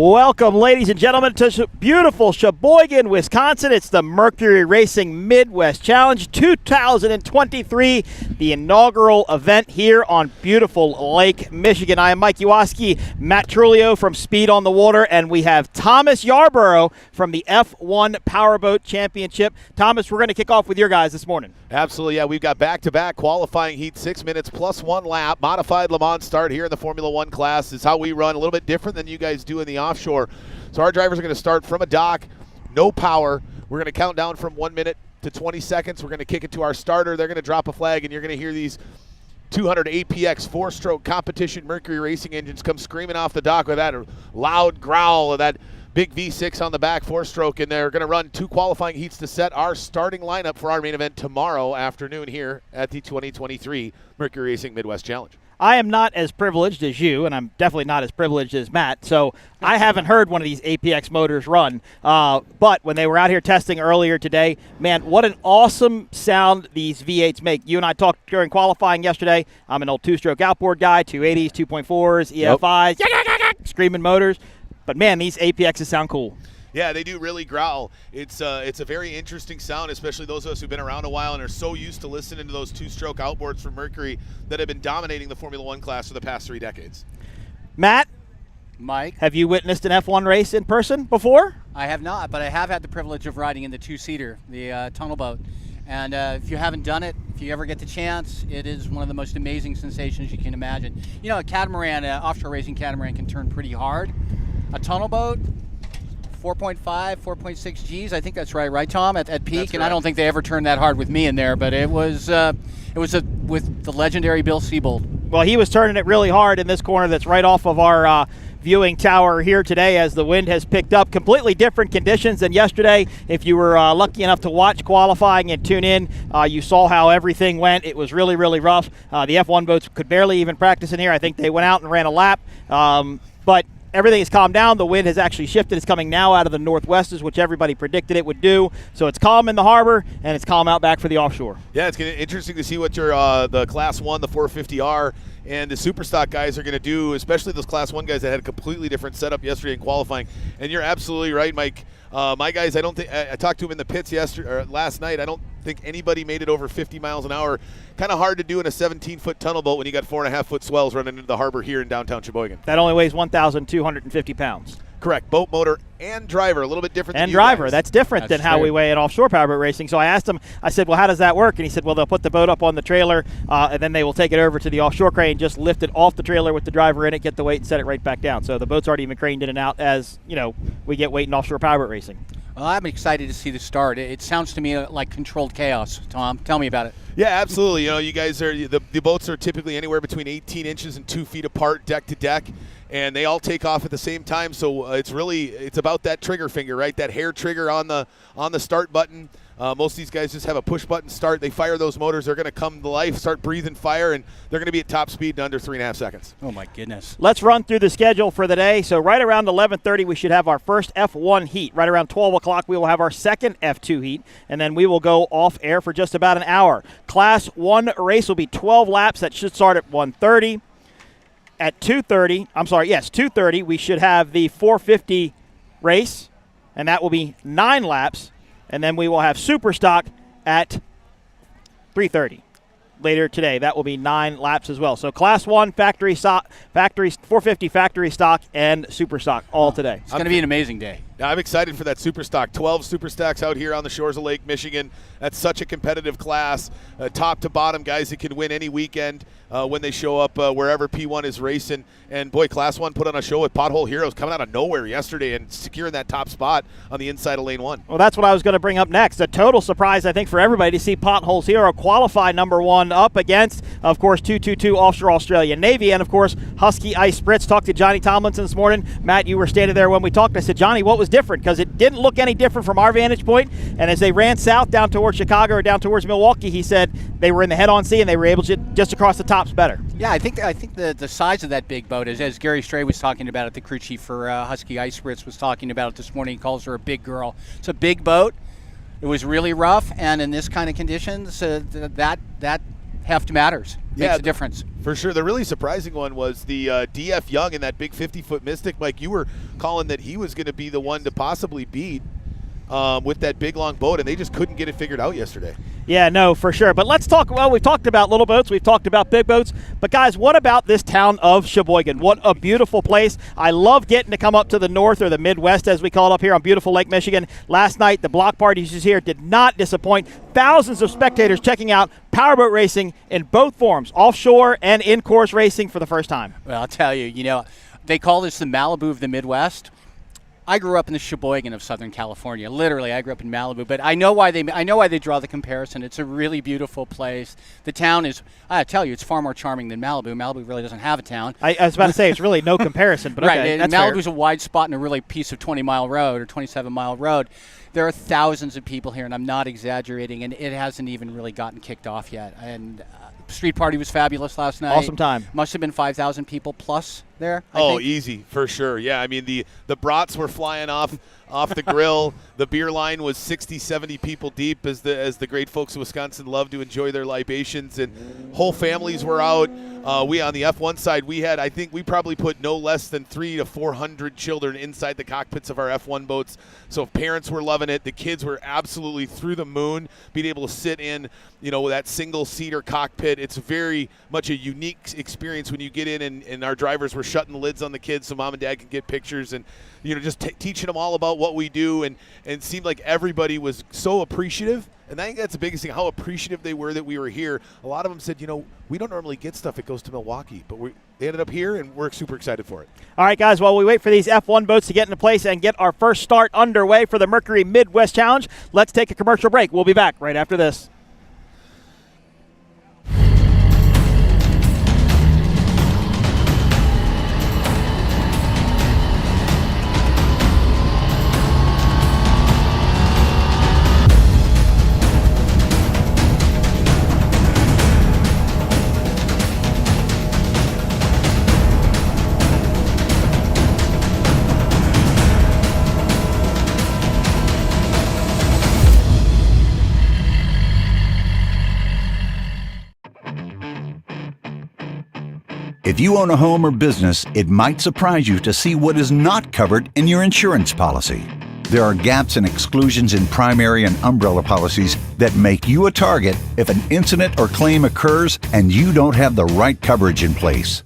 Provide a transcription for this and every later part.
Welcome, ladies and gentlemen, to beautiful Sheboygan, Wisconsin. It's the Mercury Racing Midwest Challenge 2023, the inaugural event here on beautiful Lake Michigan. I am Mike Uoski, Matt Trulio from Speed on the Water, and we have Thomas Yarborough from the F1 Powerboat Championship. Thomas, we're going to kick off with your guys this morning. Absolutely, yeah. We've got back-to-back qualifying heat, 6 minutes plus 1 lap. Modified Le Mans start here in the Formula One class is how we run, a little bit different than you guys do in the offshore. So our drivers are going to start from a dock, no power. We're going to count down from 1 minute to 20 seconds. We're going to kick it to our starter. They're going to drop a flag, and you're going to hear these 200 APX four-stroke competition Mercury Racing engines come screaming off the dock with that loud growl of that big V6 on the back, four-stroke, and they're going to run 2 qualifying heats to set our starting lineup for our main event tomorrow afternoon here at the 2023 Mercury Racing Midwest Challenge. I am not as privileged as you, and I'm definitely not as privileged as Matt, so I haven't heard one of these APX motors run. But when they were out here testing earlier today, man, what an awesome sound these V8s make. You and I talked during qualifying yesterday. I'm an old 2-stroke outboard guy, 280s, 2.4s, EFIs, screaming motors. But, man, these APXs sound cool. Yeah, they do really growl. It's a very interesting sound, especially those of us who've been around a while and are so used to listening to those 2-stroke outboards from Mercury that have been dominating the Formula One class for the past 3 decades. Matt? Mike? Have you witnessed an F1 race in person before? I have not, but I have had the privilege of riding in the 2-seater, the tunnel boat. And if you haven't done it, if you ever get the chance, it is one of the most amazing sensations you can imagine. You know, a catamaran, offshore racing catamaran can turn pretty hard. A tunnel boat, 4.5, 4.6 Gs. I think that's right, Tom, at peak. And I don't think they ever turned that hard with me in there, but it was with the legendary Bill Siebold. Well, he was turning it really hard in this corner that's right off of our viewing tower here today as the wind has picked up. Completely different conditions than yesterday. If you were lucky enough to watch qualifying and tune in, you saw how everything went. It was really, really rough. The F1 boats could barely even practice in here. I think they went out and ran a lap. But everything has calmed down. The wind has actually shifted. It's coming now out of the northwest, which everybody predicted it would do. So it's calm in the harbor, and it's calm out back for the offshore. Yeah, it's gonna be interesting to see what your the Class 1, the 450R, and the Superstock guys are going to do, especially those Class 1 guys that had a completely different setup yesterday in qualifying. And you're absolutely right, Mike. My guys, I don't think I talked to them in the pits last night. I don't think anybody made it over 50 miles an hour. Kind of hard to do in a 17-foot tunnel boat when you got 4.5-foot swells running into the harbor here in downtown Sheboygan. That only weighs 1,250 pounds. Correct. Boat, motor, and driver. A little bit different than and you driver. guys. That's different than how we weigh in offshore powerboat racing. So I asked him, I said, well, how does that work? And he said, well, they'll put the boat up on the trailer, and then they will take it over to the offshore crane, just lift it off the trailer with the driver in it, get the weight, and set it right back down. So the boat's already been craned in and out as, you know, we get weight in offshore powerboat racing. Well, I'm excited to see the start. It sounds to me like controlled chaos. Tom, tell me about it. Yeah, absolutely. You know, you guys are the boats are typically anywhere between 18 inches and 2 feet apart, deck to deck, and they all take off at the same time. So it's about that trigger finger, right? That hair trigger on the start button. Most of these guys just have a push button start. They fire those motors. They're going to come to life, start breathing fire, and they're going to be at top speed in under 3.5 seconds. Oh, my goodness. Let's run through the schedule for the day. So right around 11:30, we should have our first F1 heat. Right around 12 o'clock, we will have our second F2 heat, and then we will go off air for just about an hour. Class 1 race will be 12 laps. That should start at 1:30. At 2:30, we should have the 450 race, and that will be 9 laps. And then we will have Super Stock at 3:30 later today. That will be 9 laps as well. So Class 1, factory stock, 450 factory stock, and Super Stock all today. It's going to be an amazing day. I'm excited for that Super Stock. 12 Super Stocks out here on the shores of Lake Michigan. That's such a competitive class, top to bottom, guys that can win any weekend when they show up wherever P1 is racing. And, boy, Class 1 put on a show with Pothole Heroes coming out of nowhere yesterday and securing that top spot on the inside of Lane 1. Well, that's what I was going to bring up next. A total surprise, I think, for everybody to see Potholes Hero qualify number 1 up against, of course, 222 Offshore Australian Navy and, of course, Husky Ice Spritz. Talked to Johnny Tomlinson this morning. Matt, you were standing there when we talked. I said, Johnny, what was different? Because it didn't look any different from our vantage point. And as they ran south down towards Chicago or down towards Milwaukee, he said they were in the head-on sea and they were able to just across the tops better. Yeah, I think the size of that big boat is, as Gary Stray was talking about it, the crew chief for Husky Ice Spritz was talking about it this morning. He calls her a big girl. It's a big boat. It was really rough, and in this kind of conditions, that heft matters. Makes a difference. For sure. The really surprising one was the DF Young in that big 50-foot Mystic. Mike, you were calling that he was going to be the one to possibly beat with that big, long boat, and they just couldn't get it figured out yesterday. Yeah, no, for sure. But let's talk, well, we've talked about little boats, we've talked about big boats, but guys, what about this town of Sheboygan? What a beautiful place. I love getting to come up to the north, or the Midwest as we call it up here on beautiful Lake Michigan. Last night, the block parties here did not disappoint. Thousands of spectators checking out powerboat racing in both forms, offshore and in-course racing for the first time. Well, I'll tell you, they call this the Malibu of the Midwest. I grew up in the Sheboygan of Southern California. Literally, I grew up in Malibu, but I know why they draw the comparison. It's a really beautiful place. The town is, I tell you, it's far more charming than Malibu. Malibu really doesn't have a town. I was about to say it's really no comparison, but okay, right. That's Malibu's fair. a wide spot in a really piece of 20-mile road or 27-mile road. There are thousands of people here, and I'm not exaggerating, and it hasn't even really gotten kicked off yet. And street party was fabulous last night. Awesome time. Must have been 5,000 people plus there. I think. Easy, for sure. Yeah, I mean, the brats were flying off the grill. The beer line was 60, 70 people deep, as the great folks of Wisconsin love to enjoy their libations, and whole families were out. We on the F1 side, I think we probably put no less than 300 to 400 children inside the cockpits of our F1 boats. So parents were loving it. The kids were absolutely through the moon, being able to sit in, that single-seater cockpit. It's very much a unique experience when you get in, and our drivers were shutting the lids on the kids so mom and dad can get pictures, and just teaching them all about what we do, and it seemed like everybody was so appreciative. And I think that's the biggest thing, how appreciative they were that we were here. A lot of them said, we don't normally get stuff that goes to Milwaukee, but they ended up here, and we're super excited for it. All right, guys, while we wait for these F1 boats to get into place and get our first start underway for the Mercury Midwest Challenge, let's take a commercial break. We'll be back right after this. If you own a home or business, it might surprise you to see what is not covered in your insurance policy. There are gaps and exclusions in primary and umbrella policies that make you a target if an incident or claim occurs and you don't have the right coverage in place.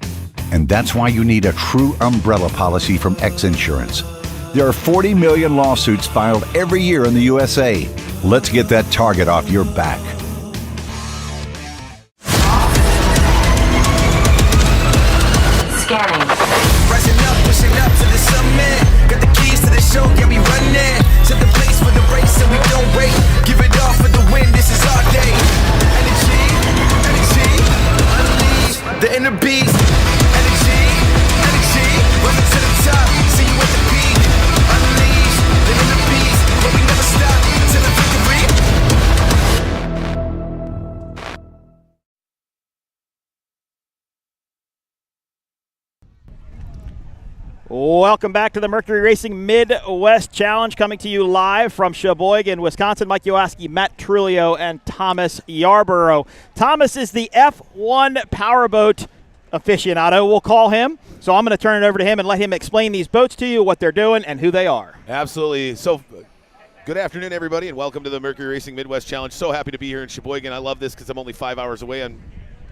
And that's why you need a true umbrella policy from X Insurance. There are 40 million lawsuits filed every year in the USA. Let's get that target off your back. Scanning. Rising up, pushing up to the summit. Got the keys to the show, yeah, we running. Set the pace for the race and we don't wait. Give it all for the win, this is our day. Energy, energy, unleash the inner beast. Energy, energy, running to the top. See you at the peak. Unleash the inner beast, but we never stop till the victory. Welcome back to the Mercury Racing Midwest Challenge, coming to you live from Sheboygan, Wisconsin. Mike Yoaski, Matt Trulio, and Thomas Yarborough. Thomas is the F1 powerboat aficionado, we'll call him. So I'm going to turn it over to him and let him explain these boats to you, what they're doing, and who they are. Absolutely. So good afternoon, everybody, and welcome to the Mercury Racing Midwest Challenge. So happy to be here in Sheboygan. I love this because I'm only 5 hours away and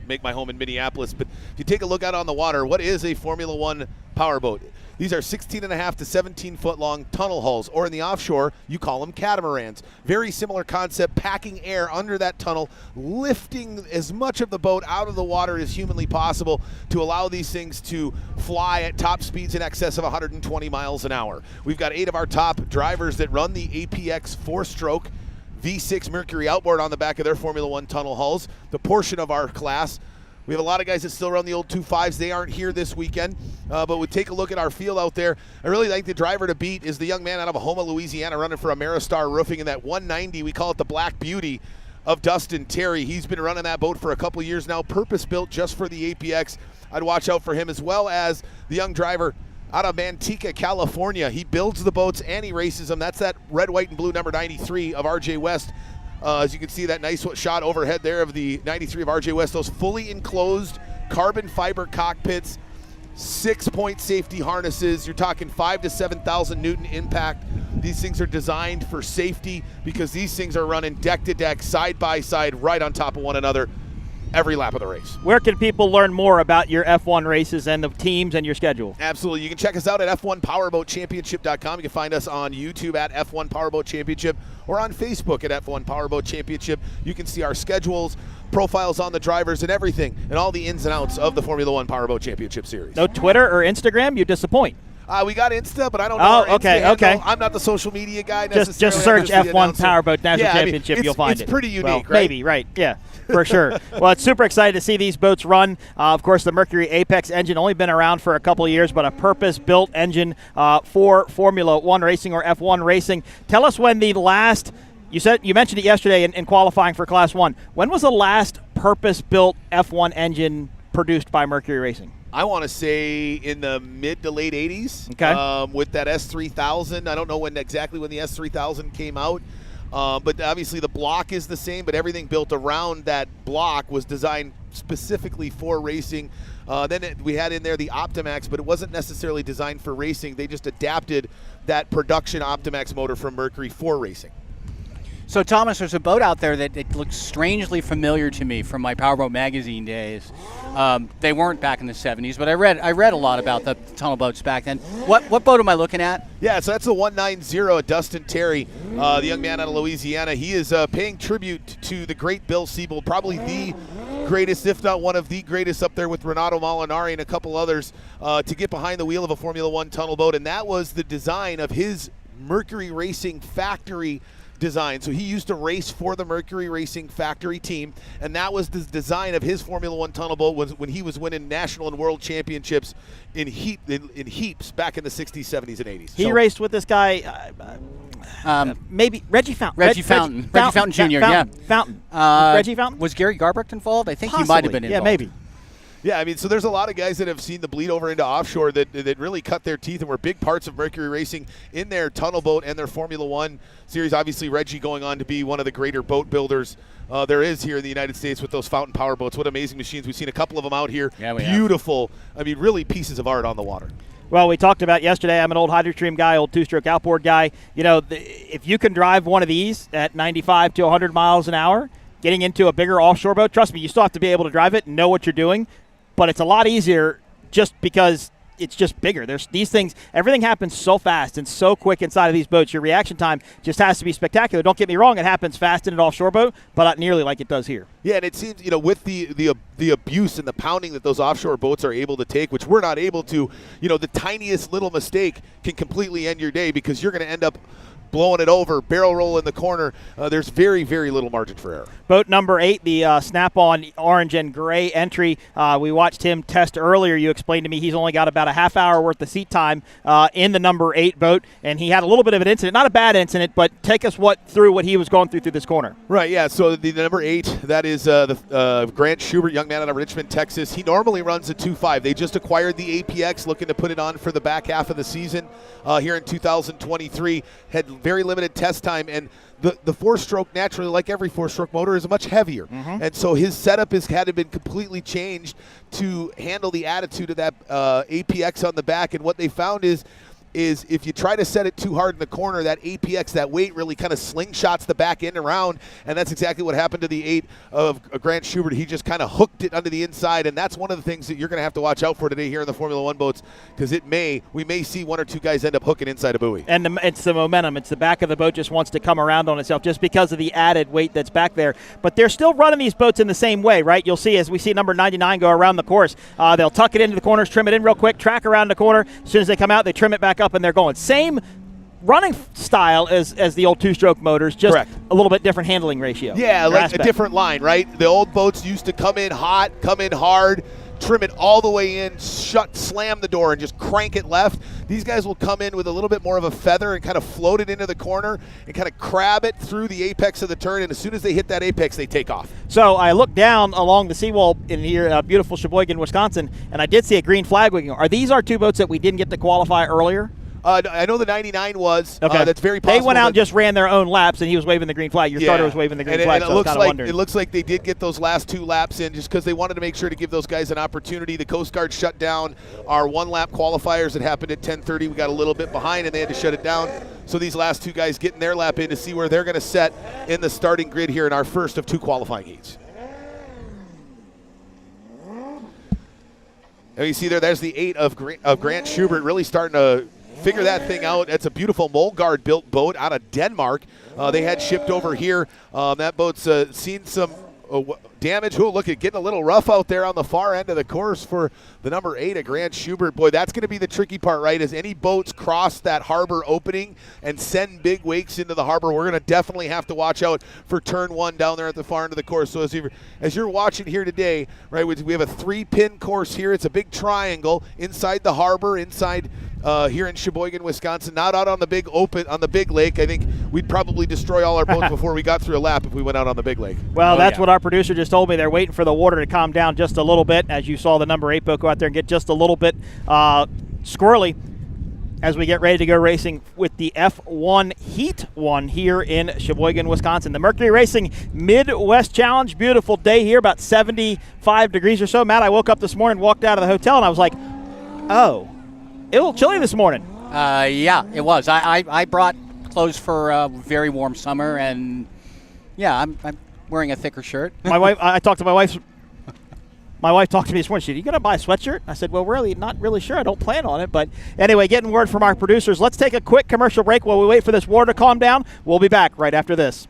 make my home in Minneapolis. But if you take a look out on the water, what is a Formula One powerboat? These are 16.5 to 17-foot long tunnel hulls, or in the offshore, you call them catamarans. Very similar concept, packing air under that tunnel, lifting as much of the boat out of the water as humanly possible to allow these things to fly at top speeds in excess of 120 miles an hour. We've got 8 of our top drivers that run the APX 4-stroke V6 Mercury outboard on the back of their Formula One tunnel hulls. The portion of our class, we have a lot of guys that still run the old 2.5s. They aren't here this weekend, but we take a look at our field out there. I really think the driver to beat is the young man out of Houma, Louisiana, running for Ameristar Roofing in that 190. We call it the Black Beauty of Dustin Terry. He's been running that boat for a couple years now, purpose-built just for the APX. I'd watch out for him, as well as the young driver out of Manteca, California. He builds the boats and he races them. That's that red, white, and blue number 93 of RJ West. As you can see, that nice shot overhead there of the 93 of RJ West, those fully enclosed carbon fiber cockpits, 6-point safety harnesses. You're talking 5,000 to 7,000 Newton impact. These things are designed for safety because these things are running deck to deck, side by side, right on top of one another every lap of the race. Where can people learn more about your F1 races and the teams and your schedule? Absolutely. You can check us out at F1PowerboatChampionship.com. You can find us on YouTube at F1 Powerboat Championship or on Facebook at F1 Powerboat Championship. You can see our schedules, profiles on the drivers, and everything, and all the ins and outs of the Formula One Powerboat Championship Series. No Twitter or Instagram? You disappoint. We got Insta, but I don't know our okay, Insta okay. handle. I'm not the social media guy necessarily. Just search I'm just the F1 announcer. Powerboat National Championship. You'll find it. It's pretty unique, well, right? Maybe, right. Yeah, for sure. Well, it's super excited to see these boats run. Of course, the Mercury Apex engine only been around for a couple of years, but a purpose-built engine for Formula One racing or F1 racing. Tell us when the last, you mentioned it yesterday in qualifying for Class 1. When was the last purpose-built F1 engine produced by Mercury Racing? I want to say in the mid to late 80s. Okay. With that S3000. I don't know exactly when the S3000 came out. But obviously the block is the same, but everything built around that block was designed specifically for racing. Then we had in there the Optimax, but it wasn't necessarily designed for racing. They just adapted that production Optimax motor from Mercury for racing. So, Thomas, there's a boat out there that it looks strangely familiar to me from my Powerboat magazine days. They weren't back in the 70s, but I read a lot about the tunnel boats back then. What boat am I looking at? Yeah, so that's the 190 Dustin Terry, the young man out of Louisiana. He is paying tribute to the great Bill Siebold, probably the greatest, if not one of the greatest, up there with Renato Molinari and a couple others, to get behind the wheel of a Formula One tunnel boat. And that was the design of his Mercury Racing factory design. So he used to race for the Mercury Racing factory team, and that was the design of his Formula One tunnel boat when he was winning national and world championships in heaps back in the 60s, 70s, and 80s. He raced with this guy, maybe Reggie Fountain. Reggie Fountain Jr., yeah. Fountain. Reggie Fountain? Was Gary Garbrecht involved? I think Possibly. he might have been involved. Yeah, maybe. Yeah, I mean, so there's a lot of guys that have seen the bleed over into offshore that really cut their teeth and were big parts of Mercury Racing in their tunnel boat and their Formula One series. Obviously, Reggie going on to be one of the greater boat builders there is here in the United States with those fountain power boats. What amazing machines. We've seen a couple of them out here. Yeah, we Beautiful. I mean, really pieces of art on the water. Well, we talked about yesterday, I'm an old Hydrostream guy, old two-stroke outboard guy. You know, if you can drive one of these at 95 to 100 miles an hour, getting into a bigger offshore boat, trust me, you still have to be able to drive it and know what you're doing. But it's a lot easier just because it's just bigger. There's these things, everything happens so fast and so quick inside of these boats. Your reaction time just has to be spectacular. Don't get me wrong, it happens fast in an offshore boat, but not nearly like it does here. Yeah, and it seems, with the abuse and the pounding that those offshore boats are able to take, which we're not able to, the tiniest little mistake can completely end your day because you're going to end up blowing it over, barrel roll in the corner. There's very, very little margin for error. Boat number 8, the Snap-on orange and gray entry. We watched him test earlier. You explained to me he's only got about a half hour worth of seat time in the number 8 boat, and he had a little bit of an incident. Not a bad incident, but take us through what he was going through this corner. Right, yeah. So the number 8, that is the Grant Schubert, young man out of Richmond, Texas. He normally runs a 2.5. They just acquired the APX, looking to put it on for the back half of the season here in 2023. Had very limited test time, and the four-stroke, naturally, like every four-stroke motor, is much heavier. Mm-hmm. And so his setup had to been completely changed to handle the attitude of that APX on the back. And what they found is if you try to set it too hard in the corner, that APX, that weight really kind of slingshots the back end around, and that's exactly what happened to the 8 of Grant Schubert. He just kind of hooked it under the inside, and that's one of the things that you're going to have to watch out for today here in the Formula One boats, because we may see one or two guys end up hooking inside a buoy. And it's the momentum. It's the back of the boat just wants to come around on itself just because of the added weight that's back there. But they're still running these boats in the same way, right? You'll see as we see number 99 go around the course, they'll tuck it into the corners, trim it in real quick, track around the corner. As soon as they come out, they trim it back up, and they're going. Same running style as the old two-stroke motors, just Correct. A little bit different handling ratio. Yeah, like a different line, right? The old boats used to come in hot, come in hard, trim it all the way in, slam the door, and just crank it left. These guys will come in with a little bit more of a feather and kind of float it into the corner and kind of crab it through the apex of the turn, and as soon as they hit that apex, they take off. So I looked down along the seawall in here, beautiful Sheboygan, Wisconsin, and I did see a green flag waving. Are these our two boats that we didn't get to qualify earlier? I know the 99 was. Okay. That's very possible. They went out and just ran their own laps, and he was waving the green flag. Your starter was waving the green flag, and so I was kind of wondering. It looks like they did get those last 2 laps in just because they wanted to make sure to give those guys an opportunity. The Coast Guard shut down our 1-lap qualifiers that happened at 10:30. We got a little bit behind, and they had to shut it down. So these last 2 guys getting their lap in to see where they're going to set in the starting grid here in our first of 2 qualifying heats. And you see there's the 8 of Grant Schubert really starting to figure that thing out. That's a beautiful Molgard built boat out of Denmark. They had shipped over here. That boat's seen some damage. Oh, look at getting a little rough out there on the far end of the course for the number 8 of Grant Schubert. Boy, that's going to be the tricky part, right? As any boats cross that harbor opening and send big wakes into the harbor, we're going to definitely have to watch out for turn 1 down there at the far end of the course. So as you're watching here today, right, we have a 3-pin course here. It's a big triangle inside the harbor, inside here in Sheboygan, Wisconsin, not out on the big open, on the big lake. I think we'd probably destroy all our boats before we got through a lap if we went out on the big lake. Well, that's what our producer just told me. They're waiting for the water to calm down just a little bit. As you saw the number 8 boat go out there and get just a little bit squirrely as we get ready to go racing with the F1 Heat 1 here in Sheboygan, Wisconsin. The Mercury Racing Midwest Challenge. Beautiful day here, about 75 degrees or so. Matt, I woke up this morning, walked out of the hotel, and I was like, oh, a little chilly this morning. Yeah, it was. I brought clothes for a very warm summer, and yeah, I'm wearing a thicker shirt. My wife, I talked to my wife. My wife talked to me this morning. She said, "Are you going to buy a sweatshirt?" I said, "Well, really, not really sure. I don't plan on it." But anyway, getting word from our producers. Let's take a quick commercial break while we wait for this water to calm down. We'll be back right after this.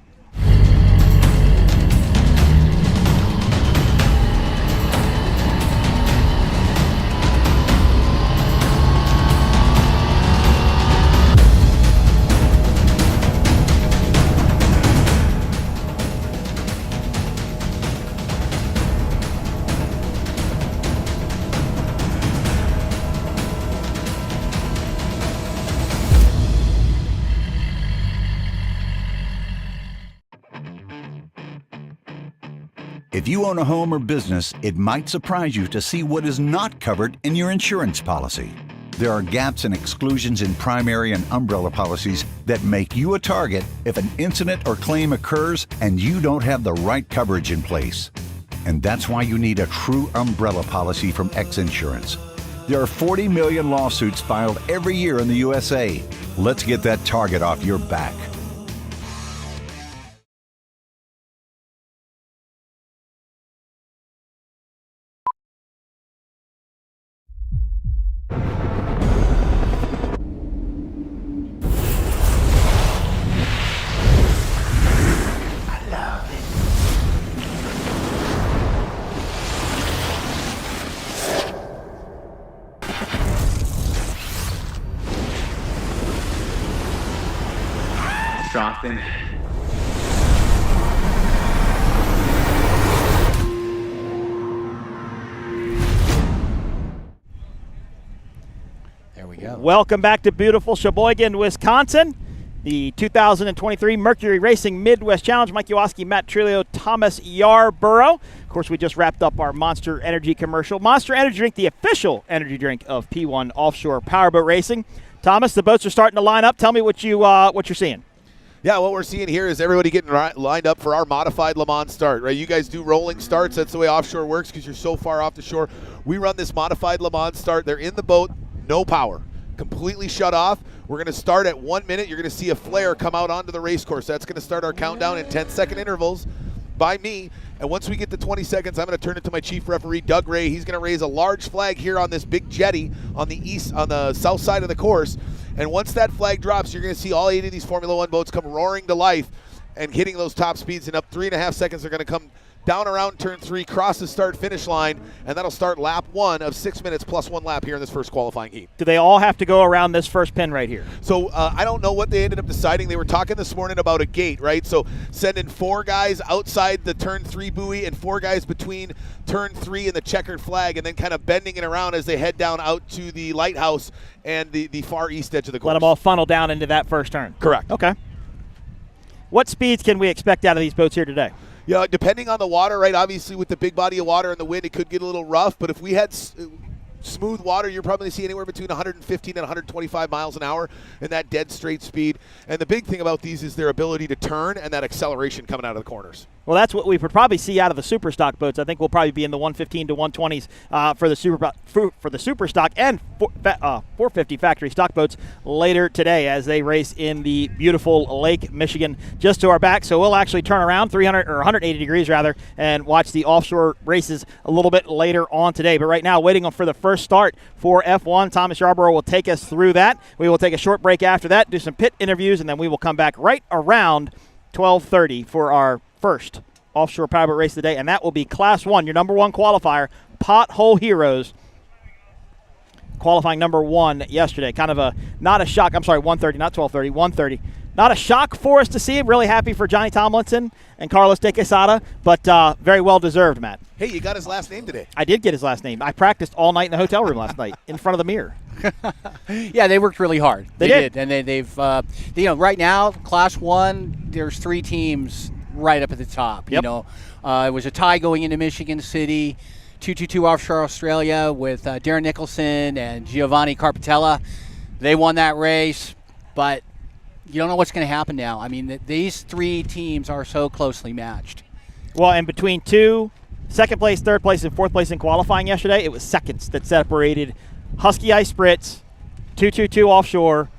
If you own a home or business, it might surprise you to see what is not covered in your insurance policy. There are gaps and exclusions in primary and umbrella policies that make you a target if an incident or claim occurs and you don't have the right coverage in place. And that's why you need a true umbrella policy from X Insurance. There are 40 million lawsuits filed every year in the USA. Let's get that target off your back. Dropping. There we go. Welcome back to beautiful Sheboygan, Wisconsin. The 2023 Mercury Racing Midwest Challenge. Mike Yowaski, Matt Trillo, Thomas Yarborough. Of course, we just wrapped up our Monster Energy commercial. Monster Energy drink, the official energy drink of P1 Offshore Powerboat Racing. Thomas, the boats are starting to line up. Tell me what you're seeing. Yeah, what we're seeing here is everybody getting lined up for our modified Le Mans start, right? You guys do rolling starts. That's the way offshore works because you're so far off the shore. We run this modified Le Mans start. They're in the boat, no power, completely shut off. We're going to start at 1 minute. You're going to see a flare come out onto the race course. That's going to start our countdown in 10-second intervals by me. And once we get to 20 seconds, I'm going to turn it to my chief referee, Doug Ray. He's going to raise a large flag here on this big jetty on the south side of the course. And once that flag drops, you're going to see all 8 of these Formula One boats come roaring to life and hitting those top speeds. In up 3.5 seconds, they're going to come down around turn 3, cross the start-finish line, and that'll start lap 1 of 6 minutes plus 1 lap here in this first qualifying heat. Do they all have to go around this first pin right here? So I don't know what they ended up deciding. They were talking this morning about a gate, right? So sending 4 guys outside the turn 3 buoy and 4 guys between turn 3 and the checkered flag, and then kind of bending it around as they head down out to the lighthouse and the far east edge of the course. Let them all funnel down into that first turn. Correct. Okay. What speeds can we expect out of these boats here today? Yeah, depending on the water, right? Obviously, with the big body of water and the wind, it could get a little rough. But if we had smooth water, you're probably see anywhere between 115 and 125 miles an hour in that dead straight speed. And the big thing about these is their ability to turn and that acceleration coming out of the corners. Well, that's what we would probably see out of the super stock boats. I think we'll probably be in the 115 to 120s for the super stock and 450 factory stock boats later today as they race in the beautiful Lake Michigan just to our back. So we'll actually turn around 300 or 180 degrees rather and watch the offshore races a little bit later on today. But right now, waiting for the first start for F1. Thomas Yarborough will take us through that. We will take a short break after that, do some pit interviews, and then we will come back right around 12:30 for our first offshore powerboat race of the day, and that will be Class 1, your number one qualifier, Pothole Heroes, qualifying number 1 yesterday. Kind of not a shock. I'm sorry, 1:30, not 12:30, 1:30. Not a shock for us to see. I'm really happy for Johnny Tomlinson and Carlos de Quesada, but very well deserved, Matt. Hey, you got his last name today. I did get his last name. I practiced all night in the hotel room last night in front of the mirror. Yeah, they worked really hard. They did. And they've, right now, Class 1, there's 3 teams right up at the top. Yep. It was a tie going into Michigan City, 222 Offshore Australia with Darren Nicholson and Giovanni Carpatella. They won that race, but you don't know what's going to happen now. I mean, these 3 teams are so closely matched. Well, and between second place, third place, and fourth place in qualifying yesterday, it was seconds that separated Husky Ice Spritz, 222 Offshore,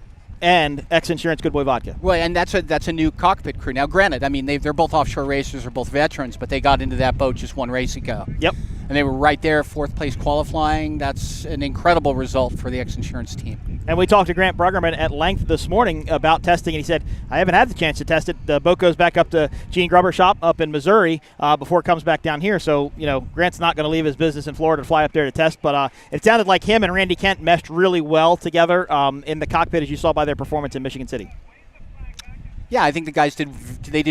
and X Insurance Good Boy Vodka. Well, and that's a new cockpit crew. Now, granted, I mean, they're both offshore racers, they're both veterans, but they got into that boat just one race ago. Yep. And they were right there, 4th place qualifying. That's an incredible result for the X Insurance team. And we talked to Grant Bruggerman at length this morning about testing, and he said, I haven't had the chance to test it. The boat goes back up to Gene Grubber's shop up in Missouri before it comes back down here. So, Grant's not going to leave his business in Florida to fly up there to test. But it sounded like him and Randy Kent meshed really well together in the cockpit, as you saw by their performance in Michigan City. Yeah, I think the guys did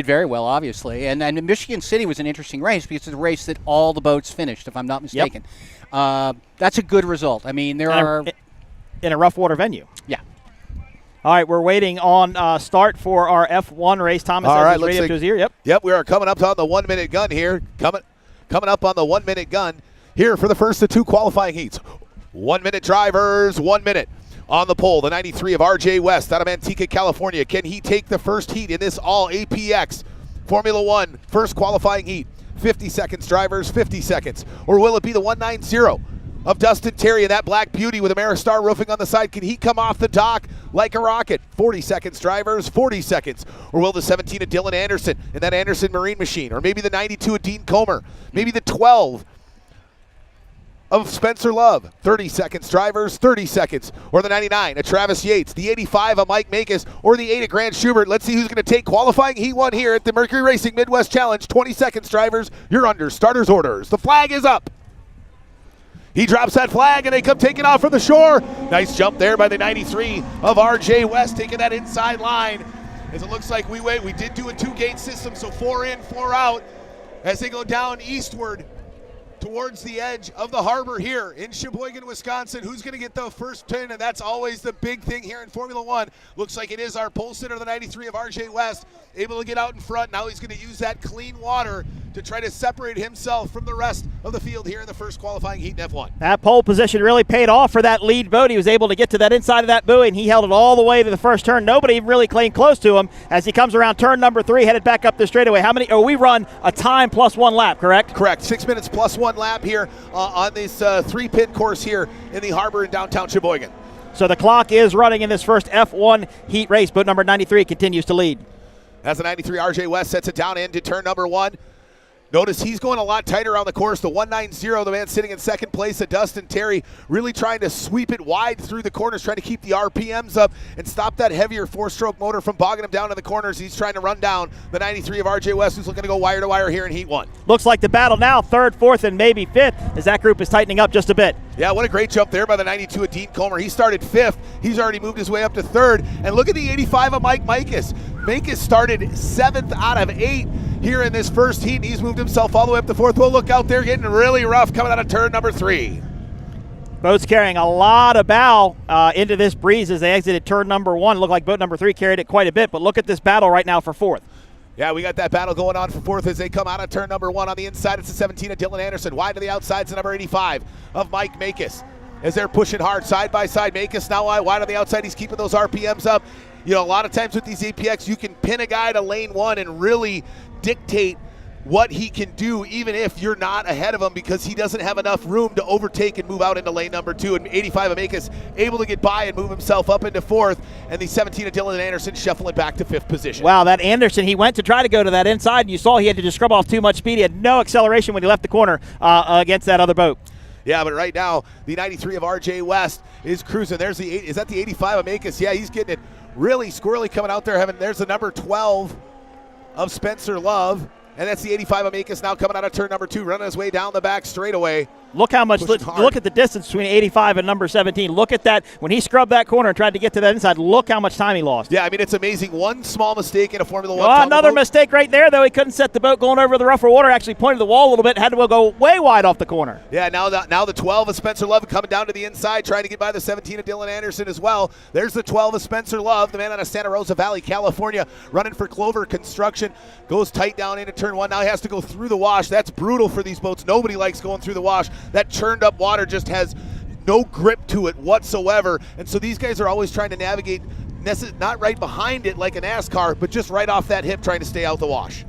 very well, obviously. And Michigan City was an interesting race because it's a race that all the boats finished, if I'm not mistaken. Yep. That's a good result. I mean, in a rough water venue. Yeah. All right, we're waiting on start for our F1 race. Thomas has his radio up to his ear. Yep, we are coming up on the 1 minute gun here. Coming up on the 1 minute gun here for the first of 2 qualifying heats. 1 minute drivers, 1 minute. On the pole, the 93 of RJ West out of Manteca, California. Can he take the first heat in this all APX Formula 1 first qualifying heat? 50 seconds, drivers, 50 seconds. Or will it be the 190 of Dustin Terry and that Black Beauty with Ameristar roofing on the side? Can he come off the dock like a rocket? 40 seconds, drivers, 40 seconds. Or will the 17 of Dylan Anderson and that Anderson Marine Machine? Or maybe the 92 of Dean Comer? Maybe the 12 of Spencer Love, 30 seconds, drivers, 30 seconds. Or the 99 of Travis Yates, the 85 of Mike Makis, or the 8 of Grant Schubert. Let's see who's going to take qualifying Heat 1 here at the Mercury Racing Midwest Challenge. 20 seconds, drivers. You're under starter's orders. The flag is up. He drops that flag, and they come taking off from the shore. Nice jump there by the 93 of RJ West, taking that inside line. As it looks like we did do a 2-gate system, so 4 in, 4 out as they go down eastward towards the edge of the harbor here in Sheboygan, Wisconsin. Who's going to get the first pin? And that's always the big thing here in Formula 1. Looks like it is our pole sitter, the 93 of RJ West, able to get out in front. Now he's going to use that clean water to try to separate himself from the rest of the field here in the first qualifying heat in F1. That pole position really paid off for that lead boat. He was able to get to that inside of that buoy, and he held it all the way to the first turn. Nobody even really came close to him as he comes around turn number 3, headed back up the straightaway. We run a time plus 1 lap, correct? Correct. 6 minutes plus 1 lap here on this 3-pit course here in the harbor in downtown Sheboygan. So the clock is running in this first F1 heat race. Boat number 93 continues to lead. As the 93 RJ West sets it down into turn number 1. Notice he's going a lot tighter around the course. The 190, the man sitting in second place, Dustin Terry, really trying to sweep it wide through the corners, trying to keep the RPMs up and stop that heavier 4-stroke motor from bogging him down in the corners. He's trying to run down the 93 of RJ West, who's looking to go wire to wire here in Heat 1. Looks like the battle now, 3rd, 4th, and maybe 5th, as that group is tightening up just a bit. Yeah, what a great jump there by the 92 of Dean Comer. He started 5th. He's already moved his way up to 3rd. And look at the 85 of Mike Makis. Makis started 7th out of 8 here in this first heat, and he's moved himself all the way up to 4th. Well, look out there, getting really rough coming out of turn number 3. Boat's carrying a lot of bow into this breeze as they exited turn number 1. Looked like boat number 3 carried it quite a bit, but look at this battle right now for 4th. Yeah, we got that battle going on for 4th as they come out of turn number 1. On the inside, it's the 17 of Dylan Anderson. Wide to the outside, it's the number 85 of Mike Makis. as they're pushing hard side by side. Makis now wide on the outside. He's keeping those RPMs up. You know, a lot of times with these APX, you can pin a guy to lane 1 and really dictate what he can do, even if you're not ahead of him, because he doesn't have enough room to overtake and move out into lane number 2. And 85 Amakas able to get by and move himself up into 4th, and the 17 of Dylan Anderson shuffling back to 5th position. Wow, that Anderson, he went to try to go to that inside, and you saw he had to just scrub off too much speed. He had no acceleration when he left the corner against that other boat. Yeah, but right now, the 93 of RJ West is cruising. There's the is that the 85 Amakas? Yeah, he's getting it really squirrely coming out there. There's the number 12 of Spencer Love. And that's the 85 Amakas now coming out of turn number 2, running his way down the back straightaway. Look how much, look at the distance between 85 and number 17. Look at that. When he scrubbed that corner and tried to get to that inside, look how much time he lost. Yeah, I mean, it's amazing. One small mistake in a Formula 1 Oh, another mistake right there, though. He couldn't set the boat going over the rougher water. Actually pointed the wall a little bit. Had to go way wide off the corner. Yeah, now the 12 of Spencer Love coming down to the inside, trying to get by the 17 of Dylan Anderson as well. There's the 12 of Spencer Love, the man out of Santa Rosa Valley, California, running for Clover Construction. Goes tight down into turn 1. Now he has to go through the wash. That's brutal for these boats. Nobody likes going through the wash. That churned up water just has no grip to it whatsoever, and so these guys are always trying to navigate not right behind it like a NASCAR, but just right off that hip, trying to stay out the wash.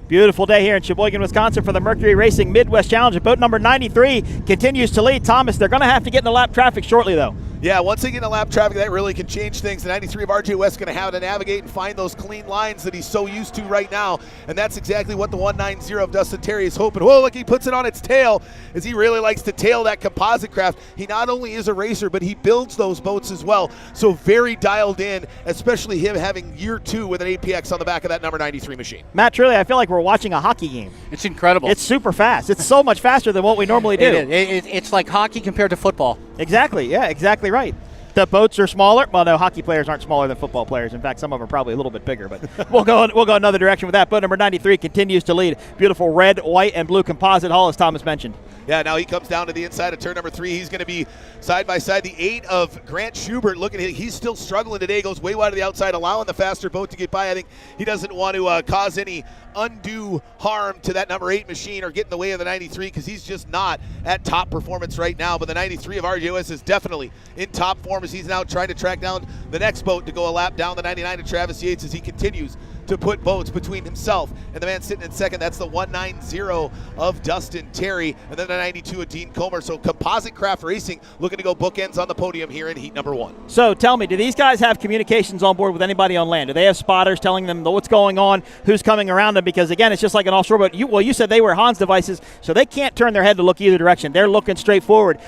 Beautiful day here in Sheboygan, Wisconsin for the Mercury Racing Midwest Challenge. Boat number 93 continues to lead. Thomas, they're going to have to get into lap traffic shortly, though. Yeah, once they get into lap traffic, that really can change things. The 93 of RJ West is going to have to navigate and find those clean lines that he's so used to right now, and that's exactly what the 190 of Dustin Terry is hoping. Whoa, look, he puts it on its tail, as he really likes to tail that composite craft. He not only is a racer, but he builds those boats as well, so very dialed in, especially him having year 2 with an APX on the back of that number 93 machine. Matt, truly, I feel like we're watching a hockey game. It's incredible. It's super fast. It's so much faster than what we normally do. It's like hockey compared to football. Exactly. Yeah, exactly right. The boats are smaller. Well, no, hockey players aren't smaller than football players. In fact, some of them are probably a little bit bigger. But we'll go another direction with that. Boat number 93 continues to lead. Beautiful red, white, and blue composite hull, as Thomas mentioned. Yeah, now he comes down to the inside of turn number 3. He's going to be side by side. The 8 of Grant Schubert, look at him. He's still struggling today. Goes way wide to the outside, allowing the faster boat to get by. I think he doesn't want to cause any undue harm to that number 8 machine or get in the way of the 93, because he's just not at top performance right now. But the 93 of RJOS is definitely in top form, as he's now trying to track down the next boat to go a lap down the 99 of Travis Yates, as he continues to put boats between himself and the man sitting in second. That's the 190 of Dustin Terry, and then the 92 of Dean Comer. So Composite Craft Racing looking to go bookends on the podium here in heat number 1. So tell me, do these guys have communications on board with anybody on land? Do they have spotters telling them what's going on, who's coming around them? Because again, it's just like an offshore boat. You said they were Hans devices, so they can't turn their head to look either direction. They're looking straight forward.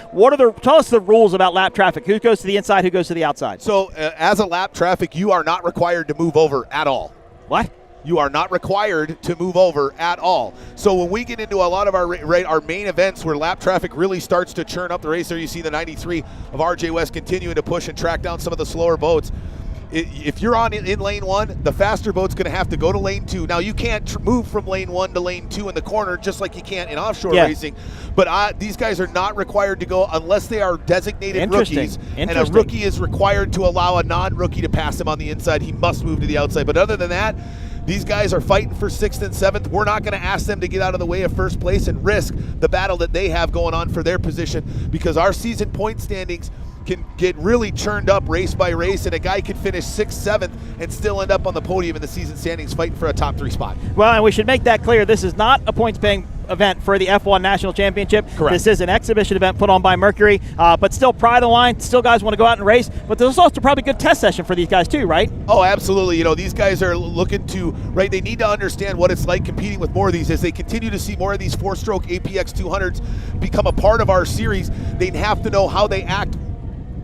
Tell us the rules about lap traffic. Who goes to the inside, who goes to the outside? So as a lap traffic, you are not required to move over at all. What? You are not required to move over at all. So when we get into a lot of our main events where lap traffic really starts to churn up the race, there you see the 93 of RJ West continuing to push and track down some of the slower boats. If you're in lane 1, the faster boat's going to have to go to lane 2. Now, you can't move from lane 1 to lane 2 in the corner just like you can in offshore racing, but these guys are not required to go unless they are designated rookies, and a rookie is required to allow a non-rookie to pass him on the inside. He must move to the outside, but other than that, these guys are fighting for 6th and 7th. We're not going to ask them to get out of the way of first place and risk the battle that they have going on for their position, because our season point standings can get really churned up race by race, and a guy could finish 6th, 7th, and still end up on the podium in the season standings fighting for a top 3 spot. Well, and we should make that clear. This is not a points-paying event for the F1 National Championship. Correct. This is an exhibition event put on by Mercury, but still pride of the line. Still guys want to go out and race, but there's also probably a good test session for these guys too, right? Oh, absolutely. These guys are looking to, they need to understand what it's like competing with more of these. As they continue to see more of these 4-stroke APX 200s become a part of our series, they have to know how they act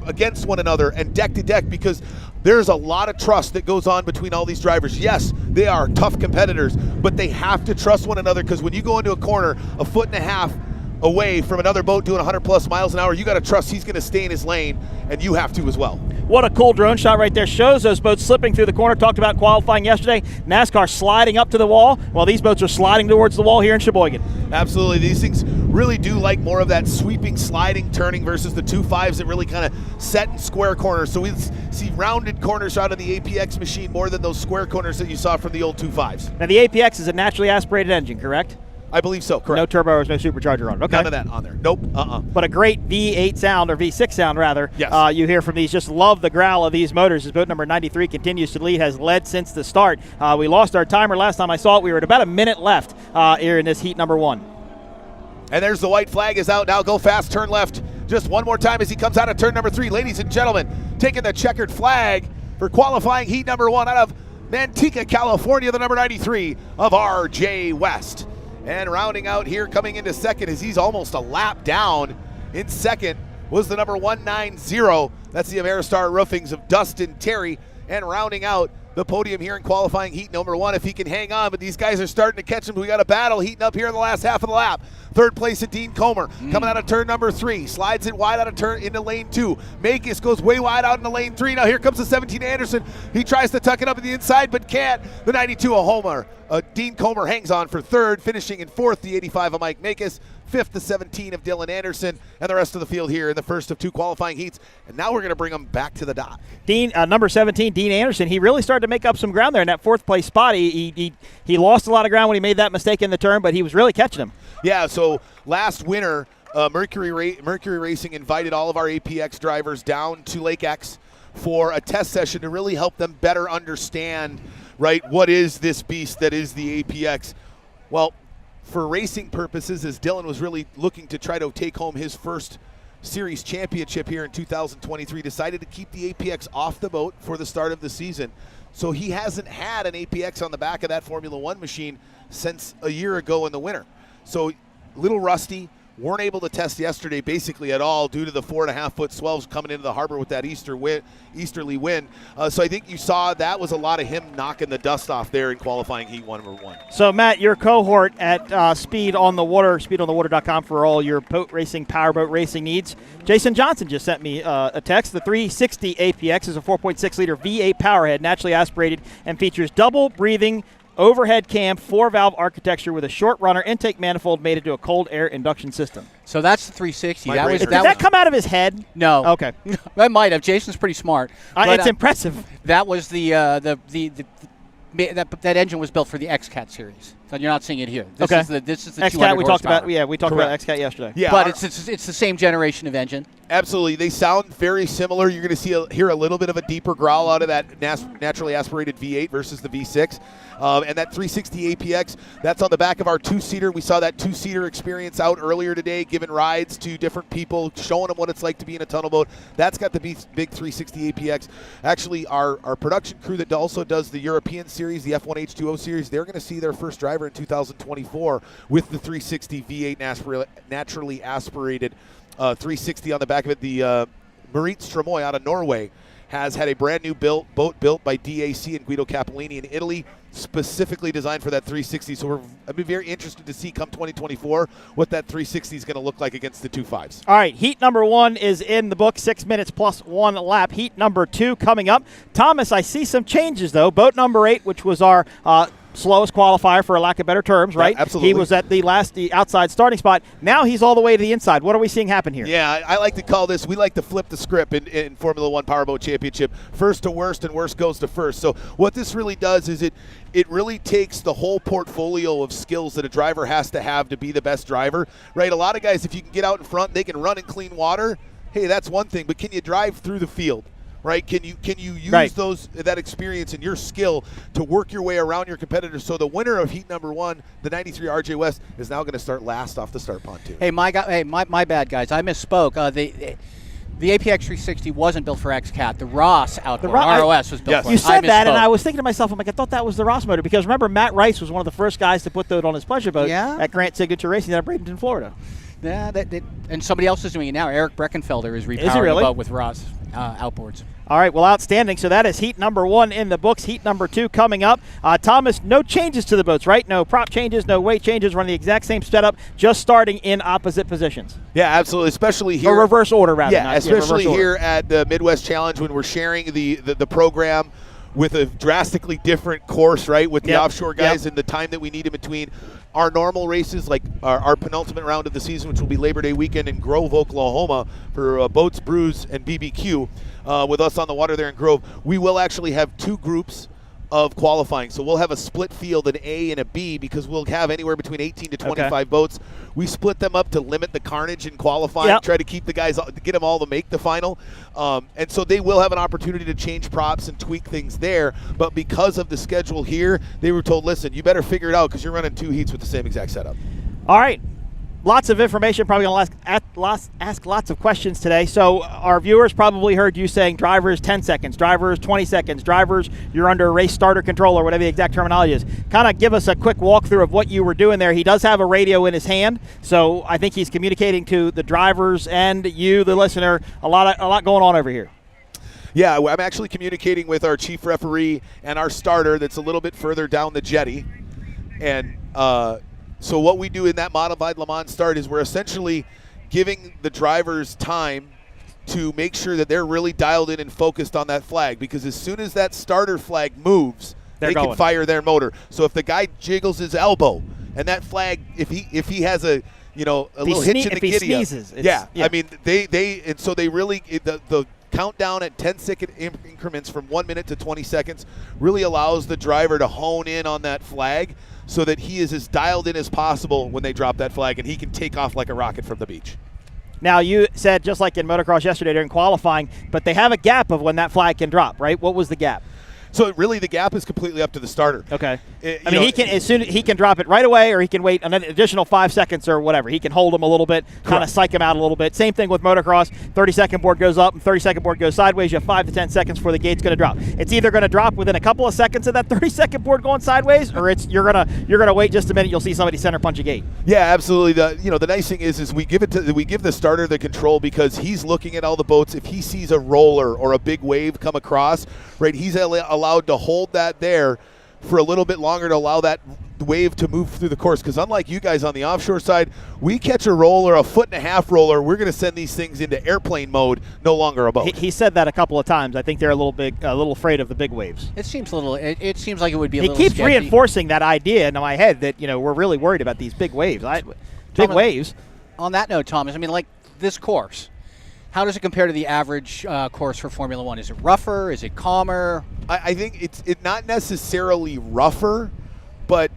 against one another and deck to deck, because there's a lot of trust that goes on between all these drivers. Yes, they are tough competitors, but they have to trust one another, because when you go into a corner a foot and a half away from another boat doing 100 plus miles an hour, you got to trust he's going to stay in his lane, and you have to as well. What a cool drone shot right there. Shows those boats slipping through the corner. Talked about qualifying yesterday. NASCAR sliding up to the wall, while these boats are sliding towards the wall here in Sheboygan. Absolutely. These things really do like more of that sweeping, sliding, turning versus the 2.5s that really kind of set in square corners. So we see rounded corners out of the APX machine more than those square corners that you saw from the old 2.5s. Now the APX is a naturally aspirated engine, correct? I believe so, correct. No turbos, no supercharger on it. Okay. None of that on there. Nope. But a great V8 sound, or V6 sound rather. Yes. You hear from these. Just love the growl of these motors. As boat number 93 continues to lead, has led since the start. We lost our timer last time I saw it. We were at about a minute left here in this heat number 1. And there's the white flag is out. Now go fast, turn left. Just one more time as he comes out of turn number 3. Ladies and gentlemen, taking the checkered flag for qualifying heat number 1 out of Manteca, California, the number 93 of RJ West. And rounding out here, coming into second, as he's almost a lap down in second, was the number 190. That's the Ameristar Roofings of Dustin Terry. And rounding out the podium here in qualifying heat number 1, if he can hang on. But these guys are starting to catch him. We got a battle heating up here in the last half of the lap. Third place at Dean Comer, coming out of turn number 3. Slides it wide out of turn into lane 2. Makis goes way wide out into lane 3. Now here comes the 17 Anderson. He tries to tuck it up at the inside, but can't. The 92 of Homer. Dean Comer hangs on for third, finishing in fourth. The 85 of Mike Makis. Fifth, the 17 of Dylan Anderson, and the rest of the field here in the first of 2 qualifying heats. And now we're going to bring them back to the dock. Dean, number 17, Dean Anderson, he really started to make up some ground there in that 4th place spot. He lost a lot of ground when he made that mistake in the turn, but he was really catching him. Yeah, so last winter, Mercury Racing invited all of our APX drivers down to Lake X for a test session to really help them better understand, right, what is this beast that is the APX. Well, for racing purposes, as Dylan was really looking to try to take home his first series championship here in 2023, decided to keep the APX off the boat for the start of the season. So he hasn't had an APX on the back of that Formula One machine since a year ago in the winter. So a little rusty, weren't able to test yesterday basically at all due to the 4.5-foot swells coming into the harbor with that easterly wind. So I think you saw that was a lot of him knocking the dust off there in qualifying heat number 1. So, Matt, your cohort at Speed on the Water, speedonthewater.com for all your boat racing, powerboat racing needs. Jason Johnson just sent me a text. The 360 APX is a 4.6-liter V8 powerhead, naturally aspirated, and features double breathing overhead cam, 4-valve architecture with a short runner intake manifold mated to a cold air induction system. So that's the 360. Did that come out of his head? No. Okay. That might have. Jason's pretty smart. It's impressive. That was that engine was built for the XCAT series. So you're not seeing it here. This is the XCAT 200 we talked horsepower. about. Yeah, we talked about XCAT yesterday. Yeah, but it's the same generation of engine. Absolutely. They sound very similar. You're going to hear a little bit of a deeper growl out of that naturally aspirated V8 versus the V6. And that 360 APX, that's on the back of our 2-seater. We saw that 2-seater experience out earlier today, giving rides to different people, showing them what it's like to be in a tunnel boat. That's got the big 360 APX. Actually, our production crew that also does the European series, the F1 H2O series, they're going to see their first driver in 2024 with the 360 V8 naturally aspirated 360 on the back of it. The Marit Stromoy out of Norway has had a brand new boat built by DAC and Guido Cappellini in Italy, specifically designed for that 360. So I'd be very interested to see come 2024 what that 360 is going to look like against the 2.5s. All right, heat number 1 is in the book, 6 minutes plus 1 lap. Heat number 2 coming up. Thomas, I see some changes, though. Boat number 8, which was our slowest qualifier, for a lack of better terms, right? Yeah, absolutely. He was at the outside starting spot. Now he's all the way to the inside. What are we seeing happen here? Yeah, I like to call this, we like to flip the script in Formula One Powerboat Championship. First to worst and worst goes to first. So what this really does is it really takes the whole portfolio of skills that a driver has to have be the best driver, right? A lot of guys, if you can get out in front, they can run in clean water. Hey, that's one thing, but can you drive through the field? Right? Can you use that experience and your skill to work your way around your competitors? So the winner of heat number 1, the 93 RJ West, is now going to start last off the start pontoon. Hey, my bad, guys. I misspoke. The APX 360 wasn't built for XCAT. The Ross outboard, ROS, was built for it. You said that, and I was thinking to myself, I'm like, I thought that was the Ross motor, because remember, Matt Rice was one of the first guys to put that on his pleasure boat at Grant Signature Racing down in Bradenton, Florida. Yeah, and somebody else is doing it now. Eric Breckenfelder is repowering the boat with Ross outboards. All right, well, outstanding. So that is heat number 1 in the books. Heat number 2 coming up. Thomas, no changes to the boats, right? No prop changes, no weight changes. Running the exact same setup, just starting in opposite positions. Yeah, absolutely, especially here. Or reverse order, rather. Yeah, especially here at the Midwest Challenge when we're sharing the program with a drastically different course, right, with the offshore guys and the time that we need in between. Our normal races, like our penultimate round of the season, which will be Labor Day weekend in Grove, Oklahoma, for Boats, Brews, and BBQ, with us on the water there in Grove, we will actually have 2 groups of qualifying. So we'll have a split field, an A and a B, because we'll have anywhere between 18 to 25 boats. We split them up to limit the carnage in qualifying, try to keep the guys, get them all to make the final. And so they will have an opportunity to change props and tweak things there. But because of the schedule here, they were told, listen, you better figure it out because you're running 2 heats with the same exact setup. All right. Lots of information, probably going to ask lots of questions today. So our viewers probably heard you saying drivers 10 seconds, drivers 20 seconds, drivers you're under race starter control or whatever the exact terminology is. Kind of give us a quick walkthrough of what you were doing there. He does have a radio in his hand, so I think he's communicating to the drivers and you, the listener, a lot going on over here. Yeah, I'm actually communicating with our chief referee and our starter that's a little bit further down the jetty. And so what we do in that modified Le Mans start is we're essentially giving the drivers time to make sure that they're really dialed in and focused on that flag, because as soon as that starter flag moves, they can fire their motor. So if the guy jiggles his elbow and that flag, if he has a little hitch in the giddy up, I mean and so they really the countdown at 10-second increments from 1 minute to 20 seconds really allows the driver to hone in on that flag, so that he is as dialed in as possible when they drop that flag, and he can take off like a rocket from the beach. Now, you said just like in motocross yesterday during qualifying, but they have a gap of when that flag can drop, right? What was the gap? So really, the gap is completely up to the starter. Okay. He can, as soon as he can drop it right away, or he can wait an additional 5 seconds or whatever. He can hold him a little bit, kind of psych him out a little bit. Same thing with motocross. 30-second board goes up and 30-second board goes sideways. You have 5 to 10 seconds before the gate's going to drop. It's either going to drop within a couple of seconds of that 30-second board going sideways, or you're gonna wait just a minute. You'll see somebody center punch a gate. Yeah, absolutely. The nice thing is we give the starter the control, because he's looking at all the boats. If he sees a roller or a big wave come across, right, he's allowed to hold that there for a little bit longer to allow that wave to move through the course. Because unlike you guys on the offshore side, we catch a roller, a 1.5-foot roller, we're going to send these things into airplane mode, no longer a boat. He said that a couple of times. I think they're a little afraid of the big waves. It seems it seems like it would be a little He keeps sketchy. reinforcing that idea in my head that we're really worried about these big waves. Waves. On that note, Thomas, I mean, like this course, how does it compare to the average course for Formula One? Is it rougher? Is it calmer? I think it's not necessarily rougher, but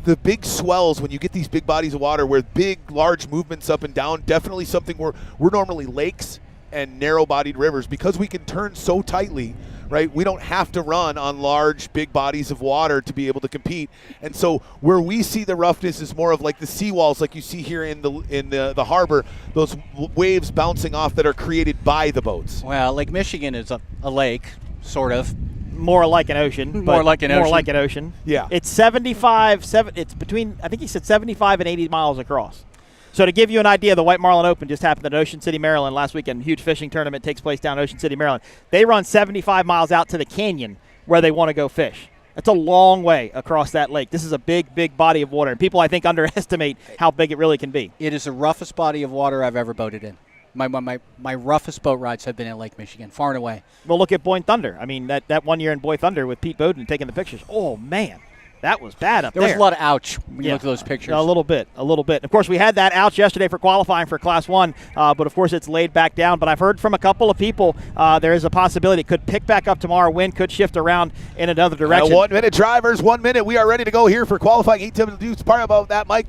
the big swells, when you get these big bodies of water where big, large movements up and down, definitely something we're normally lakes and narrow-bodied rivers. Because we can turn so tightly, right, we don't have to run on large, big bodies of water to be able to compete. And so where we see the roughness is more of like the seawalls, like you see here in the harbor, those waves bouncing off that are created by the boats. Well, Lake Michigan is a lake, sort of. More like an ocean. More like an ocean. Yeah. It's 75. It's between, I think he said 75 and 80 miles across. So to give you an idea, the White Marlin Open just happened at Ocean City, Maryland last weekend. Huge fishing tournament takes place down Ocean City, Maryland. They run 75 miles out to the canyon where they want to go fish. That's a long way across that lake. This is a big, big body of water, and people, I think, underestimate how big it really can be. It is the roughest body of water I've ever boated in. My roughest boat rides have been in Lake Michigan, far and away. Well, look at Boy Thunder. I mean, that 1 year in Boy Thunder with Pete Bowden taking the pictures. Oh, man. That was bad up there. There was a lot of ouch when you look at those pictures. A little bit. Of course, we had that ouch yesterday for qualifying for Class 1, but of course it's laid back down. But I've heard from a couple of people there is a possibility it could pick back up tomorrow. Wind could shift around in another direction. 1 minute, drivers, 1 minute. We are ready to go here for qualifying heat. Do part about that, Mike.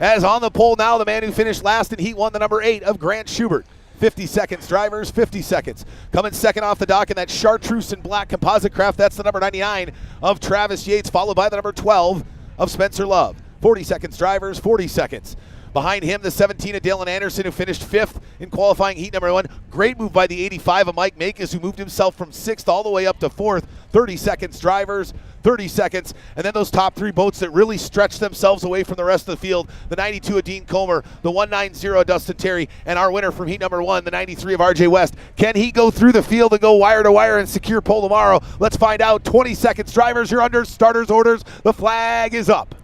As on the pole now, the man who finished last in heat 1, the number 8 of Grant Schubert. 50 seconds, drivers, 50 seconds. Coming second off the dock in that chartreuse and black composite craft, that's the number 99 of Travis Yates, followed by the number 12 of Spencer Love. 40 seconds, drivers, 40 seconds. Behind him, the 17 of Dylan Anderson, who finished 5th in qualifying heat number 1. Great move by the 85 of Mike Makis, who moved himself from 6th all the way up to 4th. 30 seconds, drivers, 30 seconds. And then those top 3 boats that really stretched themselves away from the rest of the field. The 92 of Dean Comer, the 190 of Dustin Terry, and our winner from heat number 1, the 93 of RJ West. Can he go through the field and go wire to wire and secure pole tomorrow? Let's find out. 20 seconds, drivers, you're under starters' orders. The flag is up.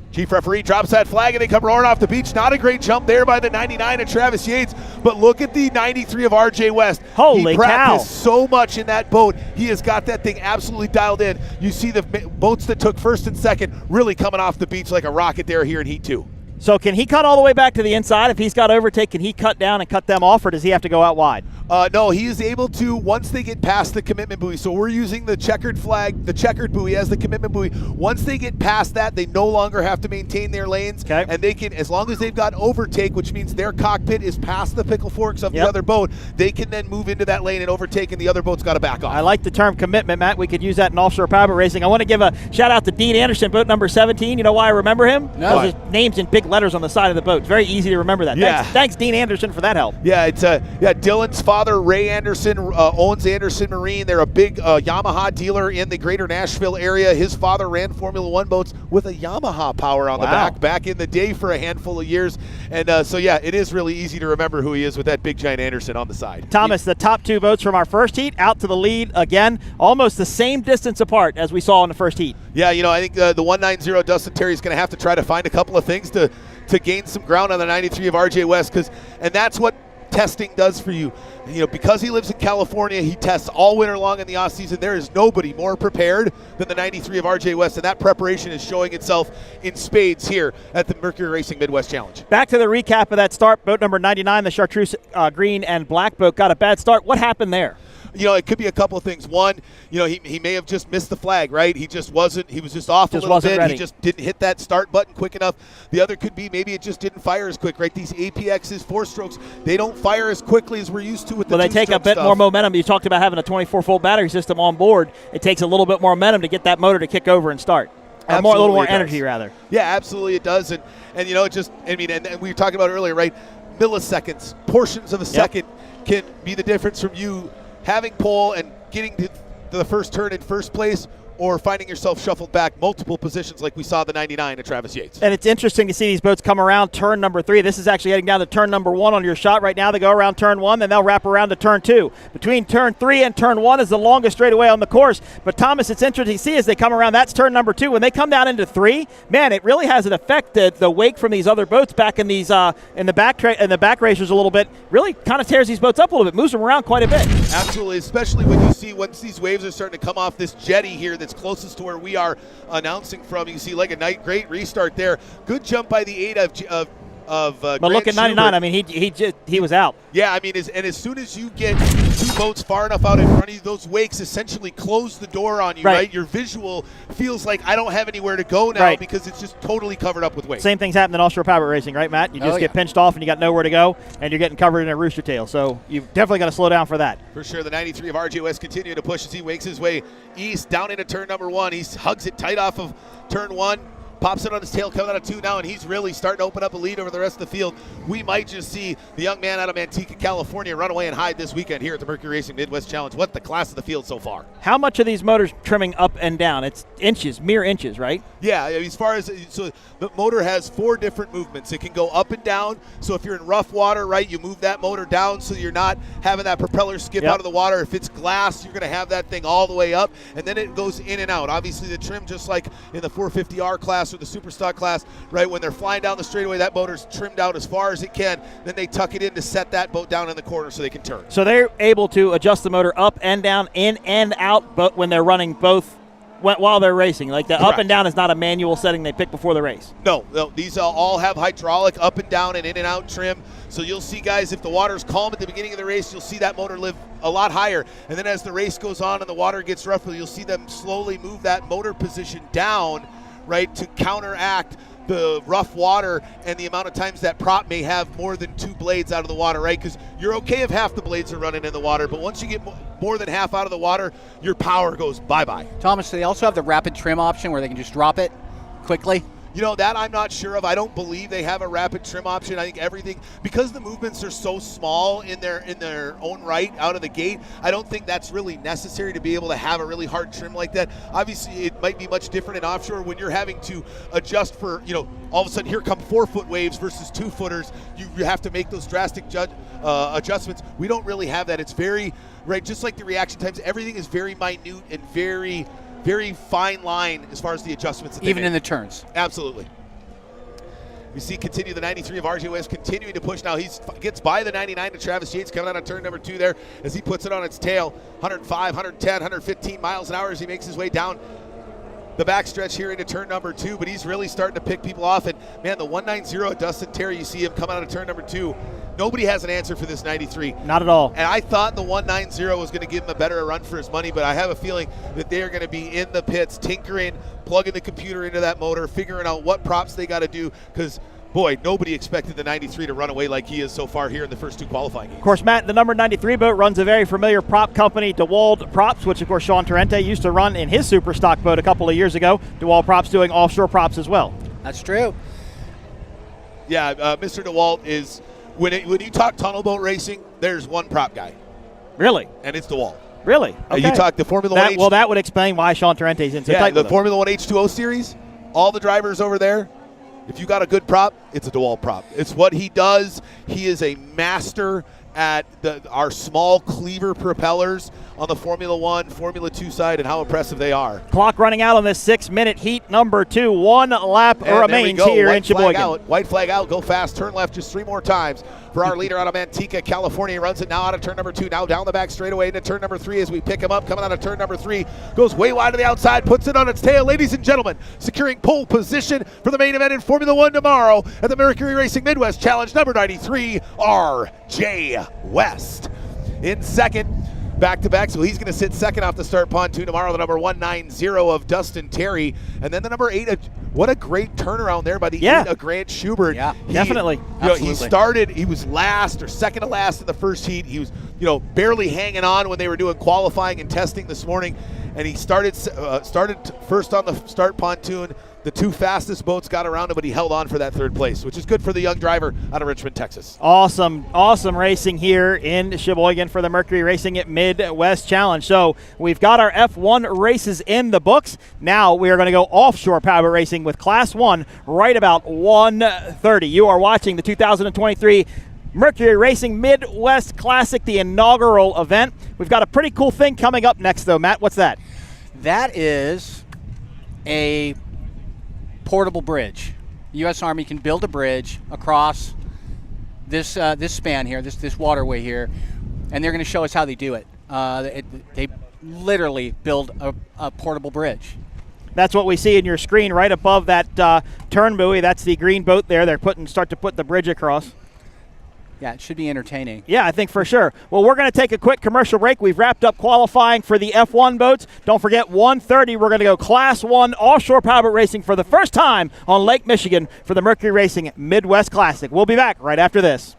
Chief referee drops that flag and they come roaring off the beach. Not a great jump there by the 99 of Travis Yates, but look at the 93 of RJ West. Holy he practiced so much in that boat. He has got that thing absolutely dialed in. You see the boats that took 1st and 2nd really coming off the beach like a rocket there here in heat 2. So can he cut all the way back to the inside? If he's got overtake, can he cut down and cut them off, or does he have to go out wide? No, he is able to once they get past the commitment buoy. So we're using the checkered flag, the checkered buoy as the commitment buoy. Once they get past that, they no longer have to maintain their lanes. Okay. And they can, as long as they've got overtake, which means their cockpit is past the pickle forks of the other boat, they can then move into that lane and overtake, and the other boat's got to back off. I like the term commitment, Matt. We could use that in offshore powerboat racing. I want to give a shout out to Dean Anderson, boat number 17. You know why I remember him? No. Because his name's in big letters on the side of the boat. It's very easy to remember that. Yeah. Thanks, Dean Anderson, for that help. Yeah, it's Dylan's father, Ray Anderson, owns Anderson Marine. They're a big Yamaha dealer in the greater Nashville area. His father ran Formula One boats with a Yamaha power on the back in the day for a handful of years. And so, yeah, it is really easy to remember who he is with that big giant Anderson on the side. Thomas, the top two boats from our first heat out to the lead again, almost the same distance apart as we saw in the first heat. Yeah, I think the 190 Dustin Terry is going to have to try to find a couple of things to gain some ground on the 93 of RJ West, and that's what testing does for you. Because he lives in California, he tests all winter long in the off season. There is nobody more prepared than the 93 of RJ West, and that preparation is showing itself in spades here at the Mercury Racing Midwest Challenge. Back to the recap of that start. Boat number 99, the Chartreuse green and black boat, got a bad start. What happened there? It could be a couple of things. One, he may have just missed the flag, right? He was just off a little bit. Ready. He just didn't hit that start button quick enough. The other could be maybe it just didn't fire as quick, right? These APXs, 4-strokes, they don't fire as quickly as we're used to with the they take a bit more momentum. You talked about having a 24-volt battery system on board. It takes a little bit more momentum to get that motor to kick over and start. Or a little more energy, rather. Yeah, absolutely it does. And and we were talking about earlier, right? Milliseconds, portions of a second can be the difference from you having pole and getting to the first turn in first place, or finding yourself shuffled back multiple positions like we saw the 99 at Travis Yates. And it's interesting to see these boats come around turn number 3. This is actually heading down to turn number 1 on your shot right now. They go around turn 1, then they'll wrap around to turn 2. Between turn 3 and turn 1 is the longest straightaway on the course. But Thomas, it's interesting to see as they come around, that's turn number 2. When they come down into 3, man, it really has an effect that the wake from these other boats back in these in the back racers a little bit really kind of tears these boats up a little bit, moves them around quite a bit. Absolutely, especially when you see once these waves are starting to come off this jetty here that's closest to where we are announcing from. You can see like a great restart there. Good jump by the 8 of but Grant look at 99. Schubert. I mean, he was out. Yeah, as soon as you get two boats far enough out in front of you, those wakes essentially close the door on you, right? Your visual feels like I don't have anywhere to go now because it's just totally covered up with wakes. Same thing's happening in offshore powerboat racing, right, Matt? You just get pinched off and you got nowhere to go, and you're getting covered in a rooster tail. So you've definitely got to slow down for that. For sure, the 93 of RJ West continuing to push as he wakes his way east down into turn number 1. He hugs it tight off of turn 1. Pops it on his tail, coming out of 2 now, and he's really starting to open up a lead over the rest of the field. We might just see the young man out of Manteca, California run away and hide this weekend here at the Mercury Racing Midwest Challenge. What the class of the field so far. How much are these motors trimming up and down? It's inches, mere inches, right? Yeah, as far as, so the motor has 4 different movements. It can go up and down, so if you're in rough water, right, you move that motor down so you're not having that propeller skip out of the water. If it's glass, you're going to have that thing all the way up, and then it goes in and out. Obviously, the trim, just like in the 450R class or the Superstock class, right, when they're flying down the straightaway, that motor's trimmed out as far as it can. Then they tuck it in to set that boat down in the corner so they can turn. So they're able to adjust the motor up and down, in and out, but when they're running both while they're racing. Like the up and down is not a manual setting they pick before the race. No, these all have hydraulic up and down and in and out trim. So you'll see, guys, if the water's calm at the beginning of the race, you'll see that motor live a lot higher. And then as the race goes on and the water gets rougher, you'll see them slowly move that motor position down, right, to counteract the rough water and the amount of times that prop may have more than 2 blades out of the water, right? Because you're okay if half the blades are running in the water, but once you get more than half out of the water, your power goes bye-bye. Thomas, they also have the rapid trim option where they can just drop it quickly. That I'm not sure of. I don't believe they have a rapid trim option. I think everything, because the movements are so small in their own right out of the gate, I don't think that's really necessary to be able to have a really hard trim like that. Obviously, it might be much different in offshore when you're having to adjust for, all of a sudden here come 4-foot waves versus 2-footers. You have to make those drastic adjustments. We don't really have that. It's very, right, just like the reaction times, everything is very minute and very fine line as far as the adjustments that even in the turns. Absolutely. We see continue the 93 of RJ West continuing to push now. He gets by the 99 to Travis Yates coming out on turn number 2 there as he puts it on its tail. 105, 110, 115 miles an hour as he makes his way down the backstretch here into turn number 2, but he's really starting to pick people off. And, man, the 190 of Dustin Terry, you see him come out of turn number 2. Nobody has an answer for this 93. Not at all. And I thought the 190 was going to give him a better run for his money, but I have a feeling that they are going to be in the pits, tinkering, plugging the computer into that motor, figuring out what props they got to do, because boy, nobody expected the 93 to run away like he is so far here in the first 2 qualifying games. Of course, Matt, the number 93 boat runs a very familiar prop company, DeWalt Props, which, of course, Sean Torrente used to run in his super stock boat a couple of years ago. DeWalt Props doing offshore props as well. That's true. Yeah, Mr. DeWalt is, when you talk tunnel boat racing, there's one prop guy. Really? And it's DeWalt. Really? Okay. You talk the Formula 1 Well, that would explain why Sean Torrente's in so tight the with him. Formula 1 H2O series, all the drivers over there, if you got a good prop, it's a DeWalt prop. It's what he does. He is a master at our small cleaver propellers on the Formula 1, Formula 2 side, and how impressive they are. Clock running out on this 6-minute heat number 2. 1 lap remains here in Sheboygan. White flag out. Go fast. Turn left just 3 more times for our leader out of Manteca, California. He runs it now out of turn number 2. Now down the back straightaway into turn number 3 as we pick him up. Coming out of turn number 3. Goes way wide to the outside. Puts it on its tail. Ladies and gentlemen, securing pole position for the main event in Formula 1 tomorrow at the Mercury Racing MidWest Challenge number 93, R.J. West. In second, back-to-back, so he's going to sit second off the start pontoon tomorrow, the number 190 of Dustin Terry. And then the number 8, what a great turnaround there by the 8 of Grant Schubert. Yeah, definitely. He was last or second to last in the first heat. He was, barely hanging on when they were doing qualifying and testing this morning. And he started first on the start pontoon. The 2 fastest boats got around him, but he held on for that 3rd place, which is good for the young driver out of Richmond, Texas. Awesome racing here in Sheboygan for the Mercury Racing MidWest Challenge. So we've got our F1 races in the books. Now we are going to go offshore powerboat racing with Class 1 right about 1:30. You are watching the 2023 Mercury Racing Midwest Classic, the inaugural event. We've got a pretty cool thing coming up next, though. Matt, what's that? That is a portable bridge. The U.S. Army can build a bridge across this span here, this waterway here, and they're going to show us how they do it. They literally build a portable bridge. That's what we see in your screen right above that turn buoy. That's the green boat there. They're start to put the bridge across. Yeah, it should be entertaining. Yeah, I think for sure. Well, we're going to take a quick commercial break. We've wrapped up qualifying for the F1 boats. Don't forget, 1:30, we're going to go Class 1 offshore powerboat racing for the first time on Lake Michigan for the Mercury Racing Midwest Classic. We'll be back right after this.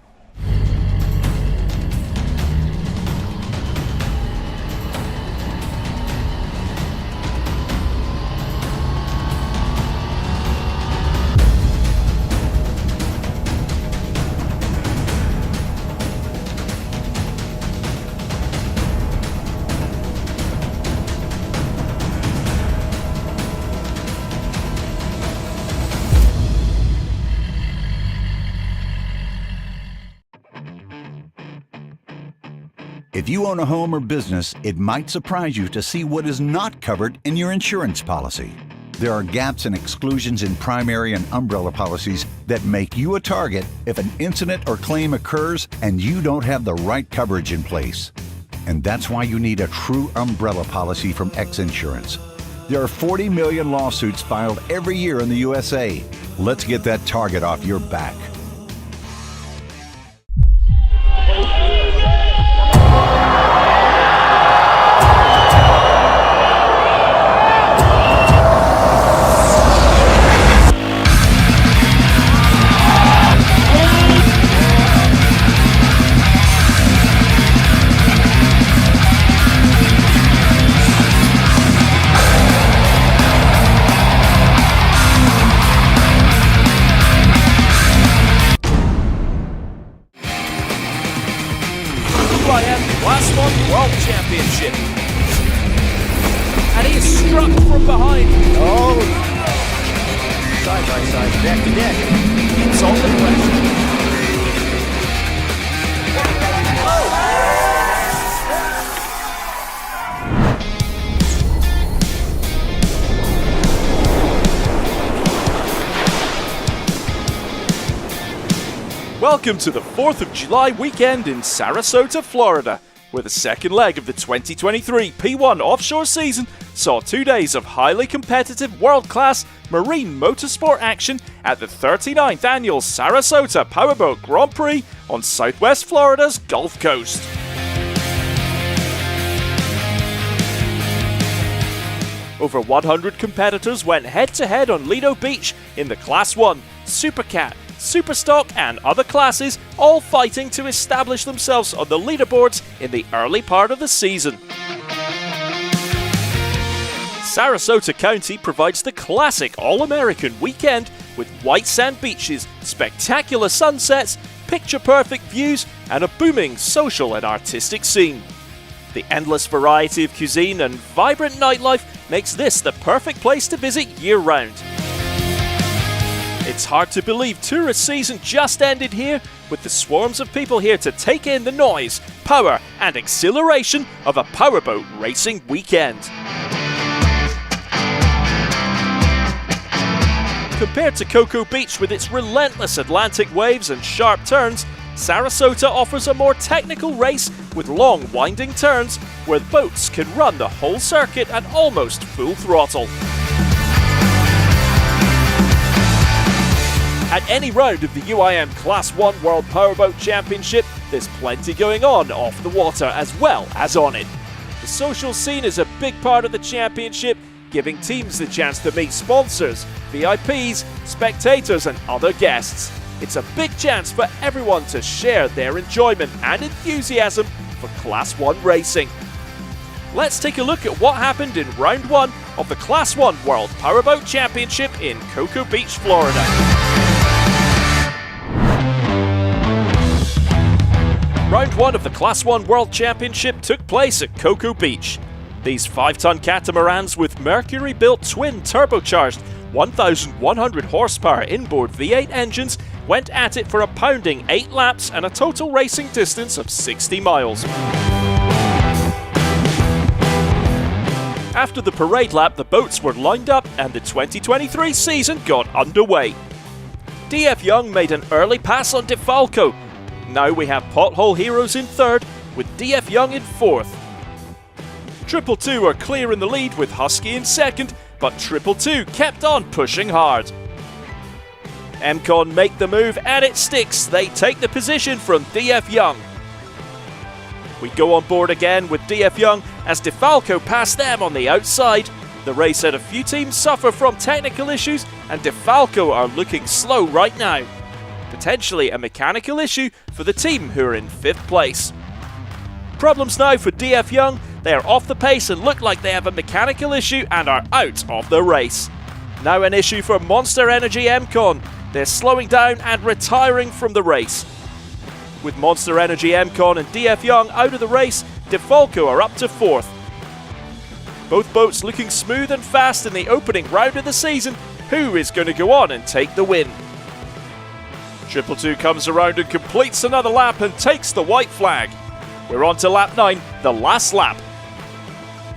If you own a home or business, it might surprise you to see what is not covered in your insurance policy. There are gaps and exclusions in primary and umbrella policies that make you a target if an incident or claim occurs and you don't have the right coverage in place. And that's why you need a true umbrella policy from X Insurance. There are 40 million lawsuits filed every year in the USA. Let's get that target off your back. UIM Class 1 World Championship. And he is struck from behind. Oh, side by side, neck to neck. It's on the pressure. Welcome to the 4th of July weekend in Sarasota, Florida. where the second leg of the 2023 P1 Offshore season saw 2 days of highly competitive world-class marine motorsport action at the 39th annual Sarasota Powerboat Grand Prix on Southwest Florida's Gulf Coast. Over 100 competitors went head-to-head on Lido Beach in the Class 1, Supercat, Superstock and other classes, all fighting to establish themselves on the leaderboards in the early part of the season. Sarasota County provides the classic all-American weekend with white sand beaches, spectacular sunsets, picture-perfect views and a booming social and artistic scene. The endless variety of cuisine and vibrant nightlife makes this the perfect place to visit year-round. It's hard to believe tourist season just ended here, with the swarms of people here to take in the noise, power and exhilaration of a powerboat racing weekend. Compared to Cocoa Beach with its relentless Atlantic waves and sharp turns, Sarasota offers a more technical race with long winding turns where boats can run the whole circuit at almost full throttle. At any round of the UIM Class 1 World Powerboat Championship, there's plenty going on off the water as well as on it. The social scene is a big part of the championship, giving teams the chance to meet sponsors, VIPs, spectators and other guests. It's a big chance for everyone to share their enjoyment and enthusiasm for Class 1 racing. Let's take a look at what happened in Round 1 of the Class 1 World Powerboat Championship in Cocoa Beach, Florida. Round 1 of the Class 1 World Championship took place at Cocoa Beach. These 5-ton catamarans with Mercury-built twin turbocharged 1,100 horsepower inboard V8 engines went at it for a pounding 8 laps and a total racing distance of 60 miles. After the parade lap, the boats were lined up and the 2023 season got underway. DF Young made an early pass on DeFalco. Now we have Pothole Heroes in third, with DF Young in fourth. Triple Two are clear in the lead with Husky in second, but Triple Two kept on pushing hard. MCon make the move and it sticks. They take the position from DF Young. We go on board again with DF Young as DeFalco pass them on the outside. The race had a few teams suffer from technical issues and DeFalco are looking slow right now. Potentially a mechanical issue for the team who are in 5th place. Problems now for DF Young. They are off the pace and look like they have a mechanical issue and are out of the race. Now an issue for Monster Energy MCon. They're slowing down and retiring from the race. With Monster Energy MCon and DF Young out of the race, DeFalco are up to 4th. Both boats looking smooth and fast in the opening round of the season. Who is going to go on and take the win? Triple Two comes around and completes another lap and takes the white flag. We're on to lap 9, the last lap.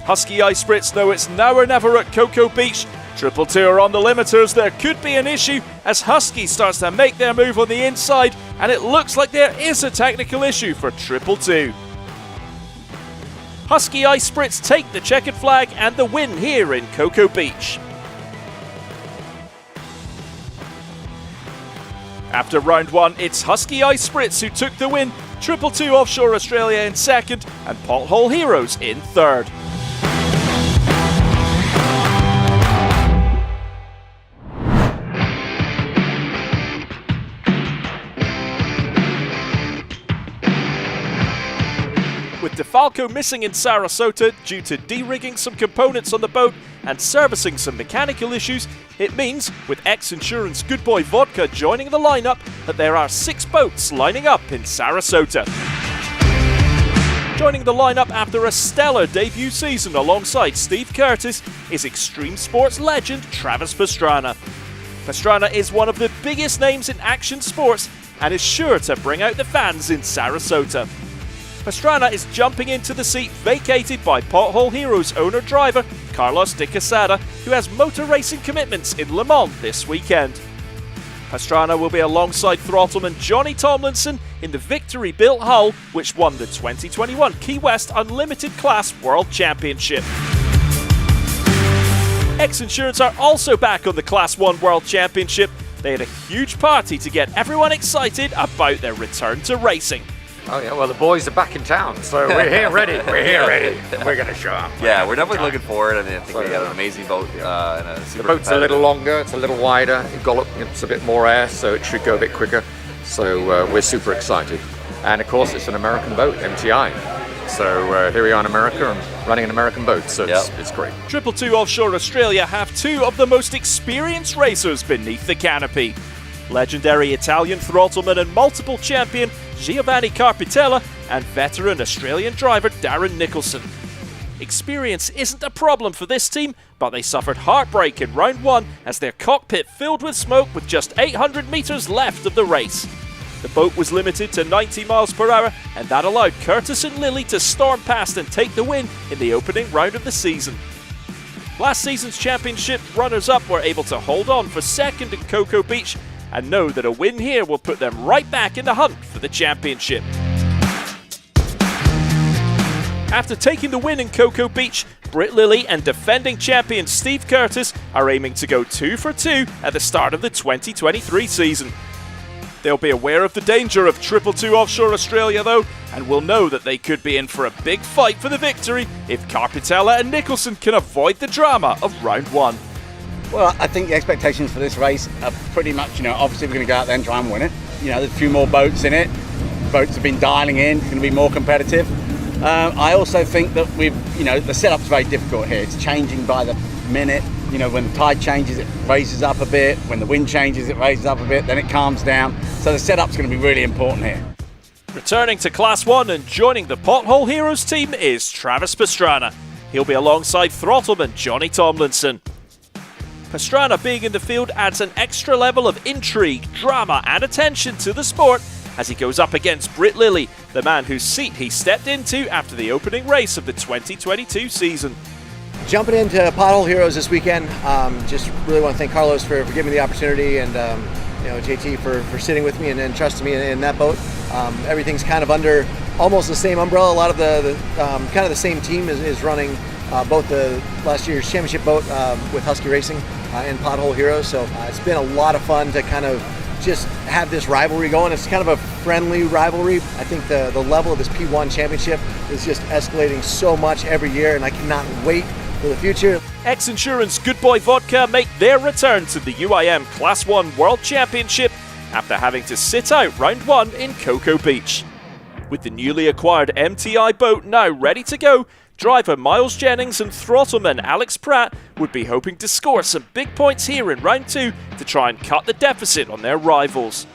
Husky Ice Spritz know it's now or never at Cocoa Beach. Triple Two are on the limiters. There could be an issue as Husky starts to make their move on the inside, and it looks like there is a technical issue for Triple Two. Husky Ice Spritz take the checkered flag and the win here in Cocoa Beach. After round 1, it's Husky Ice Spritz who took the win, Triple Two Offshore Australia in second, and Pothole Heroes in third. With DeFalco missing in Sarasota due to de-rigging some components on the boat and servicing some mechanical issues, it means, with ex-insurance Good Boy Vodka joining the lineup, that there are 6 boats lining up in Sarasota. Joining the lineup after a stellar debut season alongside Steve Curtis is extreme sports legend Travis Pastrana. Pastrana is one of the biggest names in action sports and is sure to bring out the fans in Sarasota. Pastrana is jumping into the seat vacated by Pothole Heroes owner-driver Carlos de Quesada, who has motor racing commitments in Le Mans this weekend. Pastrana will be alongside Throttleman Johnny Tomlinson in the Victory-built hull, which won the 2021 Key West Unlimited Class World Championship. X-Insurance are also back on the Class 1 World Championship. They had a huge party to get everyone excited about their return to racing. Oh yeah, well the boys are back in town, so we're here ready. We're here ready. We're going to show up. Yeah, we're definitely looking forward. I mean, I think we got an amazing boat and a super The boat's a little longer, it's a little wider. It's a bit more air, so it should go a bit quicker. So we're super excited. And of course, it's an American boat, MTI. So here we are in America and running an American boat, so it's great. 222 Offshore Australia have two of the most experienced racers beneath the canopy. Legendary Italian throttleman and multiple champion Giovanni Carpitella and veteran Australian driver Darren Nicholson. Experience isn't a problem for this team, but they suffered heartbreak in round 1 as their cockpit filled with smoke with just 800 metres left of the race. The boat was limited to 90 miles per hour, and that allowed Curtis and Lilly to storm past and take the win in the opening round of the season. Last season's championship runners-up were able to hold on for second at Cocoa Beach and know that a win here will put them right back in the hunt for the championship. After taking the win in Cocoa Beach, Britt Lilly and defending champion Steve Curtis are aiming to go 2 for 2 at the start of the 2023 season. They'll be aware of the danger of 222 Offshore Australia though, and will know that they could be in for a big fight for the victory if Carpitella and Nicholson can avoid the drama of round 1. Well, I think the expectations for this race are pretty much, obviously we're going to go out there and try and win it. There's a few more boats in it. Boats have been dialing in, it's going to be more competitive. I also think that the setup's very difficult here. It's changing by the minute. When the tide changes, it raises up a bit. When the wind changes, it raises up a bit. Then it calms down. So the setup's going to be really important here. Returning to Class 1 and joining the Pothole Heroes team is Travis Pastrana. He'll be alongside throttleman Johnny Tomlinson. Pastrana being in the field adds an extra level of intrigue, drama and attention to the sport as he goes up against Britt Lilly, the man whose seat he stepped into after the opening race of the 2022 season. Jumping into Pothole Heroes this weekend, just really want to thank Carlos for giving me the opportunity and JT for sitting with me and trusting me in that boat. Everything's kind of under almost the same umbrella. A lot of the kind of the same team is running both the last year's championship boat with Husky Racing and Pothole Heroes. So it's been a lot of fun to kind of just have this rivalry going. It's kind of a friendly rivalry. I think the level of this P1 championship is just escalating so much every year, and I cannot wait for the future. X-Insurance Good Boy Vodka make their return to the UIM Class 1 World Championship after having to sit out round 1 in Cocoa Beach. With the newly acquired MTI boat now ready to go, driver Miles Jennings and throttleman Alex Pratt would be hoping to score some big points here in round 2 to try and cut the deficit on their rivals.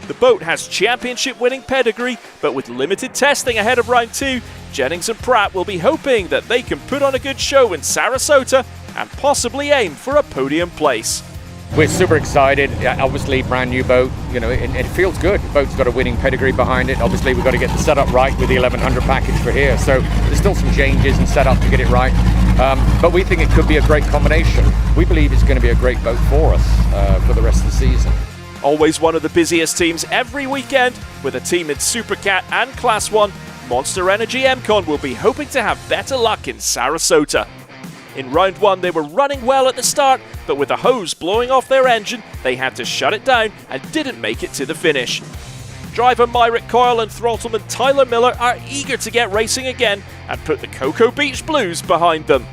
The boat has championship-winning pedigree, but with limited testing ahead of round 2, Jennings and Pratt will be hoping that they can put on a good show in Sarasota and possibly aim for a podium place. We're super excited. Obviously, brand new boat. It feels good. The boat's got a winning pedigree behind it. Obviously, we've got to get the setup right with the 1100 package for here. So there's still some changes and setup to get it right. But we think it could be a great combination. We believe it's going to be a great boat for us for the rest of the season. Always one of the busiest teams every weekend, with a team in Supercat and Class 1, Monster Energy MCon will be hoping to have better luck in Sarasota. In round 1 they were running well at the start, but with a hose blowing off their engine, they had to shut it down and didn't make it to the finish. Driver Myrick Coyle and throttleman Tyler Miller are eager to get racing again and put the Cocoa Beach Blues behind them.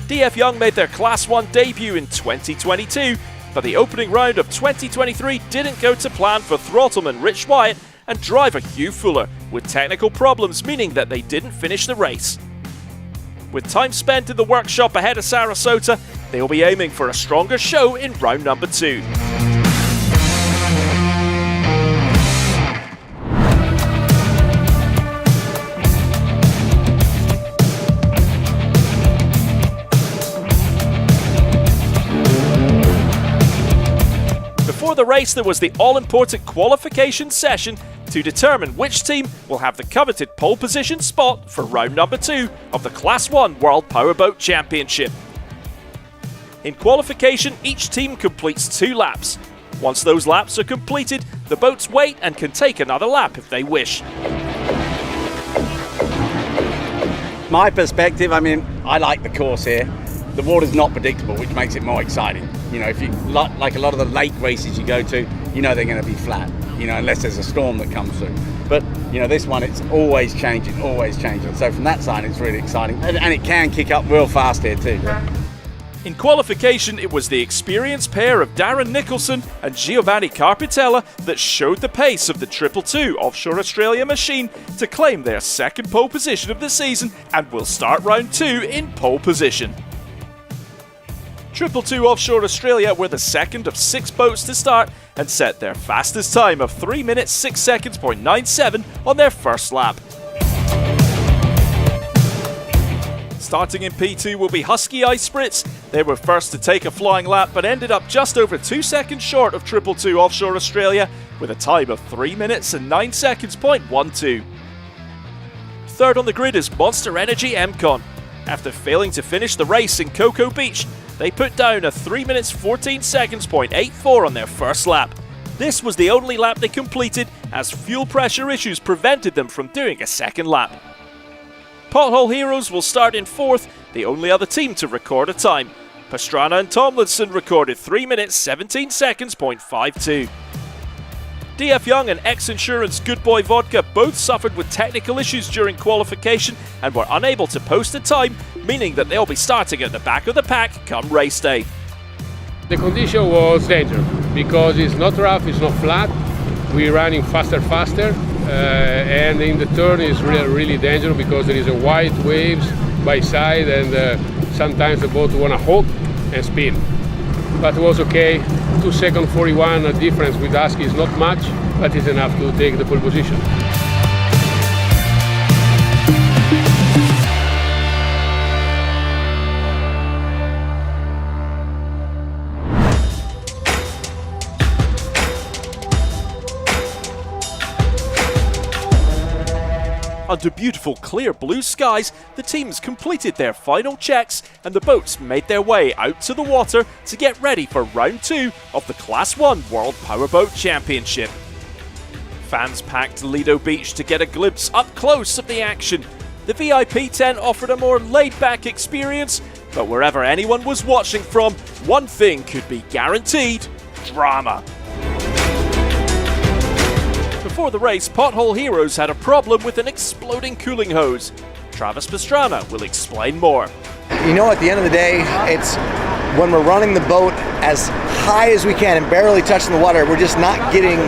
DF Young made their Class 1 debut in 2022, but the opening round of 2023 didn't go to plan for throttleman Rich Wyatt and driver Hugh Fuller, with technical problems meaning that they didn't finish the race. With time spent in the workshop ahead of Sarasota, they will be aiming for a stronger show in round number 2. Before the race, there was the all-important qualification session to determine which team will have the coveted pole position spot for round number 2 of the Class 1 World Powerboat Championship. In qualification, each team completes 2 laps. Once those laps are completed, the boats wait and can take another lap if they wish. My perspective, I mean, I like the course here. The water's not predictable, which makes it more exciting. You know, if you like a lot of the lake races you go to, you know they're going to be flat, you know, unless there's a storm that comes through. But, you know, this one, it's always changing, always changing. So from that side, it's really exciting. And it can kick up real fast here too. In qualification, it was the experienced pair of Darren Nicholson and Giovanni Carpitella that showed the pace of the 222 Offshore Australia machine to claim their second pole position of the season and will start round 2 in pole position. 222 Offshore Australia were the second of 6 boats to start and set their fastest time of 3 minutes 6 seconds .97 on their first lap. Starting in P2 will be Husky Ice Spritz. They were first to take a flying lap but ended up just over 2 seconds short of 222 Offshore Australia with a time of 3 minutes and 9 seconds .12. Third on the grid is Monster Energy MCon. After failing to finish the race in Cocoa Beach, they put down a 3 minutes 14 seconds .84 on their first lap. This was the only lap they completed as fuel pressure issues prevented them from doing a second lap. Pothole Heroes will start in 4th, the only other team to record a time. Pastrana and Tomlinson recorded 3 minutes 17 seconds .52. DF Young and X-Insurance Good Boy Vodka both suffered with technical issues during qualification and were unable to post a time, meaning that they'll be starting at the back of the pack come race day. The condition was dangerous because it's not rough, it's not flat. We're running faster, and in the turn is really dangerous because there is a wide waves by side and sometimes the boat want to halt and spin. But it was okay. 2 seconds 41 difference with Husky is not much, but it's enough to take the pole position. Under beautiful clear blue skies, the teams completed their final checks and the boats made their way out to the water to get ready for round 2 of the Class 1 World Powerboat Championship. Fans packed Lido Beach to get a glimpse up close of the action. The VIP tent offered a more laid-back experience, but wherever anyone was watching from, one thing could be guaranteed: drama. Before the race, Pothole Heroes had a problem with an exploding cooling hose. Travis Pastrana will explain more. You know, at the end of the day, it's when we're running the boat as high as we can and barely touching the water, we're just not getting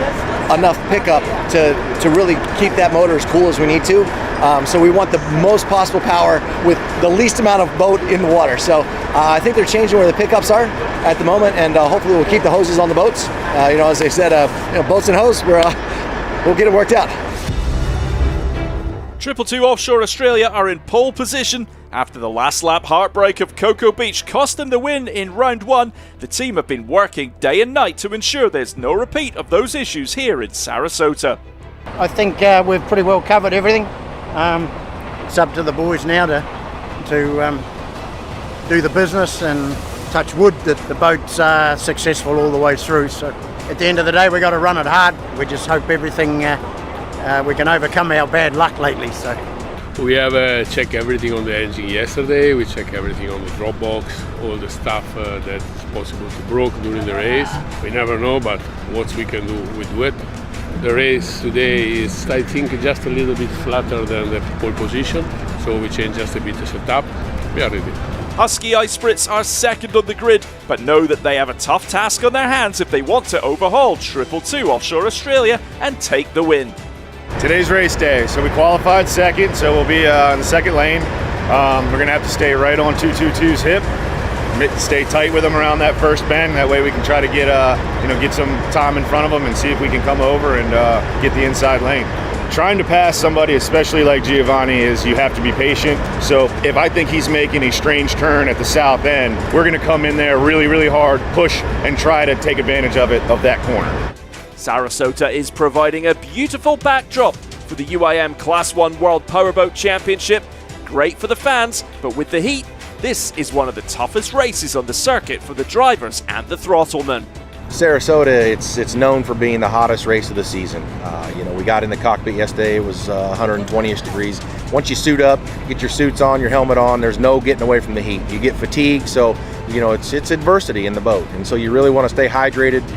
enough pickup to really keep that motor as cool as we need to. So we want the most possible power with the least amount of boat in the water. So I think they're changing where the pickups are at the moment, and hopefully we'll keep the hoses on the boats. You know, as they said, boats and hose, we'll get it worked out. 222 Offshore Australia are in pole position. After the last lap heartbreak of Cocoa Beach cost them the win in round 1, the team have been working day and night to ensure there's no repeat of those issues here in Sarasota. I think we've pretty well covered everything. It's up to the boys now to do the business and touch wood that the boats are successful all the way through. So at the end of the day, we've got to run it hard. We just hope everything, we can overcome our bad luck lately. So we have checked everything on the engine yesterday. We checked everything on the drop box, all the stuff that's possible to broke during the race. We never know, but what we can do, we do it. The race today is, I think, just a little bit flatter than the pole position, so we change just a bit the setup. We are ready. Husky Ice Spritz are second on the grid, but know that they have a tough task on their hands if they want to overhaul 222 Offshore Australia and take the win. Today's race day, so we qualified second, so we'll be in the second lane. We're going to have to stay right on 222's hip, stay tight with them around that first bend. That way we can try to get some time in front of them and see if we can come over and get the inside lane. Trying to pass somebody, especially like Giovanni, is you have to be patient. So if I think he's making a strange turn at the south end, we're going to come in there really, really hard, push, and try to take advantage of that corner. Sarasota is providing a beautiful backdrop for the UIM Class 1 World Powerboat Championship. Great for the fans, but with the heat, This is one of the toughest races on the circuit for the drivers and the throttlemen. Sarasota, it's known for being the hottest race of the season. We got in the cockpit yesterday, it was 120-ish degrees. Once you suit up, get your suits on, your helmet on, there's no getting away from the heat. You get fatigued, so it's adversity in the boat, and so you really want to stay hydrated.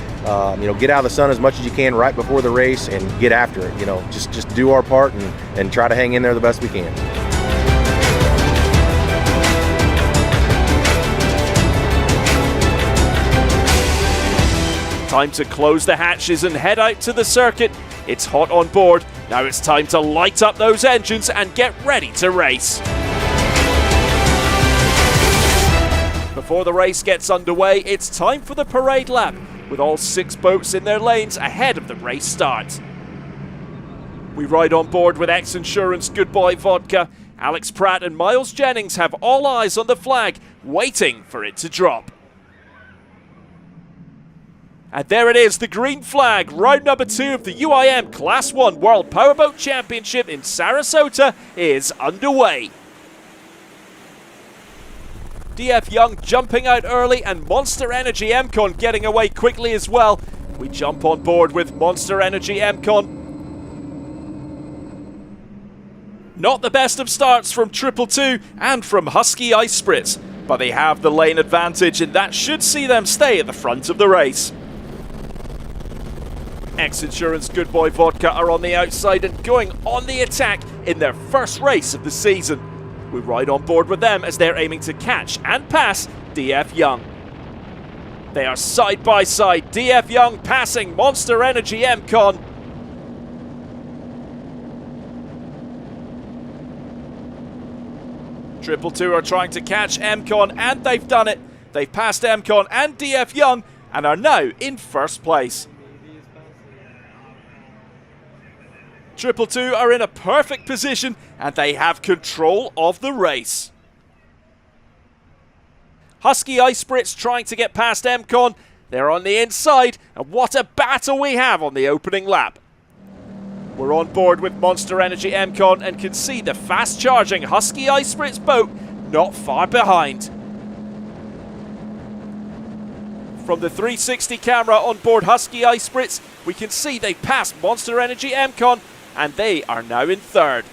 Get out of the sun as much as you can right before the race and get after it. Just do our part and try to hang in there the best we can. Time to close the hatches and head out to the circuit. It's hot on board. Now it's time to light up those engines and get ready to race. Before the race gets underway, it's time for the parade lap, with all 6 boats in their lanes ahead of the race start. We ride on board with X-Insurance Good Boy Vodka. Alex Pratt and Miles Jennings have all eyes on the flag, waiting for it to drop. And there it is, the green flag. Round number 2 of the UIM Class 1 World Powerboat Championship in Sarasota is underway. DF Young jumping out early and Monster Energy MCon getting away quickly as well. We jump on board with Monster Energy MCon. Not the best of starts from 222 and from Husky Ice Spritz, but they have the lane advantage and that should see them stay at the front of the race. X-Insurance Good Boy Vodka are on the outside and going on the attack in their first race of the season. We ride on board with them as they're aiming to catch and pass DF Young. They are side by side, DF Young passing Monster Energy MCon. Triple Two are trying to catch MCon and they've done it. They've passed MCon and DF Young and are now in first place. Triple Two are in a perfect position and they have control of the race. Husky Ice Spritz trying to get past MCon. They're on the inside and what a battle we have on the opening lap. We're on board with Monster Energy MCon and can see the fast charging Husky Ice Spritz boat not far behind. From the 360 camera on board Husky Ice Spritz, we can see they've passed Monster Energy MCon and they are now in third.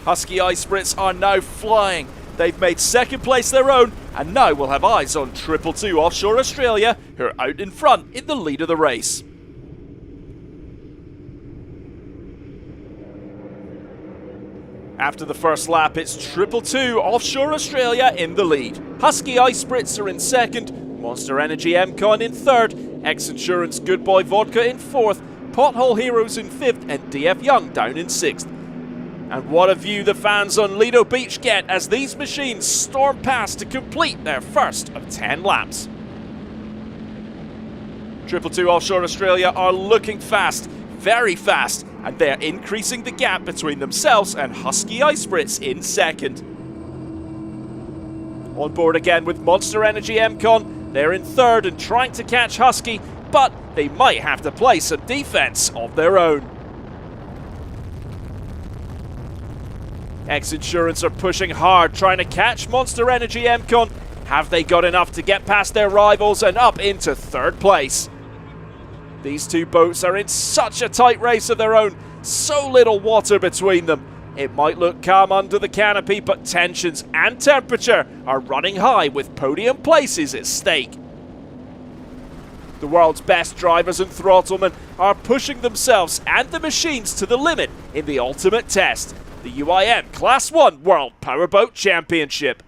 Husky Ice Spritz are now flying. They've made second place their own and now we'll have eyes on 222 Offshore Australia, who are out in front in the lead of the race. After the first lap, it's 222 Offshore Australia in the lead. Husky Ice Spritz are in second, Monster Energy MCon in third, X-Insurance Good Boy Vodka in fourth, Pothole Heroes in fifth, and DF Young down in sixth. And what a view the fans on Lido Beach get as these machines storm past to complete their first of 10 laps. 222 Offshore Australia are looking fast, very fast, and they're increasing the gap between themselves and Husky Ice Spritz in second. On board again with Monster Energy MCon, they're in third and trying to catch Husky, but they might have to play some defense of their own. X-Insurance are pushing hard, trying to catch Monster Energy MCon. Have they got enough to get past their rivals and up into third place? These two boats are in such a tight race of their own, so little water between them. It might look calm under the canopy, but tensions and temperature are running high with podium places at stake. The world's best drivers and throttlemen are pushing themselves and the machines to the limit in the ultimate test, the UIM Class 1 World Powerboat Championship.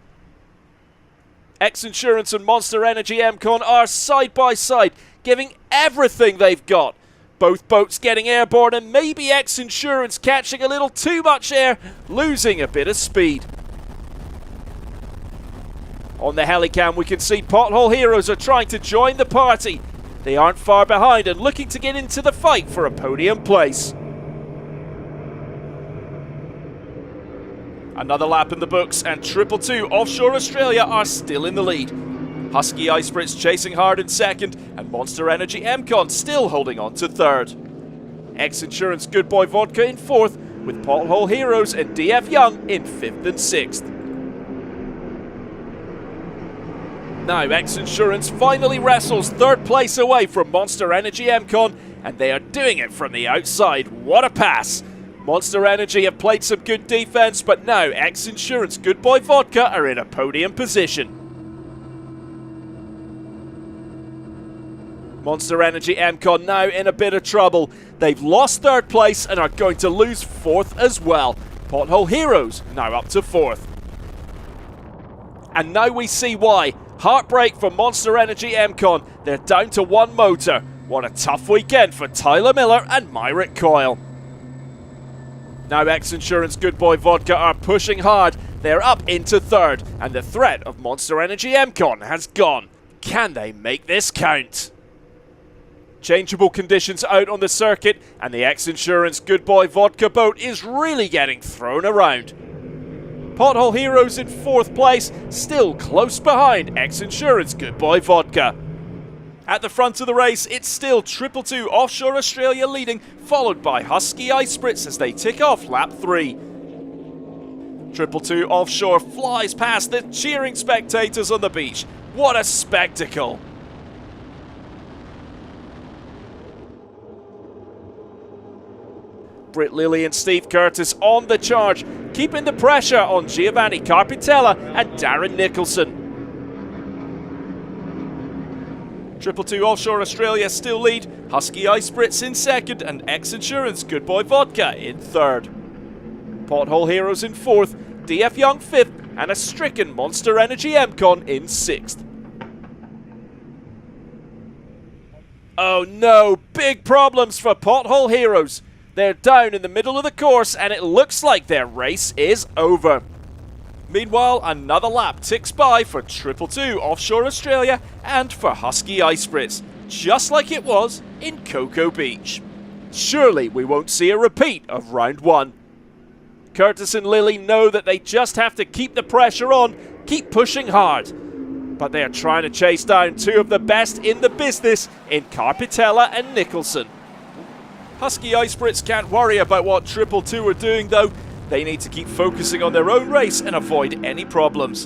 X-Insurance and Monster Energy MCon are side by side, giving everything they've got. Both boats getting airborne and maybe X-Insurance catching a little too much air, losing a bit of speed. On the helicam we can see Pothole Heroes are trying to join the party. They aren't far behind and looking to get into the fight for a podium place. Another lap in the books and 222 Offshore Australia are still in the lead. Husky Ice Spritz chasing hard in second and Monster Energy MCon still holding on to third. X-Insurance Good Boy Vodka in fourth, with Pothole Heroes and DF Young in 5th and 6th. Now X Insurance finally wrestles 3rd place away from Monster Energy MCon, and they are doing it from the outside. What a pass! Monster Energy have played some good defense, but now X Insurance Good Boy Vodka are in a podium position. Monster Energy MCon now in a bit of trouble. They've lost 3rd place and are going to lose 4th as well. Pothole Heroes now up to 4th. And now we see why. Heartbreak for Monster Energy MCon. They're down to 1 motor. What a tough weekend for Tyler Miller and Myrick Coyle. Now X Insurance Good Boy Vodka are pushing hard. They're up into 3rd, and the threat of Monster Energy MCon has gone. Can they make this count? Changeable conditions out on the circuit, and the X Insurance Good Boy Vodka boat is really getting thrown around. Pothole Heroes in 4th place, still close behind X Insurance Good Boy Vodka. At the front of the race, it's still 222 Offshore Australia leading, followed by Husky Ice Spritz as they tick off lap 3. 222 Offshore flies past the cheering spectators on the beach. What a spectacle! Britt Lilly and Steve Curtis on the charge, keeping the pressure on Giovanni Carpitella and Darren Nicholson. 222 Offshore Australia still lead, Husky Ice Spritz in 2nd and X Insurance Good Boy Vodka in 3rd. Pothole Heroes in 4th, DF Young 5th and a stricken Monster Energy MCon in 6th. Oh no, big problems for Pothole Heroes. They're down in the middle of the course and it looks like their race is over. Meanwhile, another lap ticks by for 222 Offshore Australia and for Husky Ice Spritz, just like it was in Cocoa Beach. Surely we won't see a repeat of round 1. Curtis and Lilly know that they just have to keep the pressure on, keep pushing hard. But they are trying to chase down 2 of the best in the business in Carpitella and Nicholson. Husky Ice Spritz can't worry about what 222 are doing though. They need to keep focusing on their own race and avoid any problems.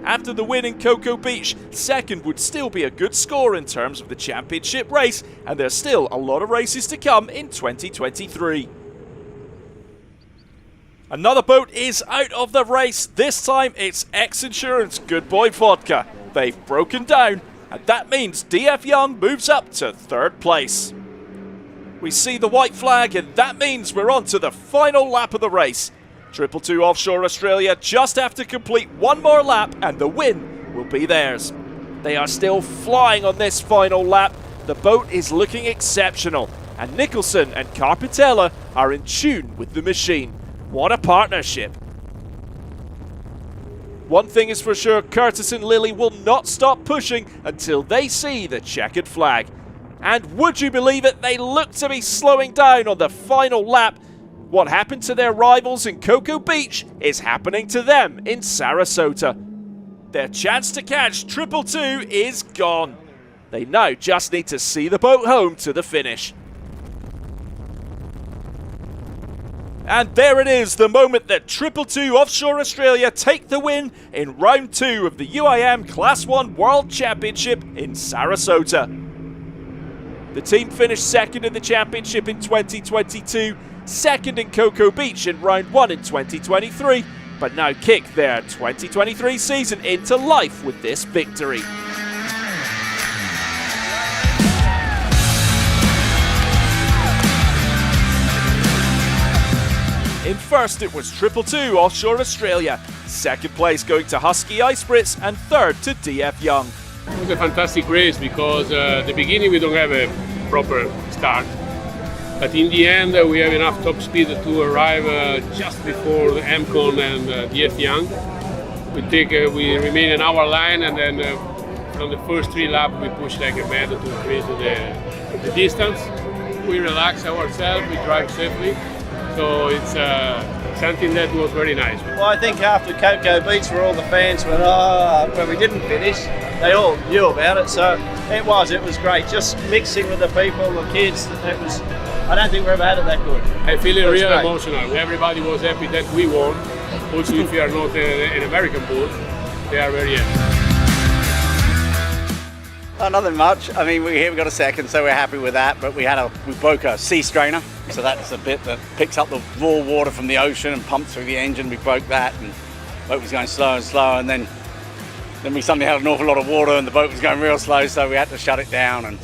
After the win in Cocoa Beach, 2nd would still be a good score in terms of the championship race, and there's still a lot of races to come in 2023. Another boat is out of the race. This time it's X Insurance Good Boy Vodka. They've broken down, and that means DF Young moves up to 3rd place. We see the white flag, and that means we're on to the final lap of the race. 222 Offshore Australia just have to complete 1 more lap, and the win will be theirs. They are still flying on this final lap. The boat is looking exceptional, and Nicholson and Carpitella are in tune with the machine. What a partnership. One thing is for sure, Curtis and Lilly will not stop pushing until they see the checkered flag. And would you believe it, they look to be slowing down on the final lap. What happened to their rivals in Cocoa Beach is happening to them in Sarasota. Their chance to catch 222 is gone. They now just need to see the boat home to the finish. And there it is, the moment that 222 Offshore Australia take the win in round 2 of the UIM Class 1 World Championship in Sarasota. The team finished 2nd in the championship in 2022, 2nd in Cocoa Beach in round 1 in 2023, but now kick their 2023 season into life with this victory. In 1st it was 222 Offshore Australia, 2nd place going to Husky Ice Spritz and 3rd to DF Young. It was a fantastic race because at the beginning we don't have a proper start, but in the end we have enough top speed to arrive just before the MCon and DF Young. We remain in our line, and then from the first 3 laps we push like a mad to increase the distance. We relax ourselves, we drive safely, so it's something that was very nice. Well, I think after Cocoa Beach where all the fans went, when we didn't finish, they all knew about it, so it was great. Just mixing with the people, the kids, it was I don't think we've ever had it that good. I feel it That's real great. emotional. Everybody was happy that we won. Also, if you are not an American boat, they are very happy. Oh, nothing much. I mean, we got a second, so we're happy with that. But we broke a sea strainer, so that's a bit that picks up the raw water from the ocean and pumps through the engine. We broke that, and the boat was going slower and slower. And then we suddenly had an awful lot of water, and the boat was going real slow, so we had to shut it down.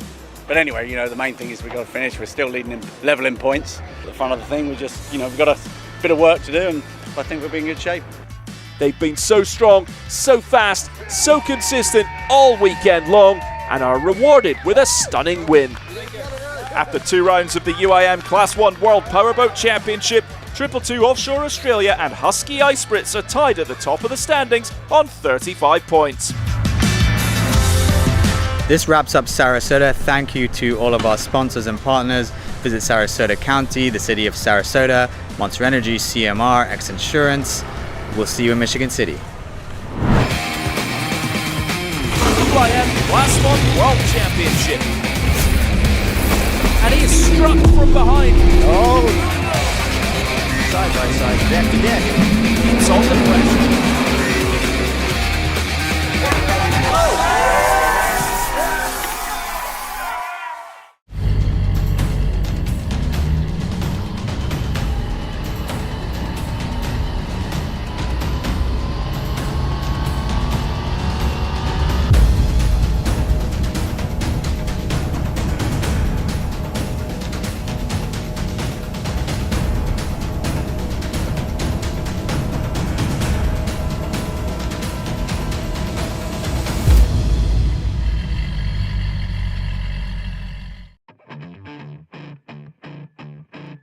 But anyway, the main thing is we got to finish. We're still leading in level in points. The fun of the thing, we've got a bit of work to do, and I think we'll be in good shape. They've been so strong, so fast, so consistent all weekend long, and are rewarded with a stunning win. After 2 rounds of the UIM Class 1 World Powerboat Championship, 222 Offshore Australia and Husky Ice Brits are tied at the top of the standings on 35 points. This wraps up Sarasota. Thank you to all of our sponsors and partners. Visit Sarasota County, the city of Sarasota, Monster Energy, CMR, X Insurance. We'll see you in Michigan City. UIM Class 1 World Championship. And he is struck from behind. Oh! Side by side, deck to deck. It's on the pressure.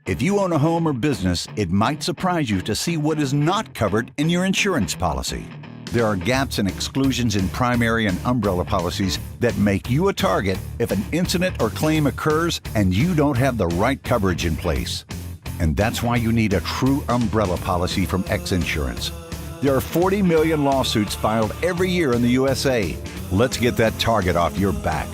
If you own a home or business, it might surprise you to see what is not covered in your insurance policy. There are gaps and exclusions in primary and umbrella policies that make you a target if an incident or claim occurs and you don't have the right coverage in place. And that's why you need a true umbrella policy from X Insurance. There are 40 million lawsuits filed every year in the USA. Let's get that target off your back.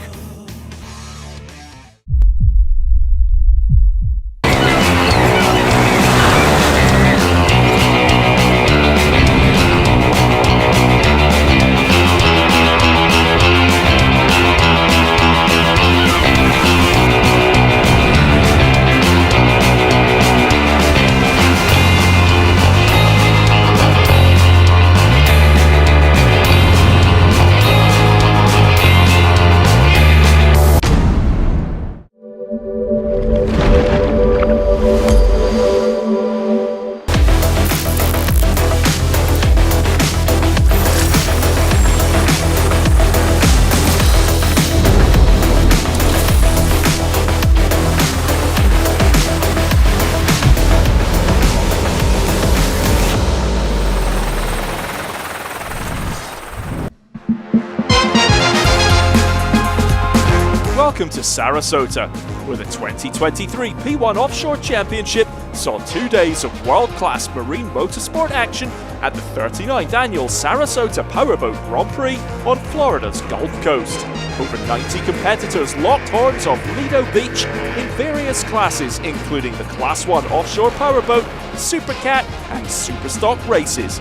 Welcome to Sarasota, where the 2023 P1 Offshore Championship saw 2 days of world-class marine motorsport action at the 39th Annual Sarasota Powerboat Grand Prix on Florida's Gulf Coast. Over 90 competitors locked horns off Lido Beach in various classes, including the Class 1 Offshore Powerboat, Super Cat and Super Stock races.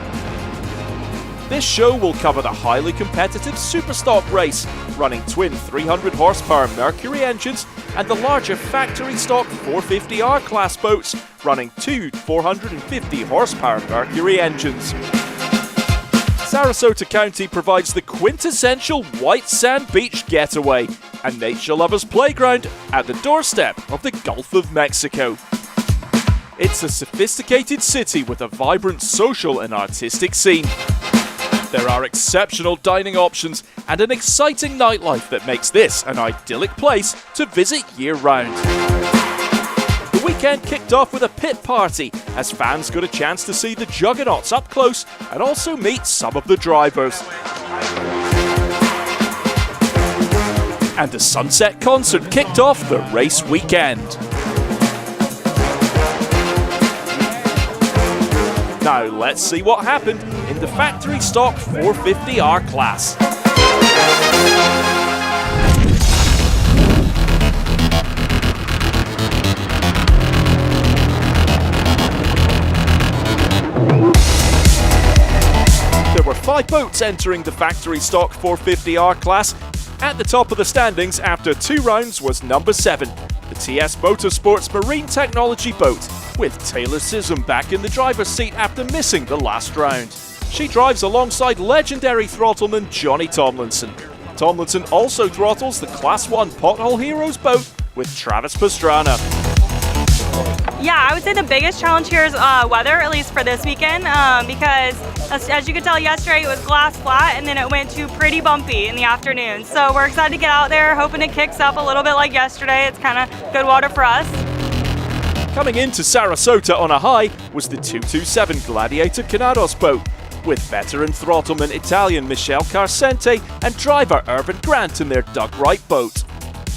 This show will cover the highly competitive Superstock race, running twin 300 horsepower Mercury engines, and the larger factory stock 450R class boats, running two 450 horsepower Mercury engines. Sarasota County provides the quintessential white sand beach getaway, a nature lover's playground at the doorstep of the Gulf of Mexico. It's a sophisticated city with a vibrant social and artistic scene. There are exceptional dining options and an exciting nightlife that makes this an idyllic place to visit year-round. The weekend kicked off with a pit party as fans got a chance to see the juggernauts up close and also meet some of the drivers. And a sunset concert kicked off the race weekend. Now let's see what happened in the factory stock 450R class. 5 boats entering the factory stock 450R class. At the top of the standings after 2 rounds was number 7, the TS Motorsports Marine Technology boat, with Taylor Sissom back in the driver's seat after missing the last round. She drives alongside legendary throttleman Johnny Tomlinson. Tomlinson also throttles the Class 1 Pothole Heroes boat with Travis Pastrana. Yeah, I would say the biggest challenge here is weather, at least for this weekend, because as you could tell yesterday it was glass flat and then it went to pretty bumpy in the afternoon. So we're excited to get out there, hoping it kicks up a little bit like yesterday. It's kind of good water for us. Coming into Sarasota on a high was the 227 Gladiator Canados boat, with veteran throttleman Italian Michele Carcente and driver Irvin Grant in their Doug Wright boat.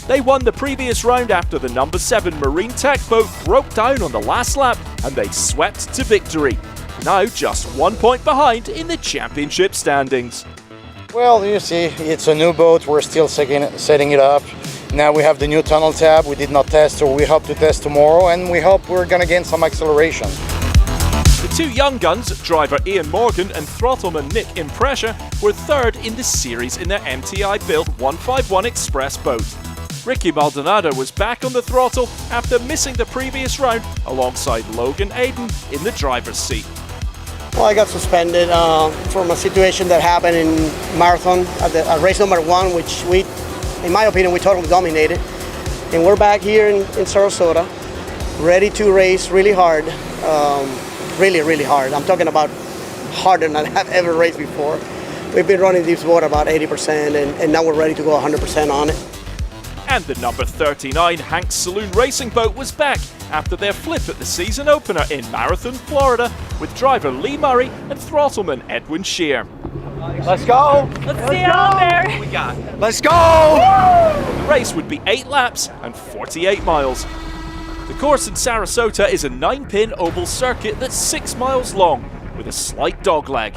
They won the previous round after the number 7 Marine Tech boat broke down on the last lap and they swept to victory. Now just 1 point behind in the championship standings. Well, you see, it's a new boat. We're still setting it up. Now we have the new tunnel tab. We did not test, so we hope to test tomorrow, and we hope we're going to gain some acceleration. The 2 young guns, driver Ian Morgan and throttleman Nick Impressor, were 3rd in the series in their MTI-built 151 Express boat. Ricky Maldonado was back on the throttle after missing the previous round alongside Logan Aiden in the driver's seat. Well, I got suspended from a situation that happened in marathon at race number 1, which we, in my opinion, we totally dominated. And we're back here in Sarasota, ready to race really hard, really hard. I'm talking about harder than I've ever raced before. We've been running this boat about 80%, and now we're ready to go 100% on it. And the number 39 Hanks Saloon Racing boat was back after their flip at the season opener in Marathon, Florida, with driver Lee Murray and throttleman Edwin Shear. Let's go! Let's see it out there! We got. Let's go! The race would be 8 laps and 48 miles. The course in Sarasota is a 9-pin oval circuit that's 6 miles long, with a slight dogleg.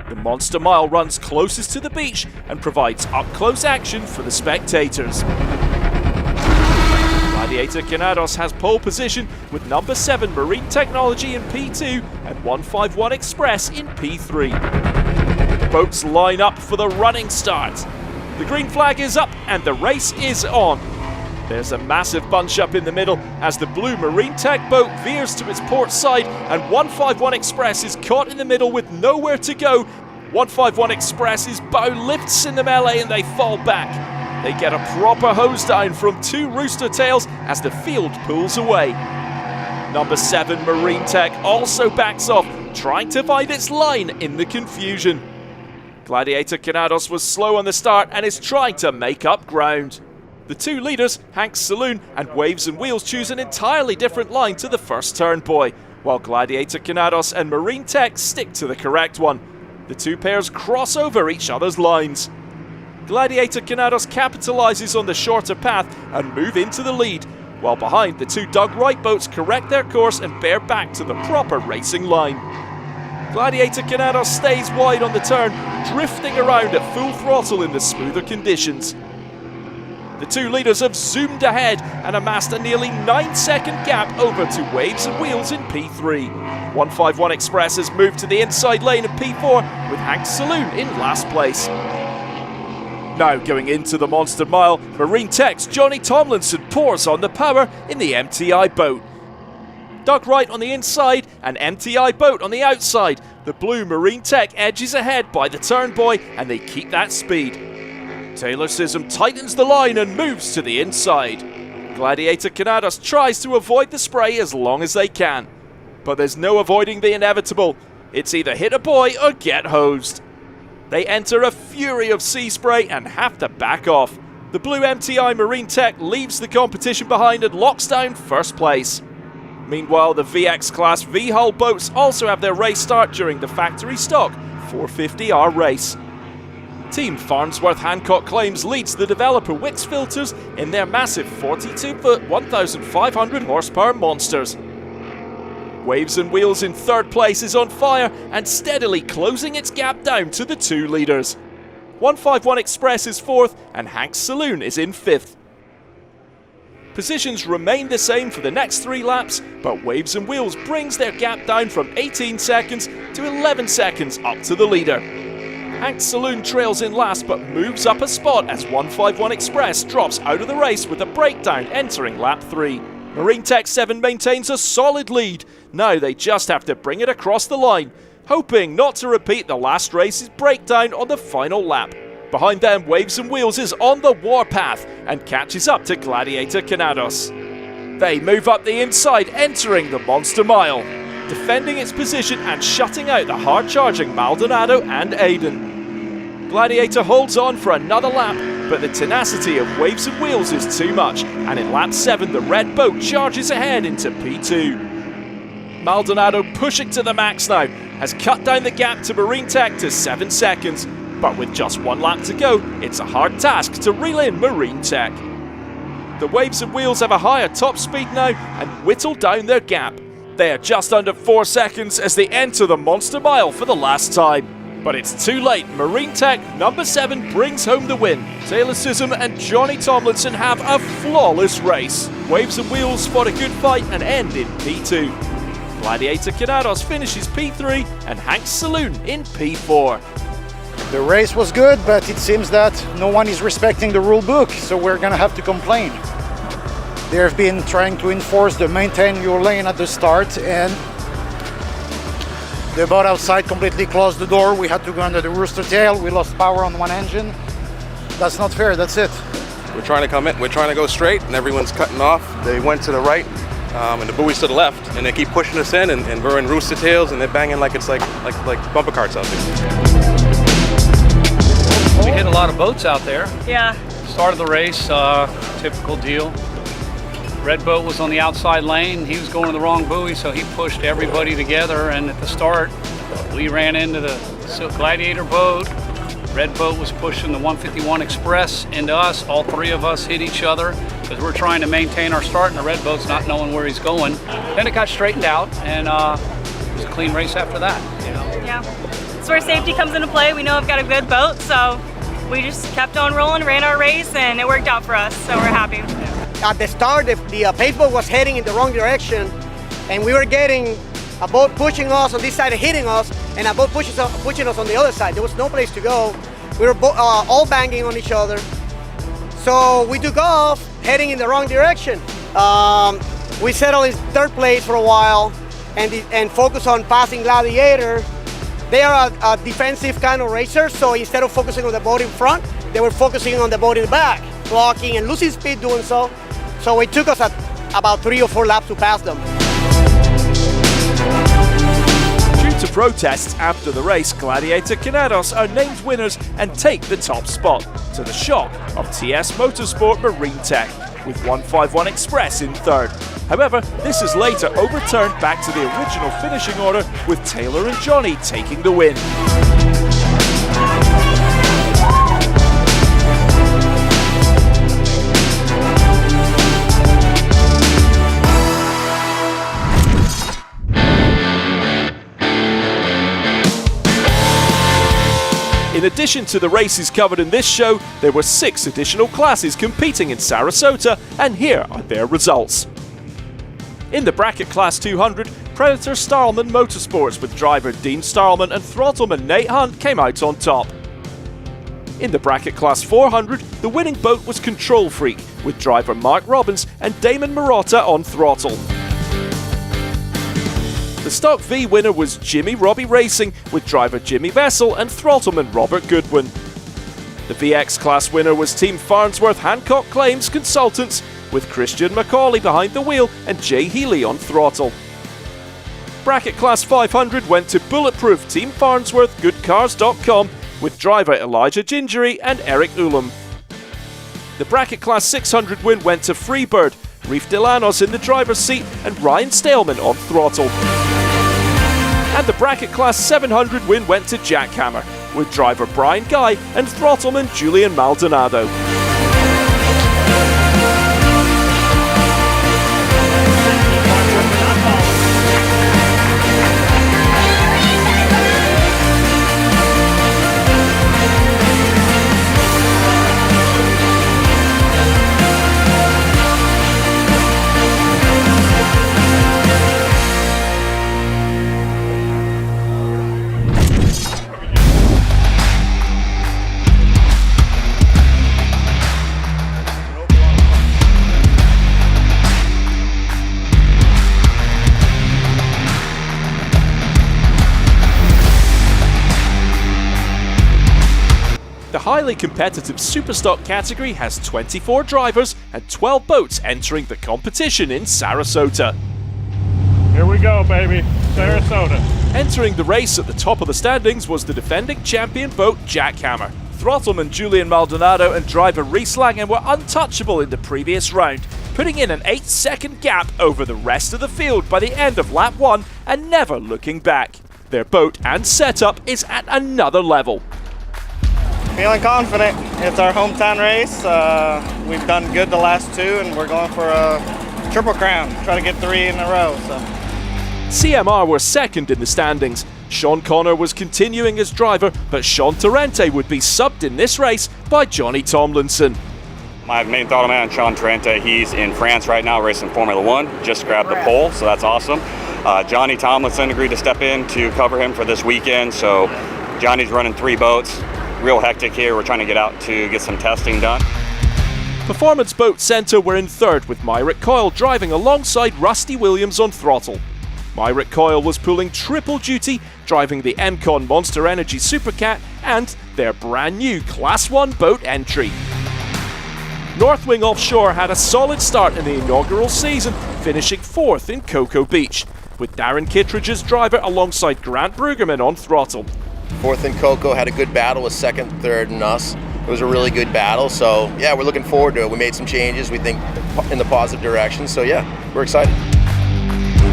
The Monster Mile runs closest to the beach and provides up-close action for the spectators. Gladiator Canados has pole position with number 7 Marine Technology in P2 and 151 Express in P3. The boats line up for the running start. The green flag is up and the race is on. There's a massive bunch up in the middle as the blue Marine Tech boat veers to its port side and 151 Express is caught in the middle with nowhere to go. 151 Express's bow lifts in the melee and they fall back. They get a proper hose down from 2 rooster tails as the field pulls away. Number 7 Marine Tech also backs off, trying to find its line in the confusion. Gladiator Canados was slow on the start and is trying to make up ground. The 2 leaders, Hanks Saloon and Waves and Wheels, choose an entirely different line to the first turn buoy, while Gladiator Canados and Marine Tech stick to the correct one. The 2 pairs cross over each other's lines. Gladiator Canados capitalizes on the shorter path and move into the lead, while behind the 2 Doug Wright boats correct their course and bear back to the proper racing line. Gladiator Canados stays wide on the turn, drifting around at full throttle in the smoother conditions. The 2 leaders have zoomed ahead and amassed a nearly 9-second gap over to Waves and Wheels in P3. 151 Express has moved to the inside lane in P4 with Hanks Saloon in last place. Now going into the Monster Mile, Marine Tech's Johnny Tomlinson pours on the power in the MTI boat. Doug Wright on the inside and MTI boat on the outside. The blue Marine Tech edges ahead by the turn buoy and they keep that speed. Taylor Sissom tightens the line and moves to the inside. Gladiator Canados tries to avoid the spray as long as they can. But there's no avoiding the inevitable. It's either hit a buoy or get hosed. They enter a fury of sea spray and have to back off. The blue MTI Marine Tech leaves the competition behind and locks down first place. Meanwhile, the VX Class V-hull boats also have their race start during the factory stock 450R race. Team Farnsworth Hancock Claims leads the developer Wix Filters in their massive 42-foot, 1,500 horsepower monsters. Waves and Wheels in 3rd place is on fire and steadily closing its gap down to the 2 leaders. 151 Express is 4th and Hanks Saloon is in 5th. Positions remain the same for the next 3 laps, but Waves and Wheels brings their gap down from 18 seconds to 11 seconds up to the leader. Hank Saloon trails in last but moves up a spot as 151 Express drops out of the race with a breakdown entering lap 3. Marine Tech 7 maintains a solid lead. Now they just have to bring it across the line, hoping not to repeat the last race's breakdown on the final lap. Behind them, Waves and Wheels is on the warpath and catches up to Gladiator Canados. They move up the inside, entering the Monster Mile, defending its position and shutting out the hard-charging Maldonado and Aiden. Gladiator holds on for another lap, but the tenacity of Waves and Wheels is too much, and in lap 7 the red boat charges ahead into P2. Maldonado, pushing to the max now, has cut down the gap to Marine Tech to 7 seconds, but with just 1 lap to go, it's a hard task to reel in Marine Tech. The Waves and Wheels have a higher top speed now and whittle down their gap. They are just under 4 seconds as they enter the Monster Mile for the last time. But it's too late. Marine Tech number 7 brings home the win. Taylor Sissom and Johnny Tomlinson have a flawless race. Waves and Wheels fought a good fight and end in P2. Gladiator Canados finishes P3 and Hank's Saloon in P4. The race was good, but it seems that no one is respecting the rule book, so we're gonna have to complain. They have been trying to enforce the maintain your lane at the start, and the boat outside completely closed the door. We had to go under the rooster tail. We lost power on one engine. That's not fair, that's it. We're trying to come in, we're trying to go straight, and everyone's cutting off. They went to the right, and the buoy's to the left, and they keep pushing us in, and we're in rooster tails, and they're banging like it's like bumper carts out there. We hit a lot of boats out there. Yeah. Started the race, typical deal. Red boat was on the outside lane. He was going to the wrong buoy, so he pushed everybody together. And at the start, we ran into the Gladiator boat. Red boat was pushing the 151 Express into us. All 3 of us hit each other because we're trying to maintain our start, and the red boat's not knowing where he's going. Then it got straightened out, and it was a clean race after that. You know? Yeah. That's where safety comes into play. We know I've got a good boat, so we just kept on rolling, ran our race, and it worked out for us, so we're happy. At the start, the pace boat was heading in the wrong direction, and we were getting a boat pushing us on this side and hitting us, and a boat pushing us on the other side. There was no place to go. We were all banging on each other. So we took off, heading in the wrong direction. We settled in 3rd place for a while, and focused on passing Gladiator. They are a defensive kind of racer, so instead of focusing on the boat in front, they were focusing on the boat in the back, blocking and losing speed doing so. So it took us about 3 or 4 laps to pass them. Due to protests after the race, Gladiator Canados are named winners and take the top spot, to the shock of TS Motorsport Marine Tech, with 151 Express in 3rd. However, this is later overturned back to the original finishing order, with Taylor and Johnny taking the win. In addition to the races covered in this show, there were 6 additional classes competing in Sarasota, and here are their results. In the bracket class 200, Predator Starlman Motorsports with driver Dean Starlman and throttleman Nate Hunt came out on top. In the bracket class 400, the winning boat was Control Freak with driver Mark Robbins and Damon Marotta on throttle. The Stock V winner was Jimmy Robbie Racing with driver Jimmy Vessel and throttleman Robert Goodwin. The VX class winner was Team Farnsworth Hancock Claims Consultants with Christian Macaulay behind the wheel and Jay Healy on throttle. Bracket class 500 went to Bulletproof Team Farnsworth GoodCars.com with driver Elijah Gingery and Eric Ulam. The bracket class 600 win went to Freebird, Reef Delanos in the driver's seat and Ryan Staleman on throttle. And the bracket class 700 win went to Jackhammer, with driver Brian Guy and throttleman Julian Maldonado. highly competitive Superstock category has 24 drivers and 12 boats entering the competition in Sarasota. Here we go, baby. Sarasota. Entering the race at the top of the standings was the defending champion boat Jackhammer. Throttleman Julian Maldonado and driver Reese Langen were untouchable in the previous round, putting in an 8-second gap over the rest of the field by the end of lap 1 and never looking back. Their boat and setup is at another level. Feeling confident. It's our hometown race. We've done good the last 2 and we're going for a triple crown. Try to get 3 in a row. So. CMR were second in the standings. Sean Connor was continuing as driver, but Sean Torrente would be subbed in this race by Johnny Tomlinson. My main throttle man, Sean Torrente, he's in France right now racing Formula 1. Just grabbed the pole, so that's awesome. Johnny Tomlinson agreed to step in to cover him for this weekend, so Johnny's running 3 boats. Real hectic here. We're trying to get out to get some testing done. Performance Boat Centre were in third with Myrick Coyle driving alongside Rusty Williams on throttle. Myrick Coyle was pulling triple duty, driving the MCon Monster Energy Supercat and their brand new Class 1 boat entry. Northwing Offshore had a solid start in the inaugural season, finishing 4th in Cocoa Beach, with Darren Kittredge's driver alongside Grant Brueggemann on throttle. 4th in Cocoa, had a good battle with 2nd, 3rd, and us. It was a really good battle, so yeah, we're looking forward to it. We made some changes, we think, in the positive direction, so yeah, we're excited.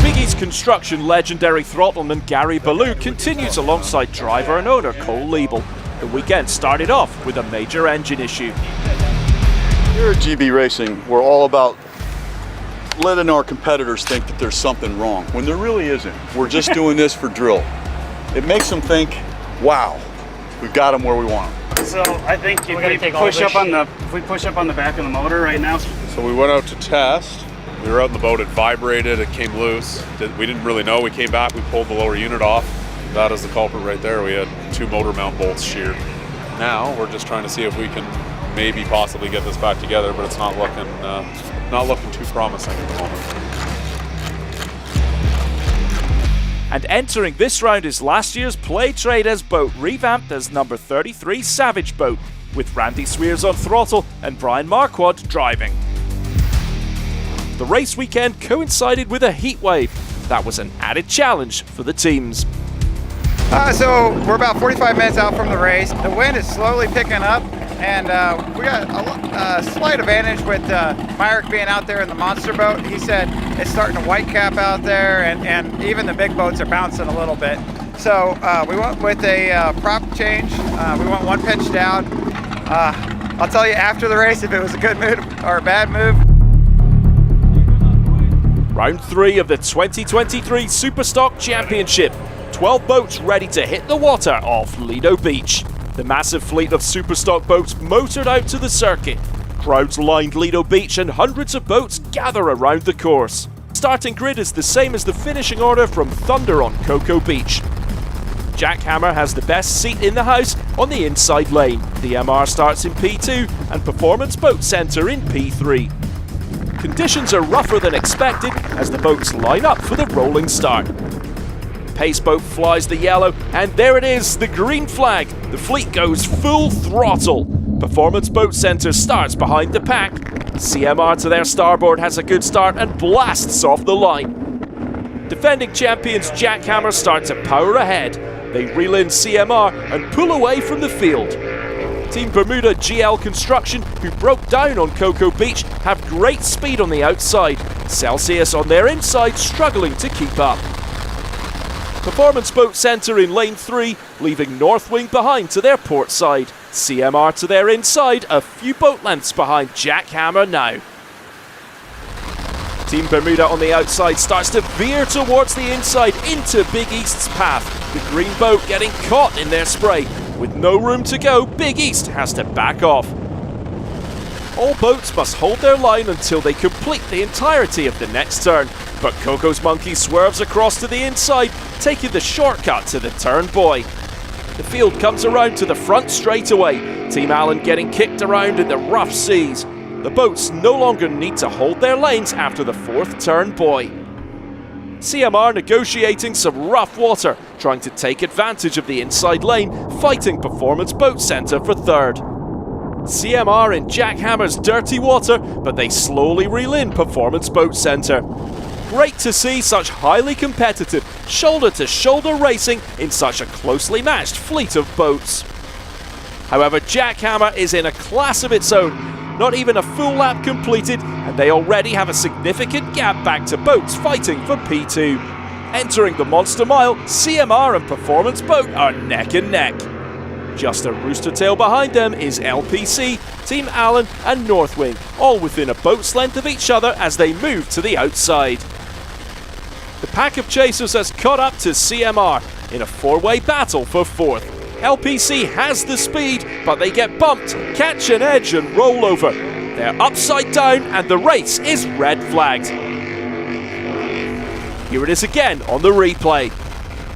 Big East Construction legendary throttleman Gary Ballou continues alongside driver and owner Cole Liebel. The weekend started off with a major engine issue. Here at GB Racing, we're all about letting our competitors think that there's something wrong, when there really isn't. We're just doing this for drill. It makes them think, wow, we've got them where we want them. So I think if we push up on the back of the motor right now. So we went out to test. We were out in the boat, it vibrated, it came loose. We didn't really know, we came back, we pulled the lower unit off. That is the culprit right there. We had 2 motor mount bolts sheared. Now we're just trying to see if we can maybe possibly get this back together, but it's not looking too promising at the moment. And entering this round is last year's Play Traders boat, revamped as number 33 Savage Boat, with Randy Swears on throttle and Brian Marquardt driving. The race weekend coincided with a heat wave. That was an added challenge for the teams. So we're about 45 minutes out from the race. The wind is slowly picking up, and we got a slight advantage with Myrick being out there in the monster boat. He said it's starting to white cap out there, and even the big boats are bouncing a little bit. So we went with a prop change. We went 1 pitch down. I'll tell you after the race if it was a good move or a bad move. Round 3 of the 2023 Superstock Championship. 12 boats ready to hit the water off Lido Beach. The massive fleet of Superstock boats motored out to the circuit. Crowds lined Lido Beach and hundreds of boats gather around the course. Starting grid is the same as the finishing order from Thunder on Cocoa Beach. Jackhammer has the best seat in the house on the inside lane. The MR starts in P2 and Performance Boat Centre in P3. Conditions are rougher than expected as the boats line up for the rolling start. Pace boat flies the yellow, and there it is, the green flag. The fleet goes full throttle. Performance Boat Centre starts behind the pack. CMR to their starboard has a good start and blasts off the line. Defending champions Jackhammer start to power ahead. They reel in CMR and pull away from the field. Team Bermuda GL Construction, who broke down on Cocoa Beach, have great speed on the outside. Celsius on their inside struggling to keep up. Performance Boat Centre in lane 3, leaving Northwing behind to their port side. CMR to their inside, a few boat lengths behind Jackhammer now. Team Bermuda on the outside starts to veer towards the inside into Big East's path. The green boat getting caught in their spray. With no room to go, Big East has to back off. All boats must hold their line until they complete the entirety of the next turn. But Coco's Monkey swerves across to the inside, taking the shortcut to the turn buoy. The field comes around to the front straight away. Team Allen getting kicked around in the rough seas. The boats no longer need to hold their lanes after the 4th turn buoy. CMR negotiating some rough water, trying to take advantage of the inside lane, fighting Performance Boat Center for third. CMR in Jackhammer's dirty water, but they slowly reel in Performance Boat Center. Great to see such highly competitive, shoulder-to-shoulder racing in such a closely matched fleet of boats. However, Jackhammer is in a class of its own. Not even a full lap completed, and they already have a significant gap back to boats fighting for P2. Entering the Monster Mile, CMR and Performance Boat are neck and neck. Just a rooster tail behind them is LPC, Team Allen and Northwing, all within a boat's length of each other as they move to the outside. The pack of chasers has caught up to CMR in a four-way battle for fourth. LPC has the speed, but they get bumped, catch an edge and roll over. They're upside down and the race is red flagged. Here it is again on the replay.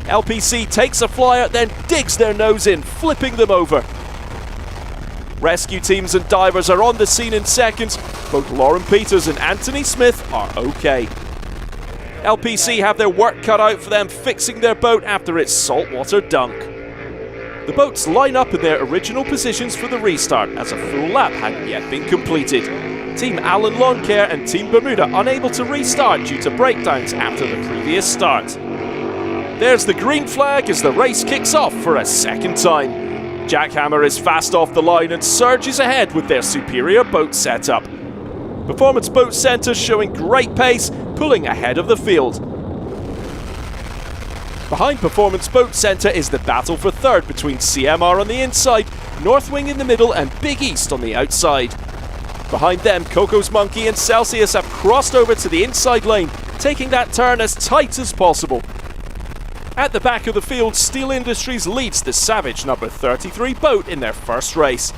LPC takes a flyer, then digs their nose in, flipping them over. Rescue teams and divers are on the scene in seconds. Both Lauren Peters and Anthony Smith are okay. LPC have their work cut out for them fixing their boat after its saltwater dunk. The boats line up in their original positions for the restart as a full lap hadn't yet been completed. Team Allen Lawn Care and Team Bermuda unable to restart due to breakdowns after the previous start. There's the green flag as the race kicks off for a second time. Jackhammer is fast off the line and surges ahead with their superior boat setup. Performance Boat Center showing great pace, pulling ahead of the field. Behind Performance Boat Center is the battle for third between CMR on the inside, Northwing in the middle and Big East on the outside. Behind them, Coco's Monkey and Celsius have crossed over to the inside lane, taking that turn as tight as possible. At the back of the field, Steel Industries leads the Savage number 33 boat in their first race.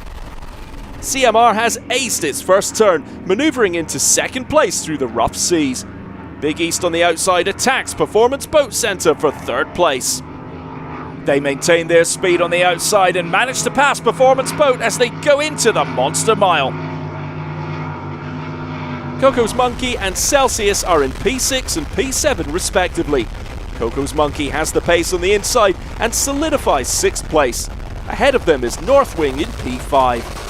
CMR has aced its first turn, maneuvering into second place through the rough seas. Big East on the outside attacks Performance Boat Center for third place. They maintain their speed on the outside and manage to pass Performance Boat as they go into the Monster Mile. Coco's Monkey and Celsius are in P6 and P7 respectively. Coco's Monkey has the pace on the inside and solidifies 6th place. Ahead of them is Northwing in P5.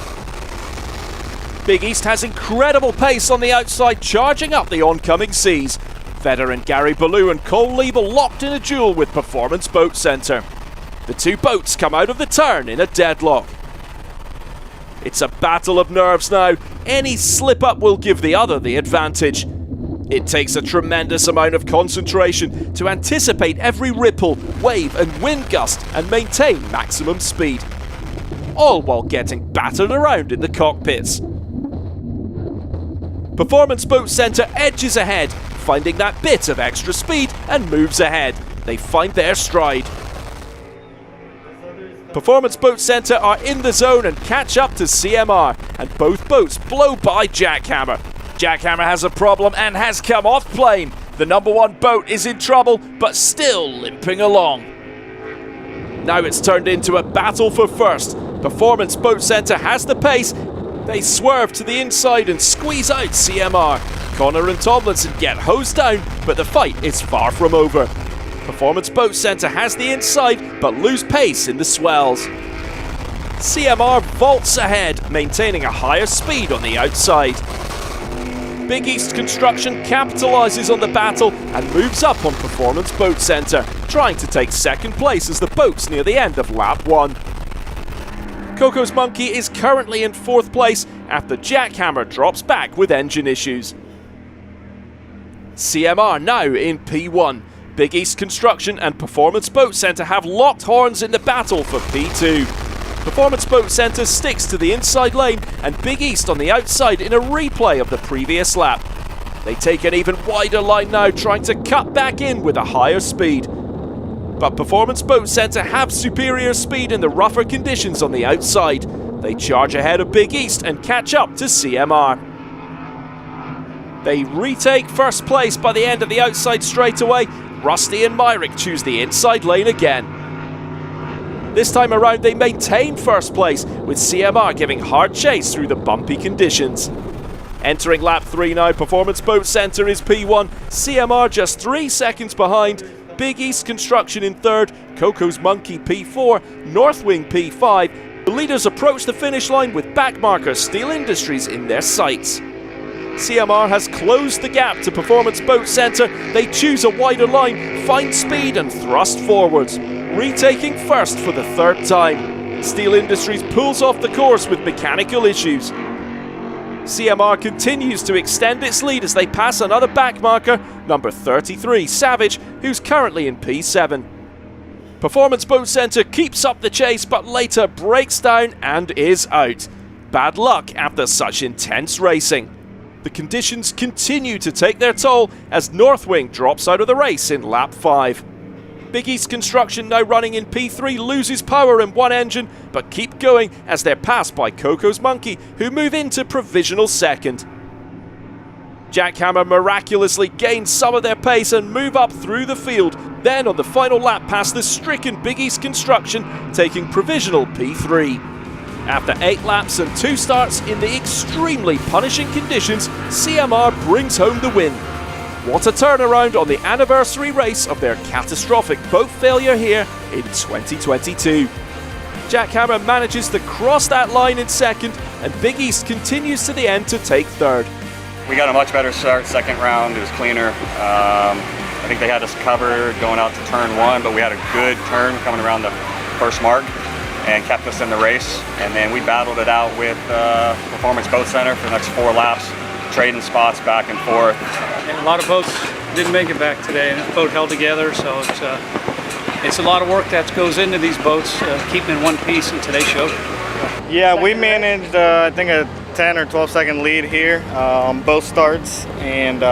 Big East has incredible pace on the outside, charging up the oncoming seas. Veteran Gary Ballou and Cole Liebel locked in a duel with Performance Boat Center. The two boats come out of the turn in a deadlock. It's a battle of nerves now. Any slip-up will give the other the advantage. It takes a tremendous amount of concentration to anticipate every ripple, wave and wind gust and maintain maximum speed. All while getting battered around in the cockpits. Performance Boat Center edges ahead, finding that bit of extra speed and moves ahead. They find their stride. Performance Boat Center are in the zone and catch up to CMR, and both boats blow by Jackhammer. Jackhammer has a problem and has come off plane. The number one boat is in trouble, but still limping along. Now it's turned into a battle for first. Performance Boat Center has the pace. They swerve to the inside and squeeze out CMR. Connor and Tomlinson get hosed down, but the fight is far from over. Performance Boat Center has the inside, but lose pace in the swells. CMR vaults ahead, maintaining a higher speed on the outside. Big East Construction capitalizes on the battle and moves up on Performance Boat Center, trying to take second place as the boats near the end of lap 1. Coco's Monkey is currently in 4th place after Jackhammer drops back with engine issues. CMR now in P1. Big East Construction and Performance Boat Center have locked horns in the battle for P2. Performance Boat Center sticks to the inside lane and Big East on the outside in a replay of the previous lap. They take an even wider line now, trying to cut back in with a higher speed. But Performance Boat Center have superior speed in the rougher conditions on the outside. They charge ahead of Big East and catch up to CMR. They retake first place by the end of the outside straightaway. Rusty and Myrick choose the inside lane again. This time around they maintain first place, with CMR giving hard chase through the bumpy conditions. Entering lap 3 now, Performance Boat Centre is P1, CMR just 3 seconds behind, Big East Construction in 3rd, Coco's Monkey P4, Northwing P5. The leaders approach the finish line with backmarker Steel Industries in their sights. CMR has closed the gap to Performance Boat Centre. They choose a wider line, find speed and thrust forwards, retaking first for the 3rd time. Steel Industries pulls off the course with mechanical issues. CMR continues to extend its lead as they pass another backmarker, number 33, Savage, who's currently in P7. Performance Boat Centre keeps up the chase but later breaks down and is out. Bad luck after such intense racing. The conditions continue to take their toll as Northwing drops out of the race in lap 5. Big East Construction, now running in P3, loses power in one engine but keep going as they're passed by Coco's Monkey, who move into provisional 2nd. Jackhammer miraculously gain some of their pace and move up through the field, then on the final lap past the stricken Big East Construction, taking provisional P3. After 8 laps and 2 starts in the extremely punishing conditions, CMR brings home the win. What a turnaround on the anniversary race of their catastrophic boat failure here in 2022. Jackhammer manages to cross that line in 2nd, and Big East continues to the end to take 3rd. We got a much better start, 2nd round, it was cleaner. I think they had us covered going out to turn 1, but we had a good turn coming around the first mark and kept us in the race. And then we battled it out with Performance Boat Centre for the next 4 laps, trading spots back and forth. And a lot of boats didn't make it back today, and the boat held together, so it's a lot of work that goes into these boats, keeping in one piece, and today showed. Yeah, we managed, I think, a 10 or 12 second lead here on both starts, and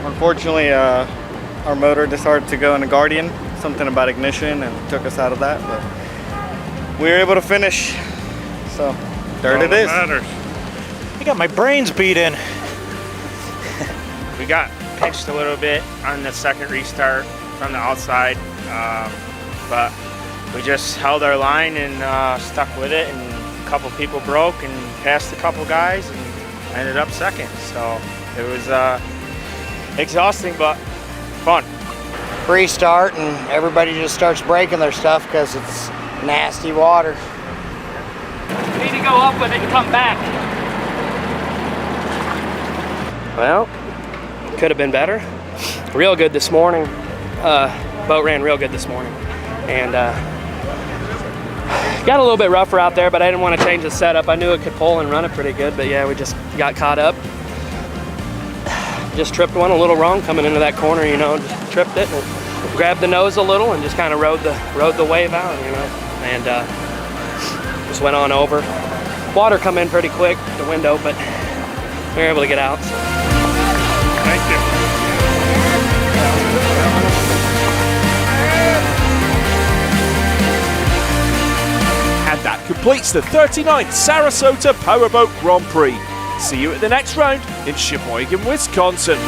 unfortunately our motor decided to go in the Guardian, something about ignition, and took us out of that, but we were able to finish, so third it is. Matters. I got my brains beat in. We got pinched a little bit on the 2nd restart from the outside, but we just held our line and stuck with it, and a couple people broke and passed a couple guys and ended up 2nd. So it was exhausting but fun. Restart and everybody just starts breaking their stuff because it's nasty water. We need to go up and then come back. Well, could have been better. Real good this morning. Boat ran real good this morning. And got a little bit rougher out there, but I didn't want to change the setup. I knew it could pull and run it pretty good, but yeah, we just got caught up. Just tripped one a little wrong coming into that corner, you know, just tripped it and grabbed the nose a little and just kind of rode the wave out, you know, and just went on over. Water come in pretty quick, the window, but we were able to get out. So. Thank you. And that completes the 39th Sarasota Powerboat Grand Prix. See you at the next round in Sheboygan, Wisconsin.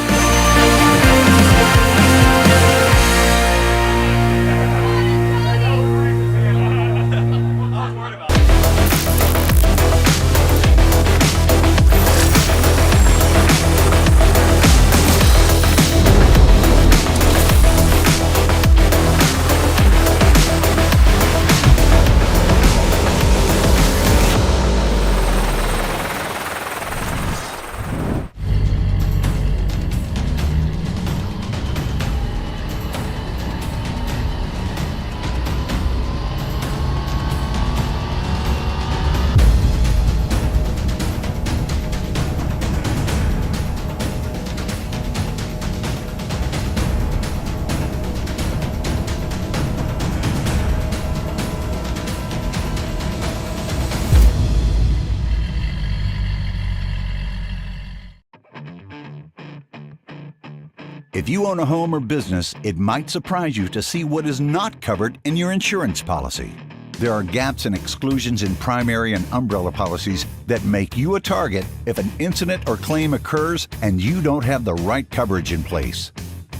If you own a home or business, it might surprise you to see what is not covered in your insurance policy. There are gaps and exclusions in primary and umbrella policies that make you a target if an incident or claim occurs and you don't have the right coverage in place.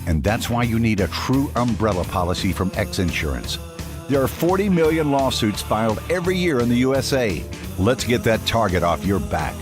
And that's why you need a true umbrella policy from X Insurance. There are 40 million lawsuits filed every year in the USA. Let's get that target off your back.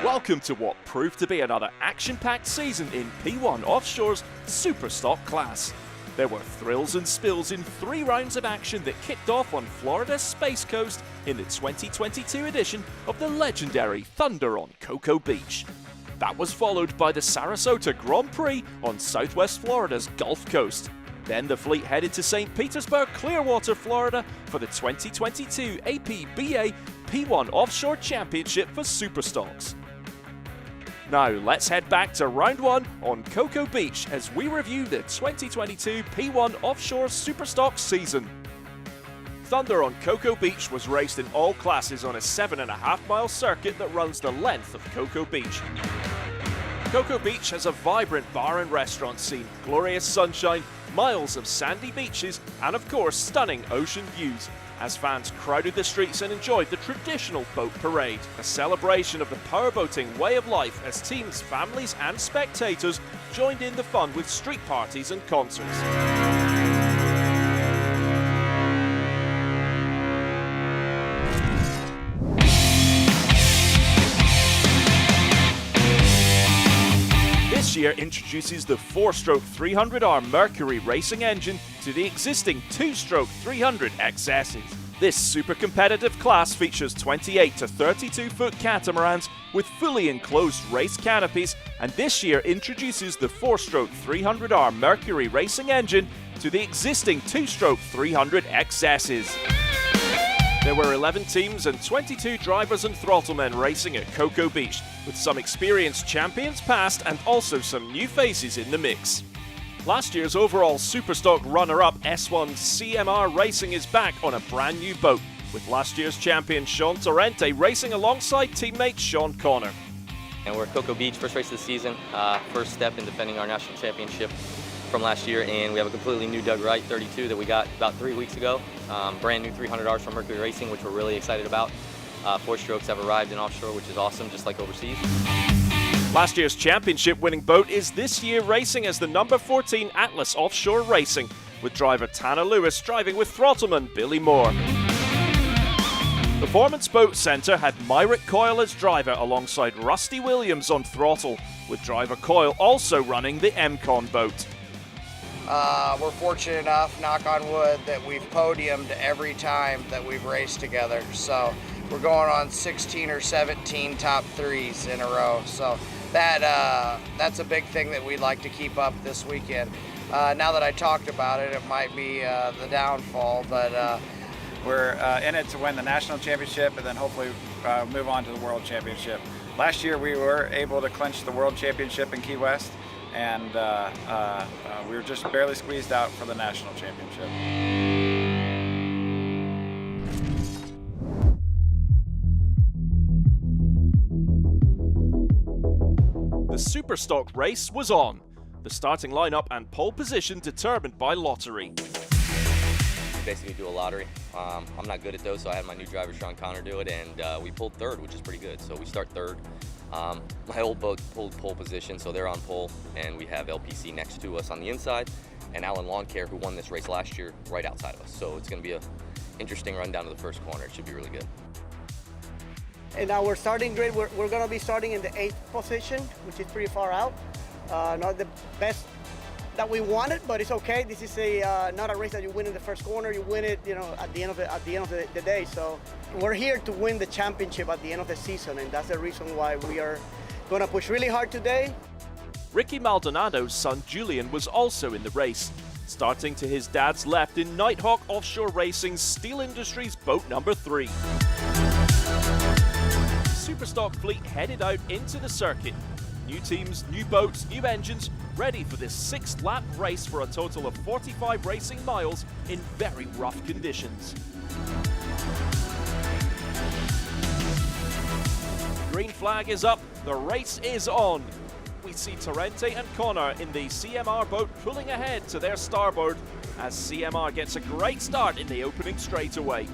Welcome to what proved to be another action-packed season in P1 Offshore's Superstock class. There were thrills and spills in 3 rounds of action that kicked off on Florida's Space Coast in the 2022 edition of the legendary Thunder on Cocoa Beach. That was followed by the Sarasota Grand Prix on Southwest Florida's Gulf Coast. Then the fleet headed to St. Petersburg, Clearwater, Florida for the 2022 APBA P1 Offshore Championship for Superstocks. Now let's head back to round 1 on Cocoa Beach as we review the 2022 P1 Offshore Superstock season. Thunder on Cocoa Beach was raced in all classes on a 7.5-mile circuit that runs the length of Cocoa Beach. Cocoa Beach has a vibrant bar and restaurant scene, glorious sunshine, miles of sandy beaches, and of course stunning ocean views, as fans crowded the streets and enjoyed the traditional boat parade, a celebration of the powerboating way of life as teams, families and spectators joined in the fun with street parties and concerts. This year introduces the 4-stroke 300R Mercury Racing engine to the existing 2-stroke 300 XS's. This super competitive class features 28 to 32 foot catamarans with fully enclosed race canopies, and this year introduces the 4-stroke 300R Mercury Racing engine to the existing 2-stroke 300 XS's. There were 11 teams and 22 drivers and throttlemen racing at Cocoa Beach, with some experienced champions past and also some new faces in the mix. Last year's overall Superstock runner-up S1 CMR Racing is back on a brand new boat, with last year's champion Sean Torrente racing alongside teammate Sean Connor. And we're at Cocoa Beach, first race of the season, first step in defending our national championship from last year, and we have a completely new Doug Wright 32 that we got about 3 weeks ago. Brand new 300Rs from Mercury Racing, which we're really excited about. 4-strokes have arrived in offshore, which is awesome, just like overseas. Last year's championship winning boat is this year racing as the number 14 Atlas Offshore Racing, with driver Tanner Lewis driving with throttleman Billy Moore. Performance Boat Centre had Myrick Coyle as driver alongside Rusty Williams on throttle, with driver Coyle also running the MCON boat. We're fortunate enough, knock on wood, that we've podiumed every time that we've raced together. So we're going on 16 or 17 top 3s in a row. So that's a big thing that we'd like to keep up this weekend. Now that I talked about it, it might be the downfall, but we're in it to win the national championship and then hopefully move on to the world championship. Last year we were able to clinch the world championship in Key West, and we were just barely squeezed out for the national championship. The Superstock race was on. The starting lineup and pole position determined by lottery. Basically do a lottery. I'm not good at those, so I had my new driver Sean Connor do it, and we pulled third, which is pretty good. So we start third. My old boat pulled pole position, so they're on pole, and we have LPC next to us on the inside, and Alan Lawn Care, who won this race last year, right outside of us. So it's going to be an interesting run down to the first corner. It should be really good. In our starting grid, we're going to be starting in the 8th position, which is pretty far out. Not the best that we wanted, but it's okay. This is not a race that you win in the first corner. You win it, at the end of the day. So we're here to win the championship at the end of the season, and that's the reason why we are going to push really hard today. Ricky Maldonado's son Julian was also in the race. starting to his dad's left in Nighthawk Offshore Racing's Steel Industries boat number 3. Superstock fleet headed out into the circuit. New teams, new boats, new engines, ready for this 6-lap race for a total of 45 racing miles in very rough conditions. Green flag is up, the race is on. We see Torrente and Connor in the CMR boat pulling ahead to their starboard as CMR gets a great start in the opening straightaway.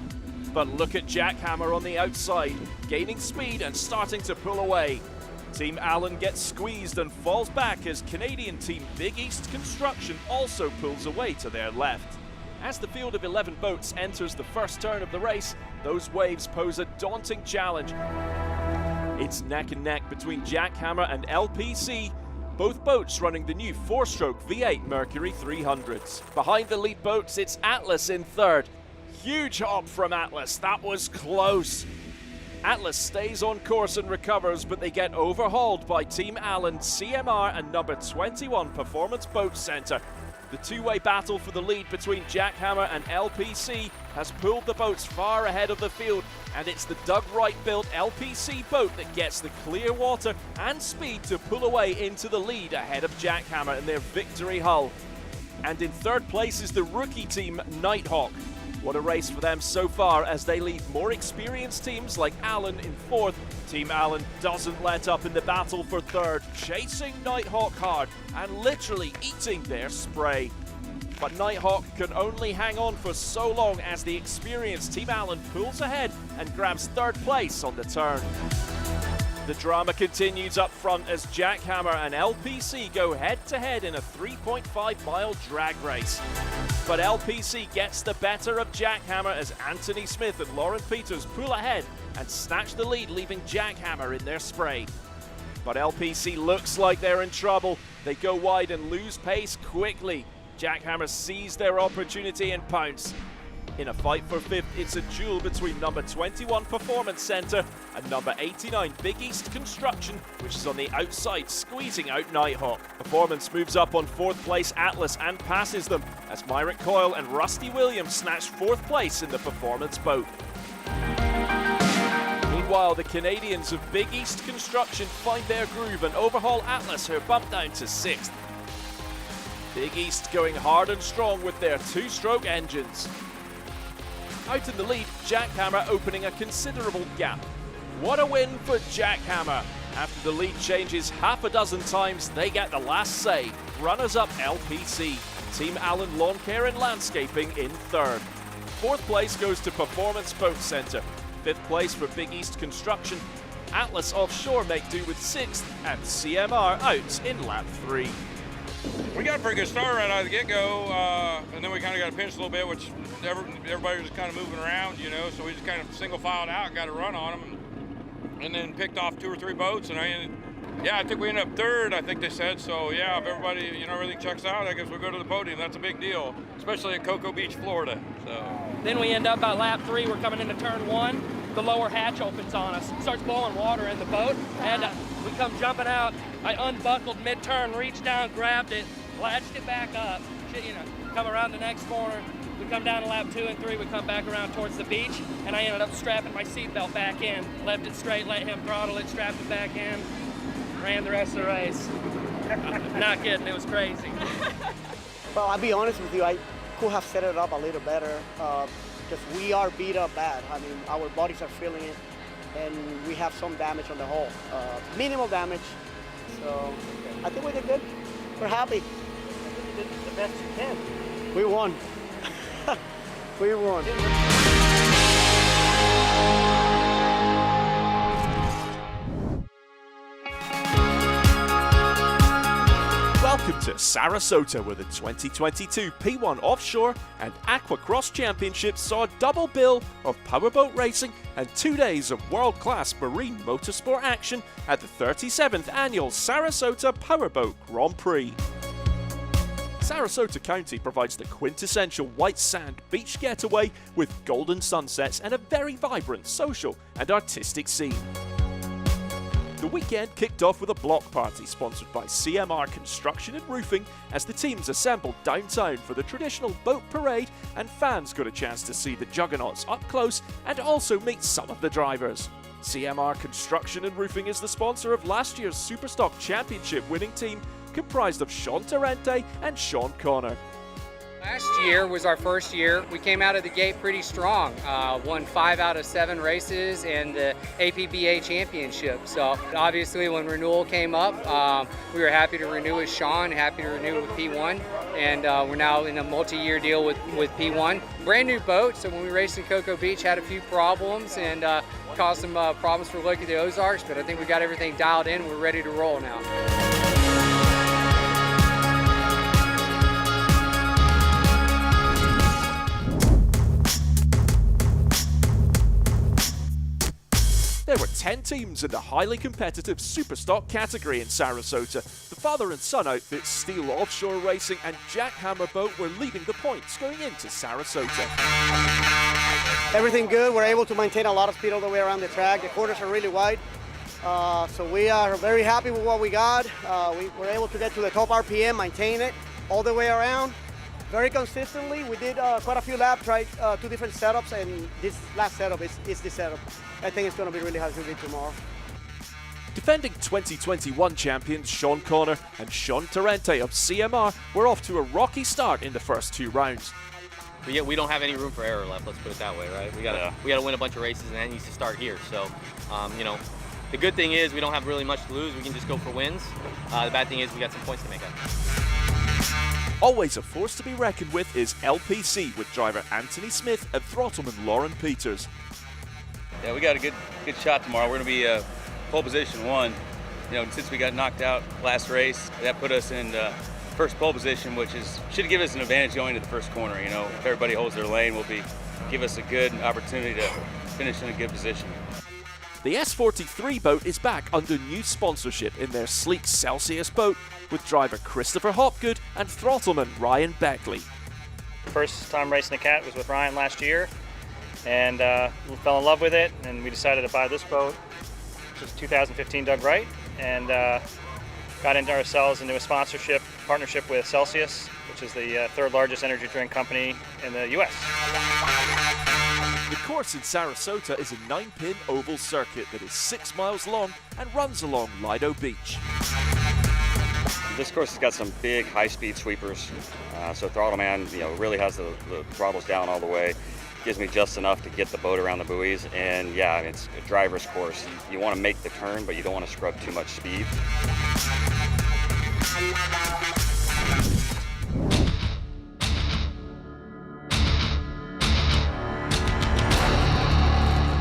But look at Jackhammer on the outside, gaining speed and starting to pull away. Team Allen gets squeezed and falls back as Canadian team Big East Construction also pulls away to their left. As the field of 11 boats enters the first turn of the race, those waves pose a daunting challenge. It's neck and neck between Jackhammer and LPC, both boats running the new 4-stroke V8 Mercury 300s. Behind the lead boats, it's Atlas in third. Huge hop from Atlas, that was close. Atlas stays on course and recovers, but they get overhauled by Team Allen, CMR and number 21 Performance Boat Centre. The two-way battle for the lead between Jackhammer and LPC has pulled the boats far ahead of the field, and it's the Doug Wright-built LPC boat that gets the clear water and speed to pull away into the lead ahead of Jackhammer in their victory hull. And in third place is the rookie team Nighthawk. What a race for them so far as they lead more experienced teams like Allen in fourth. Team Allen doesn't let up in the battle for third, chasing Nighthawk hard and literally eating their spray. But Nighthawk can only hang on for so long as the experienced Team Allen pulls ahead and grabs third place on the turn. The drama continues up front as Jackhammer and LPC go head-to-head in a 3.5-mile drag race. But LPC gets the better of Jackhammer as Anthony Smith and Lauren Peters pull ahead and snatch the lead, leaving Jackhammer in their spray. But LPC looks like they're in trouble. They go wide and lose pace quickly. Jackhammer sees their opportunity and pounce. In a fight for fifth, it's a duel between number 21 Performance Centre and number 89 Big East Construction, which is on the outside, squeezing out Nighthawk. Performance moves up on fourth place Atlas and passes them, as Myrick Coyle and Rusty Williams snatch fourth place in the Performance boat. Meanwhile, the Canadians of Big East Construction find their groove and overhaul Atlas, who are bumped down to sixth. Big East going hard and strong with their 2-stroke engines. Out in the lead, Jackhammer opening a considerable gap. What a win for Jackhammer! After the lead changes half a dozen times, they get the last say. Runners-up LPC. Team Allen Lawn Care and Landscaping in third. Fourth place goes to Performance Boat Centre. Fifth place for Big East Construction. Atlas Offshore make do with sixth, and CMR out in lap 3. We got a pretty good start right out of the get-go, and then we kind of got pinched a little bit, which everybody was kind of moving around, you know, so we just kind of single-filed out and got a run on them, and then picked off 2 or 3 boats, and I think we ended up third, I think they said, so yeah, if everybody, you know, everything checks out, I guess we'll go to the podium. That's a big deal, especially at Cocoa Beach, Florida. So Then we end up at lap 3, we're coming into turn 1, the lower hatch opens on us, starts blowing water in the boat, and we come jumping out. I unbuckled mid-turn, reached down, grabbed it, latched it back up, come around the next corner. We come down to lap 2 and 3, we come back around towards the beach, and I ended up strapping my seatbelt back in, left it straight, let him throttle it, strapped it back in, ran the rest of the race. Not kidding, it was crazy. Well, I'll be honest with you, I could have set it up a little better because we are beat up bad. I mean, our bodies are feeling it, and we have some damage on the hull, minimal damage. So I think we did good. We're happy. You did the best you can. We won. We won. Welcome to Sarasota, where the 2022 P1 Offshore and Aquacross Championships saw a double bill of powerboat racing and 2 days of world-class marine motorsport action at the 37th Annual Sarasota Powerboat Grand Prix. Sarasota County provides the quintessential white sand beach getaway with golden sunsets and a very vibrant social and artistic scene. The weekend kicked off with a block party sponsored by CMR Construction and Roofing as the teams assembled downtown for the traditional boat parade, and fans got a chance to see the juggernauts up close and also meet some of the drivers. CMR Construction and Roofing is the sponsor of last year's Superstock Championship winning team, comprised of Sean Tarente and Sean Connor. Last year was our first year. We came out of the gate pretty strong. Won 5 out of 7 races and the APBA Championship. So obviously when renewal came up, we were happy to renew with Sean, happy to renew with P1, and we're now in a multi-year deal with P1. Brand new boat, so when we raced in Cocoa Beach, had a few problems and caused some problems for Lake of the Ozarks, but I think we got everything dialed in. We're ready to roll now. There were 10 teams in the highly competitive Superstock category in Sarasota. The father and son outfits Steel Offshore Racing and Jackhammer Boat were leading the points going into Sarasota. Everything good. We're able to maintain a lot of speed all the way around the track. The corners are really wide. So we are very happy with what we got. We were able to get to the top RPM, maintain it all the way around. Very consistently. We did quite a few laps, tried 2 different setups, and this last setup is the setup. I think it's going to be really hard to beat tomorrow. Defending 2021 champions Sean Connor and Sean Tarente of CMR were off to a rocky start in the first 2 rounds. We don't have any room for error left, let's put it that way, right? We gotta win a bunch of races, and that needs to start here. So, you know, the good thing is we don't have really much to lose. We can just go for wins. The bad thing is we got some points to make up. Always a force to be reckoned with is LPC with driver Anthony Smith and throttleman Lauren Peters. Yeah, we got a good shot tomorrow. We're going to be pole position 1. You know, since we got knocked out last race, that put us in first pole position, which should give us an advantage going to the first corner. You know, if everybody holds their lane, give us a good opportunity to finish in a good position. The S43 boat is back under new sponsorship in their sleek Celsius boat with driver Christopher Hopgood and throttleman Ryan Beckley. First time racing a cat was with Ryan last year, and we fell in love with it, and we decided to buy this boat, which is 2015 Doug Wright, and got into ourselves into a sponsorship partnership with Celsius, which is the 3rd largest energy drink company in the U.S. The course in Sarasota is a 9-pin oval circuit that is 6 miles long and runs along Lido Beach. This course has got some big high-speed sweepers, so Throttleman, really has the throttles down all the way. Gives me just enough to get the boat around the buoys, and yeah, it's a driver's course. You want to make the turn, but you don't want to scrub too much speed.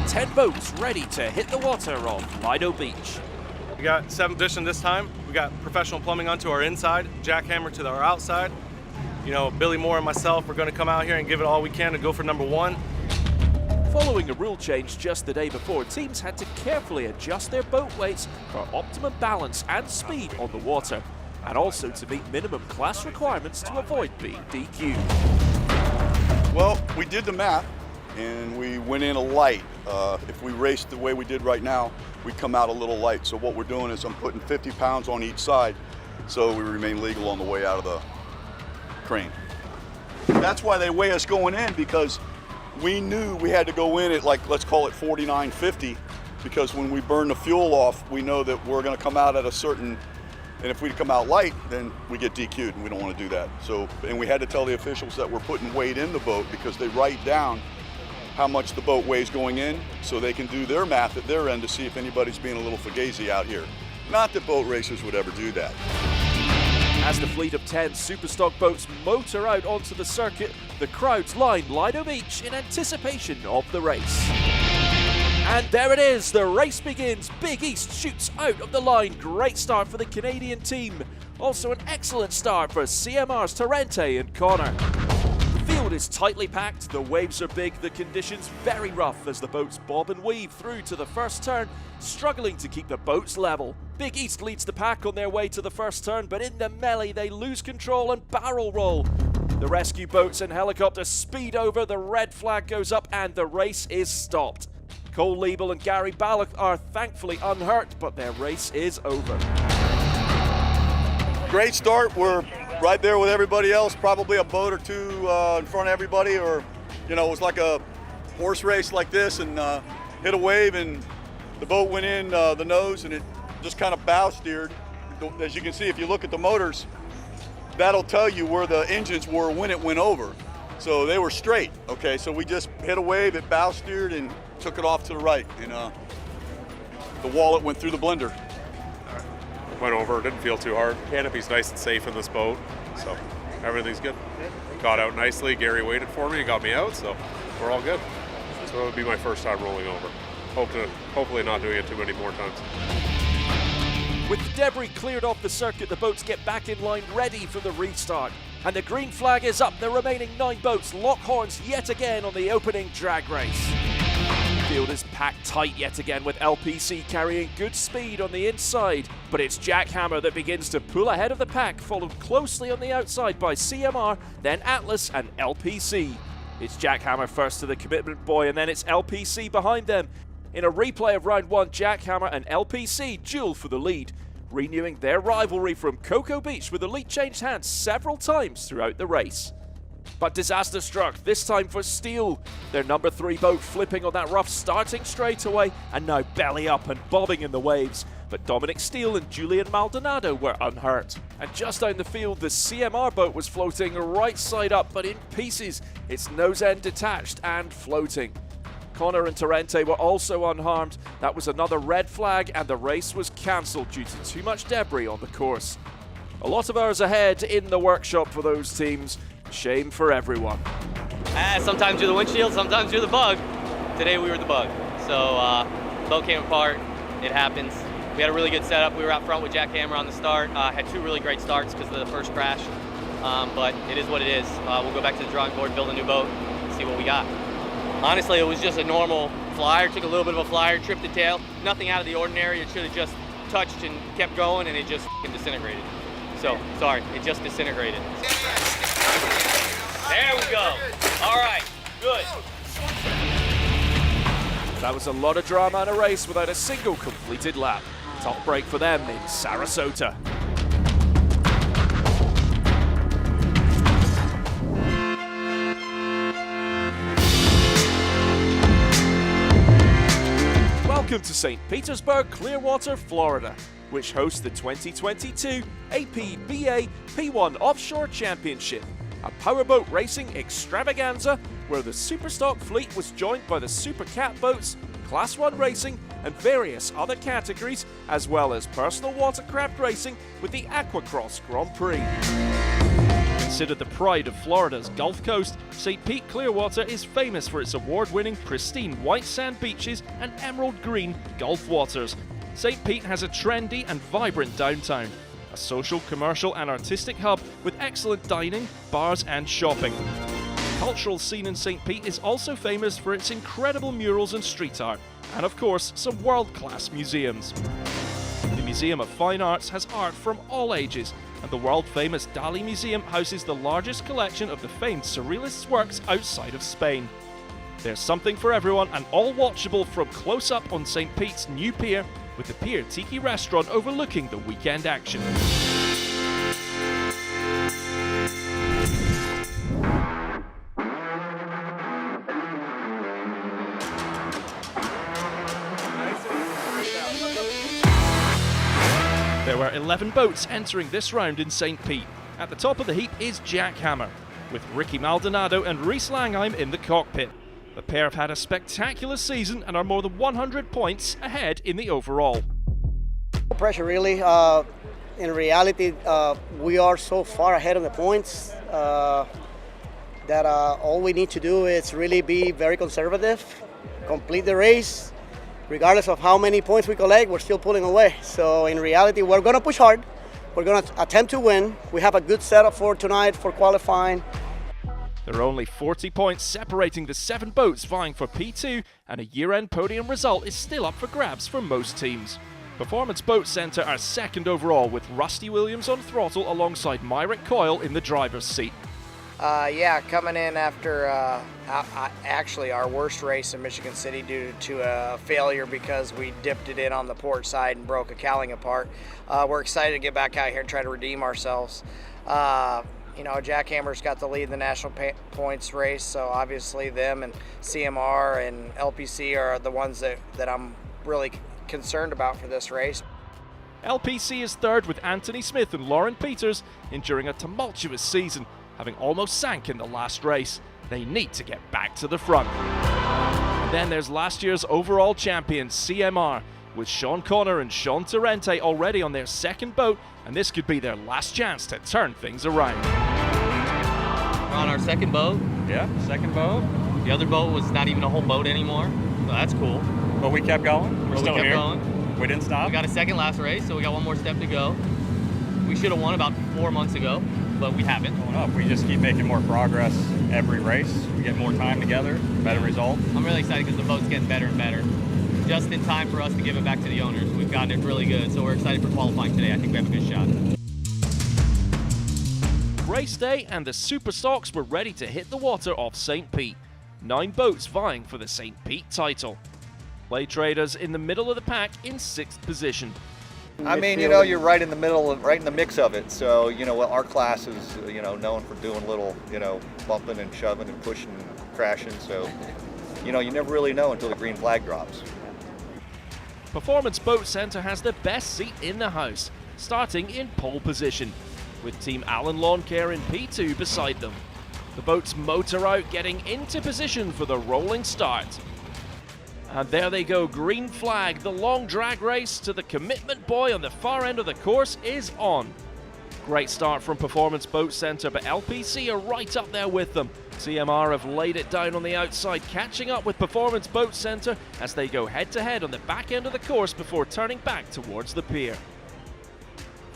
Ten boats ready to hit the water off Lido Beach. We got 7th edition this time. We got professional plumbing onto our inside, jackhammer to our outside. You know, Billy Moore and myself, we're going to come out here and give it all we can to go for number 1. Following a rule change just the day before, teams had to carefully adjust their boat weights for optimum balance and speed on the water, and also to meet minimum class requirements to avoid being DQ'd. Well, we did the math, and we went in a light. If we raced the way we did right now, we'd come out a little light. So what we're doing is I'm putting 50 pounds on each side, so we remain legal on the way out of the crane. That's why they weigh us going in, because we knew we had to go in at, like, let's call it 49.50, because when we burn the fuel off, we know that we're going to come out at a certain, and if we come out light, then we get DQ'd, and we don't want to do that. So, and we had to tell the officials that we're putting weight in the boat, because they write down how much the boat weighs going in, so they can do their math at their end to see if anybody's being a little fugazi out here. Not that boat racers would ever do that. As the fleet of 10 Superstock boats motor out onto the circuit, the crowds line Lido Beach in anticipation of the race. And there it is, the race begins. Big East shoots out of the line. Great start for the Canadian team. Also an excellent start for CMR's Tarente and Connor. The field is tightly packed, the waves are big, the conditions very rough as the boats bob and weave through to the first turn, struggling to keep the boats level. Big East leads the pack on their way to the first turn, but in the melee they lose control and barrel roll. The rescue boats and helicopters speed over, the red flag goes up and the race is stopped. Cole Liebel and Gary Ballack are thankfully unhurt, but their race is over. Great start. We're right there with everybody else, probably a boat or two in front of everybody, or, you know, it was like a horse race like this, and hit a wave and the boat went in the nose and it just kind of bow steered. As you can see, if you look at the motors, that'll tell you where the engines were when it went over. So they were straight, okay? So we just hit a wave, it bow steered and took it off to the right, and the wallet went through the blender. Went over, didn't feel too hard. Canopy's nice and safe in this boat, so everything's good. Got out nicely, Gary waited for me and got me out, so we're all good. So it would be my first time rolling over. Hopefully not doing it too many more times. With the debris cleared off the circuit, the boats get back in line ready for the restart. And the green flag is up. The remaining 9 boats lock horns yet again on the opening drag race. The field is packed tight yet again, with LPC carrying good speed on the inside. But it's Jackhammer that begins to pull ahead of the pack, followed closely on the outside by CMR, then Atlas and LPC. It's Jackhammer first to the commitment buoy, and then it's LPC behind them. In a replay of round 1, Jackhammer and LPC duel for the lead, renewing their rivalry from Cocoa Beach, with the lead changed hands several times throughout the race. But disaster struck, this time for Steele. Their number 3 boat flipping on that rough starting straightaway, and now belly up and bobbing in the waves. But Dominic Steele and Julian Maldonado were unhurt. And just down the field, the CMR boat was floating right side up, but in pieces, its nose end detached and floating. Connor and Torrente were also unharmed. That was another red flag, and the race was cancelled due to too much debris on the course. A lot of hours ahead in the workshop for those teams. Shame for everyone. Sometimes you're the windshield, sometimes you're the bug. Today we were the bug. So boat came apart, it happens. We had a really good setup. We were out front with Jackhammer on the start. Had 2 really great starts because of the first crash. But it is what it is. We'll go back to the drawing board, build a new boat, see what we got. Honestly, it was just a normal flyer. Took a little bit of a flyer, tripped the tail. Nothing out of the ordinary. It should have just touched and kept going, and it just disintegrated. So, sorry, it just disintegrated. There we go. All right, good. That was a lot of drama in a race without a single completed lap. Top break for them in Sarasota. Welcome to St. Petersburg, Clearwater, Florida, which hosts the 2022 APBA P1 Offshore Championship, a powerboat racing extravaganza where the Superstock fleet was joined by the Super Cat boats, Class 1 racing, and various other categories, as well as personal watercraft racing with the Aquacross Grand Prix. Considered the pride of Florida's Gulf Coast, St. Pete Clearwater is famous for its award-winning pristine white sand beaches and emerald green Gulf waters. St. Pete has a trendy and vibrant downtown, a social, commercial and artistic hub with excellent dining, bars and shopping. The cultural scene in St. Pete is also famous for its incredible murals and street art, and of course some world-class museums. The Museum of Fine Arts has art from all ages, and the world-famous Dali Museum houses the largest collection of the famed Surrealist's works outside of Spain. There's something for everyone, and all watchable from close up on St. Pete's new pier, with the Pier Tiki restaurant overlooking the weekend action. There were 11 boats entering this round in St. Pete. At the top of the heap is Jackhammer, with Ricky Maldonado and Reese Langheim in the cockpit. The pair have had a spectacular season and are more than 100 points ahead in the overall. No pressure really. In reality, we are so far ahead of the points that all we need to do is really be very conservative, complete the race. Regardless of how many points we collect, we're still pulling away. So in reality, we're going to push hard. We're going to attempt to win. We have a good setup for tonight for qualifying. There are only 40 points separating the 7 boats vying for P2, and a year-end podium result is still up for grabs for most teams. Performance Boat Centre are second overall, with Rusty Williams on throttle alongside Myrick Coyle in the driver's seat. Yeah, coming in after actually our worst race in Michigan City due to a failure because we dipped it in on the port side and broke a cowling apart. We're excited to get back out here and try to redeem ourselves. You know, Jackhammer's got the lead in the national points race, so obviously them and CMR and LPC are the ones that I'm really concerned about for this race. LPC is third with Anthony Smith and Lauren Peters enduring a tumultuous season, having almost sank in the last race. They need to get back to the front. And then there's last year's overall champion, CMR, with Sean Connor and Sean Torrente already on their second boat, and this could be their last chance to turn things around. We're on our second boat. Yeah, second boat. The other boat was not even a whole boat anymore, so that's cool. But we kept going. We're still here. Going. We didn't stop. We got a second last race, so we got one more step to go. We should have won about 4 months ago, but we haven't. Going up. We just keep making more progress every race. We get more time together, better result. I'm really excited because the boat's getting better and better. Just in time for us to give it back to the owners. We've gotten it really good, so we're excited for qualifying today. I think we have a good shot. Race day and the Super Stocks were ready to hit the water off St. Pete. 9 boats vying for the St. Pete title. Play Traders in the middle of the pack in 6th position. I mean, you know, you're right in the middle, right in the mix of it. So, you know, our class is, you know, known for doing little, you know, bumping and shoving and pushing and crashing. So, you know, you never really know until the green flag drops. Performance Boat Center has the best seat in the house, starting in pole position, with Team Allen Lawn Care in P2 beside them. The boats motor out, getting into position for the rolling start. And there they go, green flag. The long drag race to the commitment buoy on the far end of the course is on. Great start from Performance Boat Center, but LPC are right up there with them. CMR have laid it down on the outside, catching up with Performance Boat Center as they go head-to-head on the back end of the course before turning back towards the pier.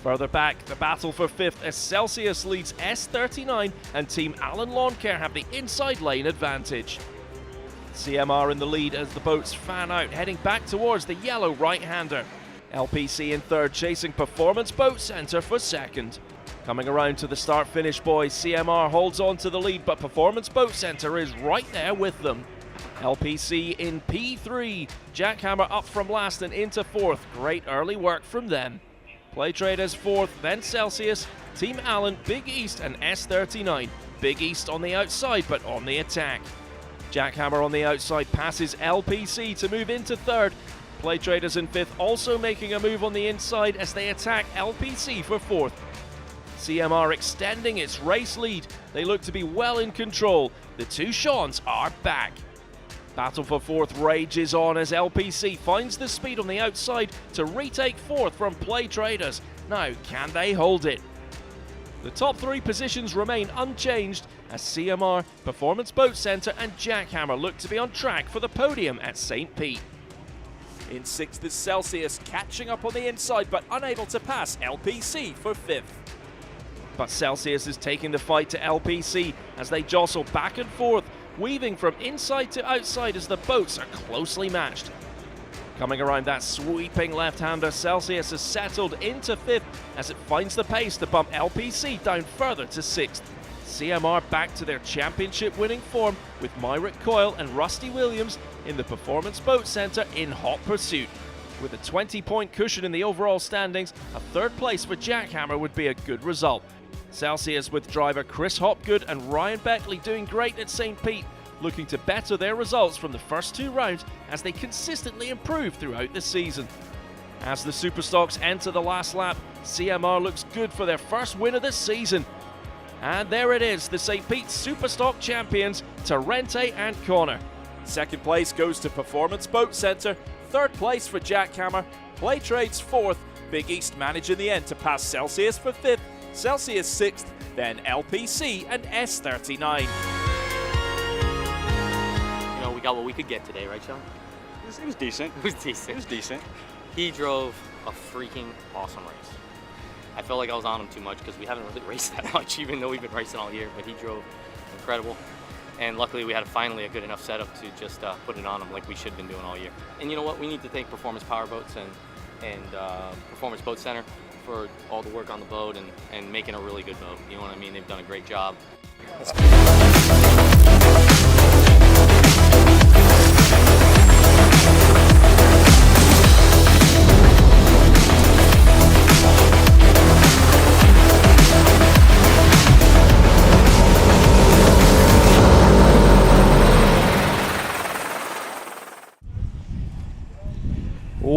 Further back, the battle for 5th as Celsius leads S39 and Team Allen Lawn Care have the inside lane advantage. CMR in the lead as the boats fan out, heading back towards the yellow right-hander. LPC in 3rd, chasing Performance Boat Center for 2nd. Coming around to the start-finish boys, CMR holds on to the lead, but Performance Boat Center is right there with them. LPC in P3, Jackhammer up from last and into 4th. Great early work from them. Play Traders 4th, then Celsius, Team Allen, Big East and S39. Big East on the outside, but on the attack. Jackhammer on the outside passes LPC to move into 3rd. Play Traders in 5th, also making a move on the inside as they attack LPC for 4th. CMR extending its race lead. They look to be well in control. The two Seans are back. Battle for 4th rages on as LPC finds the speed on the outside to retake 4th from Play Traders. Now, can they hold it? The top 3 positions remain unchanged as CMR, Performance Boat Center and Jackhammer look to be on track for the podium at St. Pete. In 6th is Celsius, catching up on the inside but unable to pass LPC for 5th. But Celsius is taking the fight to LPC as they jostle back and forth, weaving from inside to outside as the boats are closely matched. Coming around that sweeping left-hander, Celsius has settled into 5th as it finds the pace to bump LPC down further to 6th. CMR back to their championship-winning form with Myrick Coyle and Rusty Williams in the Performance Boat Center in hot pursuit. With a 20-point cushion in the overall standings, a 3rd place for Jackhammer would be a good result. Celsius with driver Chris Hopgood and Ryan Beckley doing great at St. Pete, looking to better their results from the first 2 rounds as they consistently improve throughout the season. As the Superstocks enter the last lap, CMR looks good for their first win of the season. And there it is, the St. Pete Superstock champions, Torrente and Connor. 2nd place goes to Performance Boat Center, 3rd place for Jackhammer, Play Trades 4th, Big East manage in the end to pass Celsius for 5th, Celsius 6th, then LPC and S39. You know, we got what we could get today, right, Sean? It was decent. It was decent. It was decent. He drove a freaking awesome race. I felt like I was on him too much because we haven't really raced that much, even though we've been racing all year, but he drove incredible. And luckily we had finally a good enough setup to just put it on him like we should have been doing all year. And you know what? We need to thank Performance Powerboats and Performance Boat Center for all the work on the boat and making a really good boat. You know what I mean? They've done a great job.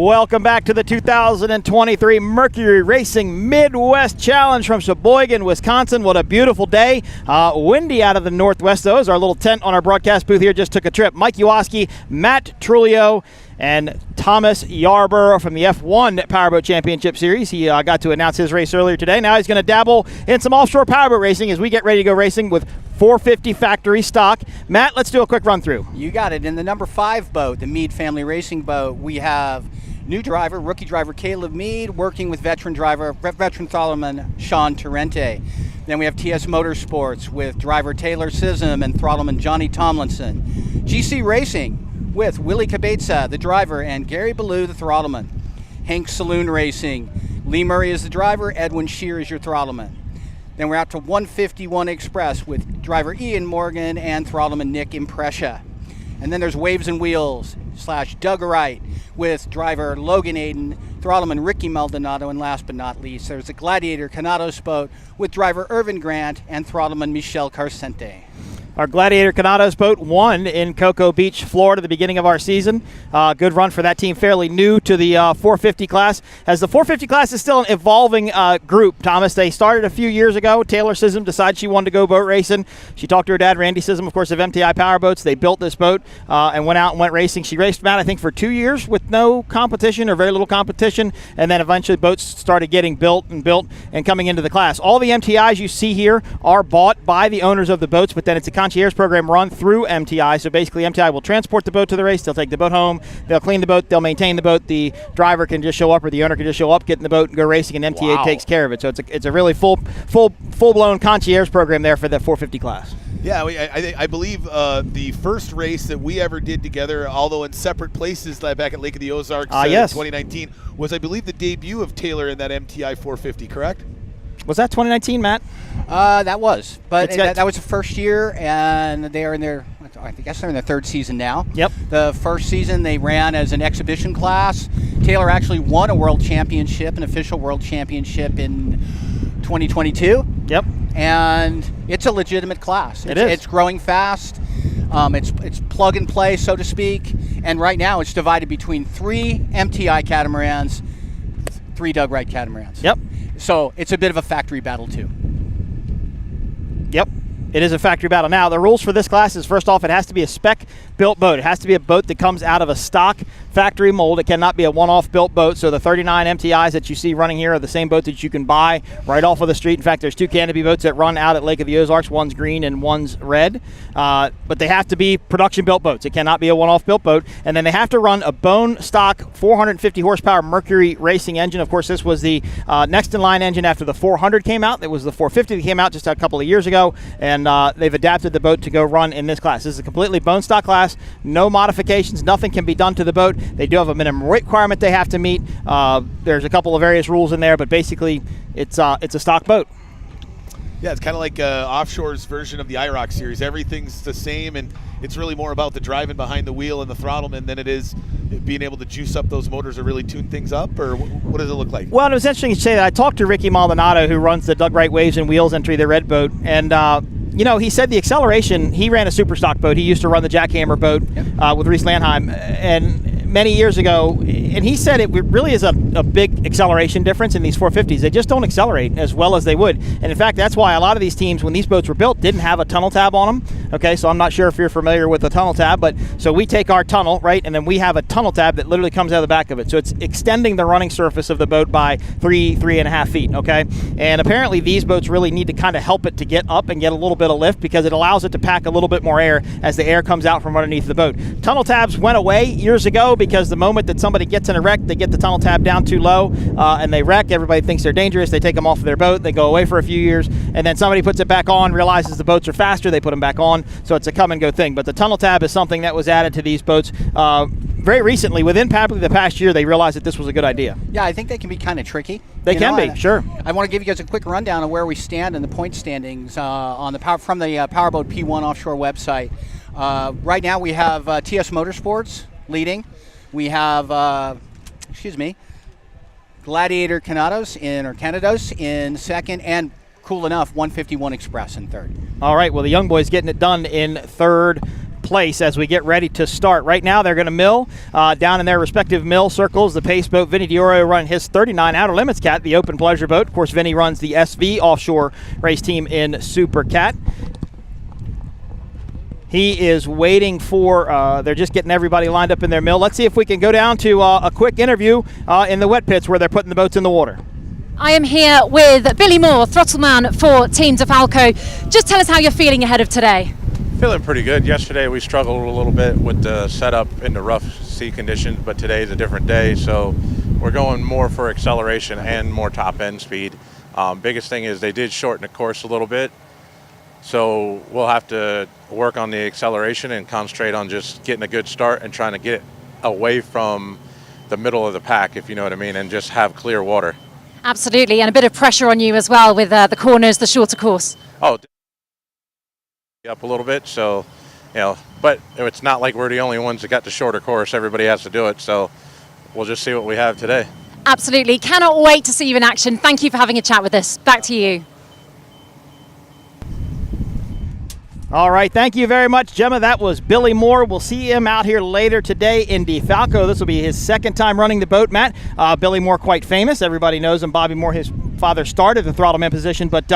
Welcome back to the 2023 Mercury Racing Midwest Challenge from Sheboygan, Wisconsin. What a beautiful day. Windy out of the northwest, though, as our little tent on our broadcast booth here just took a trip. Mike Uoski, Matt Trulio, and Thomas Yarborough from the F1 Powerboat Championship Series. He got to announce his race earlier today. Now he's going to dabble in some offshore powerboat racing as we get ready to go racing with 450 factory stock. Matt, let's do a quick run through. You got it. In the number 5 boat, the Mead family racing boat, we have new driver, rookie driver Caleb Mead, working with veteran throttleman Sean Torrente. Then we have TS Motorsports with driver Taylor Sism and throttleman Johnny Tomlinson. GC Racing with Willie Cabeza, the driver, and Gary Ballou, the throttleman. Hank Saloon Racing, Lee Murray is the driver, Edwin Shear is your throttleman. Then we're out to 151 Express with driver Ian Morgan and throttleman Nick Imprescia. And then there's Waves and Wheels / Doug Wright with driver Logan Aiden, throttleman Ricky Maldonado, and last but not least, there's the Gladiator Canados boat with driver Irvin Grant and throttleman Michel Carcente. Our Gladiator Canados boat won in Cocoa Beach, Florida, at the beginning of our season. Good run for that team, fairly new to the 450 class. As the 450 class is still an evolving group, Thomas. They started a few years ago. Taylor Sism decided she wanted to go boat racing. She talked to her dad, Randy Sism, of course, of MTI Powerboats. They built this boat and went out and went racing. She raced, Matt, I think, for 2 years with no competition or very little competition, and then eventually boats started getting built and coming into the class. All the MTIs you see here are bought by the owners of the boats, but then it's a concierge program run through MTI. So basically MTI will transport the boat to the race, they'll take the boat home, they'll clean the boat, they'll maintain the boat, the driver can just show up or the owner can just show up, get in the boat and go racing, and MTA takes care of it. So it's a really full-blown concierge program there for the 450 class. Yeah, I believe the first race that we ever did together, although in separate places back at Lake of the Ozarks in 2019, was, I believe, the debut of Taylor in that MTI 450, correct? Was that 2019, Matt? That was. But that was the first year, and they are in their, I guess they're in their 3rd season now. Yep. The first season they ran as an exhibition class. Taylor actually won a world championship, an official world championship in 2022. Yep. And it's a legitimate class. It is. It's growing fast. It's plug and play, so to speak. And right now it's divided between 3 MTI catamarans, 3 Doug Wright catamarans. Yep. So it's a bit of a factory battle too. Yep. It is a factory battle. Now, the rules for this class is, first off, it has to be a spec-built boat. It has to be a boat that comes out of a stock factory mold. It cannot be a one-off built boat. So the 39 MTIs that you see running here are the same boat that you can buy right off of the street. In fact, there's 2 canopy boats that run out at Lake of the Ozarks. One's green and one's red. But they have to be production-built boats. It cannot be a one-off built boat. And then they have to run a bone stock 450 horsepower Mercury Racing engine. Of course, this was the next-in-line engine after the 400 came out. It was the 450 that came out just a couple of years ago. And they've adapted the boat to go run in this class. This is a completely bone stock class, no modifications, nothing can be done to the boat. They do have a minimum weight requirement they have to meet. There's a couple of various rules in there, but basically it's a stock boat. Yeah, it's kind of like Offshore's version of the IROC series. Everything's the same, and it's really more about the driving behind the wheel and the throttleman than it is being able to juice up those motors or really tune things up, or what does it look like? Well, it was interesting to say that. I talked to Ricky Maldonado, who runs the Doug Wright Waves and Wheels entry, the red boat, and he said the acceleration, he ran a super stock boat. He used to run the jackhammer boat with Reese Landheim, and many years ago, and he said it really is a big acceleration difference in these 450s. They just don't accelerate as well as they would. And in fact, that's why a lot of these teams, when these boats were built, didn't have a tunnel tab on them. Okay, so I'm not sure if you're familiar with the tunnel tab, but so we take our tunnel, right, and then we have a tunnel tab that literally comes out of the back of it. So it's extending the running surface of the boat by 3.5 feet, okay? And apparently these boats really need to kind of help it to get up and get a little bit of lift because it allows it to pack a little bit more air as the air comes out from underneath the boat. Tunnel tabs went away years ago because the moment that somebody gets in a wreck, they get the tunnel tab down too low and they wreck. Everybody thinks they're dangerous. They take them off of their boat. They go away for a few years, and then somebody puts it back on, realizes the boats are faster. They put them back on. So it's a come and go thing. But the tunnel tab is something that was added to these boats very recently. Within probably the past year, they realized that this was a good idea. Yeah, I think they can be kind of tricky. They can be, sure. I want to give you guys a quick rundown of where we stand in the point standings on the from the Powerboat P1 Offshore website. Right now we have TS Motorsports leading. We have, Gladiator Canados in second, and cool enough, 151 Express in third. All right, well, the young boys getting it done in third place as we get ready to start. Right now, they're going to mill down in their respective mill circles. The pace boat, Vinny DiOrio, running his 39 Outer Limits Cat, the open pleasure boat. Of course, Vinny runs the SV Offshore race team in Super Cat. He is waiting for, they're just getting everybody lined up in their mill. Let's see if we can go down to a quick interview in the wet pits where they're putting the boats in the water. I am here with Billy Moore, throttleman for Team DeFalco. Just tell us how you're feeling ahead of today. Feeling pretty good. Yesterday we struggled a little bit with the setup in the rough sea conditions, but today's a different day, so we're going more for acceleration and more top end speed. Biggest thing is they did shorten the course a little bit, so we'll have to work on the acceleration and concentrate on just getting a good start and trying to get away from the middle of the pack, if you know what I mean, and just have clear water. Absolutely, and a bit of pressure on you as well with the corners, the shorter course. Oh, up a little bit, so, but it's not like we're the only ones that got the shorter course. Everybody has to do it, so we'll just see what we have today. Absolutely, cannot wait to see you in action. Thank you for having a chat with us. Back to you. All right, thank you very much, Gemma. That was Billy Moore. We'll see him out here later today in DeFalco. This will be his second time running the boat, Matt. Billy Moore, quite famous. Everybody knows him. Bobby Moore, his father, started the throttleman position, but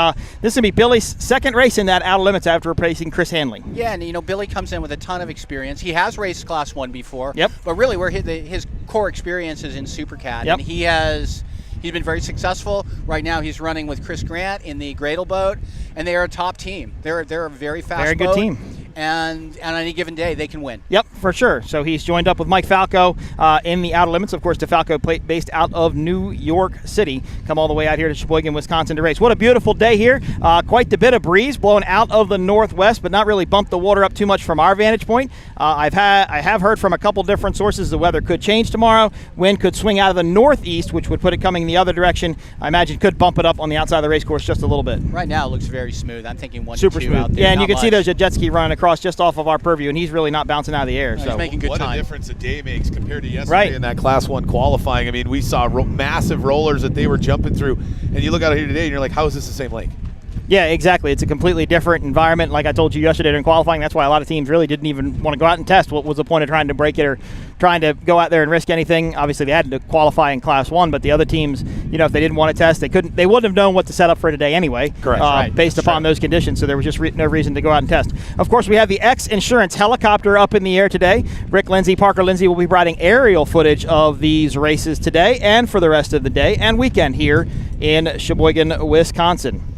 this will be Billy's second race in that Outer Limits after replacing Chris Hanley. Yeah, and Billy comes in with a ton of experience. He has raced Class 1 before. Yep. But really, his core experience is in Super Cat. Yep. And he's been very successful. Right now, he's running with Chris Grant in the Gradle boat, and they are a top team. They're a very fast Very good boat, team. and on any given day, they can win. Yep, for sure. So he's joined up with Mike Falco in the Outer Limits. Of course, DeFalco based out of New York City. Come all the way out here to Sheboygan, Wisconsin to race. What a beautiful day here. Quite a bit of breeze blowing out of the northwest, but not really bumped the water up too much from our vantage point. I have heard from a couple different sources the weather could change tomorrow. Wind could swing out of the northeast, which would put it coming the other direction. I imagine could bump it up on the outside of the race course just a little bit. Right now, it looks very smooth. I'm thinking 1 Super to 2 smooth. out there. Yeah, and you can Not see much. there's a jet ski running across just off of our purview, and he's really not bouncing out of the air. He's making good what time. a difference a day makes compared to yesterday Right. in that Class 1 qualifying. I mean, we saw massive rollers that they were jumping through, and you look out here today and you're like, how is this the same lake? Yeah, exactly. It's a completely different environment. Like I told you yesterday during qualifying, that's why a lot of teams really didn't even want to go out and test. What was the point of trying to break it or trying to go out there and risk anything? Obviously, they had to qualify in Class 1, but the other teams, if they didn't want to test, they wouldn't have known what to set up for today anyway. Correct. Based upon those conditions, so there was just no reason to go out and test. Of course, we have the X Insurance helicopter up in the air today. Rick Lindsay, Parker Lindsay will be providing aerial footage of these races today and for the rest of the day and weekend here in Sheboygan, Wisconsin.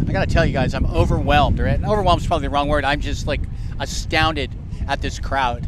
I got to tell you guys, I'm overwhelmed. Right? Overwhelmed is probably the wrong word. I'm just astounded at this crowd.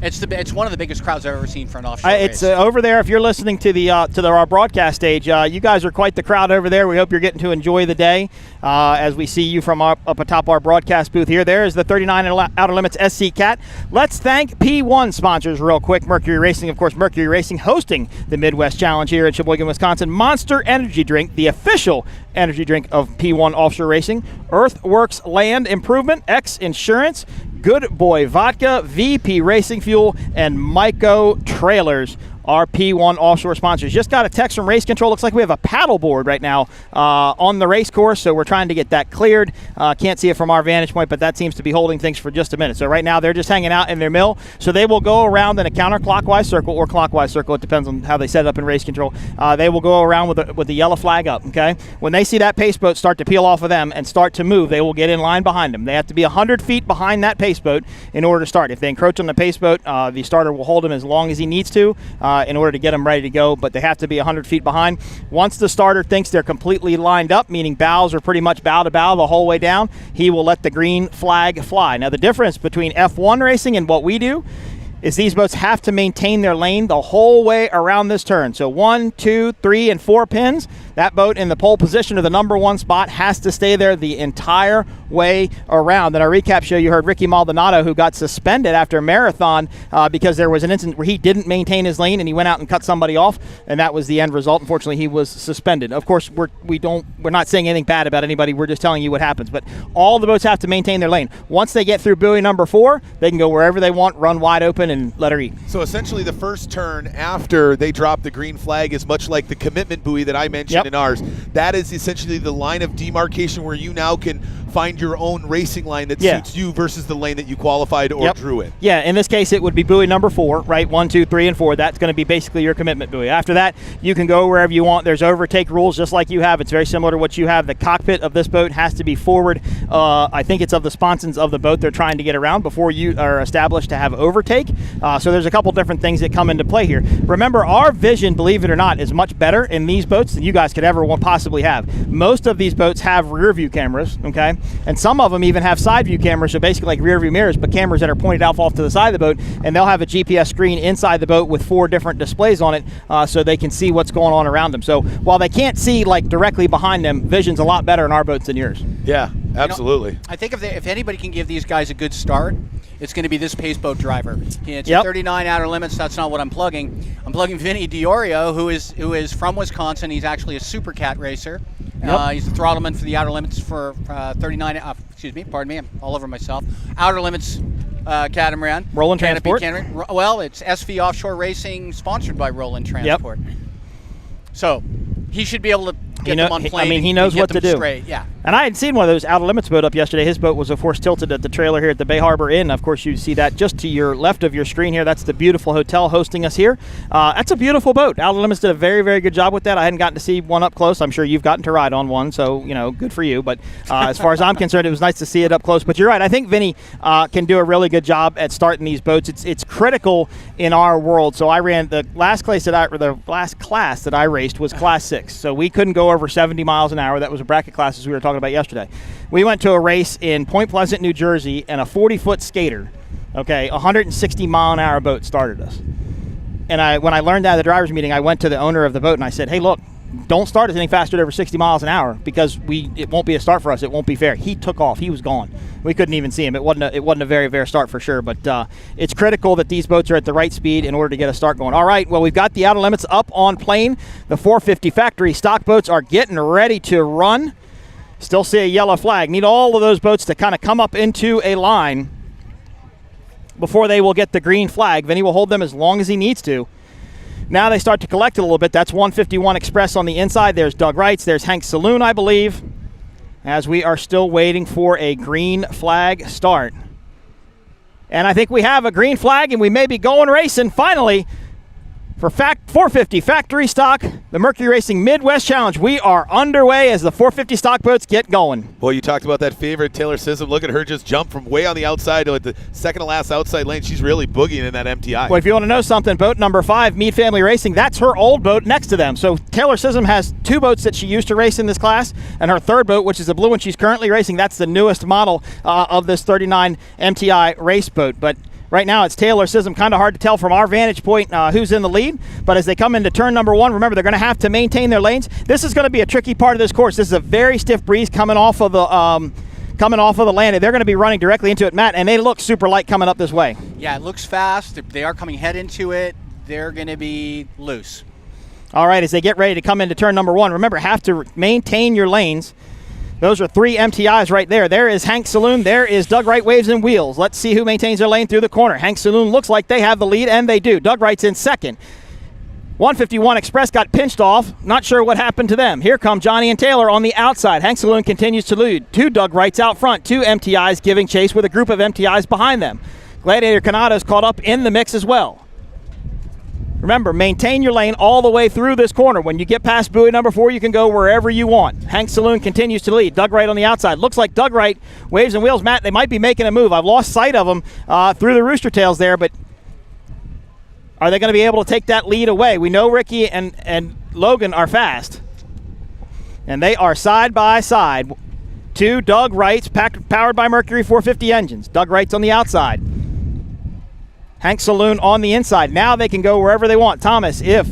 It's one of the biggest crowds I've ever seen for an offshore race. It's over there. If you're listening to our broadcast stage, you guys are quite the crowd over there. We hope you're getting to enjoy the day as we see you from up atop our broadcast booth here. There is the 39 Outer Limits SC Cat. Let's thank P1 sponsors real quick. Mercury Racing, of course, Mercury Racing hosting the Midwest Challenge here in Sheboygan, Wisconsin. Monster Energy Drink, the official energy drink of P1 Offshore Racing. Earthworks Land Improvement, X Insurance, Good Boy Vodka, VP Racing Fuel, and Myco Trailers are P1 Offshore sponsors. Just got a text from Race Control. Looks like we have a paddle board right now on the race course, so we're trying to get that cleared. Can't see it from our vantage point, but that seems to be holding things for just a minute. So right now they're just hanging out in their mill. So they will go around in a counterclockwise circle or clockwise circle. It depends on how they set it up in Race Control. They will go around with the yellow flag up, okay? When they see that pace boat start to peel off of them and start to move, they will get in line behind them. They have to be 100 feet behind that pace boat in order to start. If they encroach on the pace boat, the starter will hold them as long as he needs to in order to get them ready to go, but they have to be 100 feet behind. Once the starter thinks they're completely lined up, meaning bows are pretty much bow to bow the whole way down, he will let the green flag fly. Now, the difference between F1 racing and what we do is these boats have to maintain their lane the whole way around this turn. So 1, 2, 3, and 4 pins. That boat in the pole position or the number 1 spot has to stay there the entire way around. In our recap show, you heard Ricky Maldonado, who got suspended after a marathon because there was an incident where he didn't maintain his lane and he went out and cut somebody off, and that was the end result. Unfortunately, he was suspended. Of course, we're not saying anything bad about anybody. We're just telling you what happens. But all the boats have to maintain their lane. Once they get through buoy number 4, they can go wherever they want, run wide open, and let her eat. So essentially the first turn after they drop the green flag is much like the commitment buoy that I mentioned in ours. That is essentially the line of demarcation where you now can find your own racing line that suits you versus the lane that you qualified or drew in. Yeah, in this case, it would be buoy number 4, right? 1, 2, 3, and 4. That's going to be basically your commitment buoy. After that, you can go wherever you want. There's overtake rules just like you have. It's very similar to what you have. The cockpit of this boat has to be forward. I think it's of the sponsons of the boat they're trying to get around before you are established to have overtake. So there's a couple different things that come into play here. Remember, our vision, believe it or not, is much better in these boats than you guys could ever possibly have. Most of these boats have rear view cameras, okay? And some of them even have side view cameras, so basically like rear view mirrors, but cameras that are pointed off to the side of the boat, and they'll have a GPS screen inside the boat with 4 different displays on it, so they can see what's going on around them. So while they can't see like directly behind them, vision's a lot better in our boats than yours. Yeah, absolutely. I think if anybody can give these guys a good start, it's going to be this pace boat driver. It's a 39 outer limits. That's not what I'm plugging. I'm plugging Vinny Diorio, who is from Wisconsin. He's actually a super cat racer. He's the throttleman for the outer limits for 39. Pardon me, I'm all over myself. Outer limits catamaran. Roland Transport. Well, it's SV Offshore Racing, sponsored by Roland Transport. So he should be able to get them on plane. I mean, he knows what to do. Straight. Yeah. And I had seen one of those outer limits boat up yesterday. His boat was, of course, tilted at the trailer here at the Bay Harbor Inn. Of course, you see that just to your left of your screen here. That's the beautiful hotel hosting us here. That's a beautiful boat. Outer Limits did a very, very good job with that. I hadn't gotten to see one up close. I'm sure you've gotten to ride on one, so, good for you. But as far as I'm concerned, it was nice to see it up close. But you're right. I think Vinny can do a really good job at starting these boats. It's critical in our world. So I ran the last class that I raced was Class 6. So we couldn't go over 70 miles an hour. That was a bracket class as we were talking about yesterday. We went to a race in Point Pleasant, New Jersey, and a 40-foot skater, a 160-mile-an-hour boat started us. And when I learned that at the driver's meeting, I went to the owner of the boat and I said, hey, look, don't start us any faster than over 60 miles an hour because it won't be a start for us. It won't be fair. He took off. He was gone. We couldn't even see him. It wasn't a very fair start for sure. But it's critical that these boats are at the right speed in order to get a start going. All right, well, we've got the outer limits up on plane. The 450 factory stock boats are getting ready to run. Still see a yellow flag. Need all of those boats to kind of come up into a line before they will get the green flag. Vinny will hold them as long as he needs to. Now they start to collect a little bit. That's 151 Express on the inside. There's Doug Wrights. There's Hank Saloon, I believe, as we are still waiting for a green flag start. And I think we have a green flag, and we may be going racing finally for 450 factory stock, the Mercury Racing Midwest Challenge. We are underway as the 450 stock boats get going. Boy, you talked about that favorite, Taylor Sissom. Look at her just jump from way on the outside to the second to last outside lane. She's really boogieing in that MTI. Well, if you want to know something, boat number 5, Mead Family Racing, that's her old boat next to them. So Taylor Sissom has 2 boats that she used to race in this class, and her third boat, which is the blue one she's currently racing, that's the newest model of this 39 MTI race boat. But right now, it's Taylor Sissom. Kind of hard to tell from our vantage point who's in the lead. But as they come into turn number 1, remember, they're going to have to maintain their lanes. This is going to be a tricky part of this course. This is a very stiff breeze coming off of the landing. They're going to be running directly into it, Matt, and they look super light coming up this way. Yeah, it looks fast. They are coming head into it. They're going to be loose. All right, as they get ready to come into turn number 1, remember, have to maintain your lanes. Those are 3 MTIs right there. There is Hank Saloon. There is Doug Wright Waves and Wheels. Let's see who maintains their lane through the corner. Hank Saloon looks like they have the lead, and they do. Doug Wright's in second. 151 Express got pinched off. Not sure what happened to them. Here come Johnny and Taylor on the outside. Hank Saloon continues to lead. 2 Doug Wrights out front. 2 MTIs giving chase with a group of MTIs behind them. Gladiator Canada's caught up in the mix as well. Remember, maintain your lane all the way through this corner. When you get past buoy number 4, you can go wherever you want. Hank Saloon continues to lead. Doug Wright on the outside. Looks like Doug Wright, Waves and Wheels. Matt, they might be making a move. I've lost sight of them through the rooster tails there, but are they going to be able to take that lead away? We know Ricky and Logan are fast, and they are side by side. 2 Doug Wrights, powered by Mercury 450 engines. Doug Wright's on the outside. Hank Saloon on the inside. Now they can go wherever they want. Thomas, if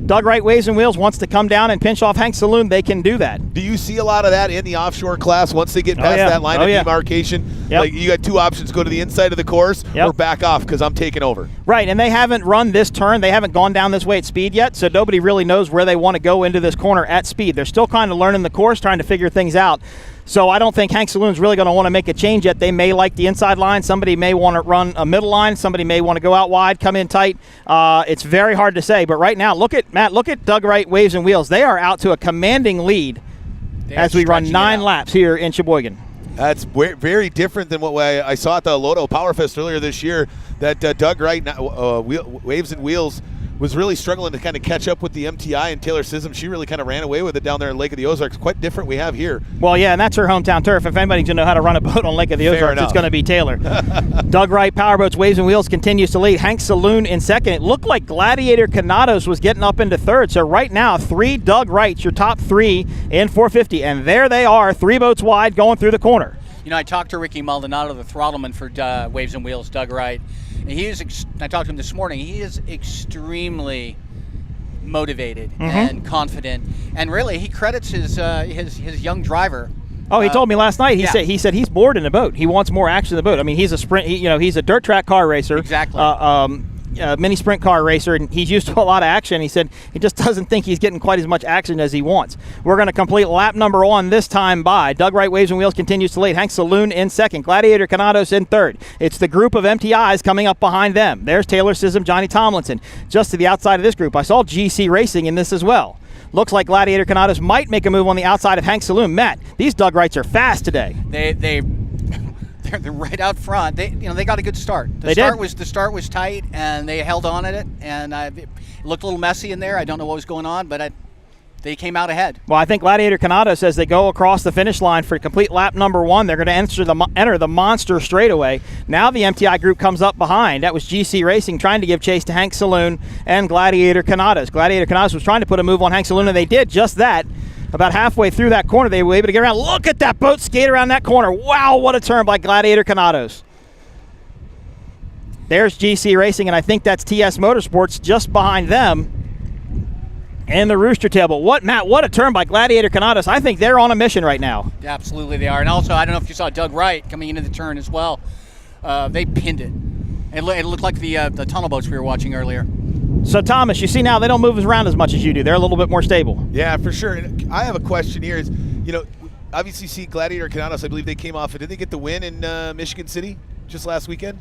Doug Wright Waves and Wheels wants to come down and pinch off Hank Saloon, they can do that. Do you see a lot of that in the offshore class once they get past that line of demarcation? Yep. Like you got 2 options: go to the inside of the course or back off because I'm taking over. Right, and they haven't run this turn. They haven't gone down this way at speed yet, so nobody really knows where they want to go into this corner at speed. They're still kind of learning the course, trying to figure things out. So I don't think Hank Saloon's really going to want to make a change yet. They may like the inside line. Somebody may want to run a middle line. Somebody may want to go out wide, come in tight. It's very hard to say. But right now, look at Doug Wright Waves and Wheels. They are out to a commanding lead as we run 9 laps here in Sheboygan. That's very different than what I saw at the Loto Power Fest earlier this year. That Doug Wright, Waves and Wheels, was really struggling to kind of catch up with the MTI, and Taylor Sism, she really kind of ran away with it down there in Lake of the Ozarks. Quite different we have here. Well, yeah, and that's her hometown turf. If anybody's going to know how to run a boat on Lake of the Ozarks, it's going to be Taylor. Doug Wright, Powerboats, Waves and Wheels continues to lead. Hank Saloon in second. It looked like Gladiator Canados was getting up into third. So right now, 3 Doug Wrights, your top 3 in 450. And there they are, 3 boats wide going through the corner. You know, I talked to Ricky Maldonado, the throttleman for Waves and Wheels, Doug Wright. And I talked to him this morning. He is extremely motivated and confident, and really he credits his young driver. Oh, he told me last night. He said he's bored in the boat. He wants more action in the boat. I mean, he's a sprint. He's a dirt track car racer. Exactly. Mini sprint car racer, and he's used to a lot of action. He said he just doesn't think he's getting quite as much action as he wants. We're going to complete lap number 1 this time by Doug Wright, Waves and Wheels continues to lead. Hank Saloon in second. Gladiator Canados in third. It's the group of MTIs coming up behind them. There's Taylor Sism, Johnny Tomlinson. Just to the outside of this group, I saw GC Racing in this as well. Looks like Gladiator Canados might make a move on the outside of Hank Saloon. Matt, these Doug Wrights are fast today. They're right out front. They got a good start. The start was tight, and they held on at it, and it looked a little messy in there. I don't know what was going on, but they came out ahead. Well, I think Gladiator Canados, as they go across the finish line for complete lap number 1, they're going to enter the monster straightaway. Now the MTI group comes up behind. That was GC Racing trying to give chase to Hank Saloon and Gladiator Canados. Gladiator Canados was trying to put a move on Hank Saloon, and they did just that. About halfway through that corner, they were able to get around. Look at that boat skate around that corner. Wow, what a turn by Gladiator Canados. There's GC Racing, and I think that's TS Motorsports just behind them and the Rooster Tail. But what a turn by Gladiator Canados. I think they're on a mission right now. Absolutely they are. And also, I don't know if you saw Doug Wright coming into the turn as well. They pinned it. It looked like the tunnel boats we were watching earlier. So, Thomas, you see now they don't move around as much as you do. They're a little bit more stable. Yeah, for sure. And I have a question here is, obviously see Gladiator Canados, I believe they came off. Did they get the win in Michigan City just last weekend?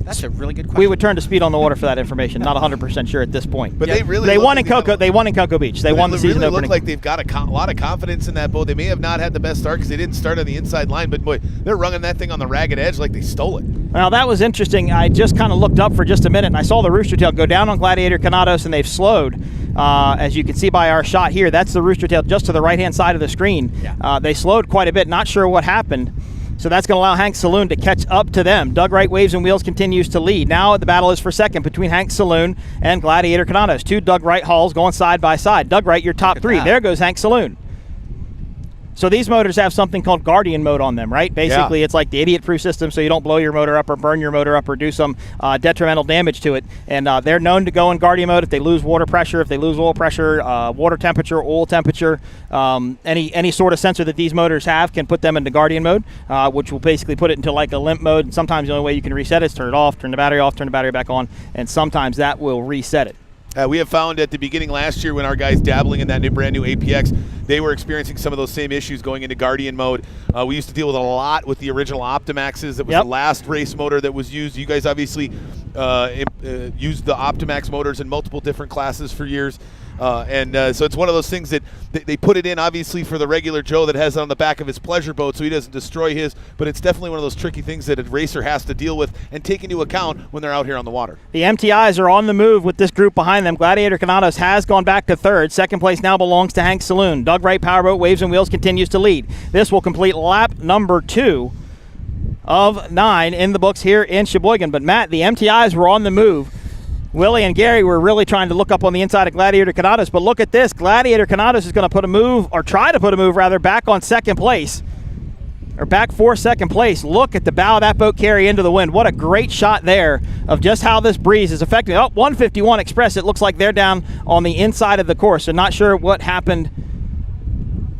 That's a really good question. We would turn to Speed on the Water for that information. Not 100% sure at this point. But they won in Cocoa. They won in Cocoa Beach. They won the season opening. Look like they've got a lot of confidence in that boat. They may have not had the best start because they didn't start on the inside line, but boy, they're running that thing on the ragged edge like they stole it. Well, that was interesting. I just kind of looked up for just a minute, and I saw the Rooster Tail go down on Gladiator Canados, and they've slowed. As you can see by our shot here, that's the Rooster Tail just to the right-hand side of the screen. Yeah. They slowed quite a bit. Not sure what happened. So that's going to allow Hank Saloon to catch up to them. Doug Wright, Waves and Wheels continues to lead. Now the battle is for second between Hank Saloon and Gladiator Canados. 2 Doug Wright hulls going side by side. Doug Wright, your top 3. There goes Hank Saloon. So these motors have something called Guardian mode on them, right? Basically, It's like the idiot-proof system, so you don't blow your motor up or burn your motor up or do some detrimental damage to it. And they're known to go in Guardian mode if they lose water pressure, if they lose oil pressure, water temperature, oil temperature. Any sort of sensor that these motors have can put them into Guardian mode, which will basically put it into like a limp mode. And sometimes the only way you can reset it is turn it off, turn the battery back on, and sometimes that will reset it. We have found at the beginning last year when our guys dabbling in that brand new APX, they were experiencing some of those same issues going into Guardian mode. We used to deal with a lot with the original Optimaxes. That was the last race motor that was used. You guys obviously used the Optimax motors in multiple different classes for years. So it's one of those things that they put it in, obviously, for the regular Joe that has it on the back of his pleasure boat so he doesn't destroy his, but it's definitely one of those tricky things that a racer has to deal with and take into account when they're out here on the water. The MTIs are on the move with this group behind them. Gladiator Canados has gone back to third. Second place now belongs to Hank Saloon. Doug Wright, Powerboat, Waves and Wheels continues to lead. This will complete lap number 2 of 9 in the books here in Sheboygan. But, Matt, the MTIs were on the move. Willie and Gary were really trying to look up on the inside of Gladiator Canados, but look at this. Gladiator Canados is going to try to put a move back on second place, or back for second place. Look at the bow of that boat carry into the wind. What a great shot there of just how this breeze is affecting. 151 Express, it looks like they're down on the inside of the course, so not sure what happened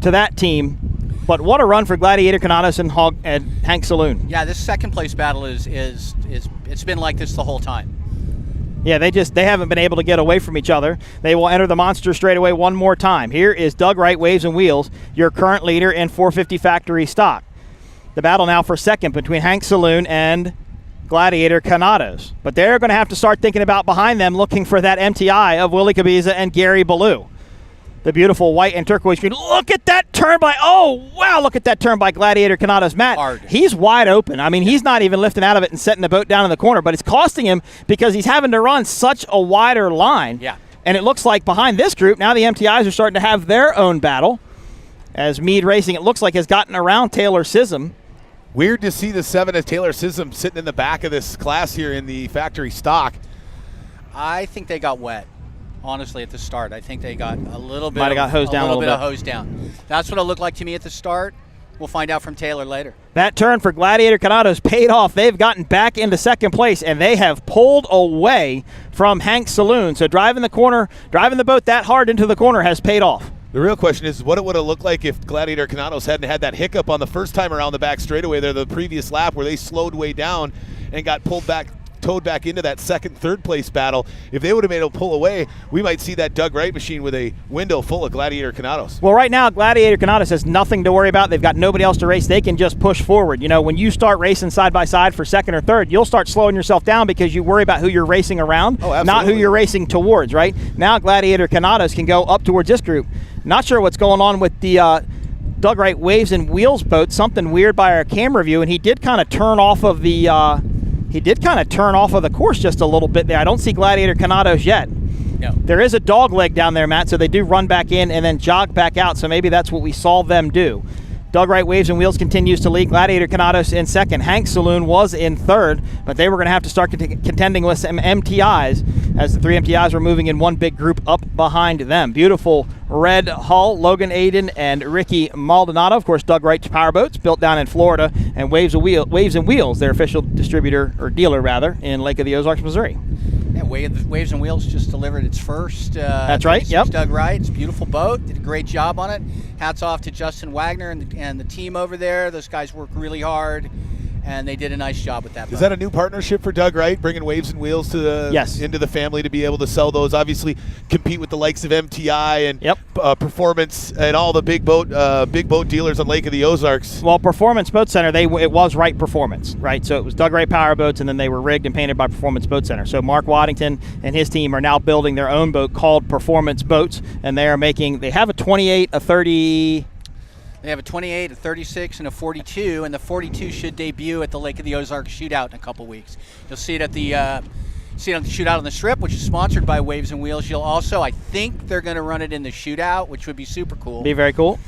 to that team. But what a run for Gladiator Canados and Hank Saloon. Yeah, this second place battle is it's been like this the whole time. Yeah, they haven't been able to get away from each other. They will enter the monster straightaway one more time. Here is Doug Wright, Waves and Wheels, your current leader in 450 factory stock. The battle now for second between Hank Saloon and Gladiator Canados. But they're going to have to start thinking about behind them, looking for that MTI of Willie Cabiza and Gary Ballou. the beautiful white and turquoise green. Look at that turn by, oh, wow, look at that turn by Gladiator Canados. Matt, he's wide open. I mean, he's not even lifting out of it and setting the boat down in the corner, but it's costing him because he's having to run such a wider line. Yeah. And it looks like behind this group, now the MTIs are starting to have their own battle as Mead Racing, it looks like, has gotten around Taylor Sism. Weird to see the 7 of Taylor Sism sitting in the back of this class here in the factory stock. I think they got wet. Honestly, at the start, I think they got a little bit. Might have got hosed down a little bit. Of hosed down. That's what it looked like to me at the start. We'll find out from Taylor later. That turn for Gladiator Canados paid off. They've gotten back into second place, and they have pulled away from Hank's Saloon. So driving the boat that hard into the corner has paid off. The real question is what it would have looked like if Gladiator Canados hadn't had that hiccup on the first time around the back straightaway there, the previous lap where they slowed way down and got towed back into that second, third place battle. If they would have been able to pull away, we might see that Doug Wright machine with a window full of Gladiator Canados. Well, right now, Gladiator Canados has nothing to worry about. They've got nobody else to race. They can just push forward. You know, when you start racing side by side for second or third, you'll start slowing yourself down because you worry about who you're racing around, not who you're racing towards, right? Now, Gladiator Canados can go up towards this group. Not sure what's going on with the Doug Wright Waves and Wheels boat. Something weird by our camera view, and he did kind of turn off of the course just a little bit there. I don't see Gladiator Canados yet. No. There is a dog leg down there, Matt, so they do run back in and then jog back out, so maybe that's what we saw them do. Doug Wright Waves and Wheels continues to lead. Gladiator Canados in second. Hank's Saloon was in third, but they were going to have to start contending with some MTIs as the 3 MTIs were moving in one big group up behind them. Beautiful red hull, Logan Aiden and Ricky Maldonado. Of course, Doug Wright's Powerboats, built down in Florida, and Waves and Wheels, their official distributor, or dealer rather, in Lake of the Ozarks, Missouri. Yeah, Waves and Wheels just delivered its first. That's right. Yep. Doug Wright. It's a beautiful boat. Did a great job on it. Hats off to Justin Wagner and the team over there. Those guys work really hard, and they did a nice job with that boat. Is that a new partnership for Doug Wright, bringing Waves and Wheels to the into the family to be able to sell those? Obviously, compete with the likes of MTI and Performance and all the big boat dealers on Lake of the Ozarks. Well, Performance Boat Center, it was Wright Performance, right? So it was Doug Wright Powerboats, and then they were rigged and painted by Performance Boat Center. So Mark Waddington and his team are now building their own boat called Performance Boats, and they have a 28, a 30. They have a 28, a 36, and a 42, and the 42 should debut at the Lake of the Ozarks Shootout in a couple weeks. You'll see it at the Shootout on the Strip, which is sponsored by Waves and Wheels. You'll also, I think they're going to run it in the Shootout, which would be super cool. Be very cool.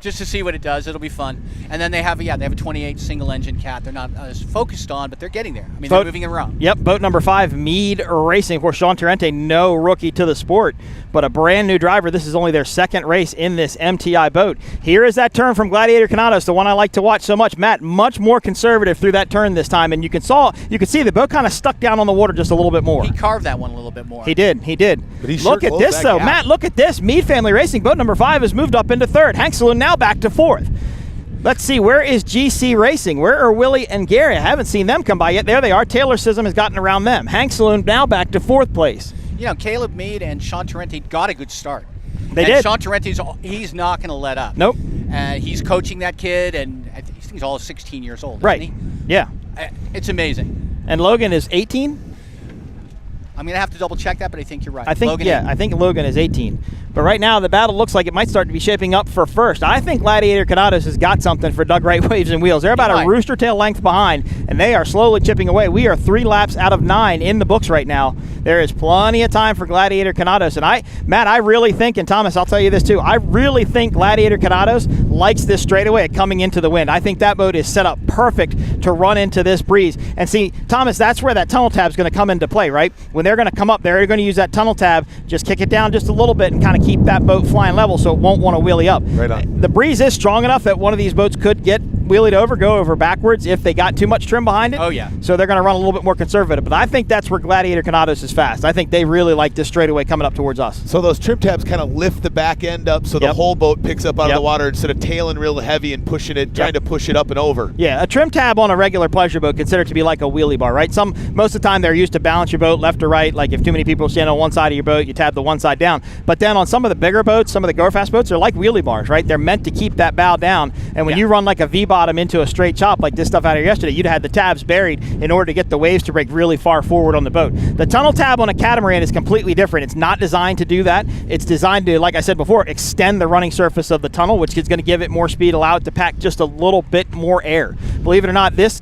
Just to see what it does. It'll be fun. And then they have a 28 single engine cat. They're not as focused on, but they're getting there. I mean, they're moving around. Yep, boat number 5, Mead Racing. Of course, Sean Torrente, no rookie to the sport, but a brand new driver. This is only their second race in this MTI boat. Here is that turn from Gladiator Canados, the one I like to watch so much. Matt, much more conservative through that turn this time, and you can see the boat kind of stuck down on the water just a little bit more. He carved that one a little bit more. He did. But he look at this, though. Matt, look at this. Mead Family Racing, boat number 5 has moved up into third. Hank Saloon now back to fourth. Let's see, where is GC Racing? Where are Willie and Gary? I haven't seen them come by yet. There they are. Taylor Sism has gotten around them. Hank Saloon now back to fourth place. Caleb Mead and Sean Torrente got a good start. They did. Sean Torrente's, he's not going to let up. Nope. He's coaching that kid, and I think he's all 16 years old, right? Isn't he? Yeah. It's amazing. And Logan is 18? I'm going to have to double check that, but I think you're right. I think Logan is 18. But right now, the battle looks like it might start to be shaping up for first. I think Gladiator Canados has got something for Doug Wright Waves and Wheels. They're about a rooster tail length behind, and they are slowly chipping away. We are 3 laps out of 9 in the books right now. There is plenty of time for Gladiator Canados. And Matt, I really think, and Thomas, I'll tell you this too, I really think Gladiator Canados likes this straightaway coming into the wind. I think that boat is set up perfect to run into this breeze. And see, Thomas, that's where that tunnel tab is going to come into play, right? When they're going to come up, they're going to use that tunnel tab, just kick it down just a little bit and kind of keep that boat flying level so it won't want to wheelie up. Right on. The breeze is strong enough that one of these boats could get wheelied over, go over backwards if they got too much trim behind it. Oh, yeah. So they're going to run a little bit more conservative. But I think that's where Gladiator Canados is fast. I think they really like this straightaway coming up towards us. So those trim tabs kind of lift the back end up so the whole boat picks up out of the water instead of tailing real heavy and pushing it, trying to push it up and over. Yeah, a trim tab on a regular pleasure boat considered to be like a wheelie bar, right? Most of the time they're used to balance your boat left or right. Like if too many people stand on one side of your boat, you tab the one side down. But then on some of the bigger boats, some of the go fast boats, they're like wheelie bars, right? They're meant to keep that bow down. And when you run like a V-box bottom into a straight chop like this stuff out here yesterday, you'd have had the tabs buried in order to get the waves to break really far forward on the boat. The tunnel tab on a catamaran is completely different. It's not designed to do that. It's designed to, like I said before, extend the running surface of the tunnel, which is going to give it more speed, allow it to pack just a little bit more air. Believe it or not, this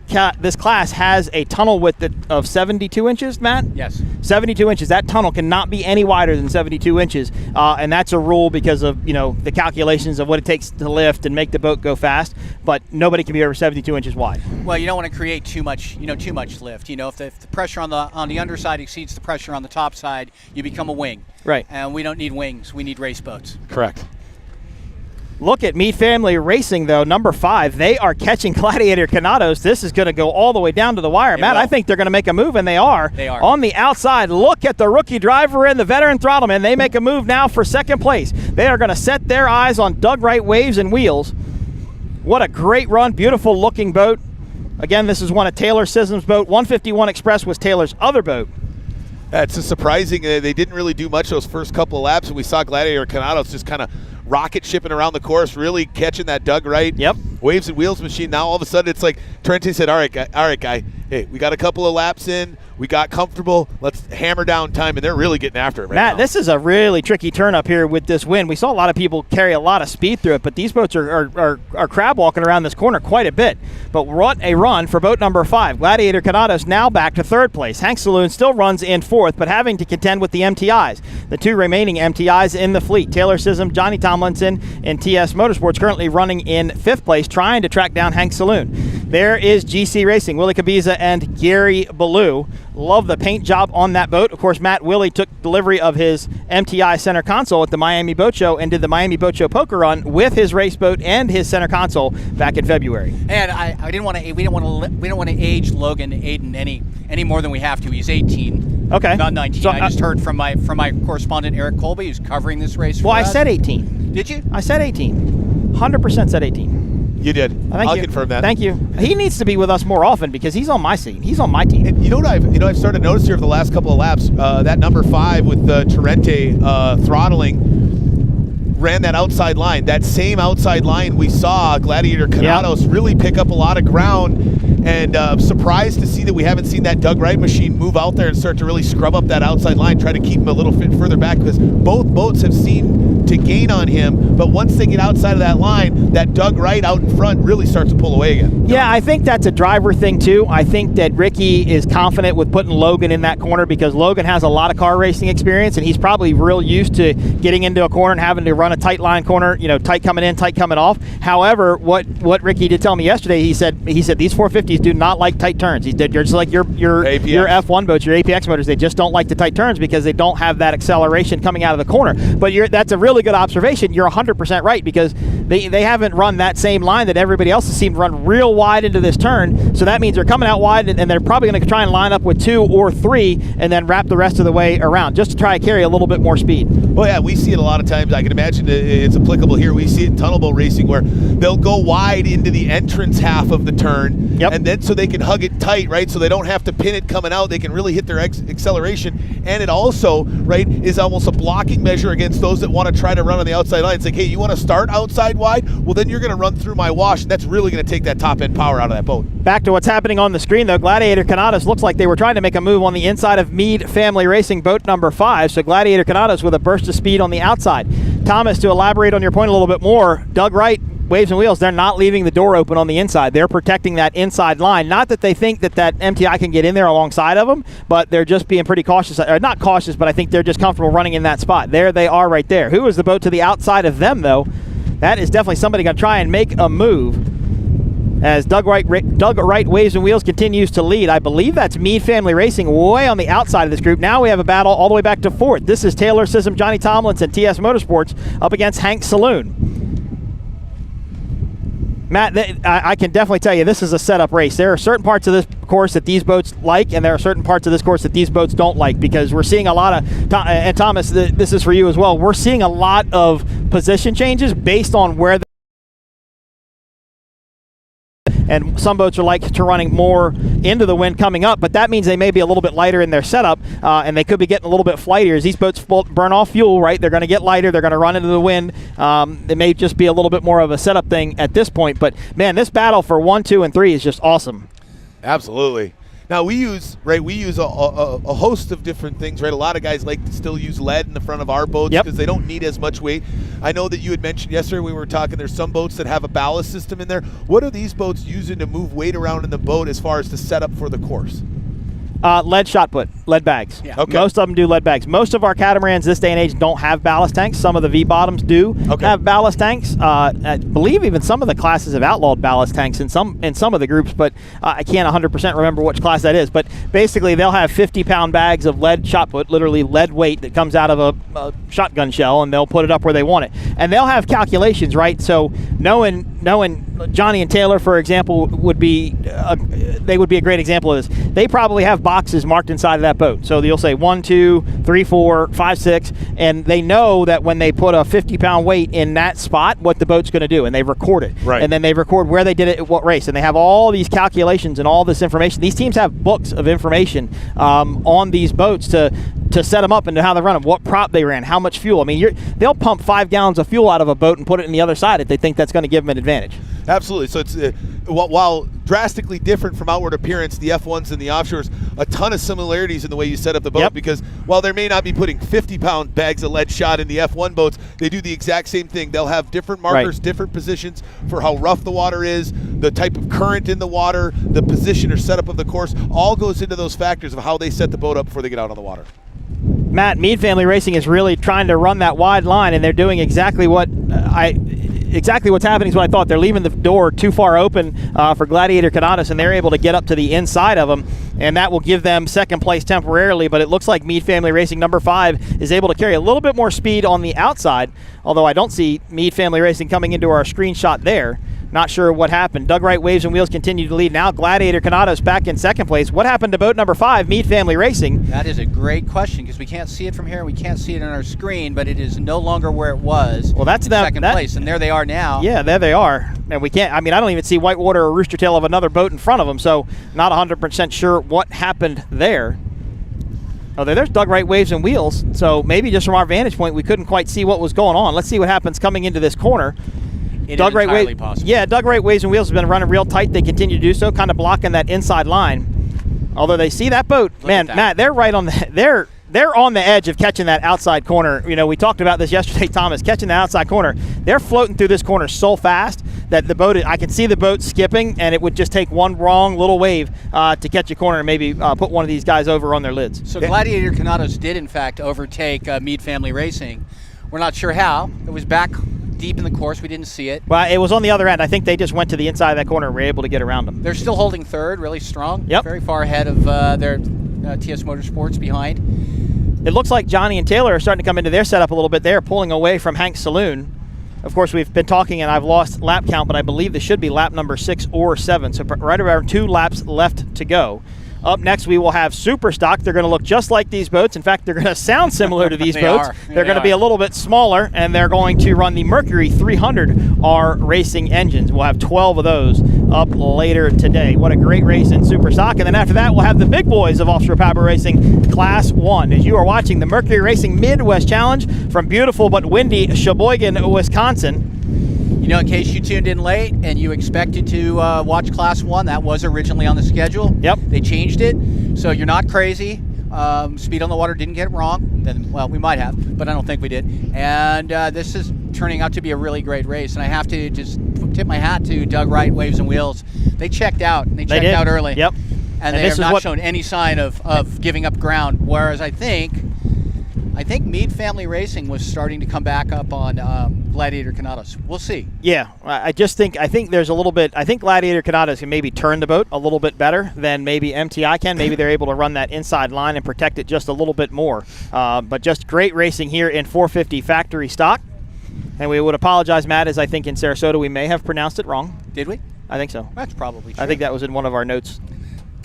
class has a tunnel width of 72 inches, Matt? Yes. 72 inches. That tunnel cannot be any wider than 72 inches, and that's a rule because of the calculations of what it takes to lift and make the boat go fast. But nobody can be over 72 inches wide. Well, you don't want to create too much lift. If the pressure on the underside exceeds the pressure on the top side, you become a wing. Right. And we don't need wings. We need race boats. Correct. Look at Mead Family Racing, though, number 5. They are catching Gladiator Canados. This is going to go all the way down to the wire. Matt, I think they're going to make a move, and they are. They are. On the outside, look at the rookie driver and the veteran throttleman. They make a move now for second place. They are going to set their eyes on Doug Wright Waves and Wheels. What a great run. Beautiful-looking boat. Again, this is one of Taylor Sism's boat. 151 Express was Taylor's other boat. It's surprising. They didn't really do much those first couple of laps, and we saw Gladiator Canados just kind of rocket shipping around the course, really catching that Doug Wright Waves and Wheels machine. Now all of a sudden it's like Trente said, all right, guy, hey, we got a couple of laps in, we got comfortable, let's hammer down time, and they're really getting after it right Matt, now. this is a really tricky turn up here with this wind. We saw a lot of people carry a lot of speed through it, but these boats are crab walking around this corner quite a bit. But what a run for boat number 5. Gladiator Canados now back to third place. Hank Saloon still runs in fourth, but having to contend with the MTIs. The 2 remaining MTIs in the fleet, Taylor Sism, Johnny Tomlinson, and TS Motorsports currently running in 5th place, trying to track down Hank Saloon. There is GC Racing, Willie Cabiza and Gary Ballou. Love the paint job on that boat. Of course, Matt Willie took delivery of his MTI center console at the Miami Boat Show and did the Miami Boat Show poker run with his race boat and his center console back in February. And we don't want to age Logan Aiden any more than we have to. He's 18. Okay. Not 19. So, I just heard from my correspondent Eric Colby, who's covering this race. Well, I us. said 18. Did you? I said 18. 100% said 18. You did. I'll confirm that. Thank you. He needs to be with us more often because he's on my team. He's on my team. And you know what I've started to notice here for the last couple of laps, that number 5 with the Torrente throttling ran that outside line. That same outside line we saw Gladiator Canados really pick up a lot of ground. And I'm surprised to see that we haven't seen that Doug Wright machine move out there and start to really scrub up that outside line, try to keep him a little bit further back, because both boats have seemed to gain on him. But once they get outside of that line, that Doug Wright out in front really starts to pull away again. Yeah, I think that's a driver thing too. I think that Ricky is confident with putting Logan in that corner because Logan has a lot of car racing experience, and he's probably real used to getting into a corner and having to run a tight line corner, tight coming in, tight coming off. However, what Ricky did tell me yesterday, he said these 450s do not like tight turns. He said, you're just like your F1 boats, your APX motors, they just don't like the tight turns because they don't have that acceleration coming out of the corner. But that's a really good observation. You're 100% right because they haven't run that same line that everybody else has seen run real wide into this turn. So that means they're coming out wide and they're probably going to try and line up with 2 or 3 and then wrap the rest of the way around just to try to carry a little bit more speed. Well, yeah, we see it a lot of times. I can imagine it's applicable here. We see it in tunnel boat racing where they'll go wide into the entrance half of the turn, and then so they can hug it tight, right? So they don't have to pin it coming out. They can really hit their acceleration. And it also, right, is almost a blocking measure against those that want to try to run on the outside line. It's like, hey, you want to start outside wide? Well, then you're going to run through my wash, and that's really going to take that top end power out of that boat. Back to what's happening on the screen, though. Gladiator Canados looks like they were trying to make a move on the inside of Mead Family Racing boat number 5. So Gladiator Canados with a burst of speed on the outside. Thomas, to elaborate on your point a little bit more, Doug Wright, Waves and Wheels, they're not leaving the door open on the inside. They're protecting that inside line. Not that they think that MTI can get in there alongside of them, but they're just being pretty cautious. Or not cautious, but I think they're just comfortable running in that spot. There they are right there. Who is the boat to the outside of them, though? That is definitely somebody going to try and make a move as Doug Wright Waves and Wheels continues to lead. I believe that's Mead Family Racing way on the outside of this group. Now we have a battle all the way back to 4th. This is Taylor Sism, Johnny Tomlinson, TS Motorsports up against Hank Saloon. Matt, I can definitely tell you this is a setup race. There are certain parts of this course that these boats like, and there are certain parts of this course that these boats don't like, because we're seeing a lot of, and Thomas, this is for you as well, we're seeing a lot of position changes based on where and some boats are like to running more into the wind coming up, but that means they may be a little bit lighter in their setup, and they could be getting a little bit flightier. As these boats burn off fuel, right? They're going to get lighter. They're going to run into the wind. It may just be a little bit more of a setup thing at this point, but man, this battle for 1, 2, and 3 is just awesome. Absolutely. Now we use a host of different things, right? A lot of guys like to still use lead in the front of our boats because they don't need as much weight. I know that you had mentioned yesterday we were talking, there's some boats that have a ballast system in there. What are these boats using to move weight around in the boat as far as the setup for the course? Lead shot put, lead bags. Yeah. Okay. Most of them do lead bags. Most of our catamarans this day and age don't have ballast tanks. Some of the V-bottoms do have ballast tanks. I believe even some of the classes have outlawed ballast tanks in some of the groups, but I can't 100% remember which class that is. But basically, they'll have 50-pound bags of lead shot put, literally lead weight that comes out of a shotgun shell, and they'll put it up where they want it. And they'll have calculations, right? So knowing Johnny and Taylor, for example, would be a great example of this. They probably have boxes marked inside of that boat. So you'll say 1, 2, 3, 4, 5, 6, and they know that when they put a 50-pound weight in that spot, what the boat's going to do, and they record it. Right. And then they record where they did it at what race, and they have all these calculations and all this information. These teams have books of information on these boats to set them up and how they run them, what prop they ran, how much fuel. I mean, they'll pump 5 gallons of fuel out of a boat and put it in the other side if they think that's going to give them an advantage. Absolutely. So it's while drastically different from outward appearance, the F1s and the Offshores, a ton of similarities in the way you set up the boat, because while they may not be putting 50-pound bags of lead shot in the F1 boats, they do the exact same thing. They'll have different markers, different positions for how rough the water is, the type of current in the water, the position or setup of the course, all goes into those factors of how they set the boat up before they get out on the water. Matt, Mead Family Racing is really trying to run that wide line, and they're doing exactly what's happening is what I thought. They're leaving the door too far open for Gladiator Canadas, and they're able to get up to the inside of them, and that will give them second place temporarily. But it looks like Mead Family Racing number 5 is able to carry a little bit more speed on the outside, although I don't see Mead Family Racing coming into our screenshot there. Not sure what happened. Doug Wright Waves and Wheels continue to lead. Now Gladiator Canadas back in second place. What happened to boat number 5, Mead Family Racing? That is a great question, because we can't see it from here. We can't see it on our screen, but it is no longer where it was. Well, that's in second place, and there they are now. Yeah, there they are. And we can't, I don't even see Whitewater or Rooster Tail of another boat in front of them, so not 100% sure what happened there. Oh, there's Doug Wright Waves and Wheels, so maybe just from our vantage point, we couldn't quite see what was going on. Let's see what happens coming into this corner. Doug Wright Waves and Wheels has been running real tight. They continue to do so, kind of blocking that inside line. Although they see that boat, Matt, they're right on the they're on the edge of catching that outside corner. You know, we talked about this yesterday, Thomas, catching the outside corner. They're floating through this corner so fast that the boat, I can see the boat skipping, and it would just take one wrong little wave to catch a corner and maybe put one of these guys over on their lids. So Gladiator Canadas did, in fact, overtake Mead Family Racing. We're not sure how. It was back deep in the course. We didn't see it. Well, it was on the other end. I think they just went to the inside of that corner and were able to get around them. They're still holding third, really strong. Yep. Very far ahead of their TS Motorsports behind. It looks like Johnny and Taylor are starting to come into their setup a little bit. They're pulling away from Hank's Saloon. Of course, we've been talking, and I've lost lap count, but I believe this should be lap number 6 or 7. So right around 2 laps left to go. Up next, we will have Super Stock. They're going to look just like these boats. In fact, they're going to sound similar to these boats. They're going to be a little bit smaller, and they're going to run the Mercury 300R racing engines. We'll have 12 of those up later today. What a great race in Super Stock. And then after that, we'll have the big boys of Offshore Powerboat Racing Class 1. As you are watching the Mercury Racing Midwest Challenge from beautiful but windy Sheboygan, Wisconsin. You know, in case you tuned in late and you expected to watch Class 1, that was originally on the schedule. Yep. They changed it, so you're not crazy. Speed on the Water didn't get it wrong. Then, well, we might have, but I don't think we did. And this is turning out to be a really great race. And I have to just tip my hat to Doug Wright, Waves and Wheels. They checked out. They checked out early. Yep. And they have not shown any sign of giving up ground. Whereas I think Mead Family Racing was starting to come back up on Gladiator Canadas. We'll see. Yeah, I think there's a little bit. I think Gladiator Canadas can maybe turn the boat a little bit better than maybe MTI can. Maybe they're able to run that inside line and protect it just a little bit more. But just great racing here in 450 factory stock. And we would apologize, Matt, as I think in Sarasota we may have pronounced it wrong. Did we? I think so. That's probably true. I think that was in one of our notes.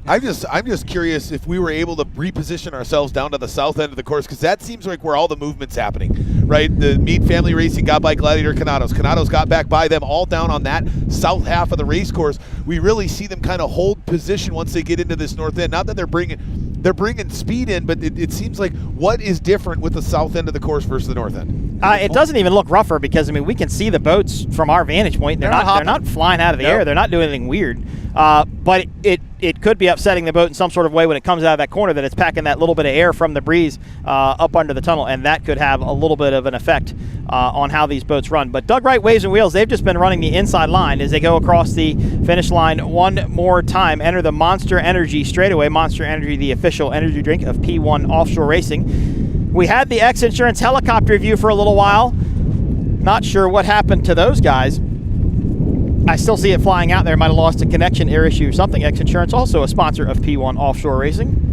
I'm just curious if we were able to reposition ourselves down to the south end of the course, because that seems like where all the movement's happening, right? The Meade family racing got by Gladiator Canados. Canados got back by them all down on that south half of the race course. We really see them kind of hold position once they get into this north end. Not that they're bringing speed in, but it seems like what is different with the south end of the course versus the north end? It doesn't even look rougher because, I mean, we can see the boats from our vantage point. They're not flying out of the air. They're not doing anything weird. But it could be upsetting the boat in some sort of way when it comes out of that corner, that it's packing that little bit of air from the breeze up under the tunnel, and that could have a little bit of an effect on how these boats run. But Doug Wright Waves and Wheels, they've just been running the inside line as they go across the finish line one more time. Enter the Monster Energy straightaway. Monster Energy, the official energy drink of P1 Offshore Racing. We had the X Insurance helicopter review for a little while. Not sure what happened to those guys. I still see it flying out there. Might have lost a connection, air issue or something. X Insurance, also a sponsor of P1 Offshore Racing.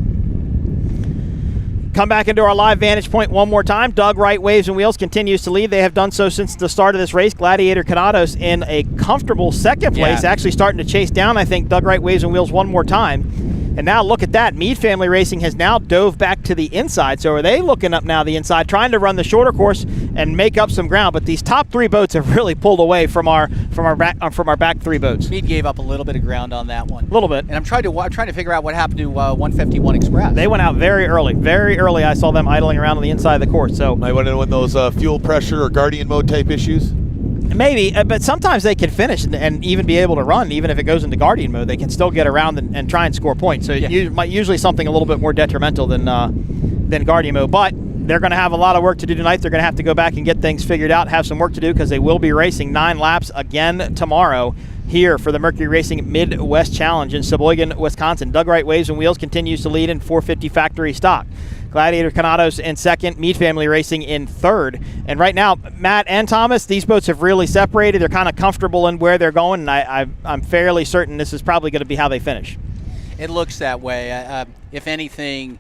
Come back into our live vantage point one more time. Doug Wright Waves and Wheels continues to lead. They have done so since the start of this race. Gladiator Canados in a comfortable second place, actually starting to chase down, I think, Doug Wright Waves and Wheels one more time. And now look at that. Meade Family Racing has now dove back to the inside. So are they looking up now the inside, trying to run the shorter course and make up some ground? But these top three boats have really pulled away from our back three boats. Meade gave up a little bit of ground on that one. A little bit. And I'm trying to figure out what happened to 151 Express. They went out very early. Very early. I saw them idling around on the inside of the course. So might want to know when those fuel pressure or guardian mode type issues. Maybe, but sometimes they can finish and even be able to run. Even if it goes into guardian mode, they can still get around and try and score points. So usually something a little bit more detrimental than guardian mode. But they're going to have a lot of work to do tonight. They're going to have to go back and get things figured out, have some work to do, because they will be racing 9 laps again tomorrow here for the Mercury Racing MidWest Challenge in Sheboygan, Wisconsin. Doug Wright Waves and Wheels continues to lead in 450 factory stock. Gladiator Canados in second, Meade Family Racing in third. And right now, Matt and Thomas, these boats have really separated. They're kind of comfortable in where they're going, and I'm fairly certain this is probably going to be how they finish. It looks that way. If anything,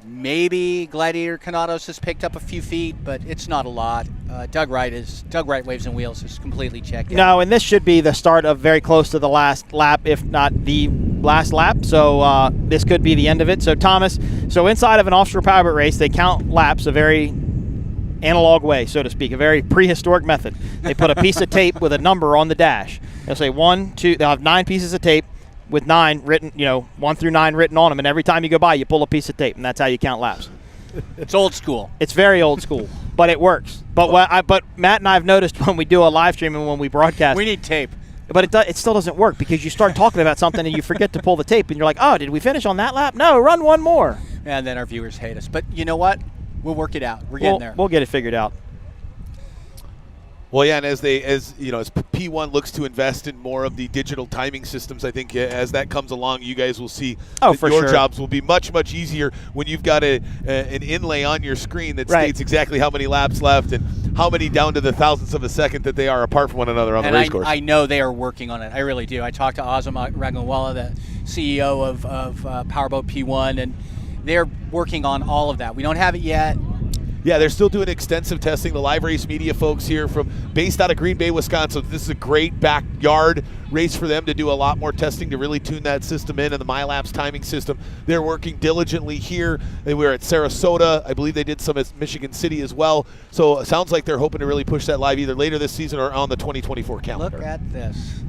maybe Gladiator Canados has picked up a few feet, but it's not a lot. Doug Wright Waves and Wheels is completely checked out. No, and this should be the start of very close to the last lap, if not the last lap. So this could be the end of it. So Thomas, inside of an offshore powerboat race, they count laps a very analog way, so to speak, a very prehistoric method. They put a piece of tape with a number on the dash. They'll say 1, 2. They'll have 9 pieces of tape with 9 written, 1 through 9 written on them, and every time you go by, you pull a piece of tape, and that's how you count laps. It's old school. It's very old school, but it works. But Matt and I have noticed when we do a live stream and when we broadcast, we need tape. But it still doesn't work, because you start talking about something and you forget to pull the tape, and you're like, oh, did we finish on that lap? No, run one more. And then our viewers hate us. But you know what? We'll work it out. We're getting there. We'll get it figured out. Well, yeah, and as P1 looks to invest in more of the digital timing systems, I think as that comes along, you guys will see that your jobs will be much, much easier when you've got an inlay on your screen that states exactly how many laps left and how many down to the thousandths of a second that they are apart from one another on the race course. I know they are working on it. I really do. I talked to Azam Raghunwala, the CEO of Powerboat P1, and they're working on all of that. We don't have it yet. Yeah, they're still doing extensive testing. The Live Race Media folks here based out of Green Bay, Wisconsin. This is a great backyard race for them to do a lot more testing to really tune that system in, and the MyLapse timing system. They're working diligently here. They were at Sarasota. I believe they did some at Michigan City as well. So it sounds like they're hoping to really push that live either later this season or on the 2024 calendar. Look at this.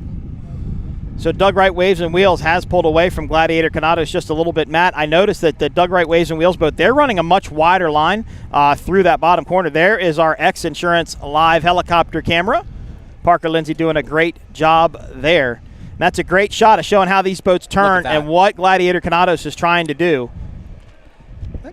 So Doug Wright Waves and Wheels has pulled away from Gladiator Canados just a little bit. Matt, I noticed that the Doug Wright Waves and Wheels boat, they're running a much wider line through that bottom corner. There is our X Insurance live helicopter camera. Parker Lindsay doing a great job there. And that's a great shot of showing how these boats turn and what Gladiator Canados is trying to do.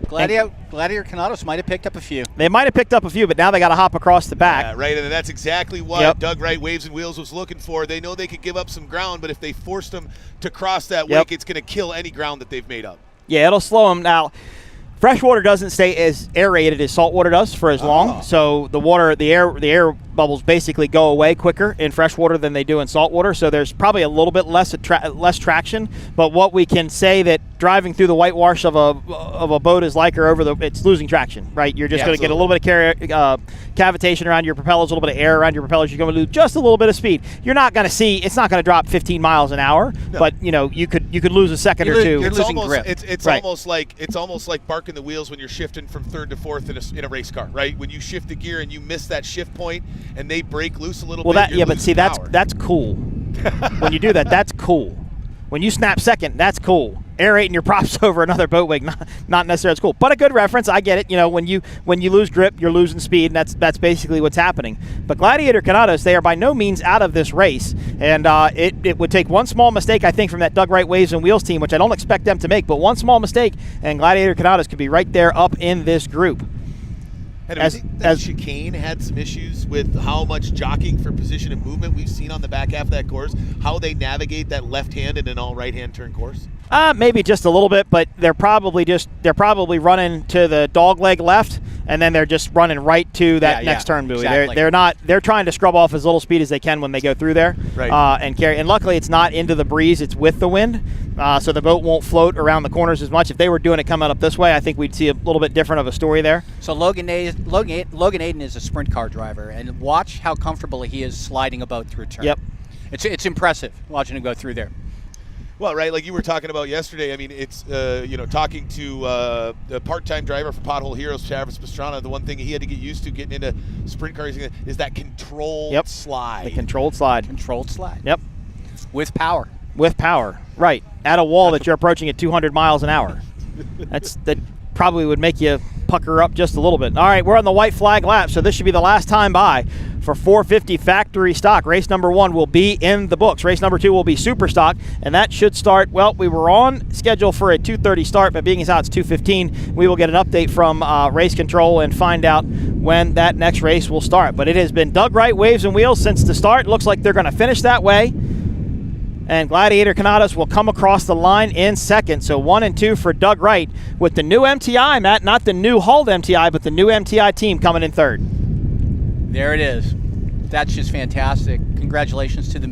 Gladiator Canados might have picked up a few. They might have picked up a few, but now they got to hop across the back. Yeah, right, and that's exactly what Doug Wright Waves and Wheels was looking for. They know they could give up some ground, but if they forced them to cross that wake, it's going to kill any ground that they've made up. Yeah, it'll slow them. Now, freshwater doesn't stay as aerated as saltwater does for as long, so the air bubbles basically go away quicker in freshwater than they do in saltwater, so there's probably a little bit less traction. But what we can say that driving through the whitewash of a boat is like, or it's losing traction, right? You're just going to get a little bit of cavitation around your propellers, a little bit of air around your propellers. You're going to lose just a little bit of speed. You're not going to see, it's not going to drop 15 miles an hour, but you could lose a second or two. You're losing grip. It's almost like working the wheels when you're shifting from third to fourth in a race car, right? When you shift the gear and you miss that shift point and they break loose a little bit. But see, that's cool. When you do that, that's cool. When you snap second, that's cool. Aerating your props over another boat wing, not necessarily as cool, but a good reference. I get it. You know, when you lose grip, you're losing speed, and that's basically what's happening. But Gladiator Canados, they are by no means out of this race, and it would take one small mistake, I think, from that Doug Wright Waves and Wheels team, which I don't expect them to make, but one small mistake, and Gladiator Canados could be right there up in this group. And I think that chicane had some issues with how much jockeying for position and movement we've seen on the back half of that course, how they navigate that left hand in an all right hand turn course. Maybe just a little bit, but they're probably running to the dog leg left, and then they're just running right to that next turn buoy. Exactly. They're trying to scrub off as little speed as they can when they go through there, right. And carry. And luckily, it's not into the breeze; it's with the wind, so the boat won't float around the corners as much. If they were doing it coming up this way, I think we'd see a little bit different of a story there. So Logan Aiden is a sprint car driver, and watch how comfortable he is sliding a boat through a turn. Yep, it's impressive watching him go through there. Well, right, like you were talking about yesterday. I mean, it's talking to a part-time driver for Pothole Heroes, Travis Pastrana. The one thing he had to get used to getting into sprint cars is that controlled slide. The controlled slide. Controlled slide. Yep. With power. With power, right? At a wall that you're approaching at 200 miles an hour. That probably would make you pucker up just a little bit. All right, we're on the white flag lap, so this should be the last time by for 450 factory stock. Race number 1 will be in the books. Race number 2 will be super stock, and that should start, well, we were on schedule for a 2:30 start, but being as how it's 2:15, we will get an update from race control and find out when that next race will start. But it has been Doug Wright Waves and Wheels since the start. Looks like they're going to finish that way. And Gladiator Canados will come across the line in second. So 1 and 2 for Doug Wright with the new MTI, Matt, not the new hulled MTI, but the new MTI team coming in third. There it is. That's just fantastic. Congratulations to the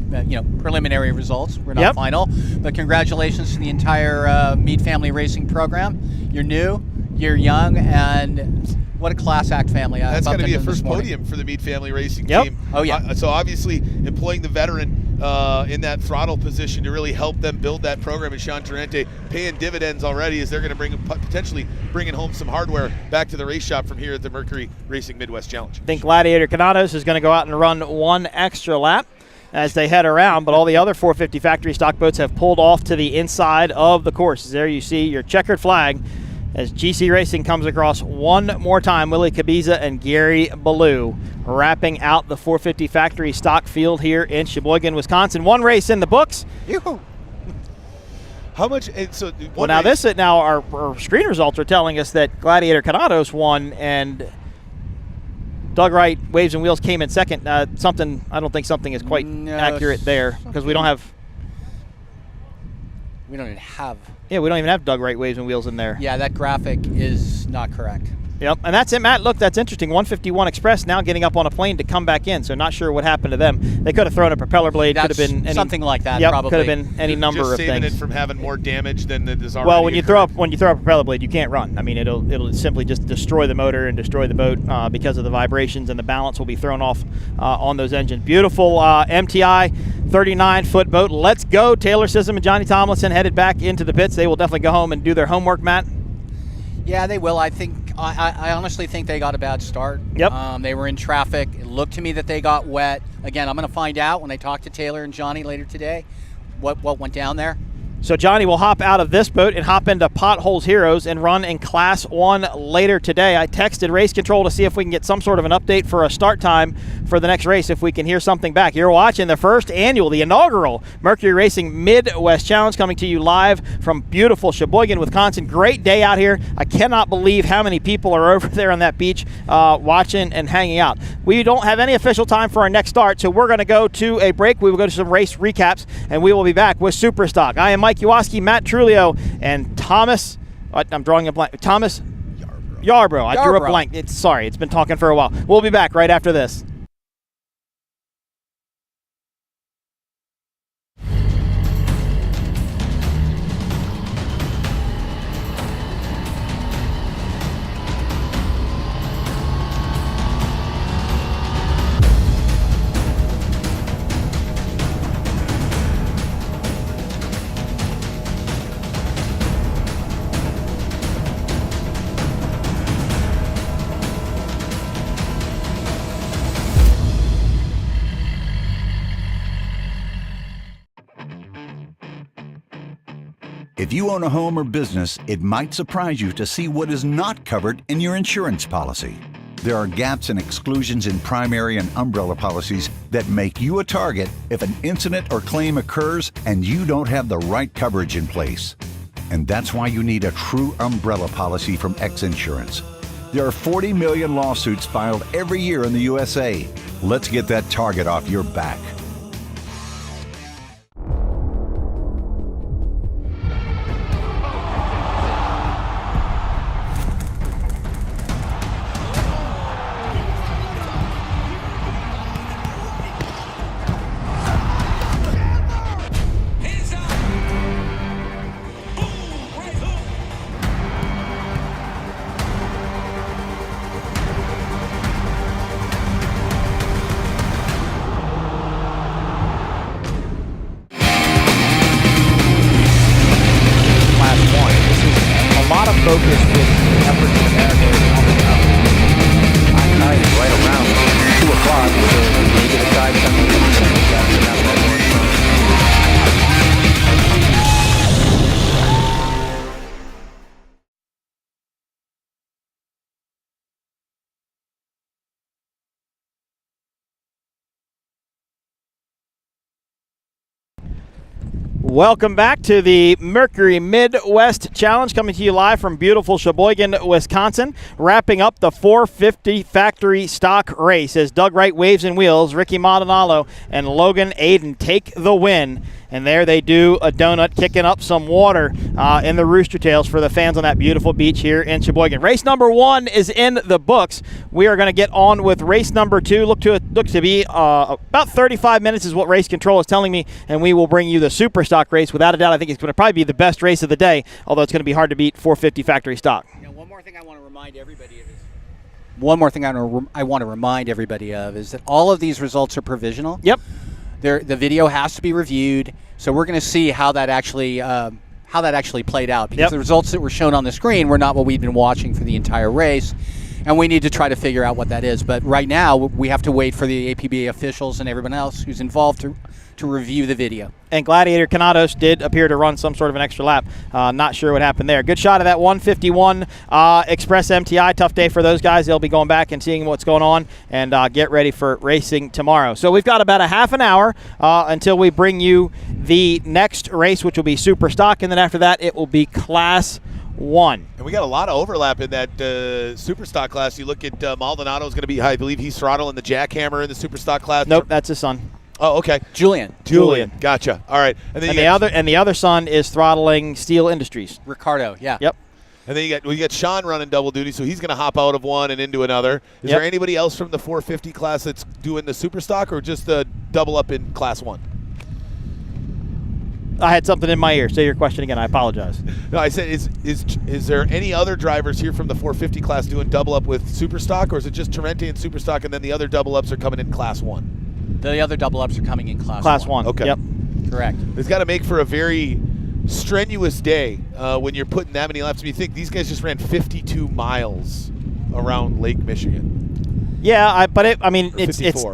preliminary results. We're not final, but congratulations to the entire Mead Family Racing program. You're new, you're young, and what a class act family. That's going to be a first podium for the Mead Family Racing team. Oh, yeah. So obviously employing the veteran in that throttle position to really help them build that program, and Sean Torrente paying dividends already as they're going to potentially bringing home some hardware back to the race shop from here at the Mercury Racing Midwest Challenge. I think Gladiator Canados is going to go out and run one extra lap as they head around, but all the other 450 factory stock boats have pulled off to the inside of the course. There you see your checkered flag as GC Racing comes across one more time. Willie Cabiza and Gary Ballou wrapping out the 450 factory stock field here in Sheboygan, Wisconsin. One race in the books. Yoo-hoo. How much? Well, now our screen results are telling us that Gladiator Canados won and Doug Wright Waves and Wheels came in second. I don't think something is quite accurate there because we don't even have Doug Wright Waves and Wheels in there. Yeah, that graphic is not correct. Yep, and that's it, Matt. Look, that's interesting. 151 Express now getting up on a plane to come back in, so not sure what happened to them. They could have thrown a propeller blade. Could have been something like that. Yep, probably could have been any number of things. Just saving it from having more damage than is already. Well, when you throw a propeller blade, you can't run. I mean, it'll simply just destroy the motor and destroy the boat because of the vibrations, and the balance will be thrown off on those engines. Beautiful MTI 39-foot boat. Let's go. Taylor Sissom and Johnny Tomlinson headed back into the pits. They will definitely go home and do their homework, Matt. Yeah, they will. I honestly think they got a bad start. Yep. They were in traffic. It looked to me that they got wet. Again, I'm going to find out when I talk to Taylor and Johnny later today what went down there. So Johnny will hop out of this boat and hop into Potholes Heroes and run in Class 1 later today. I texted Race Control to see if we can get some sort of an update for a start time for the next race, if we can hear something back. You're watching the inaugural Mercury Racing Midwest Challenge coming to you live from beautiful Sheboygan, Wisconsin. Great day out here. I cannot believe how many people are over there on that beach watching and hanging out. We don't have any official time for our next start, so we're going to go to a break. We will go to some race recaps, and we will be back with Superstock. I am Mike Iwaski, Matt Trulio, and Thomas. I'm drawing a blank. Thomas Yarbrough. I drew a blank. It's been talking for a while. We'll be back right after this. If you own a home or business, it might surprise you to see what is not covered in your insurance policy. There are gaps and exclusions in primary and umbrella policies that make you a target if an incident or claim occurs and you don't have the right coverage in place. And that's why you need a true umbrella policy from X Insurance. There are 40 million lawsuits filed every year in the USA. Let's get that target off your back. Welcome back to the Mercury Midwest Challenge, coming to you live from beautiful Sheboygan, Wisconsin. Wrapping up the 450 factory stock race as Doug Wright waves and wheels, Ricky Maldonado and Logan Aiden take the win. And there they do a donut, kicking up some water in the Rooster Tails for the fans on that beautiful beach here in Sheboygan. Race number 1 is in the books. We are going to get on with race number 2. Look to be about 35 minutes is what race control is telling me, and we will bring you the super stock race. Without a doubt, I think it's going to probably be the best race of the day, although it's going to be hard to beat 450 factory stock. One more thing I want to remind everybody of is that all of these results are provisional. Yep. The video has to be reviewed, so we're going to see how that actually played out, because the results that were shown on the screen were not what we've been watching for the entire race, and we need to try to figure out what that is. But right now, we have to wait for the APBA officials and everyone else who's involved to review the video. And Gladiator Canados did appear to run some sort of an extra lap. Not sure what happened there. Good shot of that 151 Express MTI. Tough day for those guys. They'll be going back and seeing what's going on and get ready for racing tomorrow. So we've got about a half an hour until we bring you the next race, which will be Super Stock, and then after that it will be Class 1. And we got a lot of overlap in that super stock class. You look at Maldonado's going to be, I believe he's throttling the jackhammer in the super stock class. Nope, that's his son. Oh, okay. Julian. Gotcha. All right. And the other son is throttling Steel Industries. Ricardo, yeah. Yep. And then you got Sean running double duty, so he's going to hop out of one and into another. Is there anybody else from the 450 class that's doing the super stock, or just the double up in Class 1? I had something in my ear. Say your question again. I apologize. No, I said, is there any other drivers here from the 450 class doing double up with super stock, or is it just Torrente and super stock, and then the other double ups are coming in Class 1? The other double ups are coming in Class 1. Okay. Yep. Correct. It's got to make for a very strenuous day when you're putting that many laps. You think these guys just ran 52 miles around Lake Michigan. Yeah, it's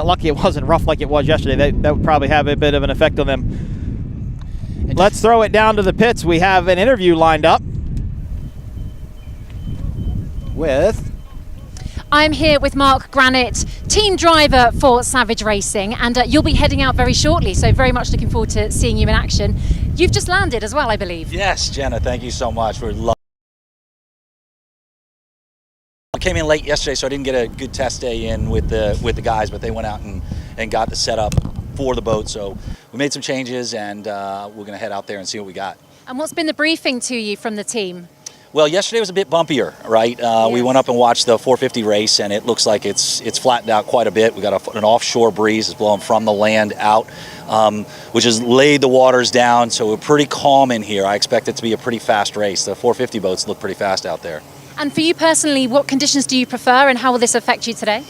lucky it wasn't rough like it was yesterday. That would probably have a bit of an effect on them. Let's throw it down to the pits. We have an interview lined up with... I'm here with Mark Granite, team driver for Savage Racing, and you'll be heading out very shortly, so very much looking forward to seeing you in action. You've just landed as well, I believe. Yes, Jenna, thank you so much. I came in late yesterday, so I didn't get a good test day in with the guys, but they went out and got the setup for the boat, so we made some changes, and we're going to head out there and see what we got. And what's been the briefing to you from the team? Well, yesterday was a bit bumpier, right? Yes. We went up and watched the 450 race, and it looks like it's flattened out quite a bit. We got an offshore breeze that's blowing from the land out, which has laid the waters down, so we're pretty calm in here. I expect it to be a pretty fast race. The 450 boats look pretty fast out there. And for you personally, what conditions do you prefer, and how will this affect you today?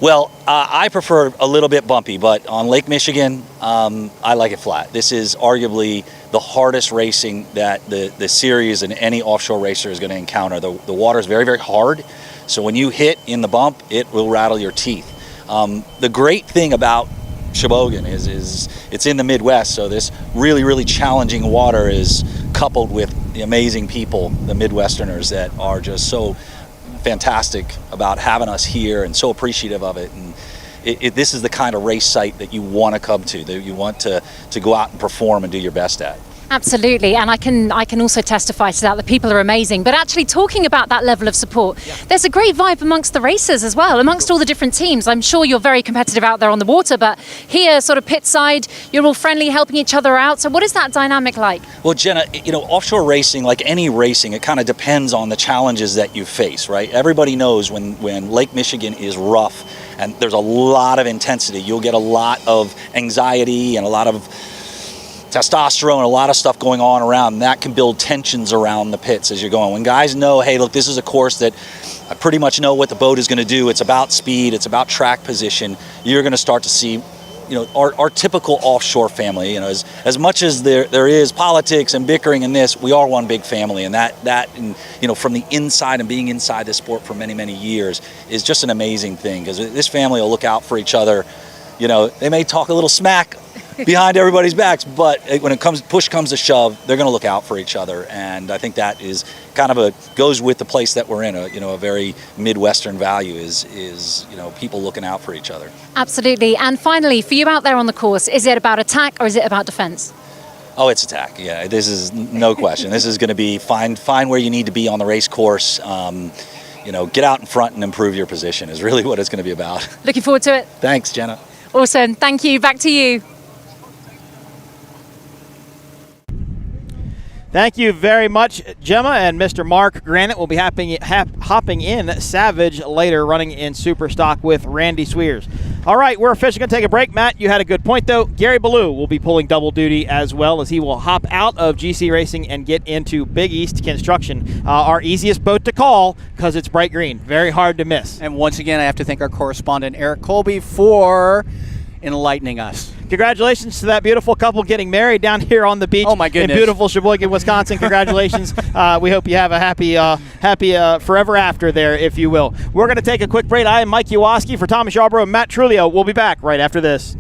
Well, I prefer a little bit bumpy, but on Lake Michigan, I like it flat. This is arguably the hardest racing that the series and any offshore racer is going to encounter. The water is very, very hard, so when you hit in the bump, it will rattle your teeth. The great thing about Sheboygan is it's in the Midwest, so this really, really challenging water is coupled with the amazing people, the Midwesterners that are just so fantastic about having us here and so appreciative of it. And this is the kind of race site that you want to come to, that you want to go out and perform and do your best at. Absolutely, and I can also testify to that. The people are amazing. But actually, talking about that level of support, there's a great vibe amongst the racers as well, amongst all the different teams. I'm sure you're very competitive out there on the water, but here, sort of pit side, you're all friendly, helping each other out. So what is that dynamic like? Well, Jenna, offshore racing, like any racing, it kind of depends on the challenges that you face, right? Everybody knows when Lake Michigan is rough and there's a lot of intensity, you'll get a lot of anxiety and a lot of testosterone and a lot of stuff going on around, and that can build tensions around the pits as you're going. When guys know, hey, look, this is a course that I pretty much know what the boat is going to do, it's about speed, it's about track position, you're going to start to see our typical offshore family. As much as there is politics and bickering in this, we are one big family, and that from the inside and being inside this sport for many, many years is just an amazing thing, because this family will look out for each other. They may talk a little smack behind everybody's backs, but when push comes to shove, they're going to look out for each other, and I think that is kind of goes with the place that we're in. A very Midwestern value is people looking out for each other. Absolutely. And finally, for you out there on the course, is it about attack or is it about defense? Oh, it's attack. Yeah, this is no question. This is going to be find where you need to be on the race course. Get out in front and improve your position is really what it's going to be about. Looking forward to it. Thanks, Jenna. Awesome. Thank you. Back to you. Thank you very much, Gemma, and Mr. Mark Granite will be hopping in Savage later, running in Super Stock with Randy Sweers. All right, we're officially going to take a break. Matt, you had a good point, though. Gary Ballou will be pulling double duty as well, as he will hop out of GC Racing and get into Big East Construction, our easiest boat to call because it's bright green. Very hard to miss. And once again, I have to thank our correspondent, Eric Colby, for enlightening us. Congratulations to that beautiful couple getting married down here on the beach in beautiful Sheboygan, Wisconsin. Congratulations. We hope you have a happy forever after there, if you will. We're going to take a quick break. I am Mike Uwaski for Thomas Yarbrough and Matt Trulio. We'll be back right after this.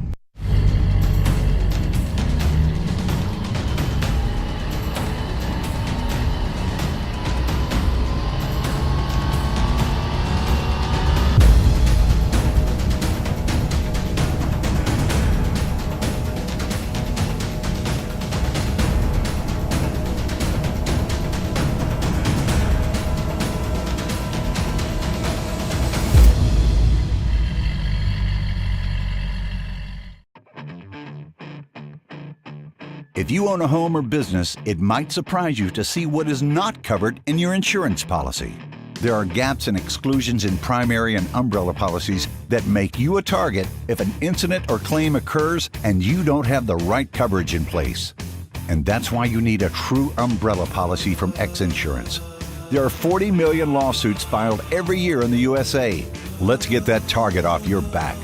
If you own a home or business, it might surprise you to see what is not covered in your insurance policy. There are gaps and exclusions in primary and umbrella policies that make you a target if an incident or claim occurs and you don't have the right coverage in place. And that's why you need a true umbrella policy from X Insurance. There are 40 million lawsuits filed every year in the USA. Let's get that target off your back.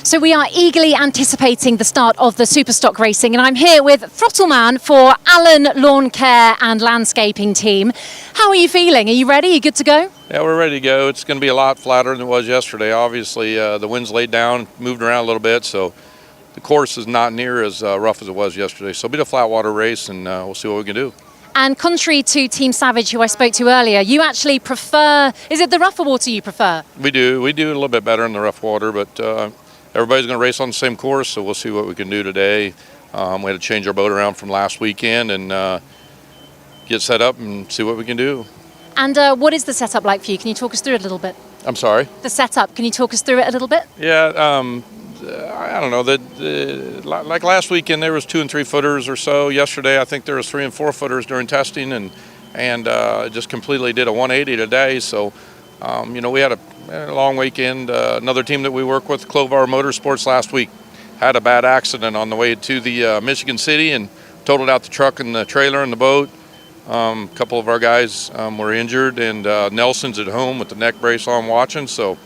So we are eagerly anticipating the start of the Superstock racing, and I'm here with Throttleman for Allen Lawn Care and Landscaping Team. How are you feeling? Are you ready? Are you good to go? Yeah, we're ready to go. It's going to be a lot flatter than it was yesterday. Obviously, the wind's laid down, moved around a little bit, so the course is not near as rough as it was yesterday. So it'll be a flat water race, and we'll see what we can do. And contrary to Team Savage, who I spoke to earlier, you actually prefer, is it the rougher water you prefer? We do a little bit better in the rough water, but everybody's going to race on the same course, so we'll see what we can do today. We had to change our boat around from last weekend and get set up and see what we can do. And what is the setup like for you? Can you talk us through it a little bit? I'm sorry? The setup, can you talk us through it a little bit? Yeah, I don't know. Like last weekend, there was 2 and 3 footers or so. Yesterday, I think there was 3 and 4 footers during testing, and just completely did a 180 today. So, we had a long weekend. Another team that we work with, Clovar Motorsports, last week had a bad accident on the way to the Michigan City and totaled out the truck and the trailer and the boat. A couple of our guys were injured, and Nelson's at home with the neck brace on watching, so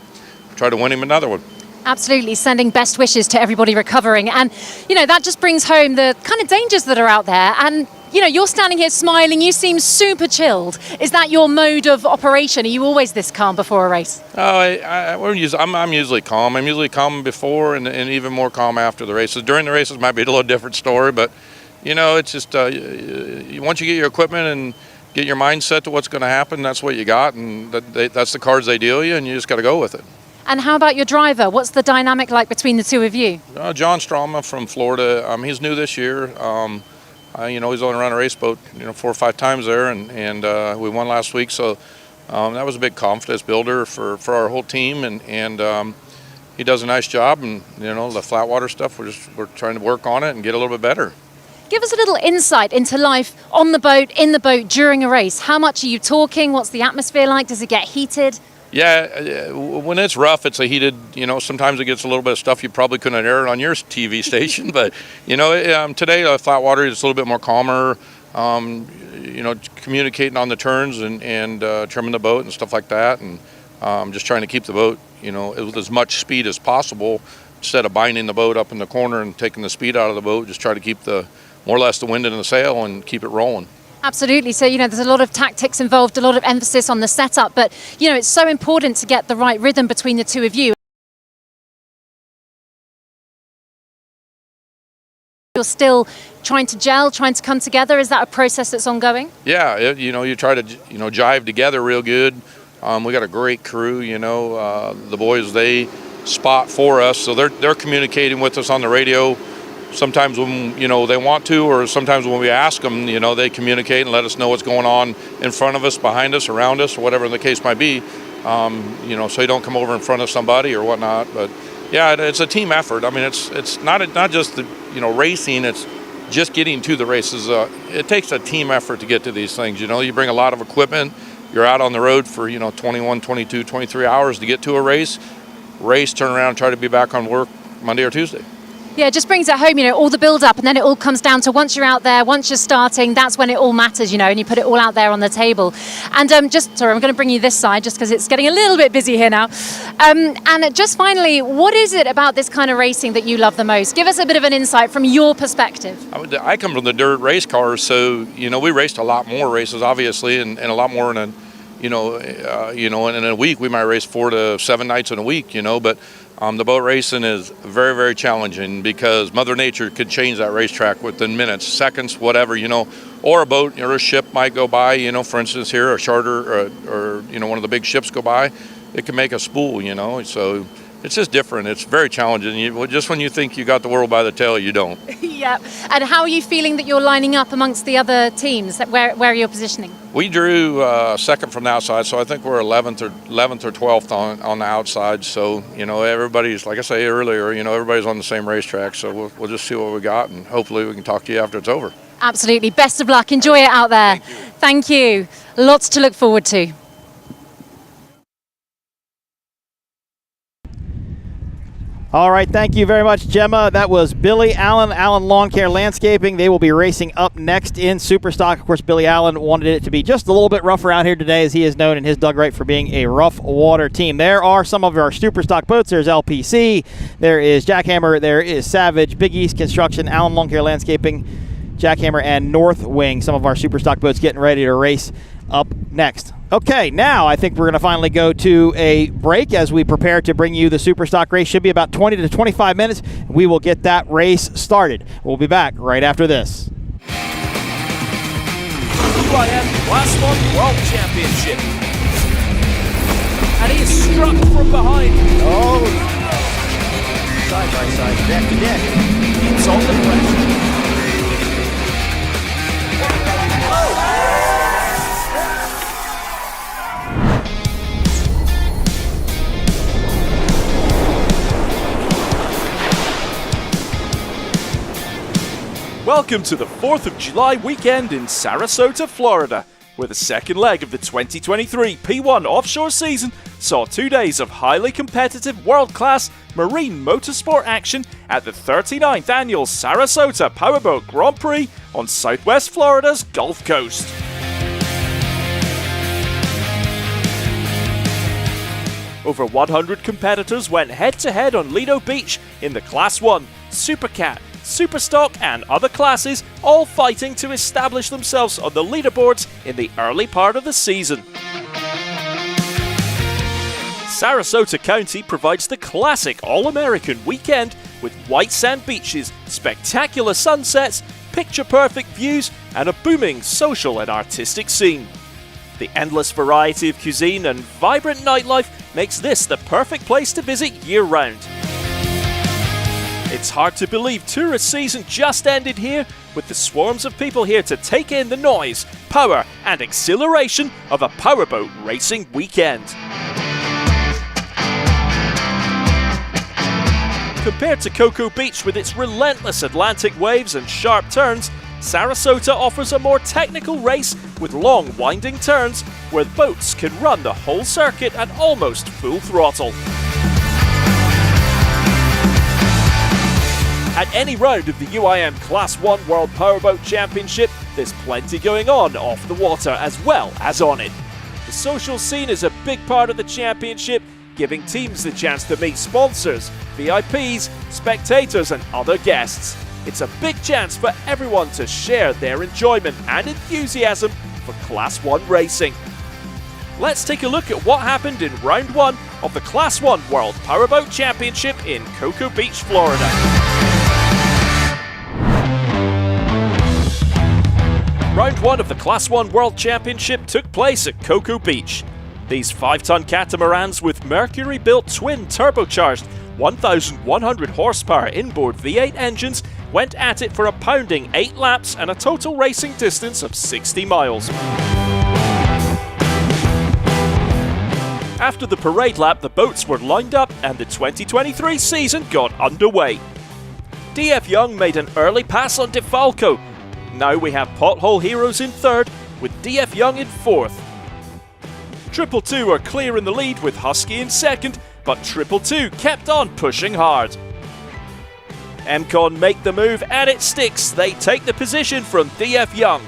try to win him another one. Absolutely, sending best wishes to everybody recovering. And, that just brings home the kind of dangers that are out there. And, you're standing here smiling, you seem super chilled. Is that your mode of operation? Are you always this calm before a race? Oh, I'm usually calm. I'm usually calm before and even more calm after the races. During the races might be a little different story, but, it's just once you get your equipment and get your mindset to what's going to happen, that's what you got, and that's the cards they deal you, and you just got to go with it. And how about your driver? What's the dynamic like between the two of you? John Stroma from Florida. He's new this year. He's only run a race boat, 4 or 5 times there, and we won last week. So that was a big confidence builder for our whole team, and he does a nice job. And the flat water stuff, we're trying to work on it and get a little bit better. Give us a little insight into life on the boat, in the boat, during a race. How much are you talking? What's the atmosphere like? Does it get heated? Yeah, when it's rough, it's a heated, sometimes it gets a little bit of stuff you probably couldn't air it on your TV station. But, today, flat water is a little bit more calmer, communicating on the turns and trimming the boat and stuff like that. And just trying to keep the boat, with as much speed as possible instead of binding the boat up in the corner and taking the speed out of the boat. Just try to keep more or less the wind in the sail and keep it rolling. Absolutely. So, there's a lot of tactics involved, a lot of emphasis on the setup, but, it's so important to get the right rhythm between the two of you. You're still trying to gel, trying to come together. Is that a process that's ongoing? Yeah, you try to, jive together real good. We got a great crew, the boys, they spot for us, so they're communicating with us on the radio. Sometimes when they want to, or sometimes when we ask them, they communicate and let us know what's going on in front of us, behind us, around us, or whatever the case might be. So you don't come over in front of somebody or whatnot. But yeah, it's a team effort. I mean, it's not just the racing. It's just getting to the races. It takes a team effort to get to these things. You bring a lot of equipment. You're out on the road for 21, 22, 23 hours to get to a race. Turn around, and try to be back on work Monday or Tuesday. Yeah, it just brings it home, all the build-up, and then it all comes down to once you're out there, once you're starting, that's when it all matters, and you put it all out there on the table. And I'm going to bring you this side just because it's getting a little bit busy here now. And just finally, what is it about this kind of racing that you love the most? Give us a bit of an insight from your perspective. I come from the dirt race cars, so, we raced a lot more races, obviously, and a lot more in a, in a week. We might race 4 to 7 nights in a week, but the boat racing is very, very challenging because Mother Nature could change that racetrack within minutes, seconds, whatever, or a boat or a ship might go by, for instance here, a charter or one of the big ships go by, it can make a spool, so it's just different. It's very challenging. Just when you think you got the world by the tail, you don't. Yeah. And how are you feeling that you're lining up amongst the other teams? Where are you positioning? We drew second from the outside, so I think we're 11th or 12th on the outside. So, everybody's, like I say earlier, everybody's on the same racetrack. So we'll just see what we got, and hopefully we can talk to you after it's over. Absolutely. Best of luck. Enjoy it out there. Thank you. Lots to look forward to. All right, thank you very much, Gemma. That was Billy Allen, Allen Lawn Care Landscaping. They will be racing up next in Superstock. Of course, Billy Allen wanted it to be just a little bit rougher out here today, as he is known in his Doug Wright for being a rough water team. There are some of our Superstock boats. There's LPC, there is Jackhammer, there is Savage, Big East Construction, Allen Lawn Care Landscaping, Jackhammer, and North Wing. Some of our Superstock boats getting ready to race up next. Okay, now I think we're going to finally go to a break as we prepare to bring you the Superstock race. Should be about 20 to 25 minutes. We will get that race started. We'll be back right after this. UIM Class 1 World Championship. And he is struck from behind. Oh, side by side, neck to neck. It's on the pressure. Welcome to the 4th of July weekend in Sarasota, Florida, where the second leg of the 2023 P1 Offshore season saw 2 days of highly competitive world-class marine motorsport action at the 39th annual Sarasota Powerboat Grand Prix on Southwest Florida's Gulf Coast. Over 100 competitors went head-to-head on Lido Beach in the Class 1, Supercat, Superstock and other classes, all fighting to establish themselves on the leaderboards in the early part of the season. Sarasota County provides the classic all-American weekend with white sand beaches, spectacular sunsets, picture-perfect views and a booming social and artistic scene. The endless variety of cuisine and vibrant nightlife makes this the perfect place to visit year-round. It's hard to believe tourist season just ended here, with the swarms of people here to take in the noise, power and exhilaration of a powerboat racing weekend. Compared to Cocoa Beach with its relentless Atlantic waves and sharp turns, Sarasota offers a more technical race with long winding turns where boats can run the whole circuit at almost full throttle. At any round of the UIM Class 1 World Powerboat Championship, there's plenty going on off the water as well as on it. The social scene is a big part of the championship, giving teams the chance to meet sponsors, VIPs, spectators and other guests. It's a big chance for everyone to share their enjoyment and enthusiasm for Class 1 racing. Let's take a look at what happened in Round 1 of the Class 1 World Powerboat Championship in Cocoa Beach, Florida. Round 1 of the Class 1 World Championship took place at Cocoa Beach. These 5-ton catamarans with Mercury-built twin turbocharged 1,100 horsepower inboard V8 engines went at it for a pounding 8 laps and a total racing distance of 60 miles. After the parade lap, the boats were lined up and the 2023 season got underway. DF Young made an early pass on DeFalco. Now we have Pothole Heroes in 3rd, with DF Young in 4th. Triple Two are clear in the lead with Husky in 2nd, but Triple Two kept on pushing hard. MCon make the move and it sticks. They take the position from DF Young.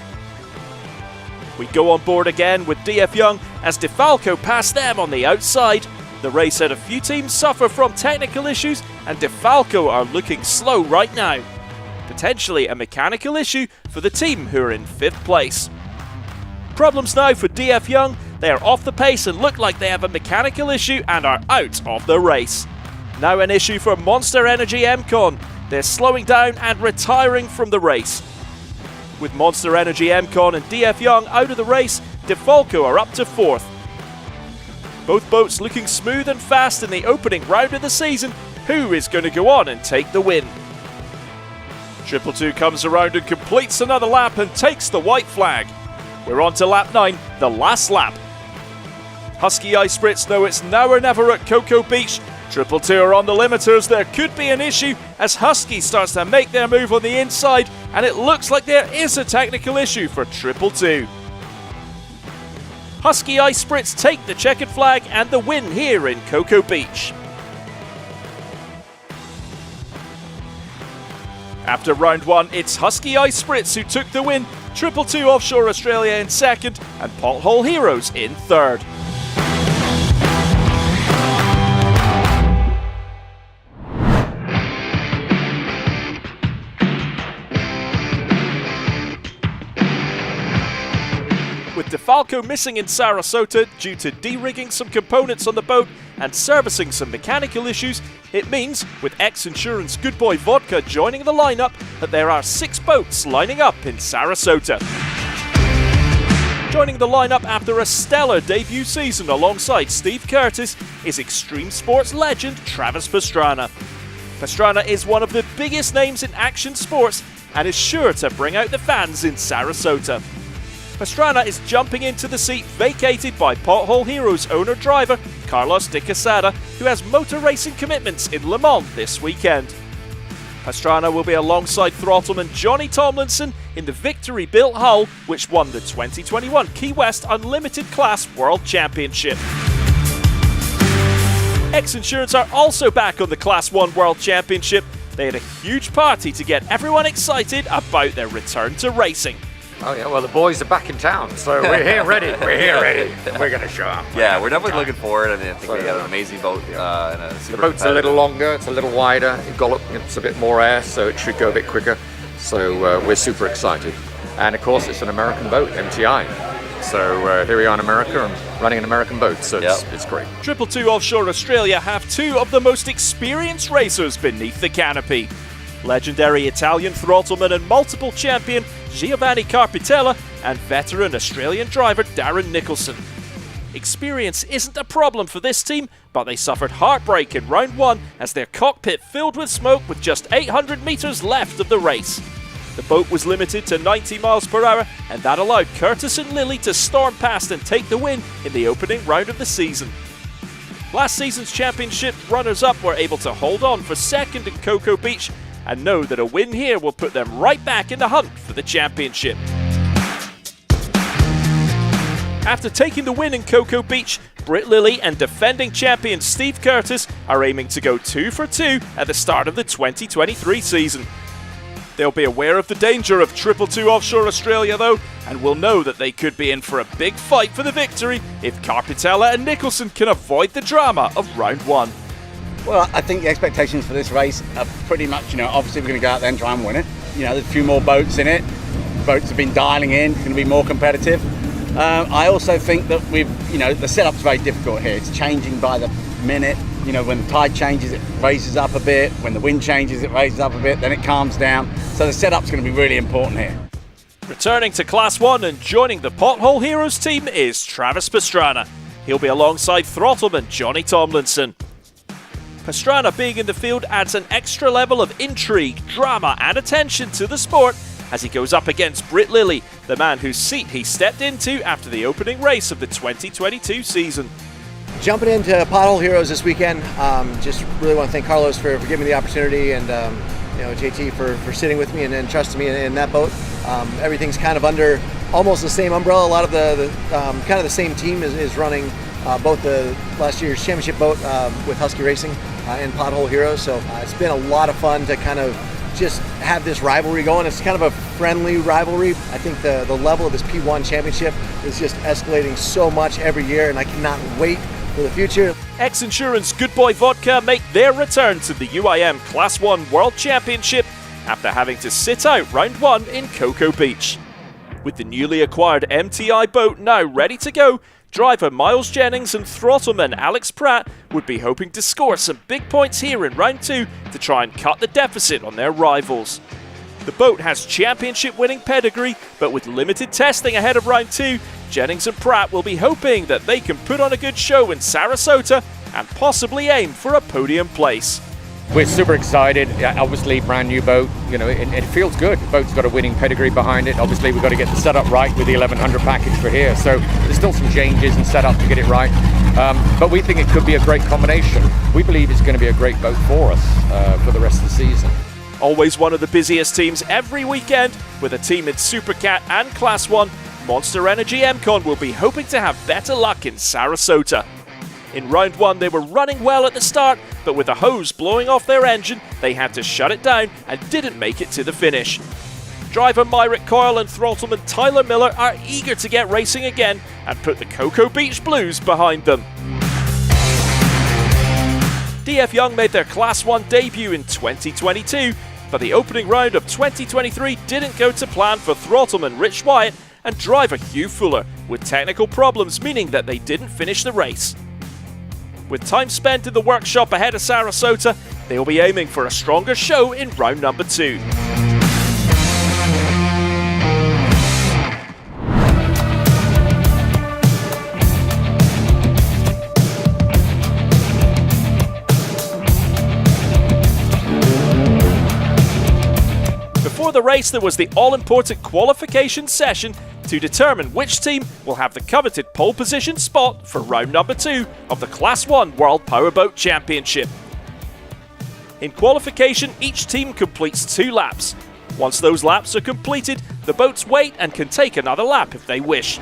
We go on board again with DF Young as DeFalco passed them on the outside. The race had a few teams suffer from technical issues and DeFalco are looking slow right now. Potentially a mechanical issue for the team who are in 5th place. Problems now for DF Young. They are off the pace and look like they have a mechanical issue and are out of the race. Now an issue for Monster Energy MCon. They're slowing down and retiring from the race. With Monster Energy MCon and DF Young out of the race, DeFalco are up to 4th. Both boats looking smooth and fast in the opening round of the season. Who is going to go on and take the win? Triple Two comes around and completes another lap and takes the white flag. We're on to lap 9, the last lap. Husky Ice Spritz know it's now or never at Cocoa Beach. Triple Two are on the limiters. There could be an issue as Husky starts to make their move on the inside, and it looks like there is a technical issue for Triple Two. Husky Ice Spritz take the checkered flag and the win here in Cocoa Beach. After round 1, it's Husky Ice Spritz who took the win, Triple Two Offshore Australia in 2nd, and Pothole Heroes in 3rd. With DeFalco missing in Sarasota due to de-rigging some components on the boat and servicing some mechanical issues, it means, with ex-Insurance Good Boy Vodka joining the lineup, that there are 6 boats lining up in Sarasota. Joining the lineup after a stellar debut season alongside Steve Curtis is extreme sports legend Travis Pastrana. Pastrana is one of the biggest names in action sports and is sure to bring out the fans in Sarasota. Pastrana is jumping into the seat vacated by Pothole Heroes owner-driver Carlos de Quesada, who has motor racing commitments in Le Mans this weekend. Pastrana will be alongside throttleman Johnny Tomlinson in the Victory-built hull, which won the 2021 Key West Unlimited Class World Championship. Ex-Insurance are also back on the Class 1 World Championship. They had a huge party to get everyone excited about their return to racing. Oh yeah, well the boys are back in town, so we're here ready. We're here ready. We're going to show up. Yeah, we're definitely looking forward. I mean, I think we got an amazing boat and a super The boat's a little longer, it's a little wider, it's a bit more air, so it should go a bit quicker. So we're super excited. And of course it's an American boat, MTI. So here we are in America and running an American boat, so it's great. 222 Offshore Australia have 2 of the most experienced racers beneath the canopy. Legendary Italian throttleman and multiple champion Giovanni Carpitella and veteran Australian driver Darren Nicholson. Experience isn't a problem for this team, but they suffered heartbreak in round 1 as their cockpit filled with smoke with just 800 metres left of the race. The boat was limited to 90 miles per hour, and that allowed Curtis and Lilly to storm past and take the win in the opening round of the season. Last season's championship runners-up were able to hold on for second in Cocoa Beach and know that a win here will put them right back in the hunt for the championship. After taking the win in Cocoa Beach, Britt Lilly and defending champion Steve Curtis are aiming to go 2 for 2 at the start of the 2023 season. They'll be aware of the danger of 222 Offshore Australia though, and will know that they could be in for a big fight for the victory if Carpitella and Nicholson can avoid the drama of round 1. Well, I think the expectations for this race are pretty much, obviously we're going to go out there and try and win it. There's a few more boats in it. Boats have been dialing in, it's going to be more competitive. I also think that the setup's very difficult here. It's changing by the minute. When the tide changes, it raises up a bit. When the wind changes, it raises up a bit. Then it calms down. So the setup's going to be really important here. Returning to Class 1 and joining the Pothole Heroes team is Travis Pastrana. He'll be alongside throttleman Johnny Tomlinson. Pastrana being in the field adds an extra level of intrigue, drama and attention to the sport as he goes up against Britt Lilly, the man whose seat he stepped into after the opening race of the 2022 season. Jumping into Pothole Heroes this weekend, just really want to thank Carlos for giving me the opportunity and JT for sitting with me and trusting me in that boat. Everything's kind of under almost the same umbrella. A lot of the kind of the same team is running both the last year's championship boat with Husky Racing and Pothole Heroes. So it's been a lot of fun to kind of just have this rivalry going. It's kind of a friendly rivalry. I think the level of this P1 championship is just escalating so much every year, and I cannot wait for the future. Ex-Insurance Good Boy Vodka make their return to the UIM Class 1 World Championship after having to sit out round 1 in Cocoa Beach. With the newly acquired MTI boat now ready to go, driver Miles Jennings and throttleman Alex Pratt would be hoping to score some big points here in round 2 to try and cut the deficit on their rivals. The boat has championship-winning pedigree, but with limited testing ahead of round 2, Jennings and Pratt will be hoping that they can put on a good show in Sarasota and possibly aim for a podium place. We're super excited. Obviously, brand new boat. It feels good. The boat's got a winning pedigree behind it. Obviously, we've got to get the setup right with the 1100 package for here. So there's still some changes and setup to get it right. But we think it could be a great combination. We believe it's going to be a great boat for us for the rest of the season. Always one of the busiest teams every weekend, with a team in Supercat and Class 1, Monster Energy MCon will be hoping to have better luck in Sarasota. In round 1 they were running well at the start, but with a hose blowing off their engine, they had to shut it down and didn't make it to the finish. Driver Myrick Coyle and throttleman Tyler Miller are eager to get racing again and put the Cocoa Beach Blues behind them. DF Young made their Class 1 debut in 2022, but the opening round of 2023 didn't go to plan for throttleman Rich Wyatt and driver Hugh Fuller, with technical problems meaning that they didn't finish the race. With time spent in the workshop ahead of Sarasota, they will be aiming for a stronger show in round number 2. Before the race, there was the all-important qualification session to determine which team will have the coveted pole position spot for round number 2 of the Class 1 World Powerboat Championship. In qualification, each team completes 2 laps. Once those laps are completed, the boats wait and can take another lap if they wish.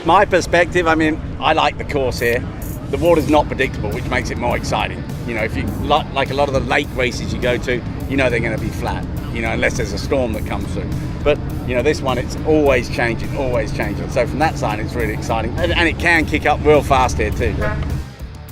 My perspective, I mean, I like the course here. The water's not predictable, which makes it more exciting. You know, if you like a lot of the lake races you go to, you know they're going to be flat, you know, unless there's a storm that comes through. But, you know, this one, it's always changing, always changing. So from that side, it's really exciting. And it can kick up real fast here too.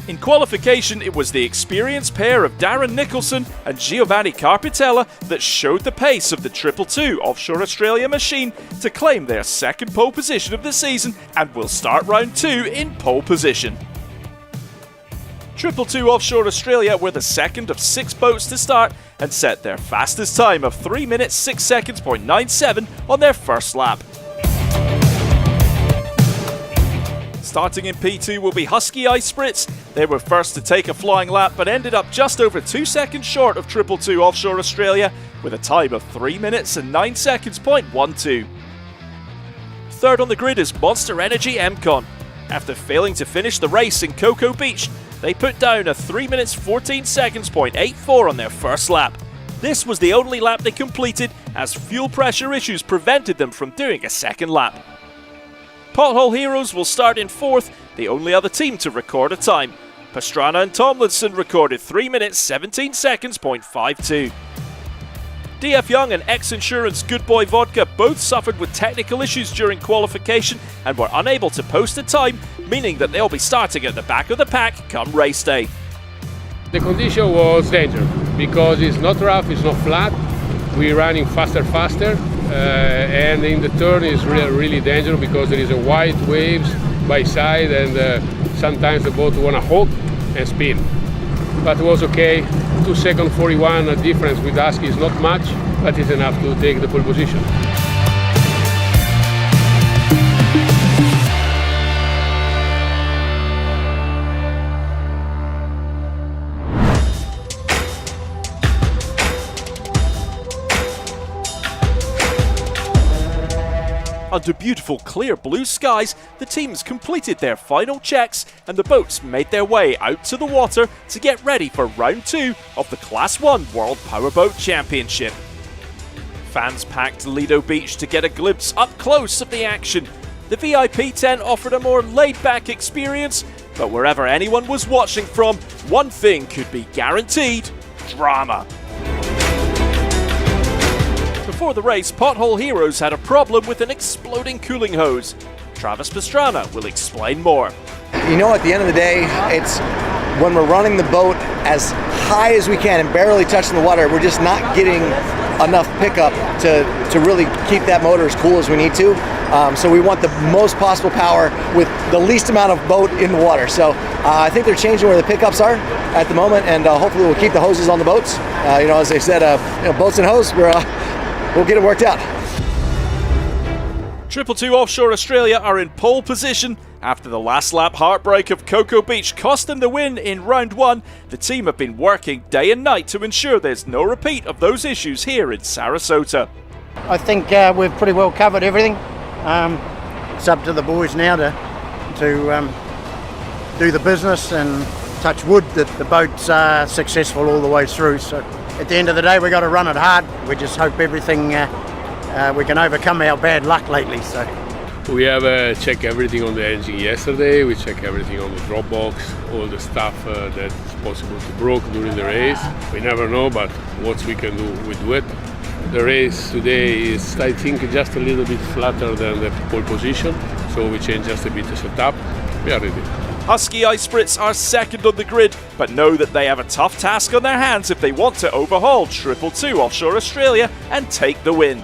In qualification, it was the experienced pair of Darren Nicholson and Giovanni Carpitella that showed the pace of the 222 Offshore Australia machine to claim their second pole position of the season and will start round 2 in pole position. 222 Offshore Australia were the second of 6 boats to start and set their fastest time of 3 minutes 6 seconds .97 on their first lap. Starting in P2 will be Husky Ice Spritz. They were first to take a flying lap but ended up just over 2 seconds short of 222 Offshore Australia with a time of 3 minutes and 9 seconds .12. Third on the grid is Monster Energy MCon. After failing to finish the race in Cocoa Beach, they put down a 3 minutes 14 seconds .84 on their first lap. This was the only lap they completed as fuel pressure issues prevented them from doing a second lap. Pothole Heroes will start in 4th, the only other team to record a time. Pastrana and Tomlinson recorded 3 minutes 17 seconds .52. DF Young and X-Insurance Good Boy Vodka both suffered with technical issues during qualification and were unable to post a time, meaning that they'll be starting at the back of the pack come race day. The condition was dangerous because it's not rough, it's not flat. We're running faster, and in the turn is really dangerous because there is a wide waves by side and sometimes the boat want to hold and spin. But it was okay. 2 seconds 41 difference with Husky is not much, but it's enough to take the pole position. Under beautiful clear blue skies, the teams completed their final checks and the boats made their way out to the water to get ready for round 2 of the Class 1 World Powerboat Championship. Fans packed Lido Beach to get a glimpse up close of the action. The VIP tent offered a more laid-back experience, but wherever anyone was watching from, one thing could be guaranteed: drama. Before the race, Pothole Heroes had a problem with an exploding cooling hose. Travis Pastrana will explain more. You know, at the end of the day, it's when we're running the boat as high as we can and barely touching the water, we're just not getting enough pickup to really keep that motor as cool as we need to. So we want the most possible power with the least amount of boat in the water. So I think they're changing where the pickups are at the moment, and hopefully we'll keep the hoses on the boats. You know, as they said, boats and hose, we'll get it worked out. 222 Offshore Australia are in pole position. After the last lap heartbreak of Cocoa Beach cost them the win in round 1, the team have been working day and night to ensure there's no repeat of those issues here in Sarasota. I think we've pretty well covered everything. It's up to the boys now to do the business and touch wood that the boats are successful all the way through. So at the end of the day, we've got to run it hard. We just hope everything, we can overcome our bad luck lately. So we have checked everything on the engine yesterday. We checked everything on the drop box, all the stuff that's possible to broke during the race. We never know, but what we can do, we do it. The race today is, I think, just a little bit flatter than the pole position, so we changed just a bit the setup. We are ready. Husky Ice Spritz are second on the grid, but know that they have a tough task on their hands if they want to overhaul 222 Offshore Australia and take the win.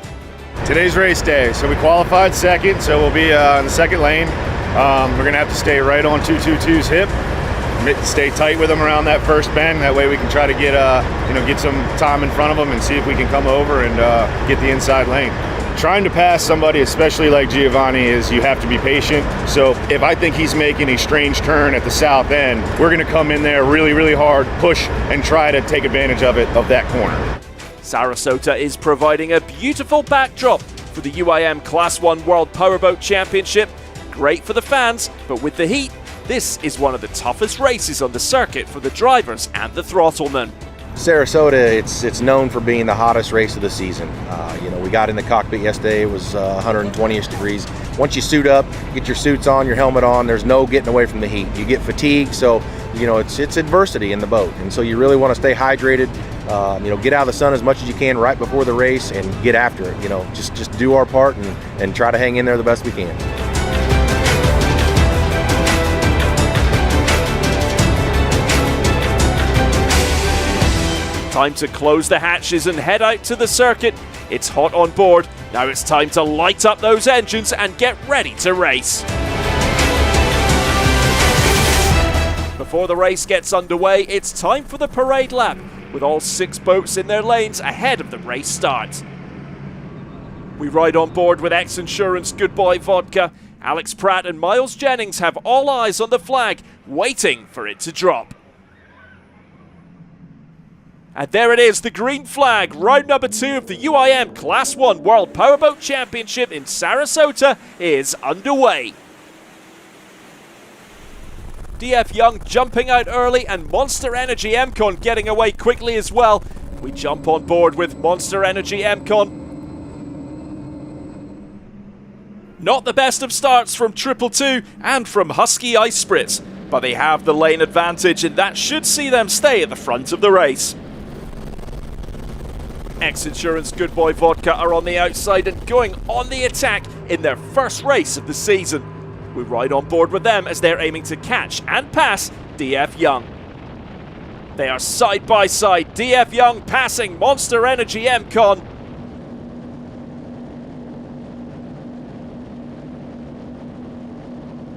Today's race day, so we qualified second, so we'll be in the second lane. We're going to have to stay right on 222's hip, stay tight with them around that first bend. That way we can try to get get some time in front of them and see if we can come over and get the inside lane. Trying to pass somebody, especially like Giovanni, is you have to be patient. So if I think he's making a strange turn at the south end, we're going to come in there really, really hard, push, and try to take advantage of that corner. Sarasota is providing a beautiful backdrop for the UIM Class 1 World Powerboat Championship. Great for the fans, but with the heat, this is one of the toughest races on the circuit for the drivers and the throttlemen. Sarasota, it's known for being the hottest race of the season. We got in the cockpit yesterday, it was 120-ish degrees. Once you suit up, get your suits on, your helmet on, there's no getting away from the heat. You get fatigued, so it's adversity in the boat, and so you really want to stay hydrated. Get out of the sun as much as you can right before the race and get after it. Just do our part and try to hang in there the best we can. Time to close the hatches and head out to the circuit. It's hot on board. Now it's time to light up those engines and get ready to race. Before the race gets underway, it's time for the parade lap, with all 6 boats in their lanes ahead of the race start. We ride on board with X-Insurance Good Boy Vodka. Alex Pratt and Miles Jennings have all eyes on the flag, waiting for it to drop. And there it is, the green flag. Round number 2 of the UIM Class 1 World Powerboat Championship in Sarasota is underway. DF Young jumping out early and Monster Energy MCon getting away quickly as well. We jump on board with Monster Energy MCon. Not the best of starts from 222 and from Husky Ice Spritz, but they have the lane advantage and that should see them stay at the front of the race. X-Insurance Good Boy Vodka are on the outside and going on the attack in their first race of the season. We ride on board with them as they're aiming to catch and pass DF Young. They are side by side, DF Young passing Monster Energy MCon.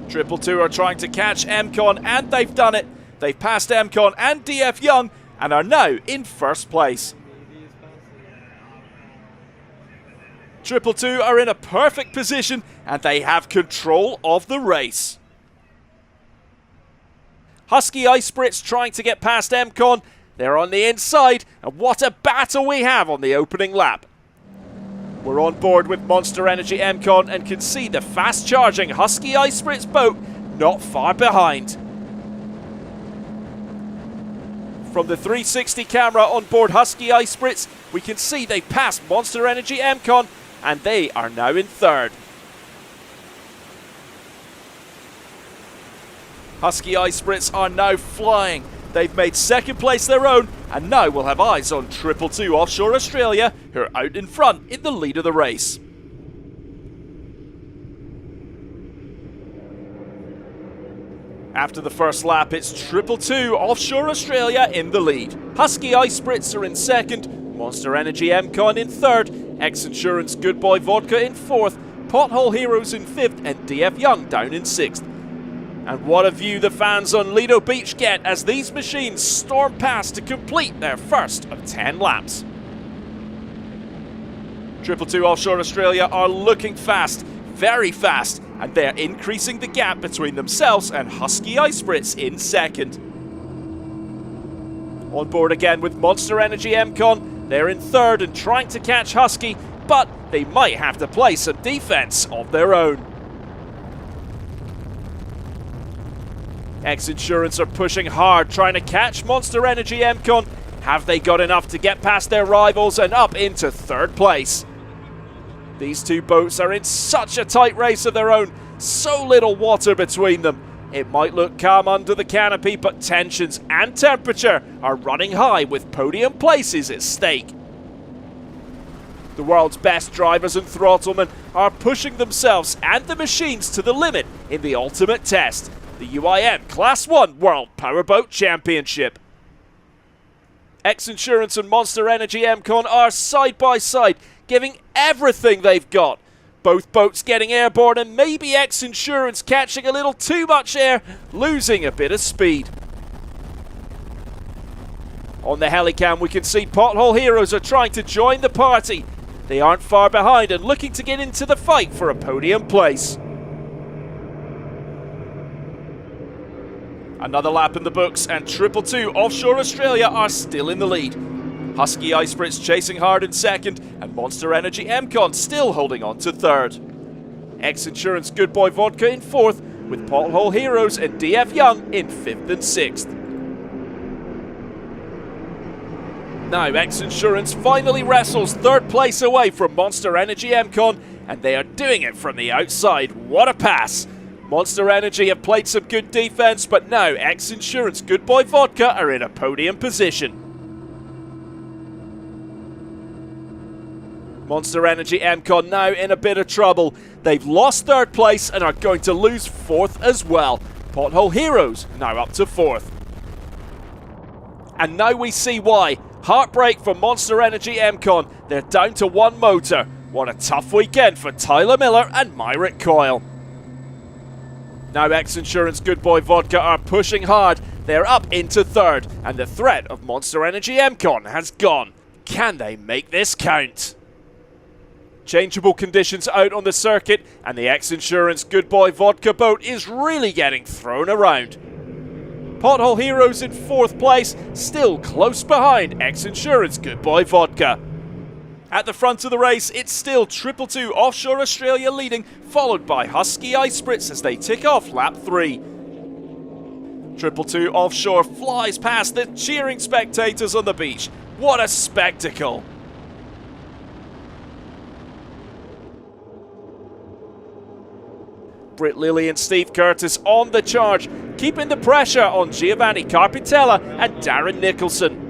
Triple Two are trying to catch MCon and they've done it. They've passed MCon and DF Young and are now in first place. Triple Two are in a perfect position and they have control of the race. Husky Ice Spritz trying to get past MCon. They're on the inside and what a battle we have on the opening lap. We're on board with Monster Energy MCon and can see the fast charging Husky Ice Spritz boat not far behind. From the 360 camera on board Husky Ice Spritz, we can see they passed Monster Energy MCon and they are now in third. Husky Ice Spritz are now flying. They've made second place their own and now we'll have eyes on 222 Offshore Australia, who are out in front in the lead of the race. After the first lap, it's 222 Offshore Australia in the lead. Husky Ice Spritz are in second, Monster Energy MCon in third, X-Insurance Good Boy Vodka in fourth, Pothole Heroes in fifth, and DF Young down in sixth. And what a view the fans on Lido Beach get as these machines storm past to complete their first of 10 laps. 222 Offshore Australia are looking fast, very fast, and they're increasing the gap between themselves and Husky Ice Spritz in second. On board again with Monster Energy MCon, they're in third and trying to catch Husky, but they might have to play some defense of their own. X-Insurance are pushing hard, trying to catch Monster Energy MCon. Have they got enough to get past their rivals and up into third place? These two boats are in such a tight race of their own, so little water between them. It might look calm under the canopy, but tensions and temperature are running high with podium places at stake. The world's best drivers and throttlemen are pushing themselves and the machines to the limit in the ultimate test, the UIM Class 1 World Powerboat Championship. X Insurance and Monster Energy MCon are side by side, giving everything they've got. Both boats getting airborne and maybe X Insurance catching a little too much air, losing a bit of speed. On the helicam we can see Pothole Heroes are trying to join the party. They aren't far behind and looking to get into the fight for a podium place. Another lap in the books and 222 Offshore Australia are still in the lead. Husky Ice Spritz chasing hard in second and Monster Energy MCon still holding on to third. X Insurance Good Boy Vodka in fourth with Pothole Heroes and DF Young in fifth and sixth. Now X Insurance finally wrestles third place away from Monster Energy MCon, and they are doing it from the outside. What a pass! Monster Energy have played some good defense, but now X Insurance Good Boy Vodka are in a podium position. Monster Energy MCon now in a bit of trouble. They've lost third place and are going to lose fourth as well. Pothole Heroes now up to fourth. And now we see why. Heartbreak for Monster Energy MCon. They're down to one motor. What a tough weekend for Tyler Miller and Myrick Coyle. Now X Insurance Good Boy Vodka are pushing hard. They're up into third, and the threat of Monster Energy MCon has gone. Can they make this count? Changeable conditions out on the circuit, and the X Insurance Good Boy Vodka boat is really getting thrown around. Pothole Heroes in fourth place, still close behind X Insurance Good Boy Vodka. At the front of the race, it's still 222 Offshore Australia leading, followed by Husky Ice Spritz as they tick off lap 3. 222 Offshore flies past the cheering spectators on the beach. What a spectacle! Britt Lilly and Steve Curtis on the charge, keeping the pressure on Giovanni Carpitella and Darren Nicholson.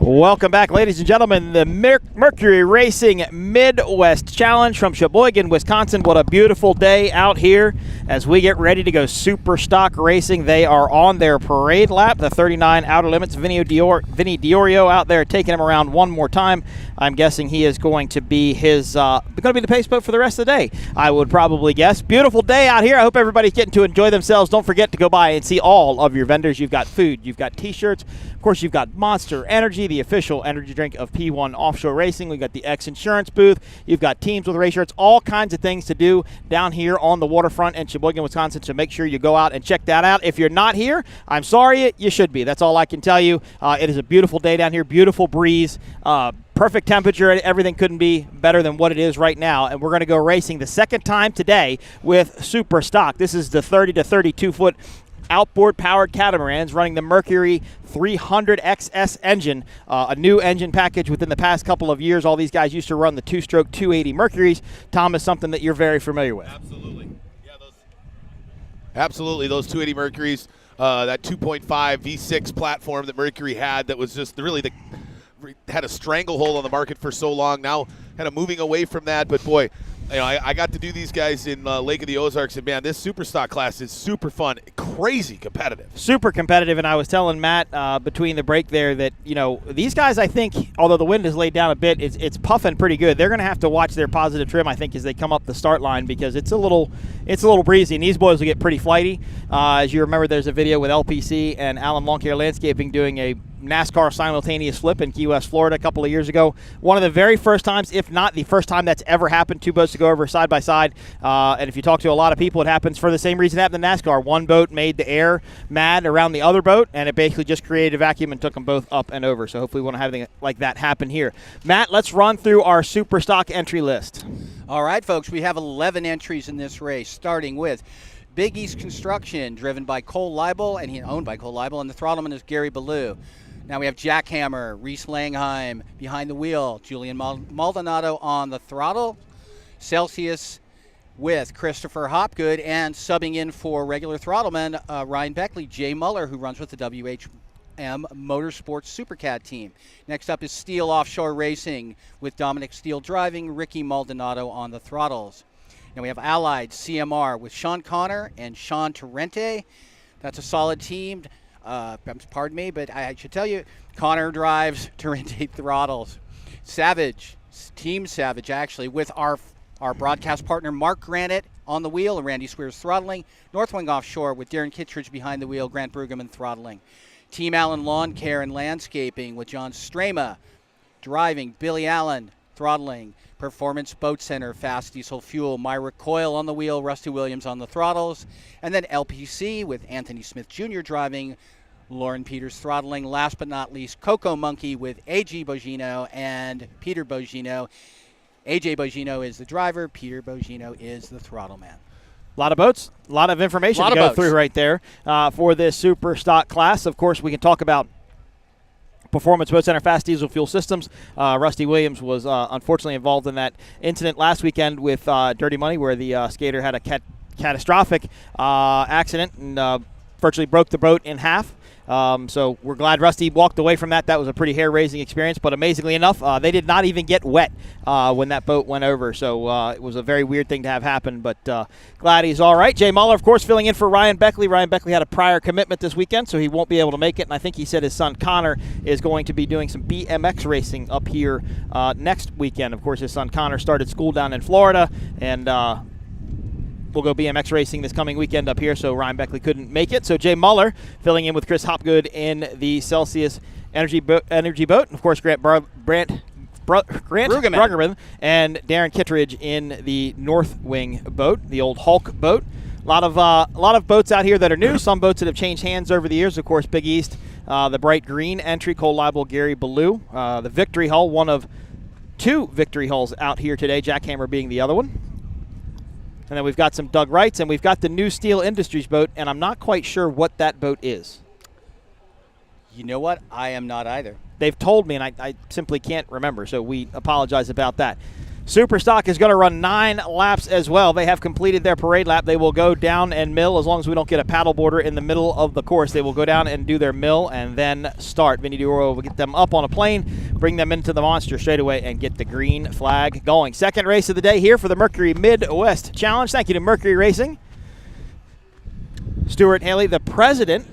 Welcome back, ladies and gentlemen. The Mercury Racing Midwest Challenge from Sheboygan, Wisconsin. What a beautiful day out here as we get ready to go super stock racing. They are on their parade lap, the 39 Outer Limits. Vinny Diorio out there taking him around one more time. I'm guessing he is going to be the pace boat for the rest of the day, I would probably guess. Beautiful day out here. I hope everybody's getting to enjoy themselves. Don't forget to go by and see all of your vendors. You've got food, you've got t-shirts, of course you've got Monster Energy, the official energy drink of P1 Offshore Racing. We've got the X Insurance booth. You've got teams with race shirts, all kinds of things to do down here on the waterfront in Sheboygan, Wisconsin, so make sure you go out and check that out. If you're not here, I'm sorry, you should be. That's all I can tell you. It is a beautiful day down here, beautiful breeze, perfect temperature. Everything couldn't be better than what it is right now, and we're going to go racing the second time today with Super Stock. This is the 30 to 32 foot outboard powered catamarans running the Mercury 300 XS engine, a new engine package within the past couple of years. All these guys used to run the two-stroke 280 Mercuries. Tom, is something that you're very familiar with. Absolutely, those 280 Mercuries, that 2.5 V6 platform that Mercury had that was just really had a stranglehold on the market for so long. Now kind of moving away from that, but boy, I got to do these guys in Lake of the Ozarks, and man, this super stock class is super fun, crazy competitive. Super competitive, and I was telling Matt between the break there that, these guys, I think, although the wind has laid down a bit, it's puffing pretty good. They're going to have to watch their positive trim, I think, as they come up the start line, because it's a little breezy, and these boys will get pretty flighty. As you remember, there's a video with LPC and Alan Longcare Landscaping doing a NASCAR simultaneous flip in Key West, Florida a couple of years ago. One of the very first times, if not the first time that's ever happened, two boats to go over side by side. And if you talk to a lot of people, it happens for the same reason it happened in NASCAR. One boat made the air mad around the other boat, and it basically just created a vacuum and took them both up and over. So hopefully we want to have anything like that happen here. Matt, let's run through our super stock entry list. All right, folks, we have 11 entries in this race, starting with Big East Construction, driven by Cole Leibel, and owned by Cole Leibel, and the throttleman is Gary Ballou. Now we have Jackhammer, Reese Langheim behind the wheel, Julian Maldonado on the throttle, Celsius, with Christopher Hopgood, and subbing in for regular throttleman Ryan Beckley, Jay Muller, who runs with the WHM Motorsports Supercat team. Next up is Steele Offshore Racing with Dominic Steele driving, Ricky Maldonado on the throttles. And we have Allied CMR with Sean Connor and Sean Torrente. That's a solid team. Pardon me, but I should tell you, Connor drives, Torrente throttles. Savage, Team Savage actually, with our broadcast partner Mark Granite on the wheel and Randy Swears throttling. Northwing Offshore with Darren Kittredge behind the wheel, Grant Brueggemann throttling. Team Allen Lawn Care and Landscaping with John Strema driving, Billy Allen throttling. Performance Boat Center, Fast Diesel Fuel, Myra Coyle on the wheel, Rusty Williams on the throttles. And then LPC with Anthony Smith Jr. driving, Lauren Peters throttling. Last but not least, Coco Monkey with A.G. Bogino and Peter Bogino. A.J. Bogino is the driver. Peter Bogino is the throttle man. A lot of boats, a lot of information to go through right there for this super stock class. Of course, we can talk about Performance Boat Center Fast Diesel Fuel Systems. Rusty Williams was unfortunately involved in that incident last weekend with Dirty Money, where the skater had a catastrophic accident and virtually broke the boat in half. So we're glad Rusty walked away from that. That was a pretty hair-raising experience, but amazingly enough, they did not even get wet when that boat went over. So it was a very weird thing to have happen, but glad he's all right. Jay Muller, of course, filling in for Ryan Beckley. Ryan Beckley had a prior commitment this weekend, so he won't be able to make it, and I think he said his son Connor is going to be doing some BMX racing up here next weekend. Of course, his son Connor started school down in Florida, and we'll go BMX racing this coming weekend up here, so Ryan Beckley couldn't make it. So Jay Muller filling in with Chris Hopgood in the Celsius Energy Boat. And, of course, Grant Brueggemann and Darren Kittredge in the Northwing boat, the old Hulk boat. A lot of boats out here that are new. Some boats that have changed hands over the years. Of course, Big East, the bright green entry, Cole Leibel, Gary Ballou. The Victory Hull, one of two Victory Hulls out here today, Jackhammer being the other one. And then we've got some Doug Wrights, and we've got the new Steel Industries boat, and I'm not quite sure what that boat is. You know what? I am not either. They've told me, and I simply can't remember, so we apologize about that. Superstock is going to run 9 laps as well. They have completed their parade lap. They will go down and mill as long as we don't get a paddleboarder in the middle of the course. They will go down and do their mill and then start. Vinny DeOro will get them up on a plane, bring them into the monster straightaway, and get the green flag going. Second race of the day here for the Mercury Midwest Challenge. Thank you to Mercury Racing. Stuart Haley, the president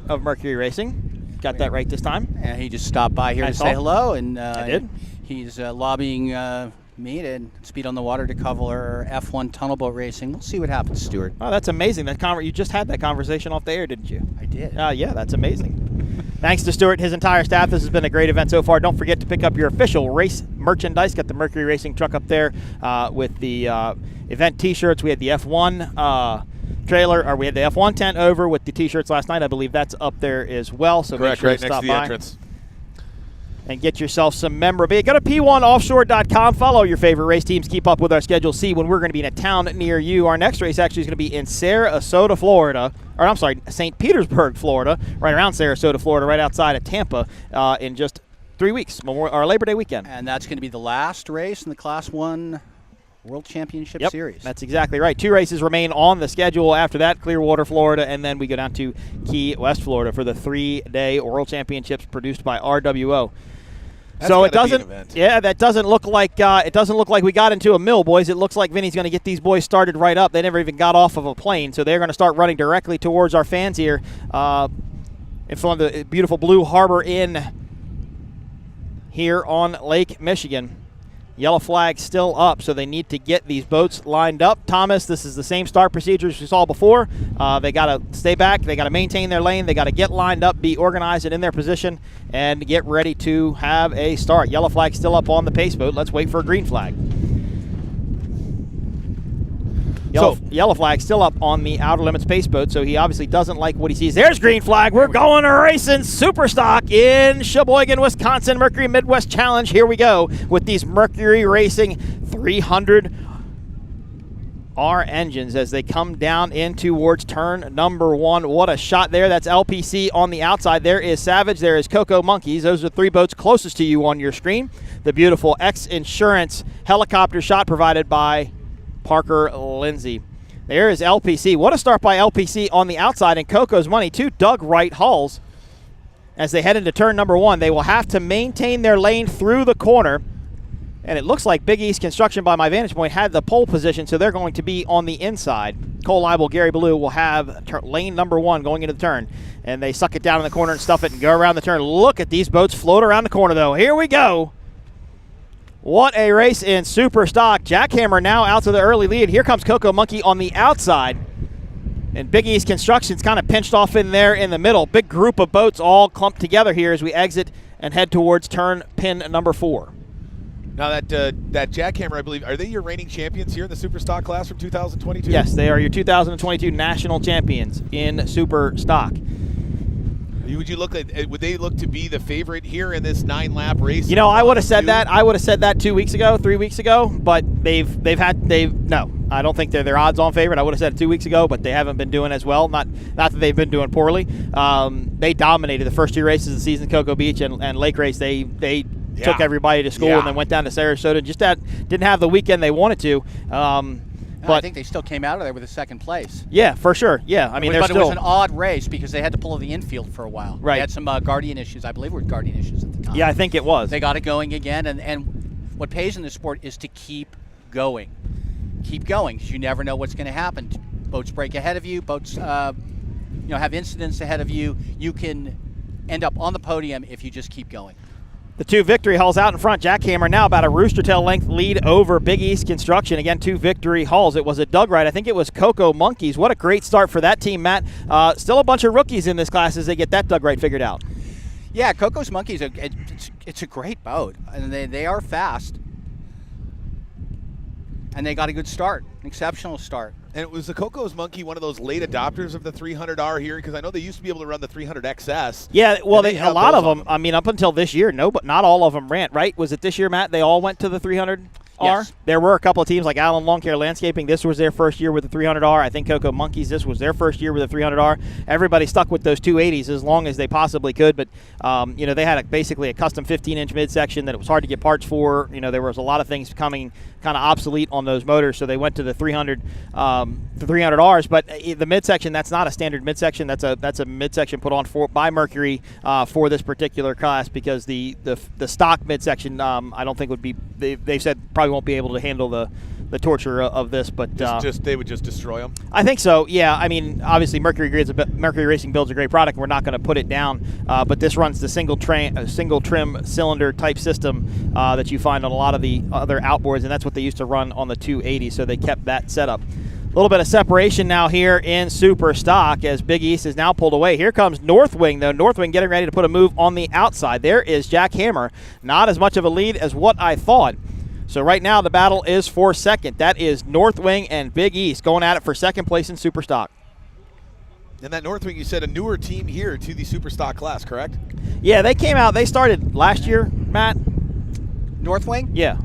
of Mercury Racing. Got that right this time. And he just stopped by here to say hello. And I did. He's lobbying me to Speed on the Water to cover F1 tunnel boat racing. We'll see what happens, Stuart. Oh, that's amazing. You just had that conversation off the air, didn't you? I did. Yeah, that's amazing. Thanks to Stuart and his entire staff. This has been a great event so far. Don't forget to pick up your official race merchandise. Got the Mercury Racing truck up there with the event T-shirts. We had the F1 trailer, or we had the F1 tent over with the T-shirts last night. I believe that's up there as well. So correct, make sure right to next stop to the by entrance. And get yourself some memorabilia. Go to P1offshore.com. Follow your favorite race teams. Keep up with our schedule. See when we're going to be in a town near you. Our next race actually is going to be in Sarasota, Florida. Or I'm sorry, St. Petersburg, Florida. Right around Sarasota, Florida, right outside of Tampa in just 3 weeks. Our Labor Day weekend. And that's going to be the last race in the Class 1 World Championship Series. That's exactly right. 2 races remain on the schedule after that, Clearwater, Florida, and then we go down to Key West, Florida for the 3-day World Championships produced by RWO. So it doesn't, that doesn't look like we got into a mill, boys. It looks like Vinny's going to get these boys started right up. They never even got off of a plane, so they're going to start running directly towards our fans here in front of the beautiful Blue Harbor Inn here on Lake Michigan. Yellow flag still up, so they need to get these boats lined up. Thomas, this is the same start procedures we saw before. They got to stay back. They got to maintain their lane. They got to get lined up, be organized and in their position, and get ready to have a start. Yellow flag still up on the pace boat. Let's wait for a green flag. Yellow flag still up on the Outer Limits pace boat, so he obviously doesn't like what he sees. There's green flag. We're going to racing Superstock in Sheboygan, Wisconsin. Mercury Midwest Challenge. Here we go with these Mercury Racing 300R engines as they come down in towards turn number 1. What a shot there. That's LPC on the outside. There is Savage. There is Coco Monkeys. Those are 3 boats closest to you on your screen. The beautiful X Insurance helicopter shot provided by Parker Lindsay. There is LPC. What a start by LPC on the outside, and Coco's Money, 2 dug right hulls. As they head into turn number 1, they will have to maintain their lane through the corner. And it looks like Big East Construction, by my vantage point, had the pole position, so they're going to be on the inside. Cole Leibel, Gary Ballou will have lane number 1 going into the turn. And they suck it down in the corner and stuff it and go around the turn. Look at these boats float around the corner, though. Here we go. What a race in super stock. Jackhammer now out to the early lead. Here comes Coco Monkey on the outside. And Big East Construction's kind of pinched off in there in the middle. Big group of boats all clumped together here as we exit and head towards turn pin number 4. Now that Jackhammer, I believe, are they your reigning champions here in the super stock class from 2022? Yes, they are your 2022 national champions in super stock. Would they look to be the favorite here in this 9-lap race? You know, I would have said that. I would have said that 2 weeks ago, 3 weeks ago, but no. I don't think they're their odds-on favorite. I would have said it 2 weeks ago, but they haven't been doing as well. Not that they've been doing poorly. They dominated the first 2 races of the season, Cocoa Beach and Lake Race. They took everybody to school and then went down to Sarasota. Just didn't have the weekend they wanted to. But I think they still came out of there with a second place. Yeah, for sure. Yeah, I mean, but it was an odd race because they had to pull the infield for a while. Right. They had some Guardian issues. I believe it was Guardian issues at the time. Yeah, I think it was. They got it going again, and what pays in this sport is to keep going. Keep going, because you never know what's going to happen. Boats break ahead of you. Boats, have incidents ahead of you. You can end up on the podium if you just keep going. The 2 victory hulls out in front. Jackhammer now about a rooster tail length lead over Big East Construction. Again, 2 victory hulls. It was a dug right. I think it was Cocoa Monkeys. What a great start for that team, Matt. Still a bunch of rookies in this class as they get that dug right figured out. Yeah, Coco's Monkeys, it's a great boat. And they are fast. And they got a good start, an exceptional start. And was the Coco's Monkey one of those late adopters of the 300R here? Because I know they used to be able to run the 300XS. Yeah, well, a lot of them. I mean, up until this year, but not all of them ran, right? Was it this year, Matt? They all went to the 300R? Yes. There were a couple of teams like Allen Lawn Care Landscaping. This was their first year with the 300R. I think Cocoa Monkeys, this was their first year with the 300R. Everybody stuck with those 280s as long as they possibly could. But, they had basically a custom 15-inch midsection that it was hard to get parts for. There was a lot of things becoming kind of obsolete on those motors, so they went to the 300Rs. But the midsection, that's not a standard midsection. That's a midsection put on by Mercury for this particular class, because the stock midsection I don't think would be. They said probably won't be able to handle the torture of this, but they would just destroy them. I think so. Yeah, I mean, obviously Mercury Racing builds a great product. We're not going to put it down, but this runs the single trim cylinder type system that you find on a lot of the other outboards, and that's what they used to run on the 280. So they kept that setup. A little bit of separation now here in super stock as Big East is now pulled away. Here comes Northwing, though. Northwing getting ready to put a move on the outside. There is Jackhammer. Not as much of a lead as what I thought. So right now the battle is for second. That is Northwing and Big East going at it for second place in super stock. And that Northwing, you said, a newer team here to the super stock class, correct? Yeah, they came out. They started last year, Matt. Northwing? Yeah.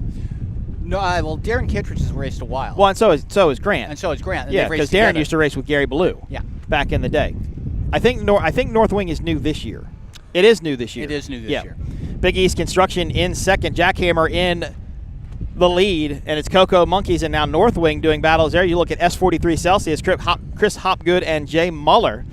No, well, Darren Kittredge has raced a while. Well, and so is Grant. And so is Grant. Yeah, because Darren used to race with Gary Ballou. Yeah. Back in the day. I think Northwing is new this year. It is new this year. It is new this year. Big East Construction in second. Jackhammer in the lead, and it's Cocoa Monkeys and now Northwing doing battles there. You look at S43 Celsius, Chris Hopgood and Jay Muller.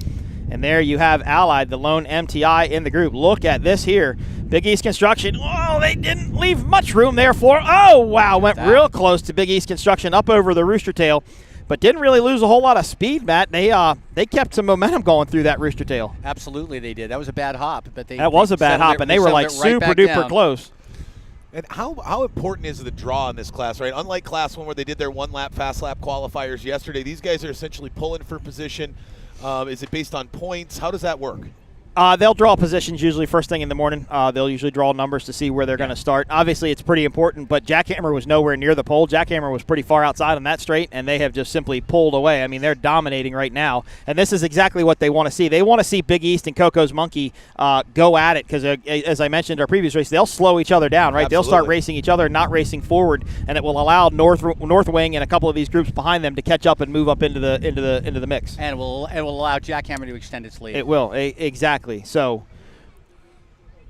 And there you have Allied, the lone MTI in the group. Look at this here. Big East Construction. Oh, they didn't leave much room there for. Oh, wow. Went real close to Big East Construction up over the rooster tail, but didn't really lose a whole lot of speed, Matt. They kept some momentum going through that rooster tail. Absolutely, they did. That was a bad hop, but that was a bad hop, and they were like super duper close. And how important is the draw in this class, right? Unlike Class 1 where they did their one-lap, fast-lap qualifiers yesterday, these guys are essentially pulling for position. Is it based on points? How does that work? They'll draw positions usually first thing in the morning. They'll usually draw numbers to see where they're going to start. Obviously, it's pretty important, but Jackhammer was nowhere near the pole. Jackhammer was pretty far outside on that straight, and they have just simply pulled away. I mean, they're dominating right now, and this is exactly what they want to see. They want to see Big East and Coco's Monkey go at it because, as I mentioned in our previous race, they'll slow each other down, right? Absolutely. They'll start racing each other, not racing forward, and it will allow Northwing and a couple of these groups behind them to catch up and move up into the mix. And it will allow Jackhammer to extend its lead. It will, exactly. So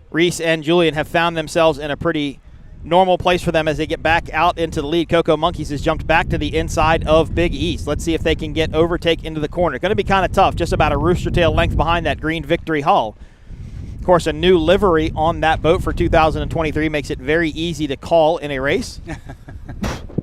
Reese and Julian have found themselves in a pretty normal place for them as they get back out into the lead. Cocoa Monkeys has jumped back to the inside of Big East. Let's see if they can get overtake into the corner. Going to be kind of tough, just about a rooster tail length behind that green Victory hull. Of course, a new livery on that boat for 2023 makes it very easy to call in a race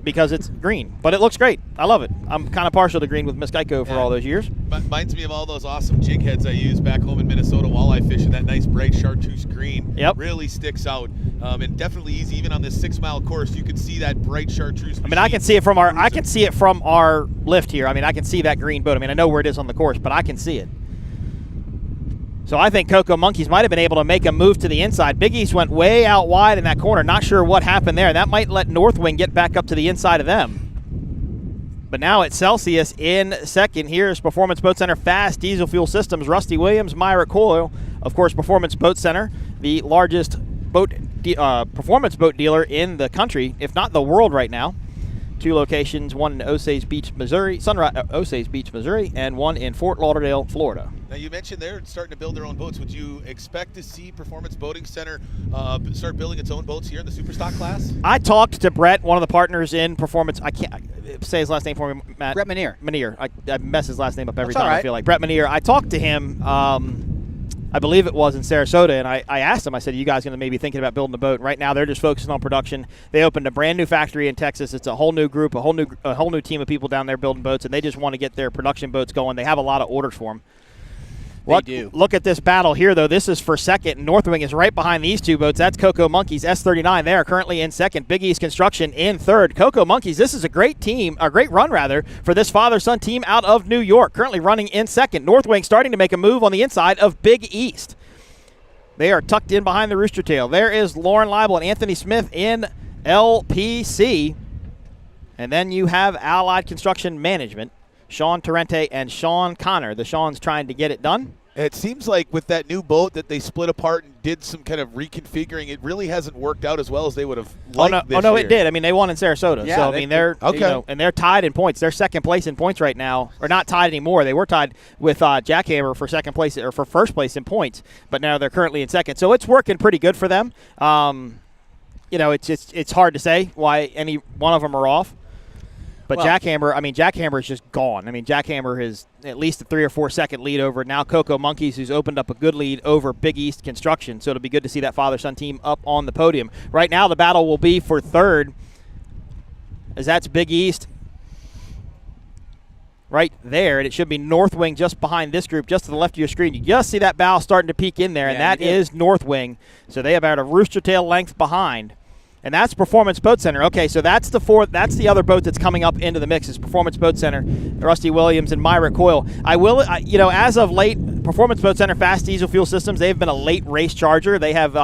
because it's green. But it looks great. I love it. I'm kind of partial to green with Miss Geico for all those years. Reminds me of all those awesome jig heads I used back home in Minnesota walleye fishing. That nice bright chartreuse green really sticks out, and definitely easy. Even on this 6-mile course, you can see that bright chartreuse. I mean, I can see it from our lift here. I mean, I can see that green boat. I mean, I know where it is on the course, but I can see it. So I think Cocoa Monkeys might have been able to make a move to the inside. Big East went way out wide in that corner. Not sure what happened there. That might let Northwing get back up to the inside of them. But now it's Celsius in second. Here's Performance Boat Center Fast Diesel Fuel Systems, Rusty Williams, Myra Coyle. Of course, Performance Boat Center, the largest performance boat dealer in the country, if not the world right now. 2 locations, one in Osage Beach, Missouri, Osage Beach, Missouri, and one in Fort Lauderdale, Florida. Now, you mentioned they're starting to build their own boats. Would you expect to see Performance Boating Center start building its own boats here in the Superstock class? I talked to Brett, one of the partners in Performance. I can't say his last name for me, Matt. Brett Manier. Manier. I mess his last name up every That's time, all right. I feel like. Brett Manier. I talked to him, I believe it was in Sarasota, and I asked him, I said, are you guys going to maybe thinking about building a boat? Right now, they're just focusing on production. They opened a brand new factory in Texas. It's a whole new group, a whole new team of people down there building boats, and they just want to get their production boats going. They have a lot of orders for them. They do. Look at this battle here, though. This is for second. Northwing is right behind these two boats. That's Cocoa Monkeys, S39. They are currently in second. Big East Construction in third. Cocoa Monkeys, this is a great team, a great run, rather, for this father-son team out of New York. Currently running in second. Northwing starting to make a move on the inside of Big East. They are tucked in behind the rooster tail. There is Lauren Leibel and Anthony Smith in LPC. And then you have Allied Construction Management, Sean Torrente and Sean Connor. The Sean's trying to get it done. It seems like with that new boat that they split apart and did some kind of reconfiguring, it really hasn't worked out as well as they would have liked this year. It did. I mean, they won in Sarasota. Yeah, so, I mean, they're okay. And they're tied in points. They're second place in points right now. Or not tied anymore. They were tied with Jackhammer for second place or for first place in points, but now they're currently in second. So it's working pretty good for them. It's hard to say why any one of them are off. But Jackhammer is just gone. I mean, Jackhammer has at least a 3 or 4 second lead over now Cocoa Monkeys, who's opened up a good lead over Big East Construction. So it'll be good to see that father-son team up on the podium. Right now, the battle will be for third, as that's Big East right there, and it should be Northwing just behind this group, just to the left of your screen. You just see that bow starting to peek in there, and that is Northwing. So they have about a rooster tail length behind. And that's Performance Boat Center. Okay, so that's the other boat that's coming up into the mix is Performance Boat Center, Rusty Williams and Myra Coyle. As of late, Performance Boat Center Fast Diesel Fuel Systems, they've been a late race charger. They have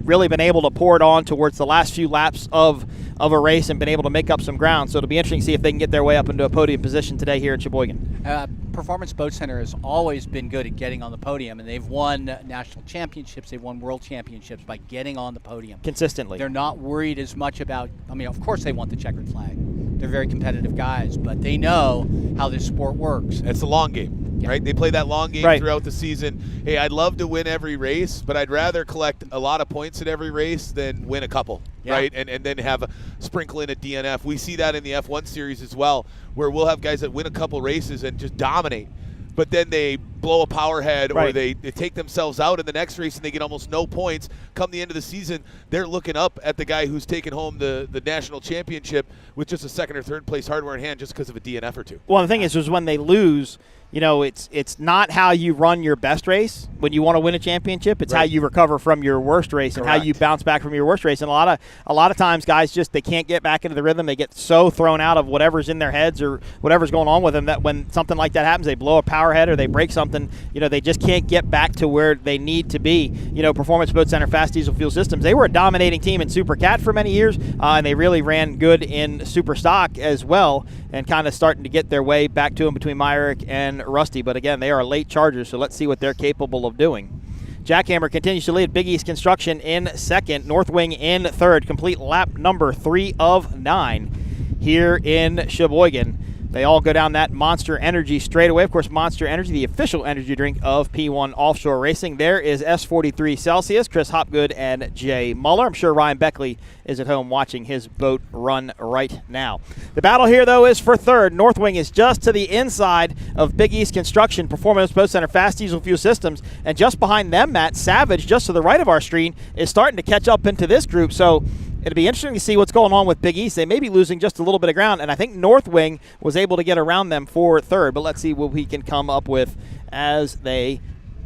really been able to pour it on towards the last few laps of a race and been able to make up some ground. So it'll be interesting to see if they can get their way up into a podium position today here at Sheboygan. Performance Boat Center has always been good at getting on the podium, and they've won national championships, they've won world championships by getting on the podium. Consistently. They're not worried as much about, of course they want the checkered flag. They're very competitive guys, but they know how this sport works. It's a long game, right? They play that long game throughout the season. Hey, I'd love to win every race, but I'd rather collect a lot of points at every race than win a couple, right? And then have a sprinkle in a DNF. We see that in the F1 series as well, where we'll have guys that win a couple races and just dominate, but then they blow a power head or they take themselves out in the next race and they get almost no points. Come the end of the season, they're looking up at the guy who's taken home the national championship with just a second or third place hardware in hand just because of a DNF or two. Well, the thing is when they lose, it's not how you run your best race when you want to win a championship. It's how you recover from your worst race and how you bounce back from your worst race. And a lot of times guys they can't get back into the rhythm. They get so thrown out of whatever's in their heads or whatever's going on with them that when something like that happens, they blow a power head or they break something, they just can't get back to where they need to be. Performance Boat Center Fast Diesel Fuel Systems, they were a dominating team in Super Cat for many years, and they really ran good in Super Stock as well, and kind of starting to get their way back to them between Myrick and Rusty. But again, they are late chargers, so let's see what they're capable of doing. Jackhammer continues to lead Big East Construction in second, Northwing in third, complete lap number 3 of 9 here in Sheboygan. They all go down that Monster Energy straightaway. Of course, Monster Energy, the official energy drink of P1 Offshore Racing. There is S43 Celsius, Chris Hopgood, and Jay Muller. I'm sure Ryan Beckley is at home watching his boat run right now. The battle here, though, is for third. Northwing is just to the inside of Big East Construction, Performance Boat Center, Fast Diesel Fuel Systems, and just behind them, Matt, Savage, just to the right of our screen, is starting to catch up into this group. So it'll be interesting to see what's going on with Big East. They may be losing just a little bit of ground, and I think Northwing was able to get around them for third. But let's see what we can come up with as they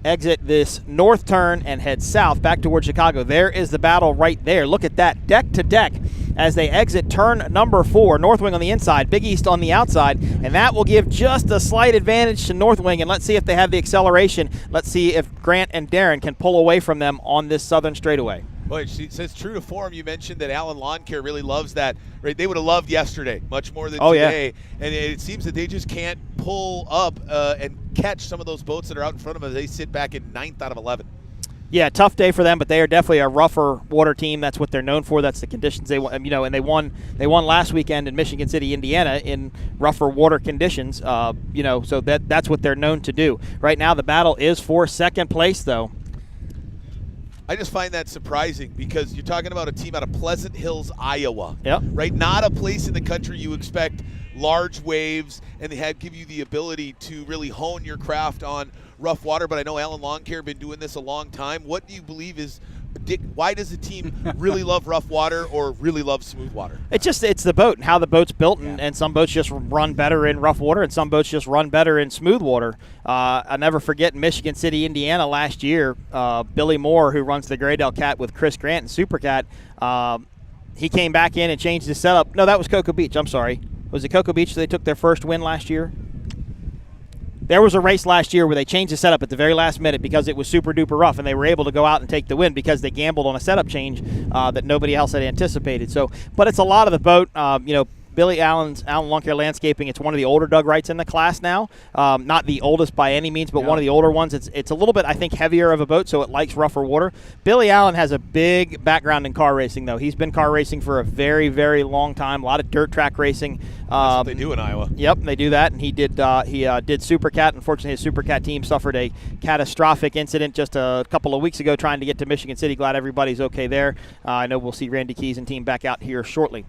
exit this north turn and head south back towards Chicago. There is the battle right there. Look at that, deck to deck as they exit turn number 4. Northwing on the inside, Big East on the outside, and that will give just a slight advantage to Northwing. And let's see if they have the acceleration. Let's see if Grant and Darren can pull away from them on this southern straightaway. Boy, she says true to form. You mentioned that Allen Lawn Care really loves that. Right? They would have loved yesterday much more than today. Yeah. And it seems that they just can't pull up and catch some of those boats that are out in front of them. They sit back in 9th out of 11. Yeah, tough day for them, but they are definitely a rougher water team. That's what they're known for. That's the conditions they want. And they won last weekend in Michigan City, Indiana, in rougher water conditions. So that's what they're known to do. Right now, the battle is for second place, though. I just find that surprising because you're talking about a team out of Pleasant Hills, Iowa. Yep. Right? Not a place in the country you expect large waves, and they give you the ability to really hone your craft on rough water. But I know Allen Lawn Care been doing this a long time. What do you believe is why does the team really love rough water or really love smooth water? It's the boat and how the boat's built, and some boats just run better in rough water and some boats just run better in smooth water. I'll never forget in Michigan City, Indiana last year, Billy Moore, who runs the Graydale Cat with Chris Grant and Super Cat, he came back in and changed his setup. No, that was Cocoa Beach. I'm sorry. Was it Cocoa Beach they took their first win last year? There was a race last year where they changed the setup at the very last minute because it was super duper rough, and they were able to go out and take the win because they gambled on a setup change that nobody else had anticipated. So, but it's a lot of the boat. Billy Allen Lawn Care Landscaping, it's one of the older Doug Wrights in the class now. Not the oldest by any means, but one of the older ones. It's a little bit, I think, heavier of a boat, so it likes rougher water. Billy Allen has a big background in car racing, though. He's been car racing for a very, very long time, a lot of dirt track racing. That's what they do in Iowa. Yep, they do that, and he did Super Cat. Unfortunately, his Super Cat team suffered a catastrophic incident just a couple of weeks ago trying to get to Michigan City. Glad everybody's okay there. I know we'll see Randy Keys and team back out here shortly.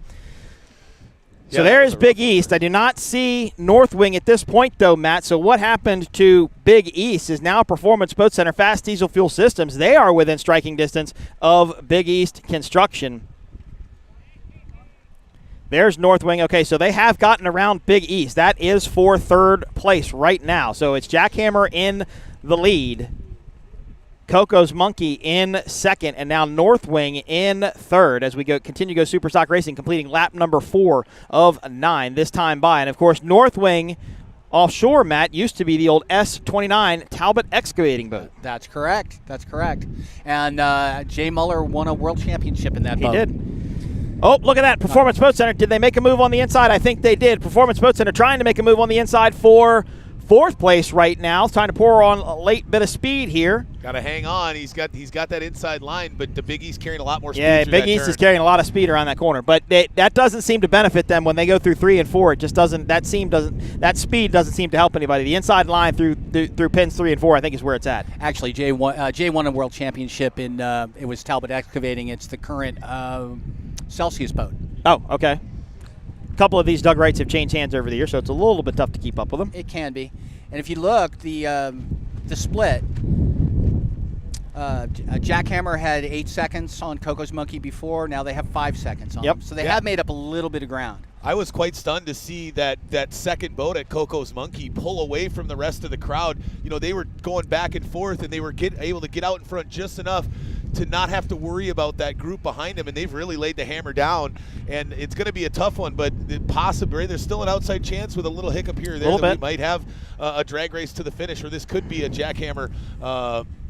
So there is Big East. I do not see Northwing at this point, though, Matt. So what happened to Big East is now Performance Boat Center, Fast Diesel Fuel Systems. They are within striking distance of Big East Construction. There's Northwing. Okay, so they have gotten around Big East. That is for third place right now. So it's Jackhammer in the lead. Coco's Monkey in second, and now Northwing in third as we continue to go Super Stock Racing, completing lap number 4 of 9 this time by. And, of course, Northwing Offshore, Matt, used to be the old S29 Talbot excavating boat. That's correct. And Jay Muller won a world championship in that boat. He did. Oh, look at that. Performance Boat Center. Did they make a move on the inside? I think they did. Performance Boat Center trying to make a move on the inside for fourth place right now. It's trying to pour on a late bit of speed here. Got to hang on. He's got that inside line, but the Big East carrying a lot more speed. Yeah, Big East is carrying a lot of speed around that corner, but that doesn't seem to benefit them when they go through 3 and 4. It just doesn't. That speed doesn't seem to help anybody. The inside line through pins 3 and 4, I think, is where it's at. Actually, Jay won a world championship in it was Talbot Excavating. It's the current Celsius boat. Oh, okay. A couple of these Doug Wrights have changed hands over the years, so it's a little bit tough to keep up with them. It can be. And if you look, the split, Jackhammer had 8 seconds on Coco's Monkey before. Now they have 5 seconds on them. So they have made up a little bit of ground. I was quite stunned to see that second boat at Coco's Monkey pull away from the rest of the crowd. You know, they were going back and forth, and they were able to get out in front just enough to not have to worry about that group behind them, and they've really laid the hammer down, and it's going to be a tough one, but possibly there's still an outside chance with a little hiccup here or there that we might have a drag race to the finish, or this could be a Jackhammer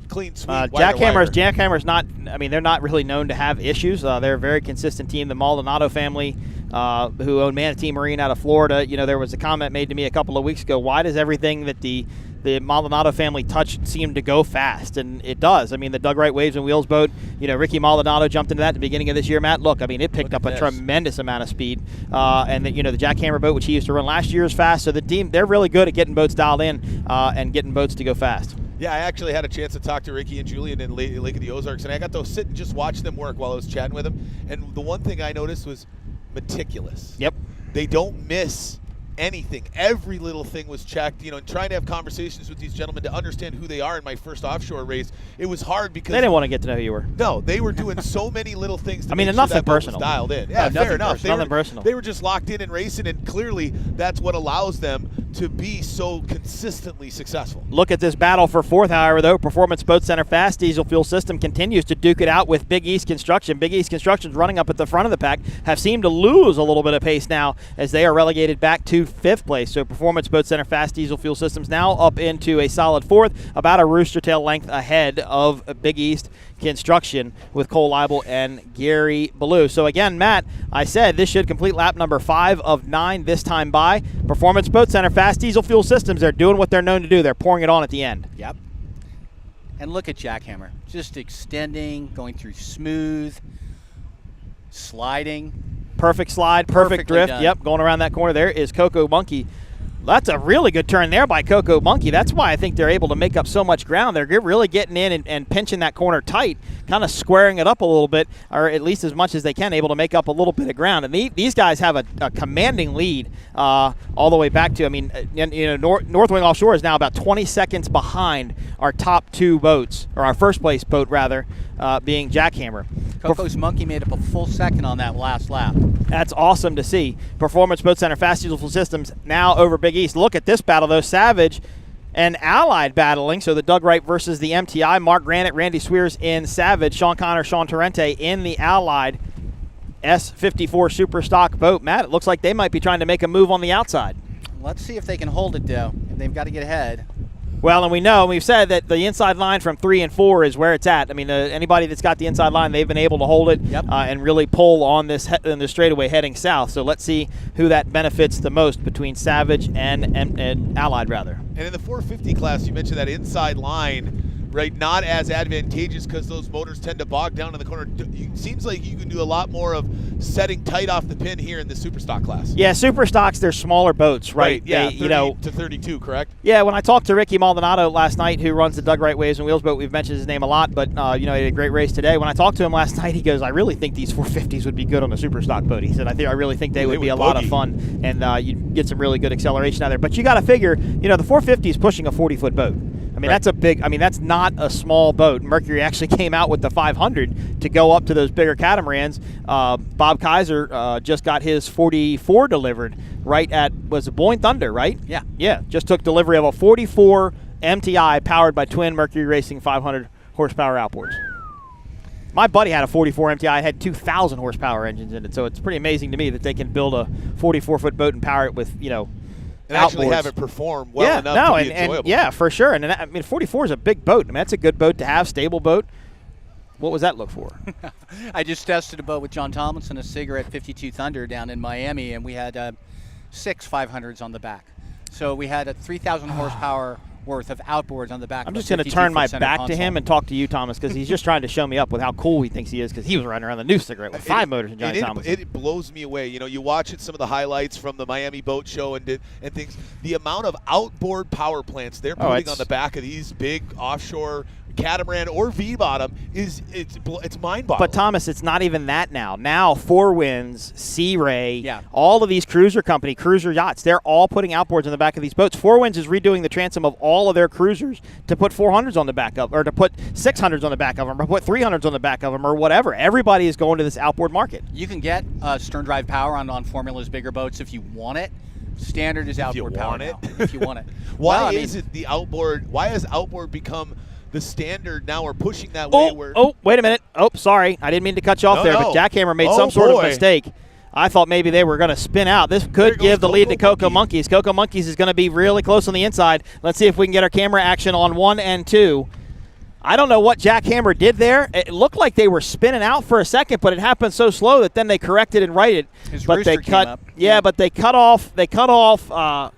clean sweep. Jackhammer's not, I mean, they're not really known to have issues. They're a very consistent team. The Maldonado family who own Manatee Marine out of Florida. There was a comment made to me a couple of weeks ago, why does everything that the Maldonado family touched seem to go fast? And it does. I mean, the Doug Wright Waves and Wheels boat, Ricky Maldonado jumped into that at the beginning of this year, Matt. Look, I mean, it picked up a tremendous amount of speed. And the jackhammer boat, which he used to run last year, is fast. So the team, they're really good at getting boats dialed in and getting boats to go fast. Yeah, I actually had a chance to talk to Ricky and Julian in Lake of the Ozarks, and I got to sit and just watch them work while I was chatting with them. And the one thing I noticed was meticulous. Yep. They don't miss anything. Every little thing was checked, and trying to have conversations with these gentlemen to understand who they are in my first offshore race. It was hard because they didn't want to get to know who you were. No, they were doing so many little things to make sure nothing that boat personal. was dialed in. Yeah, fair enough. Nothing personal. They were just locked in and racing, and clearly that's what allows them to be so consistently successful. Look at this battle for fourth, however, though. Performance Boat Center Fast Diesel Fuel System continues to duke it out with Big East Construction. Big East Construction's running up at the front of the pack, have seemed to lose a little bit of pace now as they are relegated back to fifth place. So Performance Boat Center Fast Diesel Fuel Systems now up into a solid fourth, about a rooster tail length ahead of Big East Construction with Cole Leibel and Gary Ballou. So again, Matt, I said this should complete lap number 5 of 9 this time by. Performance Boat Center Fast Diesel Fuel Systems, they're doing what they're known to do. They're pouring it on at the end. Yep. And look at Jackhammer, just extending, going through smooth, sliding. Perfect slide, perfect drift. Done. Yep, going around that corner there is Coco Monkey. That's a really good turn there by Coco Monkey. That's why I think they're able to make up so much ground. They're really getting in and pinching that corner tight, kind of squaring it up a little bit, or at least as much as they can, able to make up a little bit of ground. And these guys have a commanding lead all the way back to, North Wing Offshore is now about 20 seconds behind our top 2 boats, or our first place boat rather, being Jackhammer. Coco's Monkey made up a full second on that last lap. That's awesome to see. Performance Boat Center Fast Diesel Systems now over Big East. Look at this battle, though. Savage and Allied battling. So the Doug Wright versus the MTI. Mark Granite, Randy Swears in Savage. Sean Connor, Sean Torrente in the Allied S54 Super Stock boat. Matt, it looks like they might be trying to make a move on the outside. Let's see if they can hold it, though. They've got to get ahead. Well, and we've said that the inside line from 3 and 4 is where it's at. I mean, anybody that's got the inside line, they've been able to hold it and really pull on this in the straightaway heading south. So let's see who that benefits the most between Savage and Allied, rather. And in the 450 class, you mentioned that inside line, right, not as advantageous because those motors tend to bog down in the corner. It seems like you can do a lot more of setting tight off the pin here in the Super Stock class. Yeah, Super Stocks, they're smaller boats, right? Yeah, 30 to 32, correct? Yeah, when I talked to Ricky Maldonado last night, who runs the Doug Wright Waves and Wheels boat, we've mentioned his name a lot, but he had a great race today. When I talked to him last night, he goes, I really think these 450s would be good on a Super Stock boat. He said, I really think they would be a lot of fun, and you'd get some really good acceleration out there. But you got to figure, the 450 is pushing a 40-foot boat. I mean, that's a big, that's not a small boat. Mercury actually came out with the 500 to go up to those bigger catamarans. Bob Kaiser just got his 44 delivered right at, was it Boyne Thunder, right? Yeah. Yeah, just took delivery of a 44 MTI powered by twin Mercury Racing 500 horsepower outboards. My buddy had a 44 MTI, had 2,000 horsepower engines in it, so it's pretty amazing to me that they can build a 44-foot boat and power it with, and actually have it perform well enough to be enjoyable. Yeah, for sure. And 44 is a big boat. That's a good boat to have, stable boat. What was that look for? I just tested a boat with John Tomlinson, a cigarette 52 Thunder down in Miami, and we had 6 500s on the back. So we had a 3,000 horsepower worth of outboards on the back. I'm just going to turn my back to him and talk to you, Thomas, because he's just trying to show me up with how cool he thinks he is, because he was running around the new cigarette with 5 motors in Johnny Thomas. It blows me away. You watch some of the highlights from the Miami Boat Show and things. The amount of outboard power plants they're putting on the back of these big offshore catamaran or V-bottom it's mind-boggling. But Thomas, it's not even that now. Now, Four Winds, Sea Ray, all of these cruiser yachts, they're all putting outboards on the back of these boats. Four Winds is redoing the transom of all of their cruisers to put 400s on the back of, or to put 600s on the back of them, or put 300s on the back of them, or whatever. Everybody is going to this outboard market. You can get stern drive power on Formula's bigger boats if you want it. Standard is outboard power now, if you want it. Why is outboard become the standard now? We're pushing that way. Wait a minute. Sorry. I didn't mean to cut you off there, but Jackhammer made some sort of mistake. I thought maybe they were going to spin out. This could give the lead to Coco Monkeys. Coco Monkeys is going to be really close on the inside. Let's see if we can get our camera action on 1 and 2. I don't know what Jackhammer did there. It looked like they were spinning out for a second, but it happened so slow that then they corrected and righted. His but rooster they came cut, up. yeah, but they cut off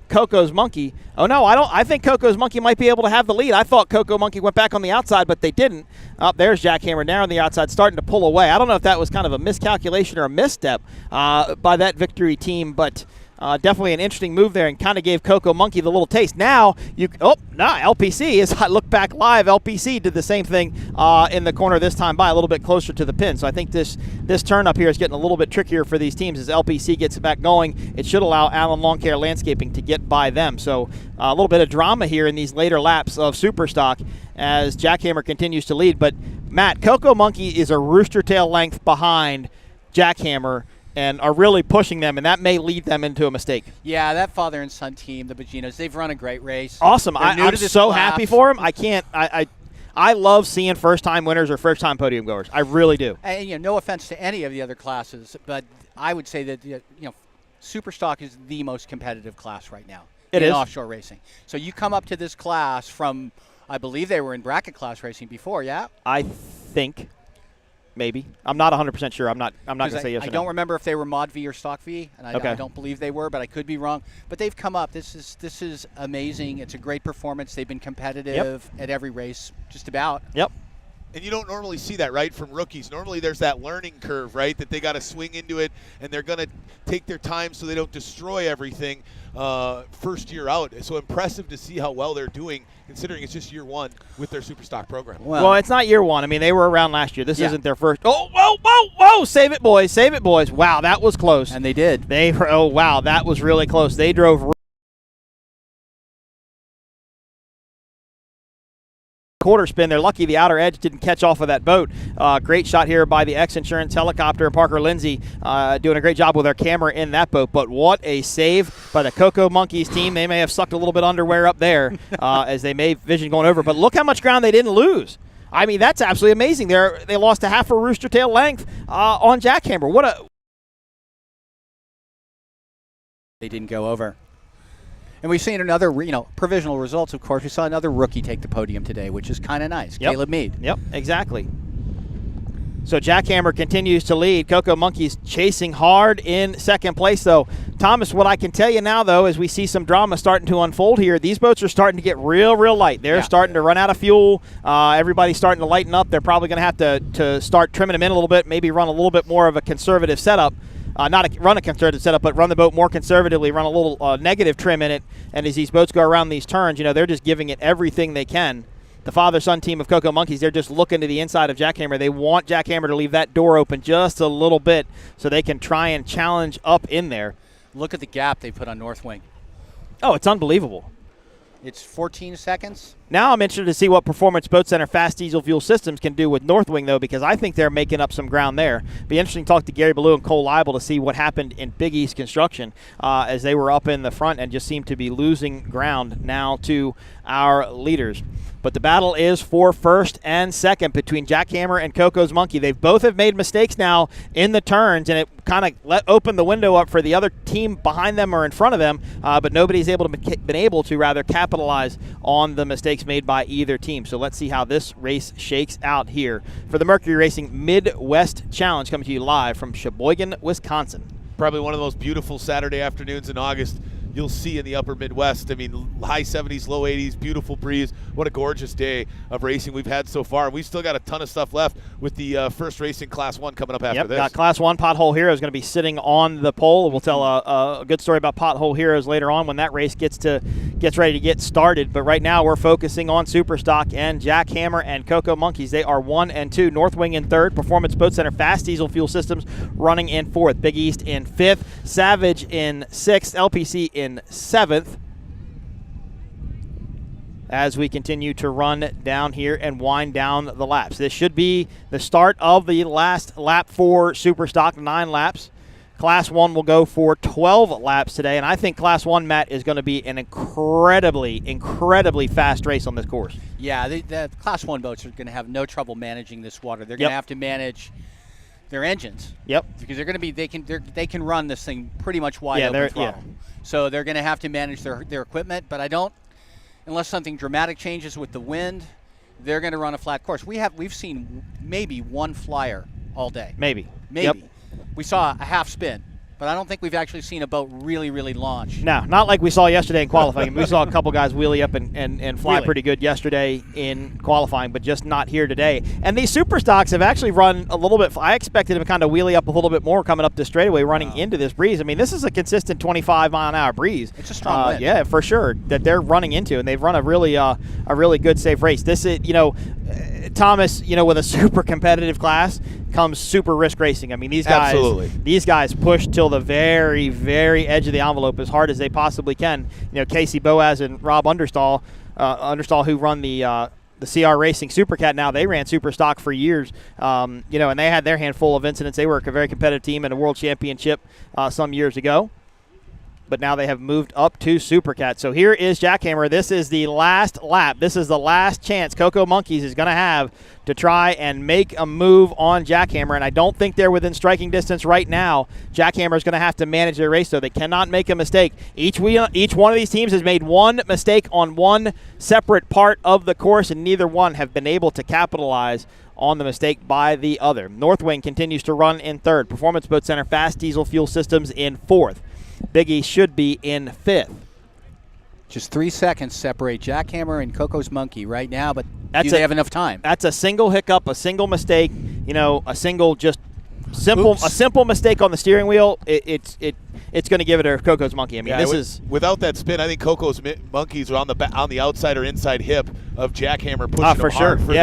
Coco's Monkey. Oh no, I think Coco's Monkey might be able to have the lead. I thought Coco Monkey went back on the outside, but they didn't. There's Jackhammer now on the outside, starting to pull away. I don't know if that was kind of a miscalculation or a misstep by that Victory team, but definitely an interesting move there, and kind of gave Coco Monkey the little taste. Now LPC, as I look back live, LPC did the same thing in the corner this time by a little bit closer to the pin. So I think this turn up here is getting a little bit trickier for these teams as LPC gets back going. It should allow Allen Lawn Care Landscaping to get by them. So a little bit of drama here in these later laps of Superstock as Jackhammer continues to lead. But Matt, Coco Monkey is a rooster tail length behind Jackhammer and are really pushing them, and that may lead them into a mistake. Yeah, that father and son team, the Baginos, they've run a great race. Awesome. I'm so class. happy for them. I love seeing first-time winners or first-time podium goers. I really do. And no offense to any of the other classes, but I would say that Superstock is the most competitive class right now in offshore racing. So you come up to this class from, I believe they were in bracket class racing before, yeah? I think. Maybe. I'm not 100% sure. I'm not going to say yes or no. I don't remember if they were Mod V or Stock V, and I don't believe they were, but I could be wrong. But they've come up. This is amazing. It's a great performance. They've been competitive at every race, just about. Yep. And you don't normally see that, right, from rookies. Normally there's that learning curve, right, that they got to swing into it, and they're going to take their time so they don't destroy everything first year out. So impressive to see how well they're doing, considering it's just year one with their Superstock program. Well, it's not year one. I mean, they were around last year. This isn't their first. Oh, whoa. Save it, boys. Save it, boys. Wow, that was close. And they did. Wow, that was really close. They drove quarter spin. They're lucky the outer edge didn't catch off of that boat. Great shot here by the X Insurance helicopter and Parker Lindsay doing a great job with their camera in that boat. But what a save by the Coco Monkeys team. They may have sucked a little bit underwear up there as they made vision going over. But look how much ground they didn't lose. I mean, that's absolutely amazing. They lost a half a rooster tail length on Jackhammer. They didn't go over. And we've seen another, provisional results, of course. We saw another rookie take the podium today, which is kind of nice. Yep. Caleb Mead. Yep, exactly. So Jackhammer continues to lead. Coco Monkeys chasing hard in second place, though. Thomas, what I can tell you now, though, as we see some drama starting to unfold here, these boats are starting to get real light. They're starting to run out of fuel. Everybody's starting to lighten up. They're probably going to have to start trimming them in a little bit, maybe run a little bit more of a conservative setup. Not run a conservative setup, but run the boat more conservatively, run a little negative trim in it. And as these boats go around these turns, they're just giving it everything they can. The father-son team of Coco Monkeys, they're just looking to the inside of Jackhammer. They want Jackhammer to leave that door open just a little bit so they can try and challenge up in there. Look at the gap they put on North Wing. Oh, it's unbelievable. It's 14 seconds. Now I'm interested to see what Performance Boat Center Fast Diesel Fuel Systems can do with North Wing, though, because I think they're making up some ground there. Be interesting to talk to Gary Ballou and Cole Leibel to see what happened in Big East Construction as they were up in the front and just seem to be losing ground now to our leaders. But the battle is for first and second between Jackhammer and Coco's Monkey. They both have made mistakes now in the turns, and it kind of open the window up for the other team behind them or in front of them, but nobody's been able to capitalize on the mistakes made by either team. So let's see how this race shakes out here for the Mercury Racing Midwest Challenge, coming to you live from Sheboygan, Wisconsin. Probably one of the most beautiful Saturday afternoons in August you'll see in the upper Midwest. I mean, high 70s, low 80s, beautiful breeze. What a gorgeous day of racing we've had so far. We've still got a ton of stuff left with the first race in Class 1 coming up after this. Got Class 1. Pothole Hero is going to be sitting on the pole. We'll tell a good story about Pothole Heroes later on when that race gets ready to get started. But right now we're focusing on Superstock and Jackhammer and Coco Monkeys. They are 1 and 2. North Wing in 3rd. Performance Boat Center Fast Diesel Fuel Systems running in 4th. Big East in 5th. Savage in 6th. LPC in 7th. As we continue to run down here and wind down the laps. This should be the start of the last lap for Superstock, 9 laps. Class 1 will go for 12 laps today, and I think Class 1, Matt, is going to be an incredibly fast race on this course. Yeah, the Class 1 boats are going to have no trouble managing this water. They're going to have to manage their engines. Yep. Because they're going to be they can run this thing pretty much wide open throttle. So they're going to have to manage their equipment, but I don't, unless something dramatic changes with the wind, they're going to run a flat course. We've seen maybe one flyer all day. Maybe. Yep. We saw a half spin, but I don't think we've actually seen a boat really, really launch. No, not like we saw yesterday in qualifying. We saw a couple guys wheelie up and fly Really? pretty good yesterday in qualifying, but just not here today. And these super stocks have actually run a little bit. I expected them to kind of wheelie up a little bit more coming up the straightaway, running into this breeze. I mean, this is a consistent 25-mile-an-hour breeze. It's a strong wind. Yeah, for sure, that they're running into, and they've run a really good, safe race. This is, Thomas, with a super competitive class comes super risk racing. I mean, these guys push till the very, very edge of the envelope as hard as they possibly can. Casey Boaz and Rob Understall, who run the CR Racing Supercat now, they ran super stock for years, and they had their handful of incidents. They were a very competitive team in a world championship some years ago. But now they have moved up to Supercat. So here is Jackhammer. This is the last lap. This is the last chance Coco Monkeys is going to have to try and make a move on Jackhammer. And I don't think they're within striking distance right now. Jackhammer is going to have to manage their race, though. They cannot make a mistake. Each one of these teams has made one mistake on one separate part of the course, and neither one have been able to capitalize on the mistake by the other. Northwing continues to run in third. Performance Boat Center Fast Diesel Fuel Systems in fourth. Biggie should be in fifth. Just 3 seconds separate Jackhammer and Coco's Monkey right now, but do they have enough time? That's a single hiccup, a single mistake, a single just simple mistake on the steering wheel. It's going to give it to Coco's Monkey. I mean, without that spin. I think Coco's Monkeys are on the outside or inside hip of Jackhammer pushing for sure. For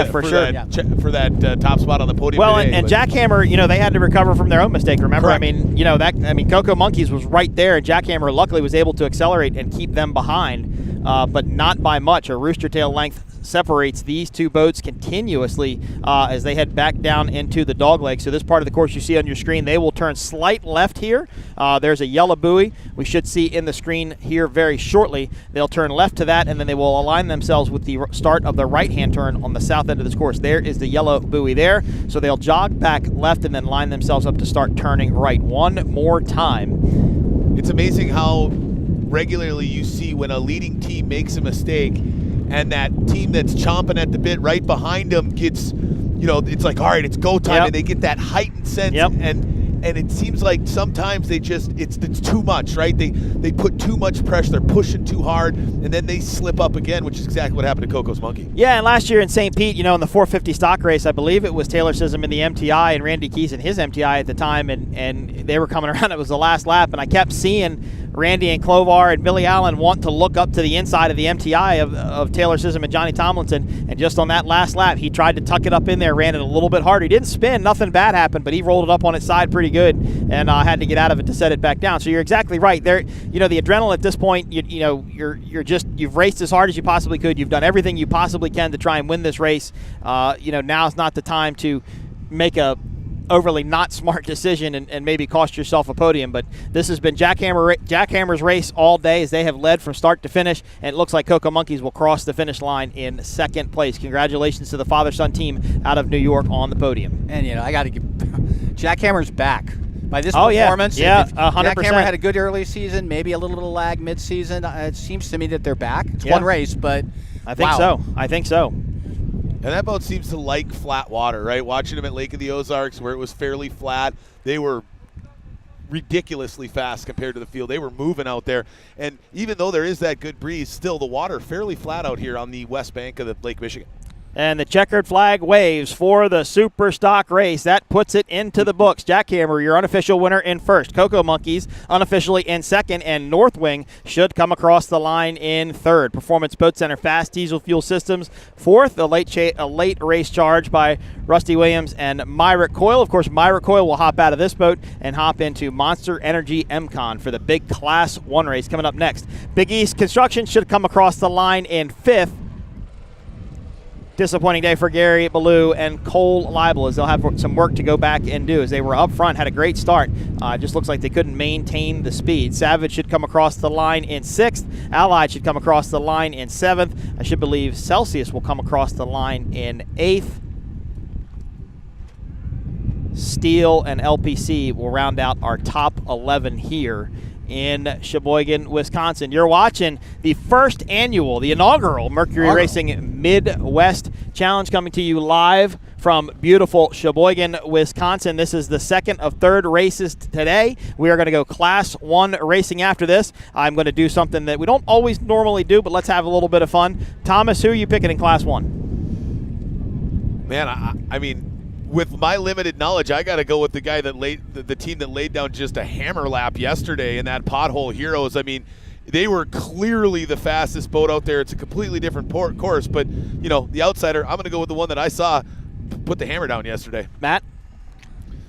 that top spot on the podium. Well, today, and Jackhammer, they had to recover from their own mistake. Remember, Correct. I mean, Coco Monkeys was right there, and Jackhammer luckily was able to accelerate and keep them behind, but not by much. A rooster tail length separates these two boats continuously as they head back down into the dogleg. So this part of the course you see on your screen, they will turn slight left here. There's a yellow buoy we should see in the screen here very shortly. They'll turn left to that, and then they will align themselves with the start of the right-hand turn on the south end of this course. There is the yellow buoy there. So they'll jog back left and then line themselves up to start turning right one more time. It's amazing how regularly you see when a leading team makes a mistake and that team that's chomping at the bit right behind them gets, it's like, all right, it's go time, and they get that heightened sense, and it seems like sometimes it's too much, right? They put too much pressure, they're pushing too hard, and then they slip up again, which is exactly what happened to Coco's Monkey. Yeah, and last year in St. Pete, in the 450 stock race, I believe it was Taylor Sissom in the MTI and Randy Keys in his MTI at the time, and they were coming around. It was the last lap, and I kept seeing Randy and Clovar and Billy Allen want to look up to the inside of the MTI of Taylor Sissom and Johnny Tomlinson, and just on that last lap, he tried to tuck it up in there, ran it a little bit harder. He didn't spin, nothing bad happened, but he rolled it up on its side pretty good, and had to get out of it to set it back down. So you're exactly right. There, the adrenaline at this point, you've raced as hard as you possibly could. You've done everything you possibly can to try and win this race. Now's not the time to make a overly not smart decision and maybe cost yourself a podium, but this has been Jackhammer's race all day as they have led from start to finish, and it looks like Coco Monkeys will cross the finish line in second place. Congratulations to the father-son team out of New York on the podium. And I got to give Jackhammer's back by this performance. 100%. Jackhammer had a good early season, maybe a little bit of lag mid-season. It seems to me that they're back. It's one race, but I think so. And that boat seems to like flat water, right? Watching them at Lake of the Ozarks where it was fairly flat, they were ridiculously fast compared to the field. They were moving out there. And even though there is that good breeze, still the water fairly flat out here on the west bank of the Lake Michigan. And the checkered flag waves for the super stock race. That puts it into the books. Jackhammer, your unofficial winner in first. Coco Monkeys unofficially in second. And Northwing should come across the line in third. Performance Boat Center Fast Diesel Fuel Systems fourth. A late race charge by Rusty Williams and Myrick Coyle. Of course, Myrick Coyle will hop out of this boat and hop into Monster Energy MCon for the big Class 1 race coming up next. Big East Construction should come across the line in fifth. Disappointing day for Gary Ballou and Cole Leibel as they'll have some work to go back and do as they were up front, had a great start. Just looks like they couldn't maintain the speed. Savage should come across the line in sixth. Allied should come across the line in seventh. I should believe Celsius will come across the line in eighth. Steel and LPC will round out our top 11 here in Sheboygan, Wisconsin. You're watching the inaugural Mercury Racing Midwest Challenge coming to you live from beautiful Sheboygan, Wisconsin. This is the second of third races today. We are going to go Class 1 racing after this. I'm going to do something that we don't always normally do, but let's have a little bit of fun. Thomas, who are you picking in Class 1? Man, I mean, with my limited knowledge, I got to go with the guy that the team that laid down just a hammer lap yesterday in that Pothole Heroes. I mean, they were clearly the fastest boat out there. It's a completely different course, but you know, the outsider, I'm going to go with the one that I saw put the hammer down yesterday. Matt?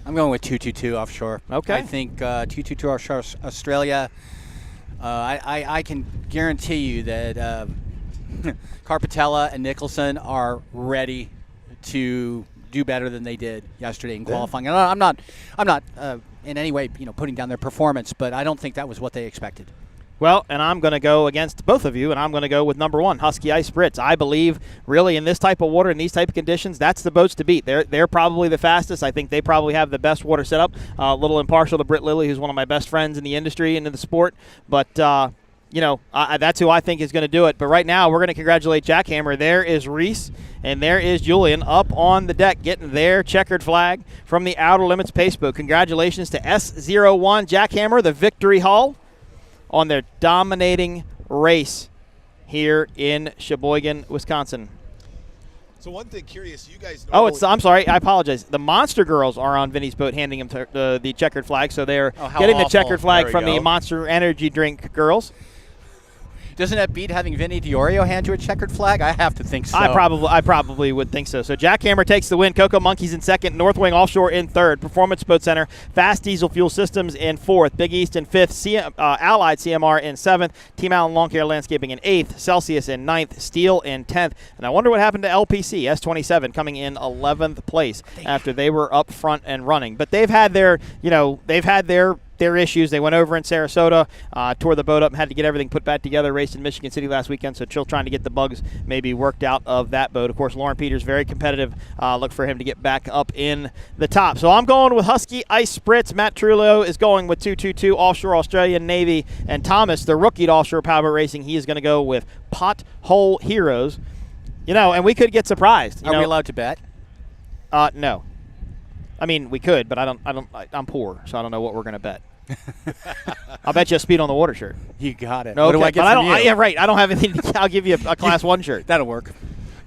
I'm going with 222 Offshore. Okay. I think 222 Offshore Australia, I can guarantee you that Carpatella and Nicholson are ready to do better than they did yesterday in qualifying. And I'm not in any way, putting down their performance, but I don't think that was what they expected. Well, and I'm going to go against both of you, and I'm going to go with number 1, Husky Ice Spritz. I believe, really, in this type of water, in these type of conditions, that's the boats to beat. They're probably the fastest. I think they probably have the best water setup. A little impartial to Britt Lilly, who's one of my best friends in the industry and in the sport. But, that's who I think is going to do it. But right now, we're going to congratulate Jackhammer. There is Reese, and there is Julian up on the deck getting their checkered flag from the Outer Limits Pace Boat. Congratulations to S01 Jackhammer, the victory hull, on their dominating race here in Sheboygan, Wisconsin. So one thing curious, you guys know... I'm sorry, I apologize. The Monster Girls are on Vinny's boat handing him the checkered flag, so they're getting the checkered flag from the Monster Energy Drink girls. Doesn't that beat having Vinny Diorio hand you a checkered flag? I have to think so. I probably would think so. So Jackhammer takes the win. Cocoa Monkeys in second. Northwing Offshore in third. Performance Boat Center. Fast Diesel Fuel Systems in fourth. Big East in fifth. Allied CMR in seventh. Team Allen Lawn Care Landscaping in eighth. Celsius in ninth. Steel in 10th. And I wonder what happened to LPC. S27 coming in 11th place after they were up front and running. But they've had their issues. They went over in Sarasota, tore the boat up, and had to get everything put back together, raced in Michigan City last weekend, so still trying to get the bugs maybe worked out of that boat. Of course, Lauren Peters, very competitive. Look for him to get back up in the top. So I'm going with Husky Ice Spritz. Matt Trullo is going with 222 Offshore Australian Navy. And Thomas, the rookie at Offshore Powerboat Racing, he is going to go with Pothole Heroes. And we could get surprised. Are we allowed to bet? No. I mean, we could, but I'm poor, so I don't know what we're going to bet. I'll bet you a Speed on the Water shirt. You got it. No, what do I get from you? Yeah, right. I don't have anything. I'll give you a Class 1 shirt. That'll work.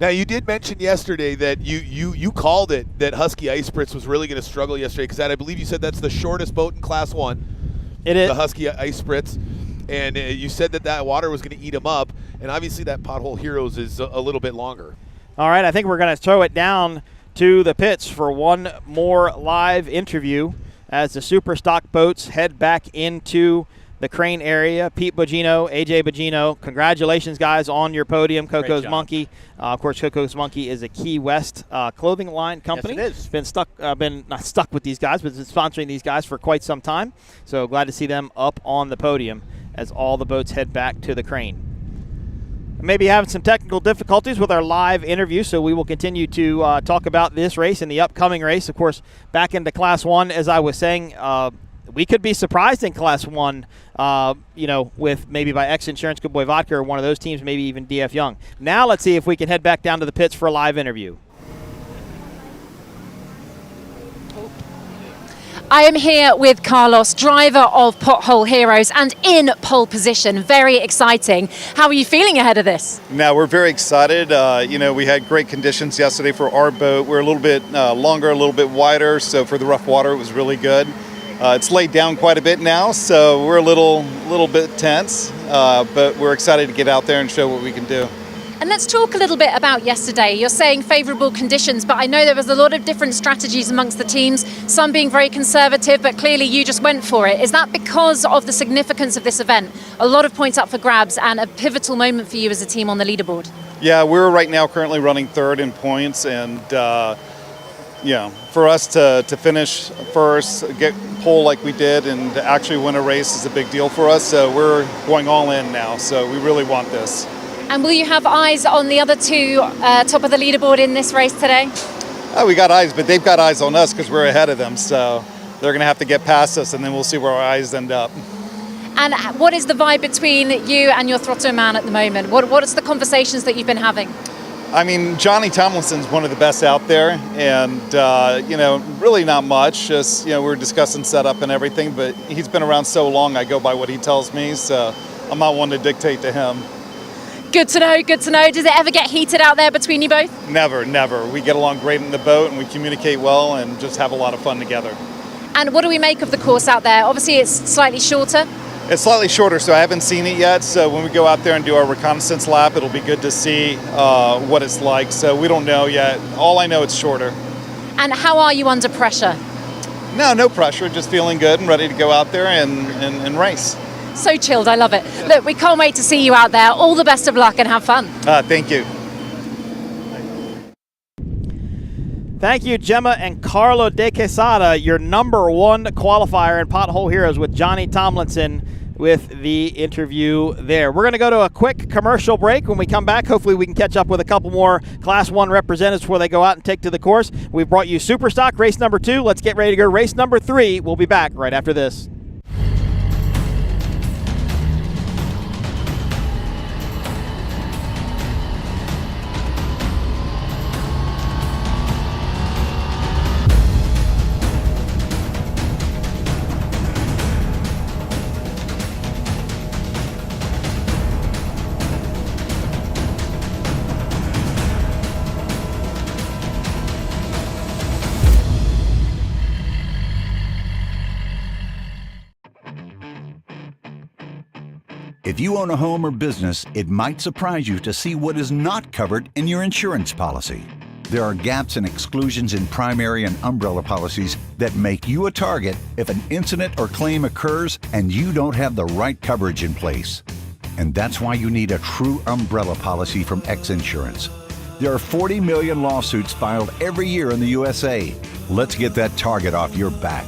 Now, you did mention yesterday that you called it that Husky Ice Spritz was really going to struggle yesterday because I believe you said that's the shortest boat in Class 1. It is. The Husky Ice Spritz. And you said that water was going to eat them up. And obviously that Pothole Heroes is a little bit longer. All right. I think we're going to throw it down to the pits for one more live interview as the super stock boats head back into the crane area. Pete Bogino, AJ Bogino, congratulations, guys, on your podium. Coco's Monkey. Of course, Coco's Monkey is a Key West clothing line company. Yes, it is. Been not stuck with these guys, but it's been sponsoring these guys for quite some time. So glad to see them up on the podium as all the boats head back to the crane. Maybe having some technical difficulties with our live interview, so we will continue to talk about this race and the upcoming race. Of course, back into Class 1, as I was saying, we could be surprised in Class 1, with maybe by X Insurance, Good Boy Vodka, or one of those teams, maybe even DF Young. Now let's see if we can head back down to the pits for a live interview. I am here with Carlos, driver of Pothole Heroes, and in pole position. Very exciting. How are you feeling ahead of this? Now, we're very excited. We had great conditions yesterday for our boat. We're a little bit longer, a little bit wider, so for the rough water, it was really good. It's laid down quite a bit now, so we're a little bit tense, but we're excited to get out there and show what we can do. And let's talk a little bit about yesterday. You're saying favourable conditions, but I know there was a lot of different strategies amongst the teams, some being very conservative, but clearly you just went for it. Is that because of the significance of this event? A lot of points up for grabs and a pivotal moment for you as a team on the leaderboard. Yeah, we're right now currently running third in points, and for us to finish first, get pole like we did, and to actually win a race is a big deal for us. So we're going all in now, so we really want this. And will you have eyes on the other two top of the leaderboard in this race today? We got eyes, but they've got eyes on us because we're ahead of them. So they're going to have to get past us, and then we'll see where our eyes end up. And what is the vibe between you and your throttle man at the moment? What is the conversations that you've been having? I mean, Johnny Tomlinson's one of the best out there, and really not much. Just we're discussing setup and everything, but he's been around so long. I go by what he tells me, so I'm not one to dictate to him. Good to know. Good to know. Does it ever get heated out there between you both? Never. We get along great in the boat, and we communicate well, and just have a lot of fun together. And what do we make of the course out there? Obviously, it's slightly shorter. It's slightly shorter, so I haven't seen it yet. So when we go out there and do our reconnaissance lap, it'll be good to see what it's like. So we don't know yet. All I know, it's shorter. And how are you under pressure? No pressure. Just feeling good and ready to go out there and race. So chilled. I love it. Look, we can't wait to see you out there. All the best of luck and have fun. Thank you. Thank you, Gemma and Carlo De Quesada, your #1 qualifier in Pothole Heroes with Johnny Tomlinson with the interview there. We're going to go to a quick commercial break. When we come back, hopefully we can catch up with a couple more Class 1 representatives before they go out and take to the course. We've brought you Superstock, race number 2. Let's get ready to go race number 3. We'll be back right after this. If you own a home or business, it might surprise you to see what is not covered in your insurance policy. There are gaps and exclusions in primary and umbrella policies that make you a target if an incident or claim occurs and you don't have the right coverage in place. And that's why you need a true umbrella policy from X Insurance. There are 40 million lawsuits filed every year in the USA. Let's get that target off your back.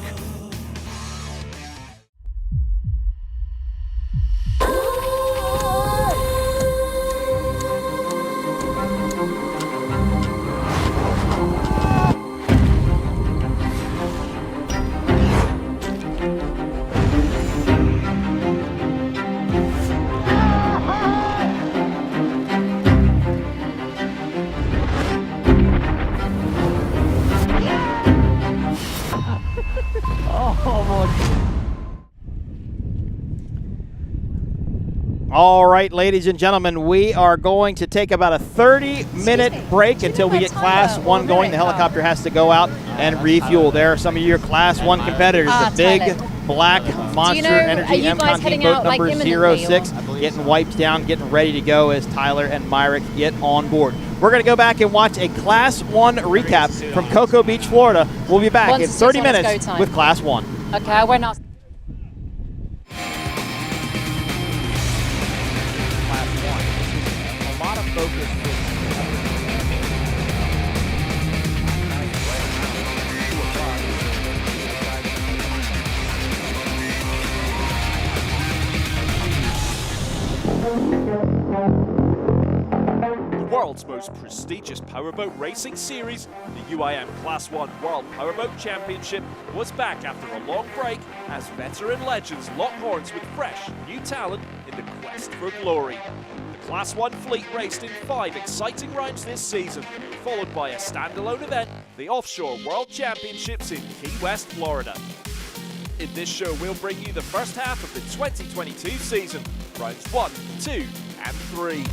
All right, ladies and gentlemen, we are going to take about a 30-minute break until we get Class 1 going. The helicopter has to go out and refuel. There are some of your Class 1 competitors, the big black Monster Energy M-Con team boat number 06, getting wiped down, getting ready to go as Tyler and Myrick get on board. We're going to go back and watch a Class 1 recap from Cocoa Beach, Florida. We'll be back in 30 minutes with Class 1. Okay, I won't ask. A lot of focus. The world's most prestigious powerboat racing series, the UIM Class 1 World Powerboat Championship, was back after a long break as veteran legends lock horns with fresh, new talent in the quest for glory. The Class 1 fleet raced in 5 exciting rounds this season, followed by a standalone event, the Offshore World Championships in Key West, Florida. In this show, we'll bring you the first half of the 2022 season, rounds 1, 2, and 3.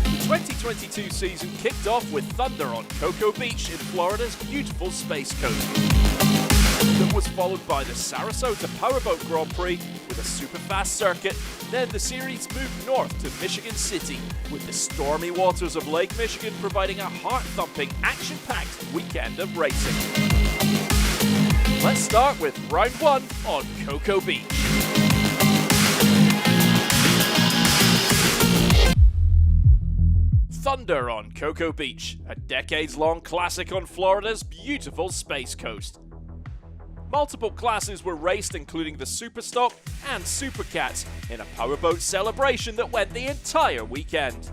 The 2022 season kicked off with thunder on Cocoa Beach in Florida's beautiful Space Coast. That was followed by the Sarasota Powerboat Grand Prix with a super fast circuit. Then the series moved north to Michigan City, with the stormy waters of Lake Michigan providing a heart-thumping, action-packed weekend of racing. Let's start with round 1 on Cocoa Beach. Thunder on Cocoa Beach, a decades-long classic on Florida's beautiful Space Coast. Multiple classes were raced, including the Superstock and Supercats, in a powerboat celebration that went the entire weekend.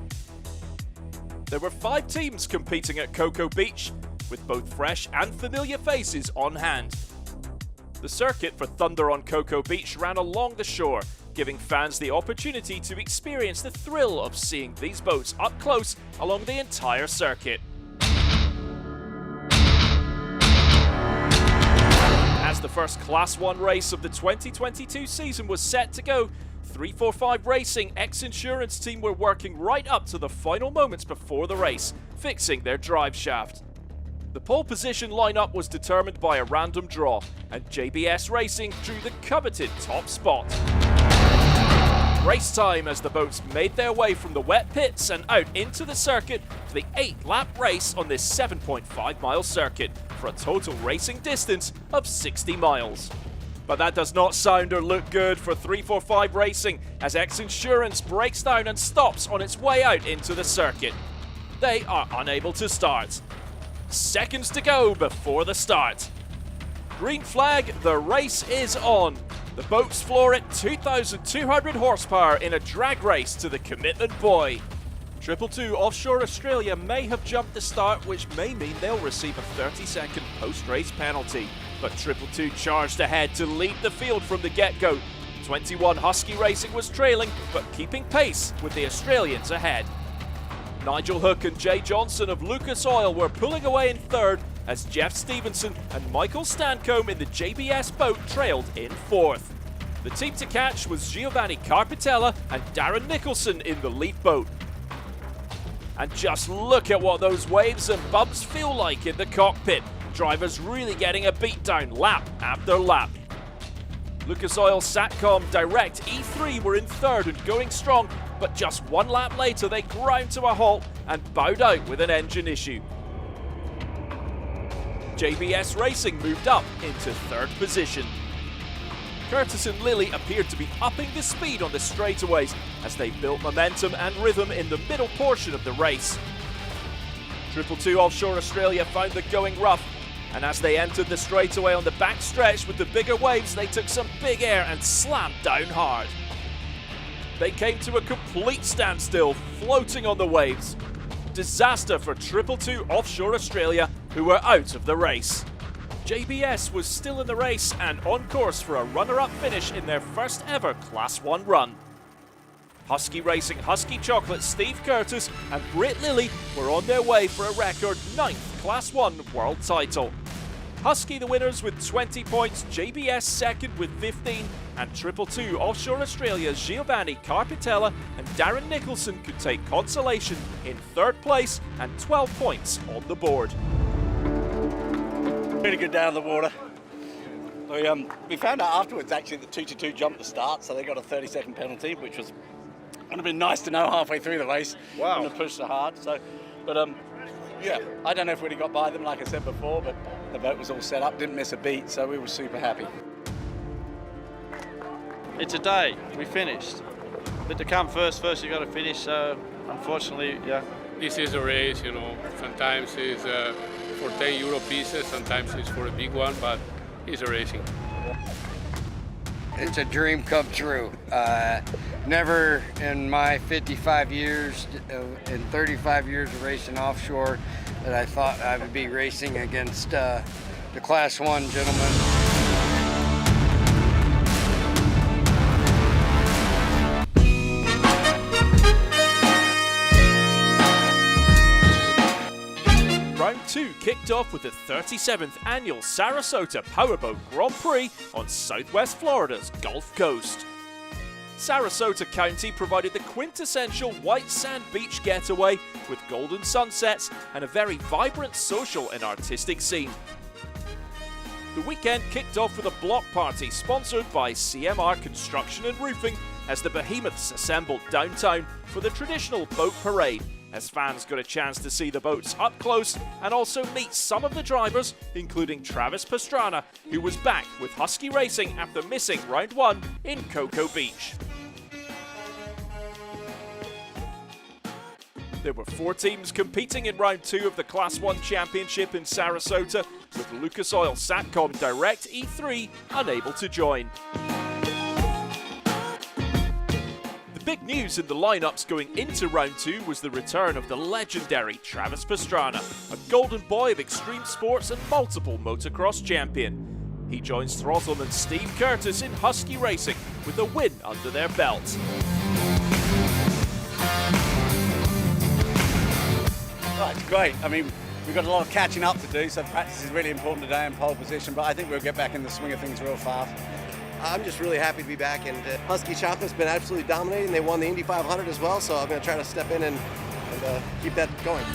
There were 5 teams competing at Cocoa Beach, with both fresh and familiar faces on hand. The circuit for Thunder on Cocoa Beach ran along the shore, giving fans the opportunity to experience the thrill of seeing these boats up close along the entire circuit. As the first Class 1 race of the 2022 season was set to go, 345 Racing ex-insurance team were working right up to the final moments before the race, fixing their drive shaft. The pole position lineup was determined by a random draw, and JBS Racing drew the coveted top spot. Race time as the boats made their way from the wet pits and out into the circuit for the 8-lap race on this 7.5-mile circuit for a total racing distance of 60 miles. But that does not sound or look good for 345 Racing as ex-insurance breaks down and stops on its way out into the circuit. They are unable to start. Seconds to go before the start. Green flag, the race is on. The boats floor at 2,200 horsepower in a drag race to the commitment buoy. 222 Offshore Australia may have jumped the start, which may mean they'll receive a 30-second post-race penalty. But 222 charged ahead to lead the field from the get-go. 21 Husky Racing was trailing, but keeping pace with the Australians ahead. Nigel Hook and Jay Johnson of Lucas Oil were pulling away in third as Jeff Stevenson and Michael Stancombe in the JBS boat trailed in fourth. The team to catch was Giovanni Carpitella and Darren Nicholson in the lead boat. And just look at what those waves and bumps feel like in the cockpit. Drivers really getting a beatdown lap after lap. Lucas Oil Satcom Direct E3 were in third and going strong, but just one lap later they ground to a halt and bowed out with an engine issue. JBS Racing moved up into third position. Curtis and Lilly appeared to be upping the speed on the straightaways as they built momentum and rhythm in the middle portion of the race. 222 Offshore Australia found the going rough, and as they entered the straightaway on the back stretch with the bigger waves, they took some big air and slammed down hard. They came to a complete standstill, floating on the waves. Disaster for 222 Offshore Australia, who were out of the race. JBS was still in the race and on course for a runner-up finish in their first ever Class 1 run. Husky Racing Husky Chocolate Steve Curtis and Britt Lilly were on their way for a record 9th Class 1 world title. Husky the winners with 20 points, JBS second with 15, and 222 Offshore Australia's Giovanni Carpitella and Darren Nicholson could take consolation in third place and 12 points on the board. Pretty good down the water. We found out afterwards actually that 222 jumped the start, so they got a 30-second penalty, which would have been nice to know halfway through the race. Wow. Wouldn't have pushed so hard. Yeah, I don't know if we'd have got by them like I said before, but the boat was all set up, didn't miss a beat, so we were super happy. It's a day, we finished. But to come first you got to finish, so unfortunately, yeah. This is a race, you know, sometimes it's for 10 euro pieces, sometimes it's for a big one, but it's a racing. It's a dream come true. Never in my 55 years and 35 years of racing offshore that I thought I would be racing against the Class 1 gentlemen. Round 2 kicked off with the 37th annual Sarasota Powerboat Grand Prix on southwest Florida's Gulf Coast. Sarasota County provided the quintessential white sand beach getaway with golden sunsets and a very vibrant social and artistic scene. The weekend kicked off with a block party sponsored by CMR Construction and Roofing as the behemoths assembled downtown for the traditional boat parade, as fans got a chance to see the boats up close and also meet some of the drivers, including Travis Pastrana, who was back with Husky Racing after missing round 1 in Cocoa Beach. There were 4 teams competing in round 2 of the Class 1 Championship in Sarasota, with Lucas Oil Satcom Direct E3 unable to join. Big news in the lineups going into round 2 was the return of the legendary Travis Pastrana, a golden boy of extreme sports and multiple motocross champion. He joins throttleman Steve Curtis in Husky Racing with a win under their belt. Oh, it's great. I mean, we've got a lot of catching up to do, so practice is really important today in pole position, but I think we'll get back in the swing of things real fast. I'm just really happy to be back, and Husky Chopper's been absolutely dominating. They won the Indy 500 as well, so I'm going to try to step in and keep that going.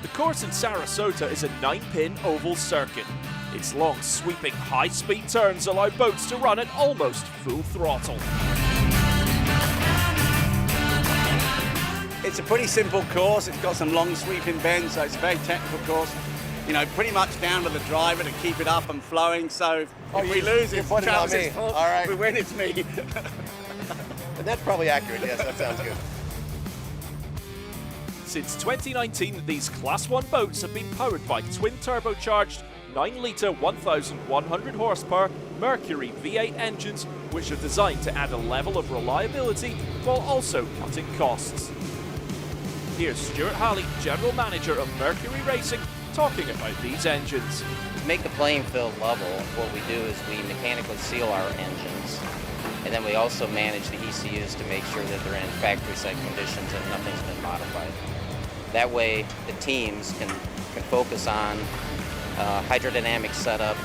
The course in Sarasota is a 9-pin oval circuit. Its long, sweeping, high-speed turns allow boats to run at almost full throttle. It's a pretty simple course. It's got some long sweeping bends, so it's a very technical course. You know, pretty much down to the driver to keep it up and flowing. So if we lose, it's Travis's fault. All right. If we win, it's me. And that's probably accurate. Yes, that sounds good. Since 2019, these Class 1 boats have been powered by twin turbocharged 9-litre 1,100 horsepower Mercury V8 engines, which are designed to add a level of reliability while also cutting costs. Here's Stuart Halley, General Manager of Mercury Racing, talking about these engines. To make the playing field level, what we do is we mechanically seal our engines, and then we also manage the ECUs to make sure that they're in factory set conditions and nothing's been modified. That way the teams can focus on hydrodynamic setup,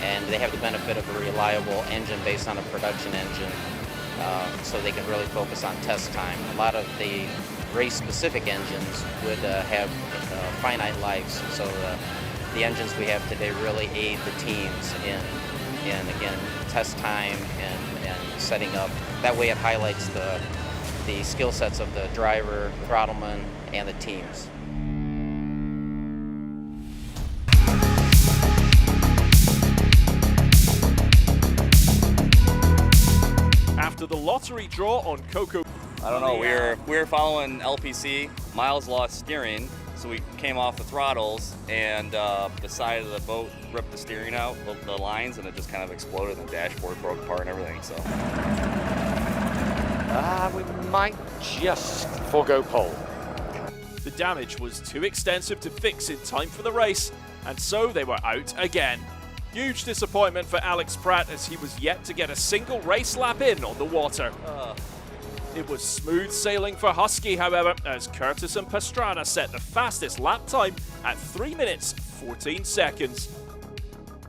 and they have the benefit of a reliable engine based on a production engine, so they can really focus on test time. A lot of the race-specific engines would have finite lives, so the engines we have today really aid the teams in again, test time and setting up. That way it highlights the skill sets of the driver, throttleman, and the teams. After the lottery draw on Coco, I don't know, we were following LPC. Miles lost steering, so we came off the throttles, and the side of the boat ripped the steering out, the lines, and it just kind of exploded, and the dashboard broke apart and everything, so. We might just forego pole. the damage was too extensive to fix in time for the race, and so they were out again. Huge disappointment for Alex Pratt, as he was yet to get a single race lap in on the water. It was smooth sailing for Husky, however, as Curtis and Pastrana set the fastest lap time at 3 minutes 14 seconds.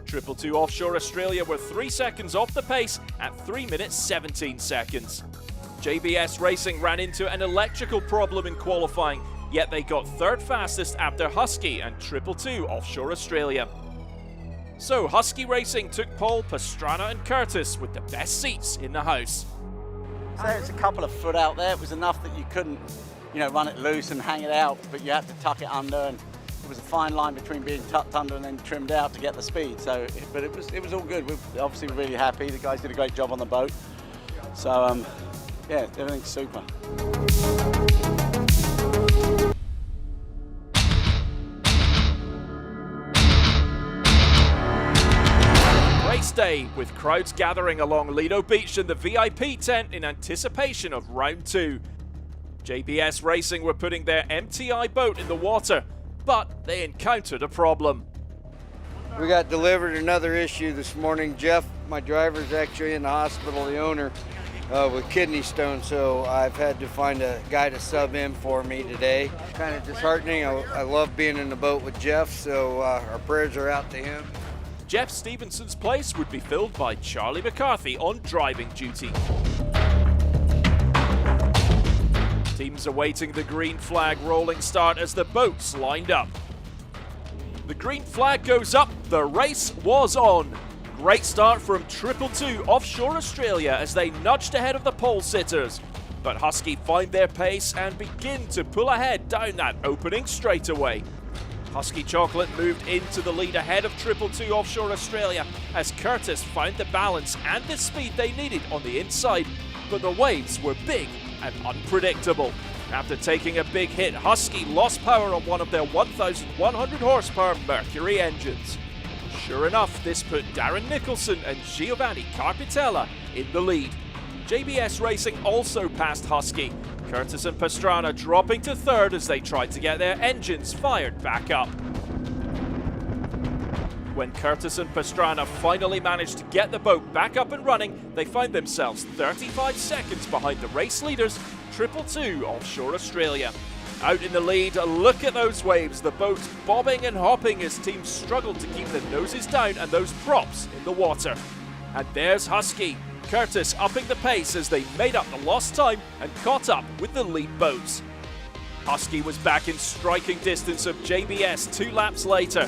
222 Offshore Australia were 3 seconds off the pace at 3 minutes 17 seconds. JBS Racing ran into an electrical problem in qualifying, yet they got third fastest after Husky and 222 Offshore Australia. So Husky Racing took pole, Pastrana and Curtis with the best seats in the house. So it's a couple of foot out there. It was enough that you couldn't, run it loose and hang it out, but you had to tuck it under, and it was a fine line between being tucked under and then trimmed out to get the speed. So, but it was all good. We're obviously really happy. The guys did a great job on the boat. So, yeah, everything's super. Race day, with crowds gathering along Lido Beach in the VIP tent in anticipation of round 2. JBS Racing were putting their MTI boat in the water, but they encountered a problem. We got delivered another issue this morning. Jeff, my driver's actually in the hospital, the owner, with kidney stone, so I've had to find a guy to sub in for me today. Kind of disheartening. I love being in the boat with Jeff, so our prayers are out to him. Jeff Stevenson's place would be filled by Charlie McCarthy on driving duty. Teams awaiting the green flag rolling start as the boats lined up. The green flag goes up, the race was on. Great start from 222 Offshore Australia as they nudged ahead of the pole sitters. But Husky find their pace and begin to pull ahead down that opening straightaway. Husky Chocolate moved into the lead ahead of 222 Offshore Australia as Curtis found the balance and the speed they needed on the inside, but the waves were big and unpredictable. After taking a big hit, Husky lost power on one of their 1,100 horsepower Mercury engines. Sure enough, this put Darren Nicholson and Giovanni Carpitella in the lead. JBS Racing also passed Husky, Curtis and Pastrana dropping to third as they tried to get their engines fired back up. When Curtis and Pastrana finally managed to get the boat back up and running, they found themselves 35 seconds behind the race leaders, 222 Offshore Australia. Out in the lead, look at those waves, the boat's bobbing and hopping as teams struggled to keep their noses down and those props in the water. And there's Husky, Curtis upping the pace as they made up the lost time and caught up with the lead boats. Husky was back in striking distance of JBS 2 laps later.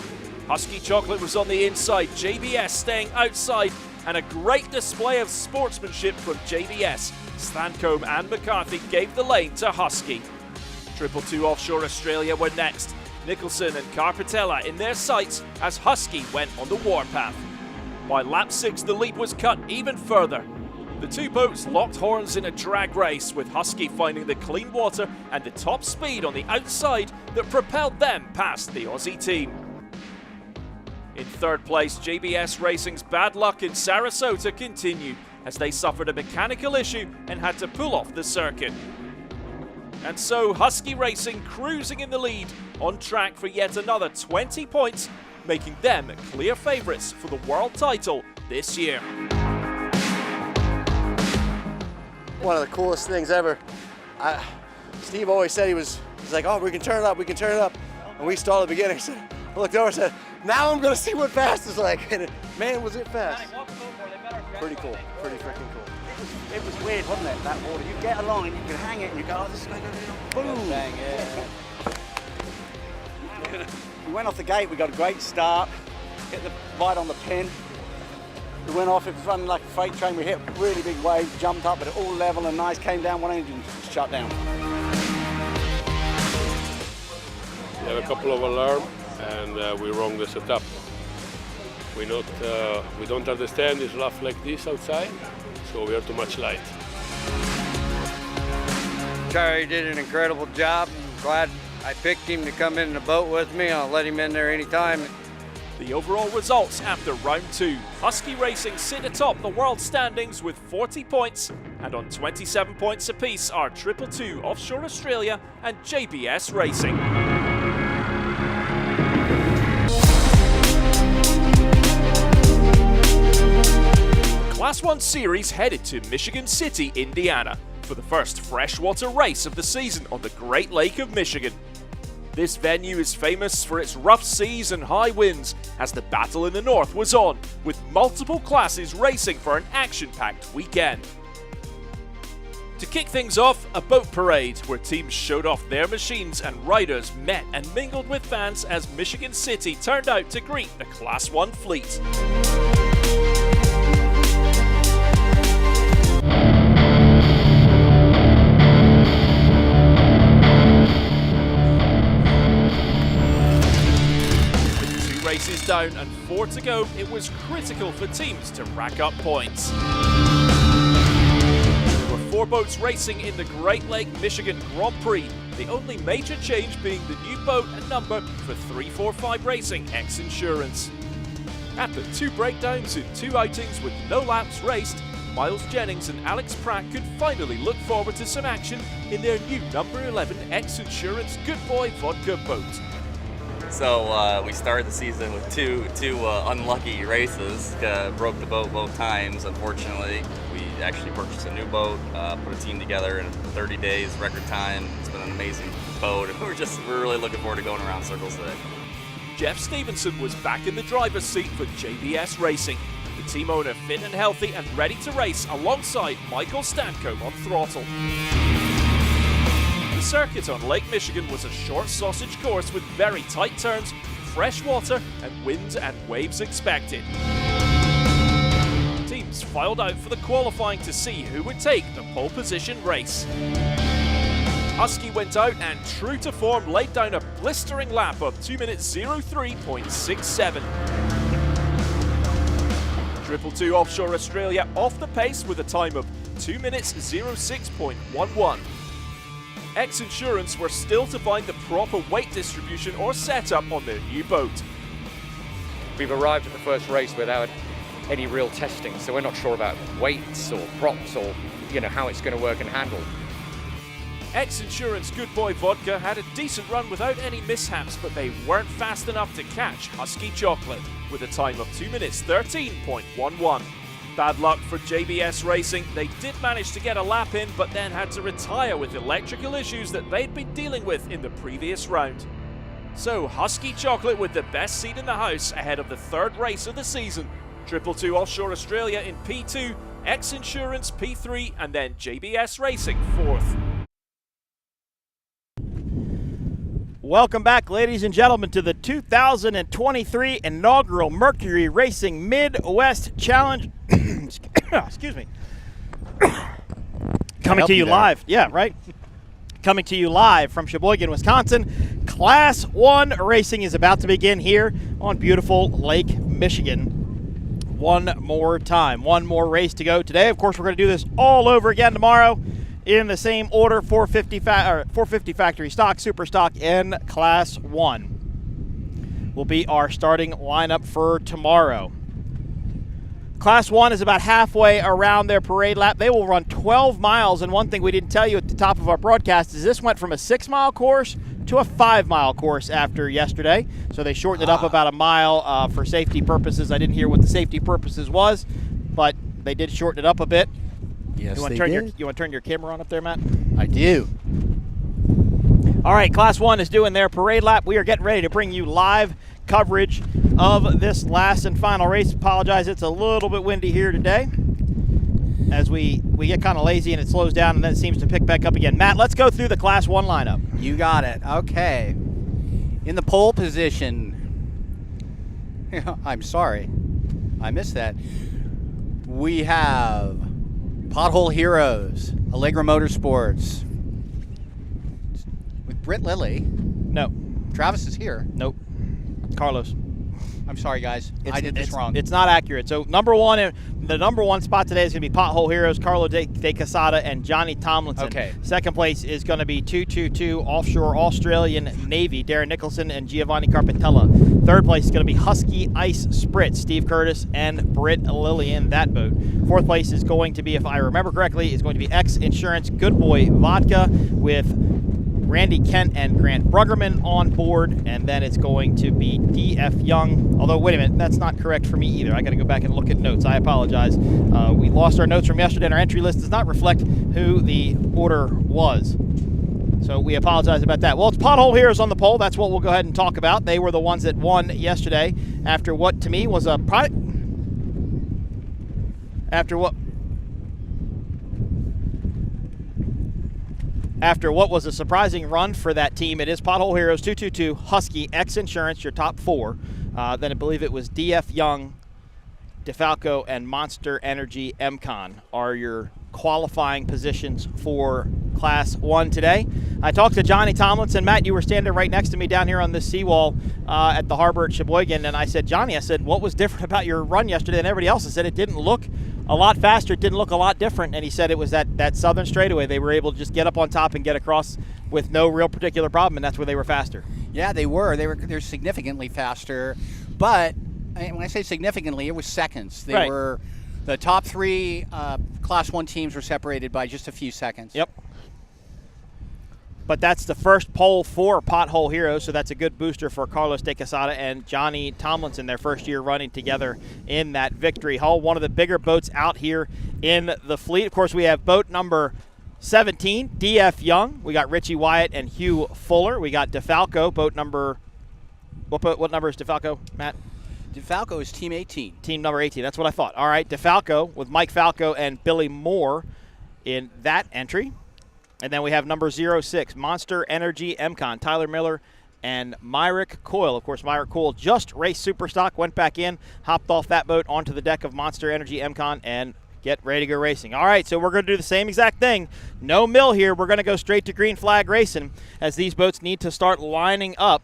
Husky Chocolate was on the inside, JBS staying outside, and a great display of sportsmanship from JBS. Stancombe and McCarthy gave the lane to Husky. 222 Offshore Australia were next. Nicholson and Carpetella in their sights as Husky went on the warpath. By lap 6, the lead was cut even further. The two boats locked horns in a drag race, with Husky finding the clean water and the top speed on the outside that propelled them past the Aussie team. In third place, JBS Racing's bad luck in Sarasota continued as they suffered a mechanical issue and had to pull off the circuit. And so Husky Racing cruising in the lead, on track for yet another 20 points, making them clear favourites for the world title this year. One of the coolest things ever. Steve always said he's like, oh, we can turn it up, we can turn it up. And we stalled at the beginning. I looked over and said, now I'm going to see what fast is like. And man, was it fast. Pretty cool, pretty freaking cool. It was weird, wasn't it, that water? You get along and you can hang it and you go, oh, this is going to go, boom! Bang, yeah. We went off the gate, we got a great start, hit the right on the pin. We went off, it was running like a freight train, we hit a really big wave, jumped up, but it all level and nice, came down, one engine shut down. We have a couple of alarms and we wrong the setup. We don't understand it's rough like this outside, so we are too much light. Charlie did an incredible job. I'm glad I picked him to come in the boat with me. I'll let him in there anytime. The overall results after round 2. Husky Racing sit atop the world standings with 40 points, and on 27 points apiece are 222 Offshore Australia and JBS Racing. Class 1 Series headed to Michigan City, Indiana, for the first freshwater race of the season on the Great Lake of Michigan. This venue is famous for its rough seas and high winds, as the battle in the north was on, with multiple classes racing for an action-packed weekend. To kick things off, a boat parade, where teams showed off their machines and riders met and mingled with fans as Michigan City turned out to greet the Class 1 fleet. Races down and 4 to go, it was critical for teams to rack up points. There were 4 boats racing in the Great Lake Michigan Grand Prix, the only major change being the new boat and number for 345 Racing X Insurance. After 2 breakdowns in 2 outings with no laps raced, Miles Jennings and Alex Pratt could finally look forward to some action in their new number 11 X Insurance Good Boy Vodka boat. So we started the season with two unlucky races. Broke the boat both times, unfortunately. We actually purchased a new boat, put a team together in 30 days, record time. It's been an amazing boat. We're really looking forward to going around circles today. Jeff Stevenson was back in the driver's seat for JBS Racing. The team owner fit and healthy and ready to race alongside Michael Stancombe on throttle. The circuit on Lake Michigan was a short sausage course with very tight turns, fresh water, and winds and waves expected. Teams filed out for the qualifying to see who would take the pole position race. Husky went out and, true to form, laid down a blistering lap of 2 minutes 03.67. 222 Offshore Australia off the pace with a time of 2 minutes 06.11. X Insurance were still to find the proper weight distribution or setup on their new boat. We've arrived at the first race without any real testing, so we're not sure about weights or props or how it's going to work and handle. X-Insurance Good Boy Vodka had a decent run without any mishaps, but they weren't fast enough to catch Husky Chocolate with a time of 2 minutes 13.11. Bad luck for JBS Racing. They did manage to get a lap in, but then had to retire with electrical issues that they'd been dealing with in the previous round. So Husky Chocolate with the best seat in the house ahead of the third race of the season. 222 Offshore Australia in P2, X-Insurance P3, and then JBS Racing fourth. Welcome back, ladies and gentlemen, to the 2023 inaugural Mercury Racing Midwest Challenge. Excuse me. Coming to you live. Yeah, right. Coming to you live from Sheboygan, Wisconsin. Class 1 racing is about to begin here on beautiful Lake Michigan. One more time. One more race to go today. Of course, we're going to do this all over again tomorrow in the same order, 450 factory stock, super stock, and Class 1 will be our starting lineup for tomorrow. Class 1 is about halfway around their parade lap. They will run 12 miles, and one thing we didn't tell you at the top of our broadcast is this went from a 6-mile course to a 5-mile course after yesterday. So they shortened it up about a mile for safety purposes. I didn't hear what the safety purposes was, but they did shorten it up a bit. Yes, you want to turn your camera on up there, Matt? I do. All right, Class 1 is doing their parade lap. We are getting ready to bring you live coverage of this last and final race. Apologize, it's a little bit windy here today as we get kind of lazy and it slows down and then it seems to pick back up again. Matt, let's go through the Class 1 lineup. You got it. Okay. In the pole position, I'm sorry, I missed that. We have Pothole Heroes, Allegra Motorsports, with Britt Lilly. No. Travis is here. Nope. Carlos. I'm sorry, guys. I did this wrong. It's not accurate. So the number one spot today is going to be Pothole Heroes, Carlo De Quesada, and Johnny Tomlinson. Okay. Second place is going to be 222 Offshore Australian Navy, Darren Nicholson and Giovanni Carpentella. Third place is going to be Husky Ice Spritz, Steve Curtis and Britt Lilly in that boat. Fourth place is going to be, if I remember correctly, is going to be X-Insurance Good Boy Vodka with Randy Kent and Grant Bruggerman on board, and then it's going to be DF Young. Although, wait a minute, that's not correct for me either. I got to go back and look at notes. I apologize. We lost our notes from yesterday, and our entry list does not reflect who the order was. So we apologize about that. Well, it's Pothole Heroes on the pole. That's what we'll go ahead and talk about. They were the ones that won yesterday after what, to me, was a After what was a surprising run for that team. It is Pothole Heroes, 222, Husky, X-Insurance, your top four. Then I believe it was DF Young, DeFalco, and Monster Energy MCon are your qualifying positions for Class 1 today. I talked to Johnny Tomlinson. Matt, you were standing right next to me down here on this seawall at the harbor at Sheboygan, and I said, Johnny, what was different about your run yesterday than everybody else? I said it didn't look a lot faster. It didn't look a lot different. And he said it was that southern straightaway. They were able to just get up on top and get across with no real particular problem, and that's where they were faster. Yeah, they were. They're significantly faster. But when I say significantly, it was seconds. They were the top three Class 1 teams were separated by just a few seconds. Yep. But that's the first pole for Pothole Heroes, so that's a good booster for Carlos De Quesada and Johnny Tomlinson, their first year running together in that Victory Hull. One of the bigger boats out here in the fleet. Of course, we have boat number 17, DF Young. We got Richie Wyatt and Hugh Fuller. We got DeFalco, boat number – what number is DeFalco, Matt? DeFalco is Team 18. Team number 18, that's what I thought. All right, DeFalco with Mike Falco and Billy Moore in that entry. And then we have number 06, Monster Energy MCon, Tyler Miller and Myrick Coyle. Of course, Myrick Coyle just raced Superstock, went back in, hopped off that boat onto the deck of Monster Energy MCon, and get ready to go racing. All right, so we're going to do the same exact thing. No mill here. We're going to go straight to green flag racing as these boats need to start lining up.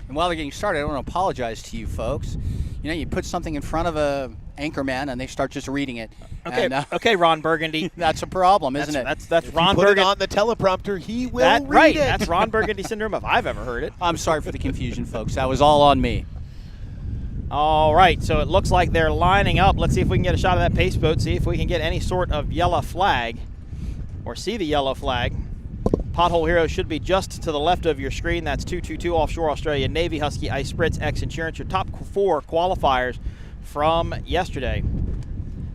And while they're getting started, I want to apologize to you folks. You know, you put something in front of a anchorman and they start just reading it. Okay, and, okay, Ron Burgundy. That's a problem, isn't it? That's Ron Burgundy. Put it on the teleprompter, he will read right, it. That's Ron Burgundy syndrome if I've ever heard it. I'm sorry for the confusion, folks. That was all on me. All right, so it looks like they're lining up. Let's see if we can get a shot of that pace boat, see if we can get any sort of yellow flag. or see the yellow flag. Pothole Hero should be just to the left of your screen. That's 222 Offshore Australia Navy, Husky Ice Spritz, X Insurance, your top 4 qualifiers from yesterday.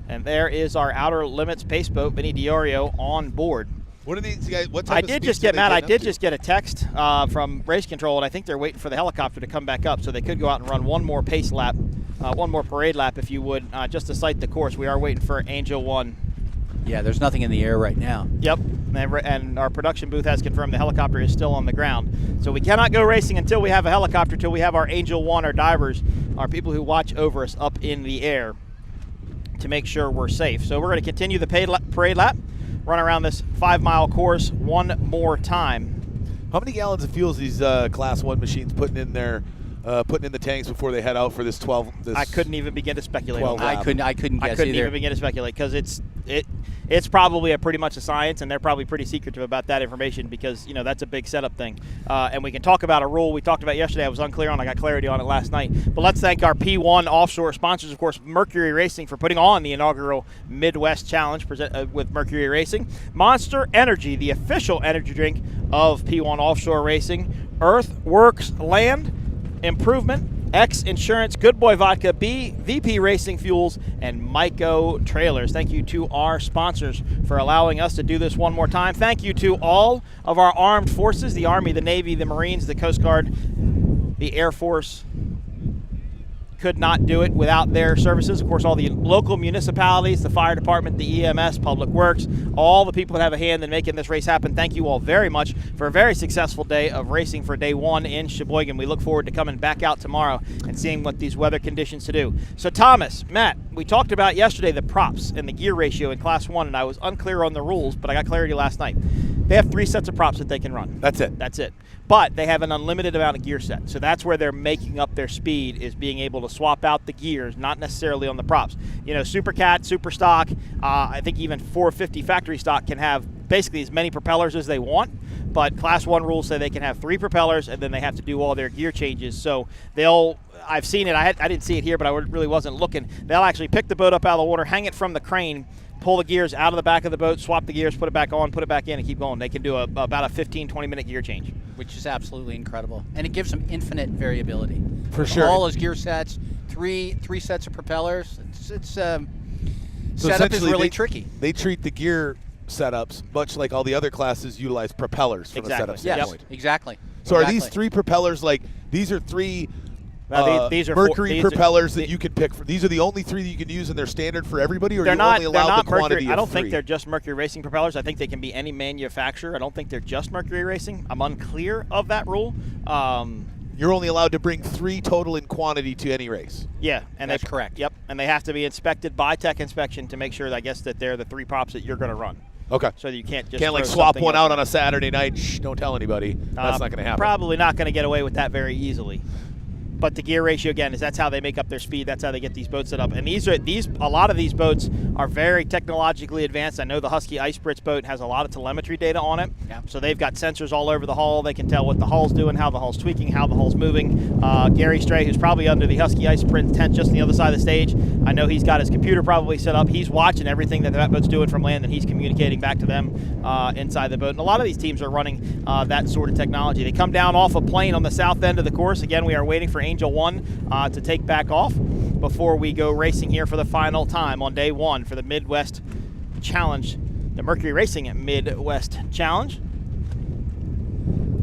And there is our Outer Limits pace boat, Vinny Diorio, on board. What are these guys? What type I of did speeds just are get, they Matt, I getting up did just get a text from race control, and I think they're waiting for the helicopter to come back up so they could go out and run one more pace lap, one more parade lap, if you would, just to sight the course. We are waiting for Angel 1. Yeah, there's nothing in the air right now. Yep, and our production booth has confirmed the helicopter is still on the ground. So we cannot go racing until we have a helicopter, until we have our Angel 1, our divers, our people who watch over us up in the air to make sure we're safe. So we're going to continue the parade lap, run around this 5-mile course one more time. How many gallons of fuel is these Class 1 machines putting in there? Putting in the tanks before they head out for this 12. I couldn't even begin to speculate on that. I couldn't guess either. either. Even begin to speculate because it's probably pretty much a science, and they're probably pretty secretive about that information because that's a big setup thing. And we can talk about a rule we talked about yesterday. I was unclear on. I got clarity on it last night. But let's thank our P1 Offshore sponsors, of course, Mercury Racing for putting on the inaugural Midwest Challenge with Mercury Racing. Monster Energy, the official energy drink of P1 Offshore Racing. Earthworks Land Improvement, X Insurance, Good Boy Vodka, VP Racing Fuels, and Myco Trailers. Thank you to our sponsors for allowing us to do this one more time. Thank you to all of our armed forces, the Army, the Navy, the Marines, the Coast Guard, the Air Force. Could not do it without their services. Of course, all the local municipalities, the fire department, the EMS, Public Works, all the people that have a hand in making this race happen. Thank you all very much for a very successful day of racing for day 1 in Sheboygan. We look forward to coming back out tomorrow and seeing what these weather conditions to do. So Thomas, Matt, we talked about yesterday the props and the gear ratio in Class 1, and I was unclear on the rules, but I got clarity last night. They have 3 sets of props that they can run. That's it. That's it. But they have an unlimited amount of gear set. So that's where they're making up their speed, is being able to swap out the gears, not necessarily on the props. Super Cat, Super Stock, I think even 450 factory stock can have basically as many propellers as they want. But Class 1 rules say they can have 3 propellers, and then they have to do all their gear changes. So I've seen it. I didn't see it here, but I really wasn't looking. They'll actually pick the boat up out of the water, hang it from the crane, pull the gears out of the back of the boat, swap the gears, put it back on, put it back in, and keep going. They can do about a 15-20 minute gear change. Which is absolutely incredible. And it gives them infinite variability. For sure. All those gear sets, three sets of propellers. So setup is really tricky. They treat the gear setups much like all the other classes utilize propellers from a setup standpoint. Yes, exactly. So are these 3 propellers these are 3 these are Mercury propellers that you can pick for? These are the only 3 that you can use, and they're standard for everybody, or they're you're only allowed the quantity Mercury. I don't of 3? think they're just Mercury Racing propellers. I think they can be any manufacturer. I don't think they're just Mercury Racing. I'm unclear of that rule. You're only allowed to bring 3 total in quantity to any race. Yeah, and that's correct. Yep, and they have to be inspected by tech inspection to make sure, I guess, that they're the 3 props that you're going to run. Okay. So that you can't just swap one out on a Saturday night. Shh, don't tell anybody. That's not going to happen. Probably not going to get away with that very easily. But the gear ratio, again, that's how they make up their speed. That's how they get these boats set up. And a lot of these boats are very technologically advanced. I know the Husky Ice Spritz boat has a lot of telemetry data on it. Yeah. So they've got sensors all over the hull. They can tell what the hull's doing, how the hull's tweaking, how the hull's moving. Gary Stray, who's probably under the Husky Ice Spritz tent just on the other side of the stage, I know he's got his computer probably set up. He's watching everything that boat's doing from land, and he's communicating back to them inside the boat. And a lot of these teams are running that sort of technology. They come down off a plane on the south end of the course. Again, we are waiting for Angel 1 to take back off before we go racing here for the final time on day 1 for the Midwest Challenge, the Mercury Racing Midwest Challenge.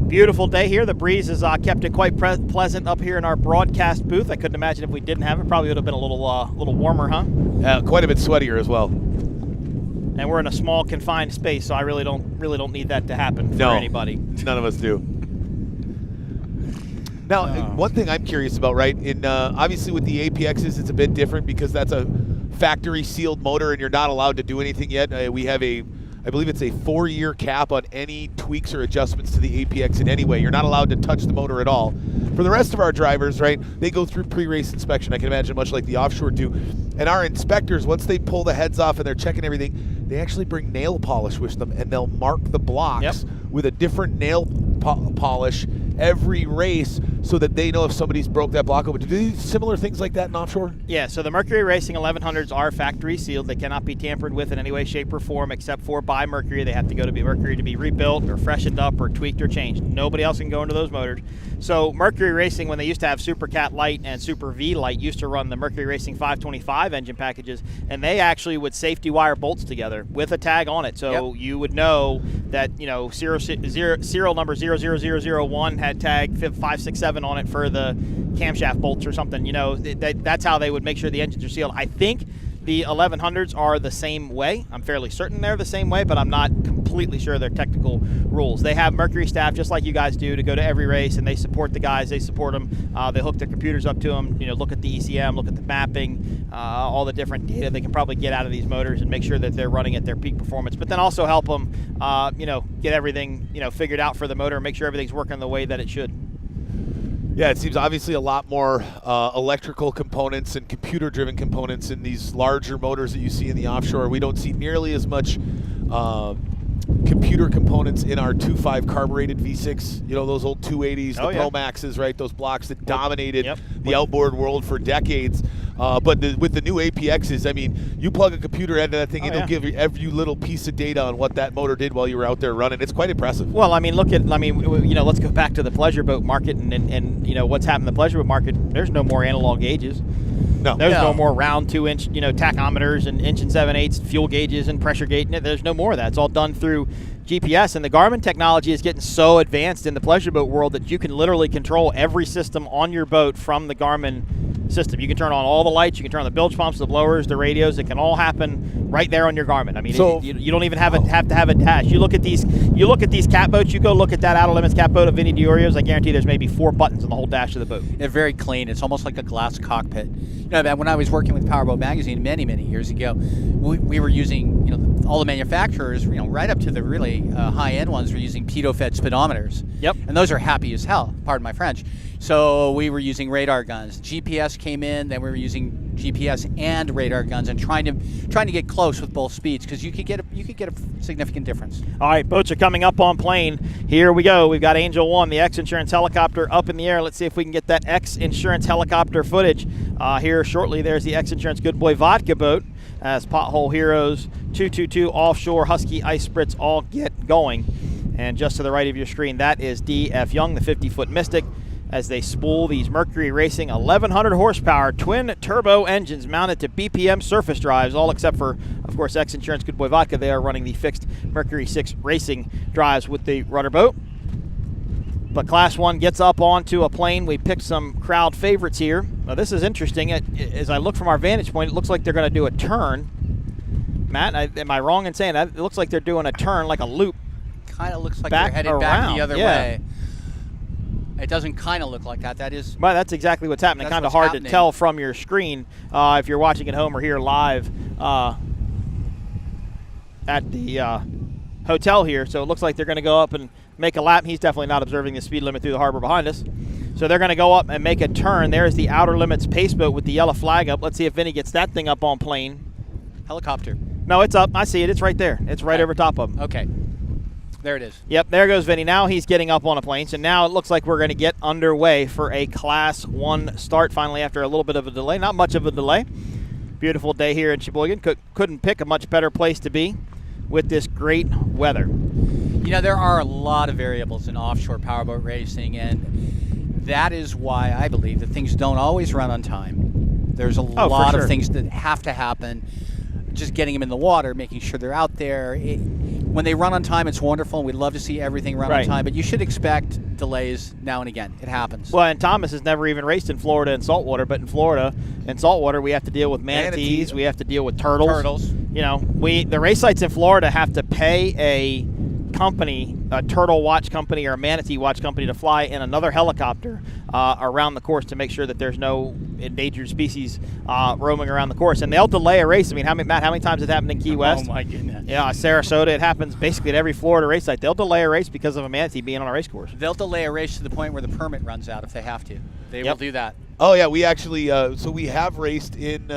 Beautiful day here. The breeze has kept it quite pleasant up here in our broadcast booth. I couldn't imagine if we didn't have it. Probably would have been a little warmer, huh? Quite a bit sweatier as well. And we're in a small confined space, so I really don't need that to happen for anybody. None of us do. Now, one thing I'm curious about, right? Obviously with the APXs, it's a bit different because that's a factory sealed motor, and you're not allowed to do anything yet. We have I believe it's a 4-year cap on any tweaks or adjustments to the APX in any way. You're not allowed to touch the motor at all. For the rest of our drivers, right, they go through pre-race inspection, I can imagine, much like the Offshore do. And our inspectors, once they pull the heads off and they're checking everything, they actually bring nail polish with them, and they'll mark the blocks with a different nail polish every race so that they know if somebody's broke that block open. Do they do similar things like that in offshore? Yeah, so the Mercury Racing 1100s are factory sealed. They cannot be tampered with in any way, shape, or form except for by Mercury. They have to go to Mercury to be rebuilt or freshened up or tweaked or changed. Nobody else can go into those motors. So Mercury Racing, when they used to have Super Cat Light and Super V Light, used to run the Mercury Racing 525 engine packages, and they actually would safety wire bolts together with a tag on it. So you would know that, serial number 00001 had tag 567 on it for the camshaft bolts or something. That's how they would make sure the engines are sealed. I think the 1100s are the same way. I'm fairly certain they're the same way, but I'm not completely sure their technical rules. They have Mercury staff, just like you guys do, to go to every race, and they support the guys. They support them. They hook their computers up to them. Look at the ECM, look at the mapping, all the different data they can probably get out of these motors and make sure that they're running at their peak performance. But then also help them, get everything, figured out for the motor and make sure everything's working the way that it should. Yeah, it seems obviously a lot more electrical components and computer-driven components in these larger motors that you see in the offshore. We don't see nearly as much computer components in our 2.5 carbureted V6. Those old 280s, the Pro Maxes, right? Those blocks that dominated the outboard world for decades. But with the new APXs, you plug a computer into that thing, and it'll give you every little piece of data on what that motor did while you were out there running. It's quite impressive. Well, let's go back to the pleasure boat market and what's happened in the pleasure boat market. There's no more analog gauges. No. There's no more round 2-inch, tachometers and inch and 7/8 fuel gauges and pressure gauge. There's no more of that. It's all done through GPS, and the Garmin technology is getting so advanced in the pleasure boat world that you can literally control every system on your boat from the Garmin system. You can turn on all the lights, you can turn on the bilge pumps, the blowers, the radios. It can all happen right there on your Garmin. You don't even have to have a dash. You look at these cat boats. You go look at that Outer Limits cat boat of Vinny Diorio's. I guarantee there's maybe 4 buttons on the whole dash of the boat. They're very clean. It's almost like a glass cockpit. When I was working with Powerboat Magazine many years ago, we were using all the manufacturers, right up to the really high-end ones, were using pitot-fed speedometers. Yep. And those are happy as hell, pardon my French. So we were using radar guns. GPS came in, then we were using GPS and radar guns and trying to get close with both speeds, because you could get a significant difference. All right, boats are coming up on plane. Here we go. We've got Angel 1, the X Insurance helicopter, up in the air. Let's see if we can get that X Insurance helicopter footage here shortly. There's the X Insurance Good Boy vodka boat as Pothole Heroes, 222 Offshore, Husky Ice Spritz all get going. And just to the right of your screen, that is D.F. Young, the 50-foot Mystic, as they spool these Mercury Racing 1100 horsepower twin turbo engines mounted to BPM surface drives, all except for, of course, X Insurance Good Boy Vodka. They are running the fixed Mercury 6 racing drives with the rudder boat. But Class 1 gets up onto a plane. We picked some crowd favorites here. Now, this is interesting. As I look from our vantage point, it looks like they're going to do a turn. Matt, am I wrong in saying that? It looks like they're doing a turn, like a loop. Kind of looks like they're headed back the other way. It doesn't kind of look like that. That is. Well, that's exactly what's happening. Kind of hard to tell from your screen if you're watching at home or here live at the hotel here. So it looks like they're going to go up and make a lap. He's definitely not observing the speed limit through the harbor behind us. So they're going to go up and make a turn. There's the Outer Limits pace boat with the yellow flag up. Let's see if Vinny gets that thing up on plane. Helicopter. No, it's up. I see it. It's right there. It's right over top of him. Okay. There it is. Yep, there goes Vinny. Now he's getting up on a plane. So now it looks like we're going to get underway for a Class 1 start finally after a little bit of a delay. Not much of a delay. Beautiful day here in Sheboygan. Couldn't pick a much better place to be with this great weather. There are a lot of variables in offshore powerboat racing, and that is why I believe that things don't always run on time. There's a lot of things that have to happen. Just getting them in the water, making sure they're out there. When they run on time, it's wonderful. We'd love to see everything run on time, but you should expect delays now and again. It happens. Well, and Thomas has never even raced in Florida in saltwater, but in Florida in saltwater, we have to deal with manatees. We have to deal with turtles. The race sites in Florida have to pay a company, a turtle watch company or a manatee watch company, to fly in another helicopter around the course to make sure that there's no endangered species roaming around the course. And they'll delay a race. I mean, Matt, how many times has it happened in Key West? Oh, my goodness. Yeah, Sarasota. It happens basically at every Florida race site. They'll delay a race because of a manatee being on a race course. They'll delay a race to the point where the permit runs out if they have to. They will do that. Oh, yeah, we actually so we have raced in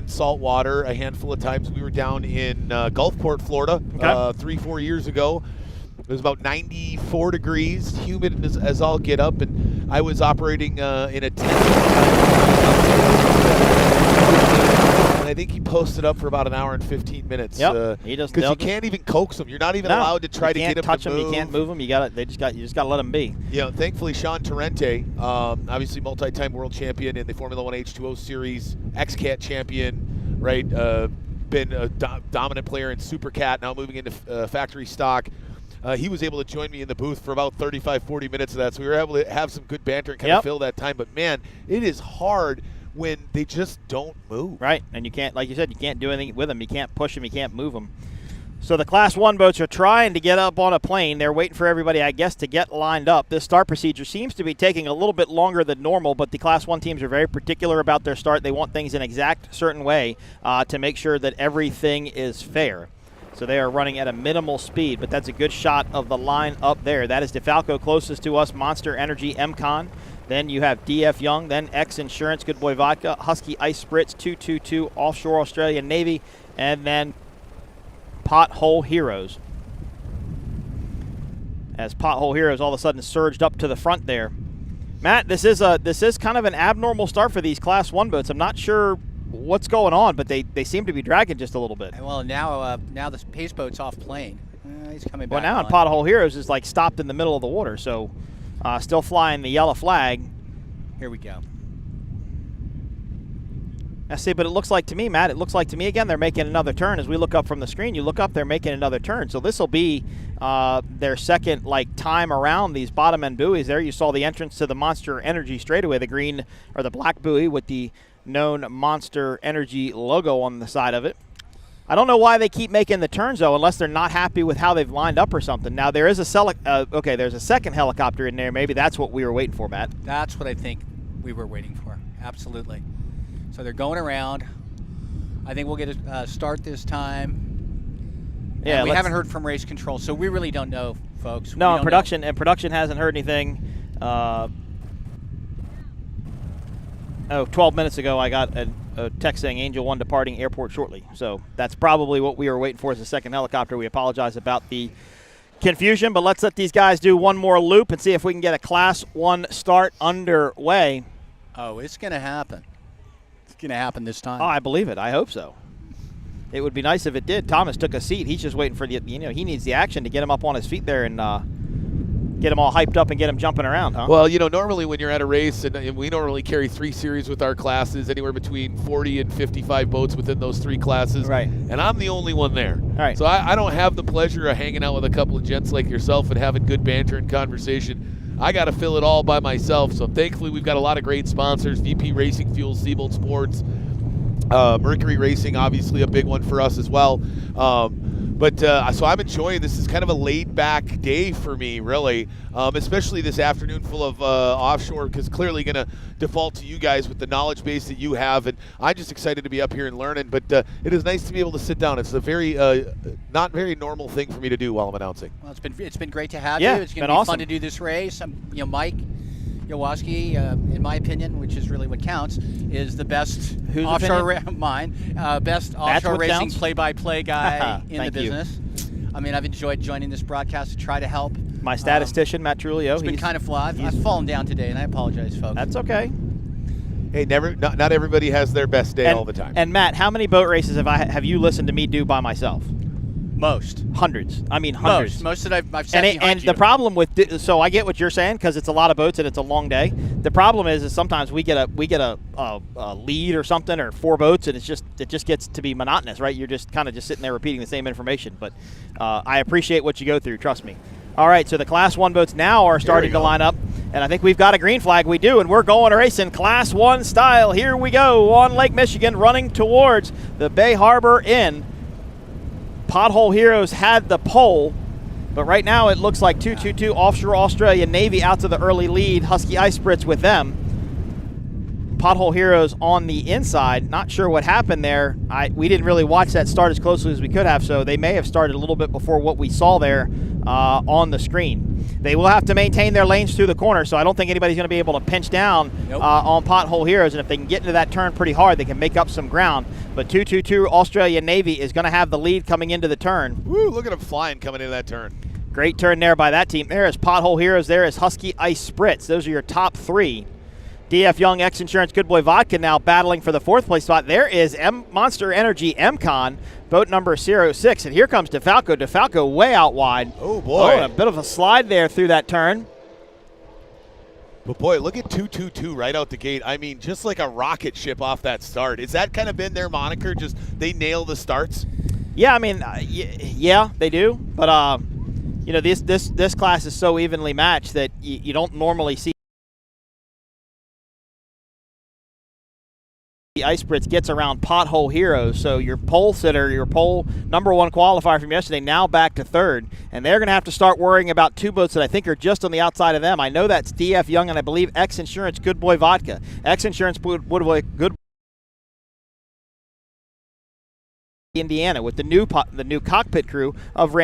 saltwater a handful of times. We were down in Gulfport, Florida, 3-4 years ago. It was about 94 degrees, humid as all get up, and I was operating in a tent. And I think he posted up for about an hour and 15 minutes. Yep. He just because you can't even coax them. You're not even allowed to try to get him touch to move. You can't move them. You just got to let them be. You know, thankfully Sean Torrente, obviously multi-time world champion in the Formula One H2O series, XCAT champion, right? Been a dominant player in Supercat, now moving into factory stock. He was able to join me in the booth for about 35, 40 minutes of that, so we were able to have some good banter and kind of fill that time. But man, it is hard when they just don't move. Right, and you can't, like you said, you can't do anything with them. You can't push them. You can't move them. So the Class 1 boats are trying to get up on a plane. They're waiting for everybody, I guess, to get lined up. This start procedure seems to be taking a little bit longer than normal, but the Class 1 teams are very particular about their start. They want things in an exact certain way to make sure that everything is fair. So they are running at a minimal speed, but that's a good shot of the line up there. That is DeFalco closest to us, Monster Energy, MCon. Then you have DF Young, then X Insurance, Good Boy Vodka, Husky Ice Spritz, 222, Offshore Australian Navy, and then Pothole Heroes. As Pothole Heroes all of a sudden surged up to the front there. Matt, this is kind of an abnormal start for these Class 1 boats. I'm not sure what's going on, but they seem to be dragging just a little bit. Well, now the pace boat's off plane. He's coming back. Well, now Pothole Heroes is like stopped in the middle of the water, so still flying the yellow flag. Here we go. I see, but it looks like to me, Matt, again, they're making another turn. As we look up from the screen, you look up, they're making another turn. So this will be their second time around these bottom end buoys. There you saw the entrance to the Monster Energy straightaway, the green or the black buoy with the known Monster Energy logo on the side of it. I don't know why they keep making the turns, though, unless they're not happy with how they've lined up or something. Now, there is there's a second helicopter in there. Maybe that's what we were waiting for, Matt. That's what I think we were waiting for. Absolutely. So they're going around. I think we'll get a start this time. Yeah, we haven't heard from race control, so we really don't know, folks. No, production hasn't heard anything. 12 minutes ago, I got a text saying Angel 1 departing airport shortly. So that's probably what we were waiting for, is the second helicopter. We apologize about the confusion, but let's let these guys do one more loop and see if we can get a Class 1 start underway. Oh, it's going to happen. It's going to happen this time. Oh, I believe it. I hope so. It would be nice if it did. Thomas took a seat. He's just waiting for he needs the action to get him up on his feet there and get them all hyped up and get them jumping around, huh? Well, normally when you're at a race, and we normally carry 3 series with our classes, anywhere between 40 and 55 boats within those 3 classes. Right. And I'm the only one there. All right. So I don't have the pleasure of hanging out with a couple of gents like yourself and having good banter and conversation. I got to fill it all by myself. So thankfully, we've got a lot of great sponsors: VP Racing Fuels, Seabolt Sports, Mercury Racing, obviously a big one for us as well. So I'm enjoying this. Is kind of a laid-back day for me, really, especially this afternoon full of offshore, because clearly going to default to you guys with the knowledge base that you have, and I'm just excited to be up here and learning. But it is nice to be able to sit down. It's a very not very normal thing for me to do while I'm announcing. Well, it's been great to have you. It's going to be awesome. Fun to do this race. Mike Yawoski, in my opinion, which is really what counts, is the best best offshore racing counts? play-by-play guy in the Thank you. business. I mean, I've enjoyed joining this broadcast to try to help. My statistician, Matt Trulio. It's been kind of flawed. I've fallen down today, and I apologize, folks. That's okay. Hey, not everybody has their best day all the time. And Matt, how many boat races have you listened to me do by myself? Most. Hundreds. I mean, hundreds. Most that I've sat behind and you. the problem with so I get what you're saying, because it's a lot of boats and it's a long day. The problem is sometimes we get a lead or something, or 4 boats, and it just gets to be monotonous, right? You're just kind of just sitting there repeating the same information. But I appreciate what you go through. Trust me. All right, so the Class 1 boats now are starting to line up, and I think we've got a green flag. We do, and we're going racing Class 1 style. Here we go on Lake Michigan, running towards the Bay Harbor Inn. Pothole Heroes had the pole, but right now it looks like 222 Offshore Australia Navy out to the early lead. Husky Ice Spritz with them. Pothole Heroes on the inside. Not sure what happened there. We didn't really watch that start as closely as we could have, so they may have started a little bit before what we saw there on the screen. They will have to maintain their lanes through the corner, so I don't think anybody's going to be able to pinch down on Pothole Heroes, and if they can get into that turn pretty hard, they can make up some ground. But 222 Australia Navy is going to have the lead coming into the turn. Woo, look at him flying coming into that turn. Great turn there by that team. There is Pothole Heroes. There is Husky Ice Spritz. Those are your top three. DF Young, X Insurance, Good Boy Vodka now battling for the fourth place spot. There is Monster Energy MCon, boat number 06. And here comes DeFalco. DeFalco way out wide. Oh, boy. Oh, a bit of a slide there through that turn. But, boy, look at 222 right out the gate. I mean, just like a rocket ship off that start. Has that kind of been their moniker, just they nail the starts? Yeah, I mean, yeah, they do. But, you know, this class is so evenly matched that you don't normally see. The Ice Spritz gets around Pothole Heroes, so your pole sitter, your pole number one qualifier from yesterday, now back to third, and they're going to have to start worrying about two boats that I think are just on the outside of them. I know that's DF Young and I believe X Insurance Good Boy Vodka. X Insurance Good Boy Indiana with the new cockpit crew of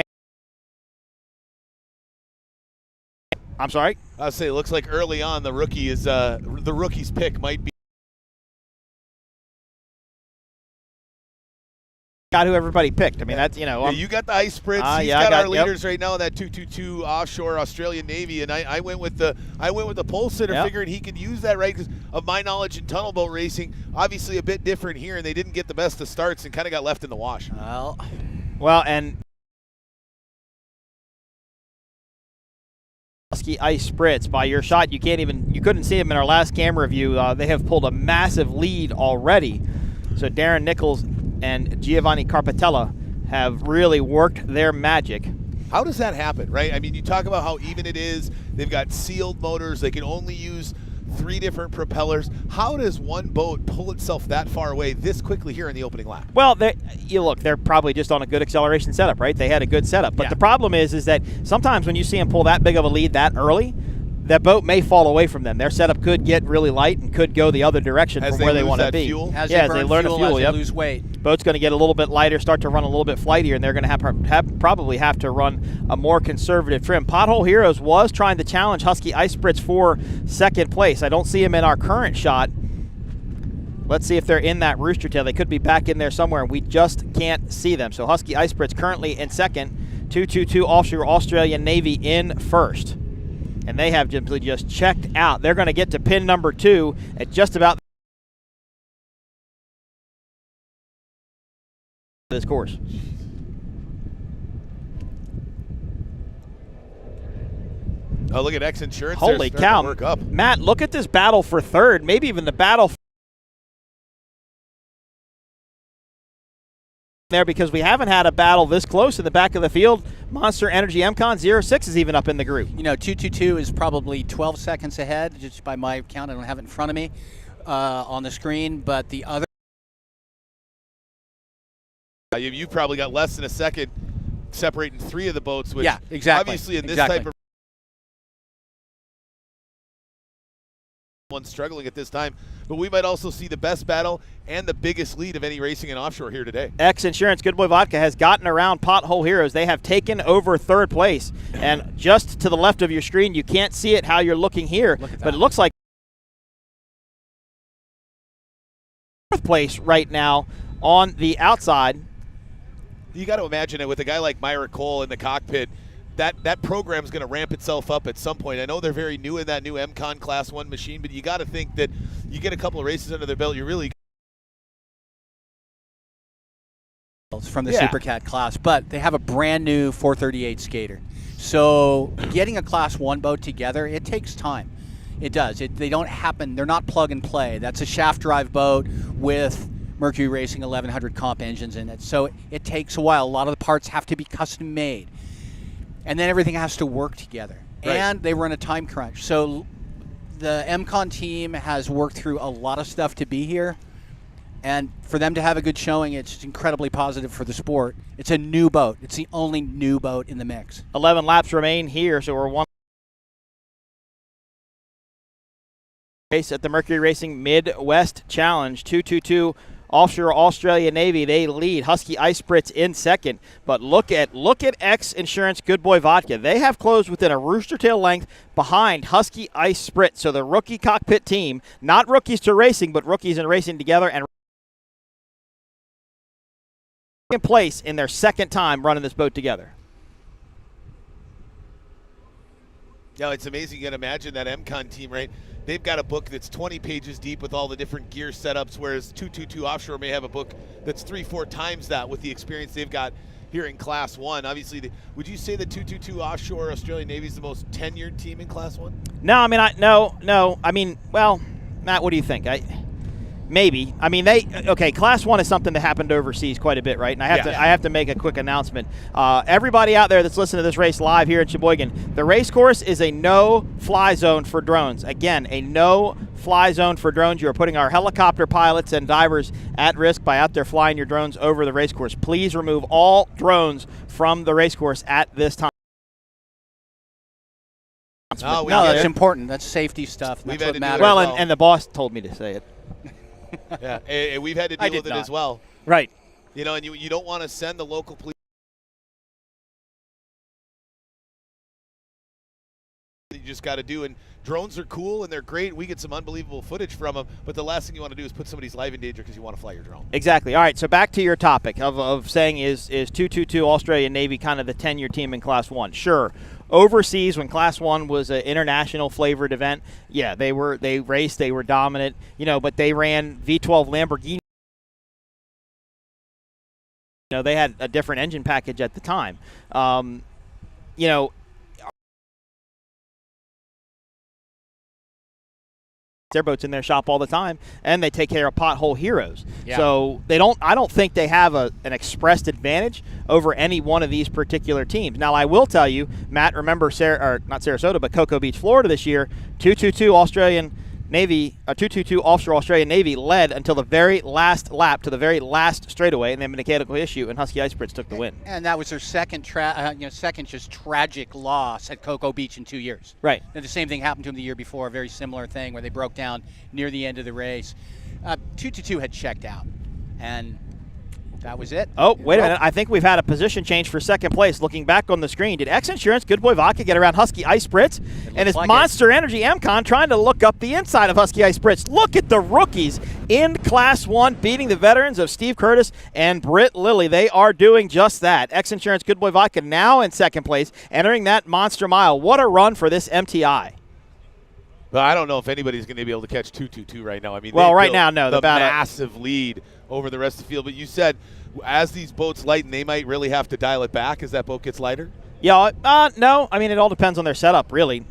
I'm sorry. I'll say it looks like early on the rookie's pick might be. Got who everybody picked. I mean, that's, you know. Yeah, you got the Ice Spritz. He's got our leaders right now in that 222 Offshore Australian Navy, and I went with the pole sitter, figuring he could use that, right? Because of my knowledge in tunnel boat racing, obviously a bit different here, and they didn't get the best of starts and kind of got left in the wash. Well, and Husky Ice Spritz, by your shot, you couldn't see him in our last camera view. They have pulled a massive lead already. So Darren Nichols and Giovanni Carpatella have really worked their magic. How does that happen, right? I mean, you talk about how even it is. They've got sealed motors. They can only use 3 different propellers. How does one boat pull itself that far away this quickly here in the opening lap? Well, they're probably just on a good acceleration setup, right? They had a good setup. But the problem is that sometimes when you see them pull that big of a lead that early, that boat may fall away from them. Their setup could get really light and could go the other direction from where they want to be. Fuel? As they learn fuel, as they lose weight. Boat's going to get a little bit lighter, start to run a little bit flightier, and they're going to probably have to run a more conservative trim. Pothole Heroes was trying to challenge Husky Ice Spritz for second place. I don't see him in our current shot. Let's see if they're in that rooster tail. They could be back in there somewhere, and we just can't see them. So Husky Ice Spritz currently in second, 222 Offshore Australian Navy in first. And they have simply just checked out. They're going to get to pin number 2 at just about this course. Oh, look at X Insurance. Holy cow. Work up. Matt, look at this battle for third, maybe even the battle there, because we haven't had a battle this close in the back of the field. Monster Energy MCon 06 is even up in the group. You know, 222 is probably 12 seconds ahead, just by my count. I don't have it in front of me on the screen, but the other. You probably got less than a second separating 3 of the boats, which exactly. Obviously in this type of one struggling at this time, but we might also see the best battle and the biggest lead of any racing in offshore here today. X Insurance Good Boy Vodka has gotten around Pothole Heroes. They have taken over third place, and just to the left of your screen, you can't see it how you're looking here, but it looks like fourth place right now on the outside. You got to imagine it with a guy like Myra Cole in the cockpit. That program is going to ramp itself up at some point. I know they're very new in that new MCon Class 1 machine, but you got to think that you get a couple of races under their belt, you're really from the Supercat class, but they have a brand new 438 skater. So getting a Class 1 boat together, it takes time. It does. They don't happen. They're not plug and play. That's a shaft drive boat with Mercury Racing 1100 comp engines in it. So it takes a while. A lot of the parts have to be custom made. And then everything has to work together. Right. And they run a time crunch. So the MCon team has worked through a lot of stuff to be here. And for them to have a good showing, it's incredibly positive for the sport. It's a new boat. It's the only new boat in the mix. 11 laps remain here, so we're one race at the Mercury Racing Midwest Challenge. 222 Offshore Australia Navy, they lead. Husky Ice Spritz in second. But look at X Insurance Good Boy Vodka. They have closed within a rooster tail length behind Husky Ice Spritz. So the rookie cockpit team, not rookies to racing, but rookies and racing together, and in place in their second time running this boat together. Yeah, it's amazing. You can imagine that MCon team, right? They've got a book that's 20 pages deep with all the different gear setups, whereas 222 Offshore may have a book that's 3-4 times that with the experience they've got here in Class 1. Obviously, would you say the 222 Offshore Australian Navy is the most tenured team in Class 1? No, I mean, no. I mean, well, Matt, what do you think? Maybe. I mean, Class 1 is something that happened overseas quite a bit, right? And I have to make a quick announcement. Everybody out there that's listening to this race live here in Sheboygan, the race course is a no-fly zone for drones. Again, a no-fly zone for drones. You are putting our helicopter pilots and divers at risk by out there flying your drones over the race course. Please remove all drones from the race course at this time. No, that's important. That's safety stuff. That's what matters. Well, and the boss told me to say it. Yeah, and we've had to deal with it as well. Right. You know, and you don't want to send the local police. You just got to do, and drones are cool and they're great. We get some unbelievable footage from them, but the last thing you want to do is put somebody's life in danger because you want to fly your drone. Exactly. All right, so back to your topic of saying is 222 Australian Navy kind of the 10-year team in Class 1? Sure. Overseas, when Class 1 was an international flavored event, yeah, they raced, they were dominant, but they ran V12 Lamborghini. They had a different engine package at the time. Their boats in their shop all the time, and they take care of pothole heroes. Yeah. So I don't think they have an expressed advantage over any one of these particular teams. Now, I will tell you, Matt, remember not Sarasota, but Cocoa Beach, Florida this year, 222 Australian Navy, 222 Offshore Australian Navy led until the very last lap to the very last straightaway, and then mechanical issue, and Husky Ice Spritz took the win. And that was their second just tragic loss at Cocoa Beach in 2 years. Right. And the same thing happened to them the year before, a very similar thing where they broke down near the end of the race. 222 had checked out, and that was it. Oh, wait a minute. I think we've had a position change for second place. Looking back on the screen, did X Insurance, Good Boy Vodka get around Husky Ice Spritz? And is Monster Energy MCon trying to look up the inside of Husky Ice Spritz? Look at the rookies in Class 1 beating the veterans of Steve Curtis and Britt Lilly. They are doing just that. X Insurance, Good Boy Vodka now in second place, entering that Monster Mile. What a run for this MTI. Well, I don't know if anybody's going to be able to catch 222 right now. I mean, well, right now, no. The massive lead over the rest of the field. But you said as these boats lighten, they might really have to dial it back as that boat gets lighter? Yeah, no. I mean, it all depends on their setup, really.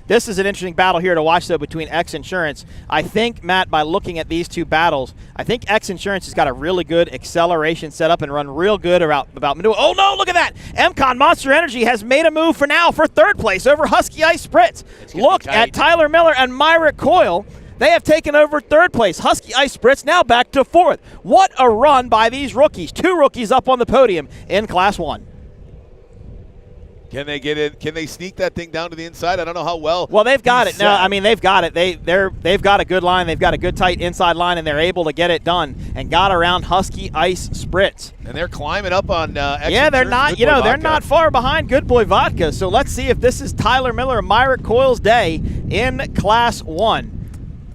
This is an interesting battle here to watch, though, between X Insurance. I think, Matt, by looking at these two battles, I think X Insurance has got a really good acceleration setup and run real good about middle. Oh, no, look at that. MCon Monster Energy has made a move for third place over Husky Ice Spritz. Look at Tyler Miller and Myrick Coyle. They have taken over third place. Husky Ice Spritz now back to fourth. What a run by these rookies. Two rookies up on the podium in Class 1. Can they get it? Can they sneak that thing down to the inside? I don't know how well. Well, they've got it. No, I mean, they've got it. They've got a good line. They've got a good tight inside line, and they're able to get it done and got around Husky Ice Spritz. And they're climbing up on yeah, they're not. They're not far behind Good Boy Vodka. So let's see if this is Tyler Miller and Myrick Coyle's day in Class 1.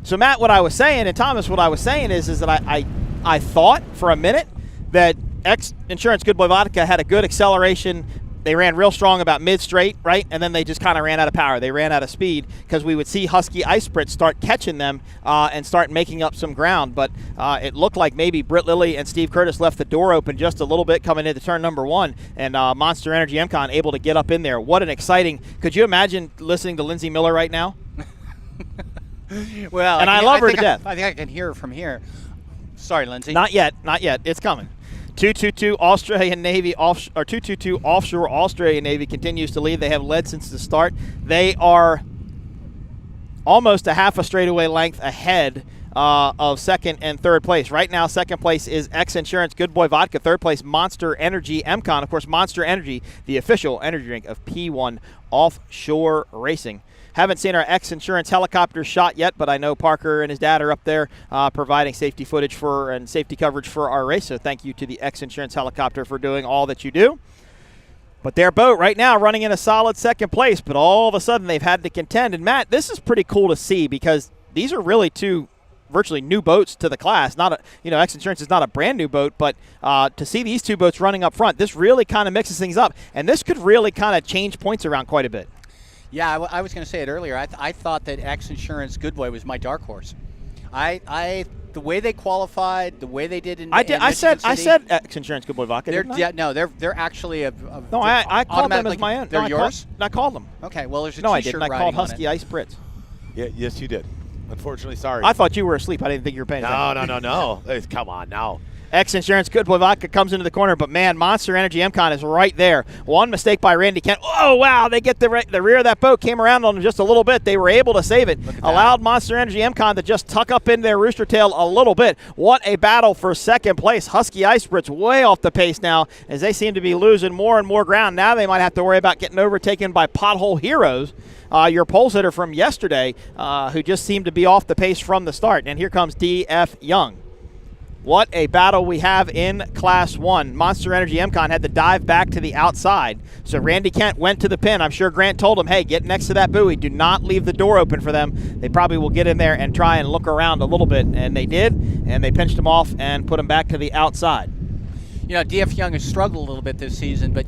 So Matt, what I was saying, and Thomas, what I was saying is that I thought for a minute that X Insurance Good Boy Vodka had a good acceleration. They ran real strong about mid-straight, right? And then they just kind of ran out of power. They ran out of speed because we would see Husky Ice Spritz start catching them and start making up some ground. But it looked like maybe Britt Lilly and Steve Curtis left the door open just a little bit coming into turn number 1. And Monster Energy MCon able to get up in there. What an exciting – could you imagine listening to Lindsay Miller right now? Well, and I love her to death. I think I can hear her from here. Sorry, Lindsay. Not yet. It's coming. 222 Australian Navy or 222 Offshore Australian Navy continues to lead. They have led since the start. They are almost a half a straightaway length ahead of second and third place. Right now, second place is X Insurance Good Boy Vodka. Third place, Monster Energy MCon. Of course, Monster Energy, the official energy drink of P1 Offshore Racing. Haven't seen our X Insurance helicopter shot yet, but I know Parker and his dad are up there providing safety footage and safety coverage for our race. So thank you to the X Insurance helicopter for doing all that you do. But their boat right now running in a solid second place, but all of a sudden they've had to contend. And Matt, this is pretty cool to see because these are really two virtually new boats to the class. X Insurance is not a brand new boat, but to see these two boats running up front, this really kind of mixes things up. And this could really kind of change points around quite a bit. Yeah, I was going to say it earlier. I thought that X Insurance Good Boy was my dark horse. The way they qualified, the way they did in I said X Insurance Good Boy Vodka. They're actually No, I called them as my own. They're yours? I called them. Okay, well, there's a No, I T-shirt didn't. I called Husky Ice Spritz. Yeah, yes, you did. Unfortunately, sorry. I thought you were asleep. I didn't think you were paying attention. No. Come on now. X Insurance Good Boy Vodka comes into the corner, but man, Monster Energy MCon is right there. One mistake by Randy Kent. Oh, wow, they get the rear of that boat, came around on them just a little bit. They were able to save it. Allowed Monster Energy MCon to just tuck up in their rooster tail a little bit. What a battle for second place. Husky Ice Spritz way off the pace now as they seem to be losing more and more ground. Now they might have to worry about getting overtaken by Pothole Heroes. Your pole sitter from yesterday, who just seemed to be off the pace from the start. And here comes D.F. Young. What a battle we have in Class 1. Monster Energy MCon had to dive back to the outside. So Randy Kent went to the pin. I'm sure Grant told him, hey, get next to that buoy. Do not leave the door open for them. They probably will get in there and try and look around a little bit. And they did, and they pinched him off and put him back to the outside. You know, D.F. Young has struggled a little bit this season, but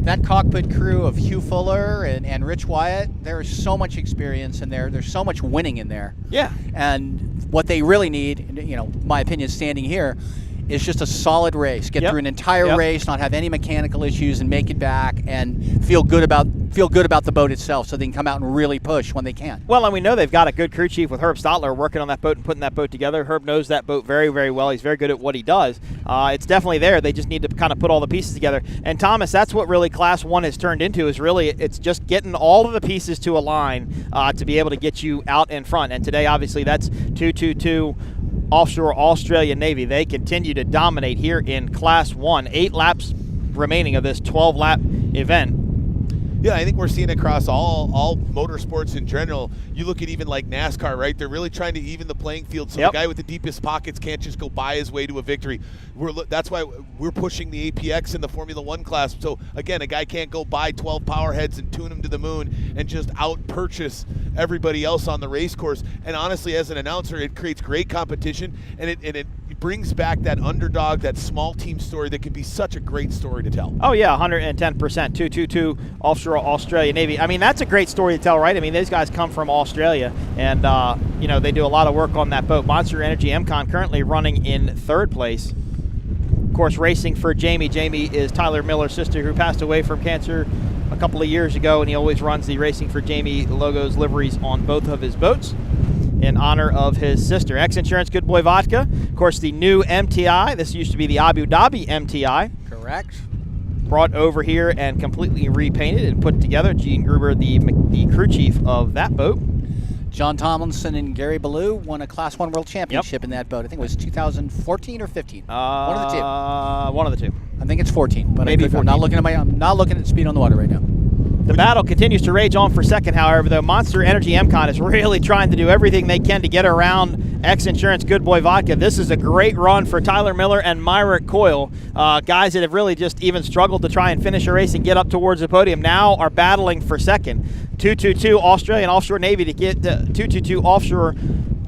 that cockpit crew of Hugh Fuller and Rich Wyatt, there is so much experience in there. There's so much winning in there. Yeah. And what they really need, you know, my opinion standing here, is just a solid race. Get through an entire race, not have any mechanical issues, and make it back and feel good about the boat itself, so they can come out and really push when they can. Well, and we know they've got a good crew chief with Herb Stotler working on that boat and putting that boat together. Herb knows that boat very, very well. He's very good at what he does. It's definitely there. They just need to kind of put all the pieces together. And Thomas, that's what really Class 1 has turned into, is really it's just getting all of the pieces to align to be able to get you out in front. And today, obviously, that's 222 Offshore Australia Navy. They continue to dominate here in Class 1. 8 laps remaining of this 12-lap event. Yeah, I think we're seeing across all motorsports in general. You look at even like NASCAR, right? They're really trying to even the playing field so the guy with the deepest pockets can't just go buy his way to a victory. That's why we're pushing the APX in the Formula 1 class. So, again, a guy can't go buy 12 power heads and tune them to the moon and just out-purchase everybody else on the race course. And honestly, as an announcer, it creates great competition, and it brings back that underdog, that small team story that can be such a great story to tell. Oh, yeah, 110%. 222 Offshore Australia Navy. I mean, that's a great story to tell, right? I mean, these guys come from Australia, and, you know, they do a lot of work on that boat. Monster Energy MCon currently running in 3rd place. Of course, racing for Jamie. Jamie is Tyler Miller's sister, who passed away from cancer a couple of years ago, and he always runs the Racing for Jamie logos, liveries on both of his boats in honor of his sister. X Insurance Good Boy Vodka. Of course, the new MTI. This used to be the Abu Dhabi MTI. Correct. Brought over here and completely repainted and put together. Gene Gruber, the crew chief of that boat. John Tomlinson and Gary Ballou won a Class 1 World Championship in that boat. I think it was 2014 or 15. One of the two. One of the two. I think it's 14, but maybe 14. I'm not looking at speed on the water right now. The battle continues to rage on for second, however, though Monster Energy MCon is really trying to do everything they can to get around X Insurance Good Boy Vodka. This is a great run for Tyler Miller and Myrick Coyle, guys that have really just even struggled to try and finish a race and get up towards the podium, now are battling for second. 222 Australian Offshore Navy to get 222 Offshore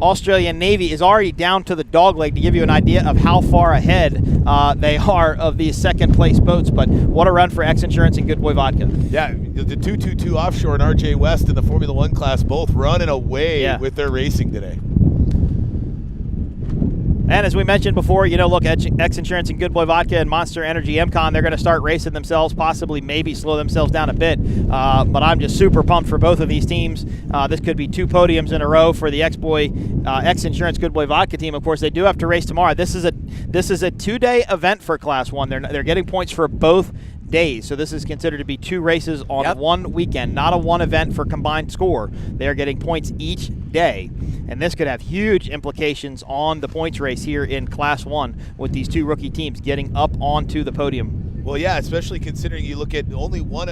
Australian Navy is already down to the dogleg to give you an idea of how far ahead they are of these second place boats. But what a run for X Insurance and Good Boy Vodka. Yeah, the 222 Offshore and RJ West in the Formula 1 class both running away with their racing today. And as we mentioned before, you know, look, X Insurance and Good Boy Vodka and Monster Energy MCon, they're going to start racing themselves, possibly maybe slow themselves down a bit. But I'm just super pumped for both of these teams. This could be 2 podiums in a row for the X Insurance Good Boy Vodka team. Of course, they do have to race tomorrow. This is a 2-day event for Class 1. They're getting points for both days. So this is considered to be 2 races on one weekend, not a one event for combined score. They are getting points each day. And this could have huge implications on the points race here in Class 1 with these 2 rookie teams getting up onto the podium. Well, yeah, especially considering you look at only one.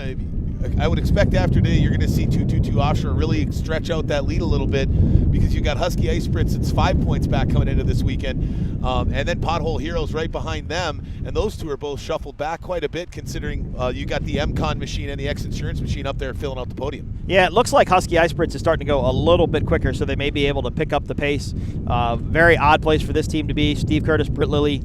I would expect after today you're going to see 222 Offshore really stretch out that lead a little bit, because you got Husky Ice Spritz, it's 5 points back coming into this weekend, and then Pothole Heroes right behind them, and those 2 are both shuffled back quite a bit, considering you got the MCon machine and the X Insurance machine up there filling out the podium. Yeah, it looks like Husky Ice Spritz is starting to go a little bit quicker, so they may be able to pick up the pace. Very odd place for this team to be. Steve Curtis, Britt Lilly,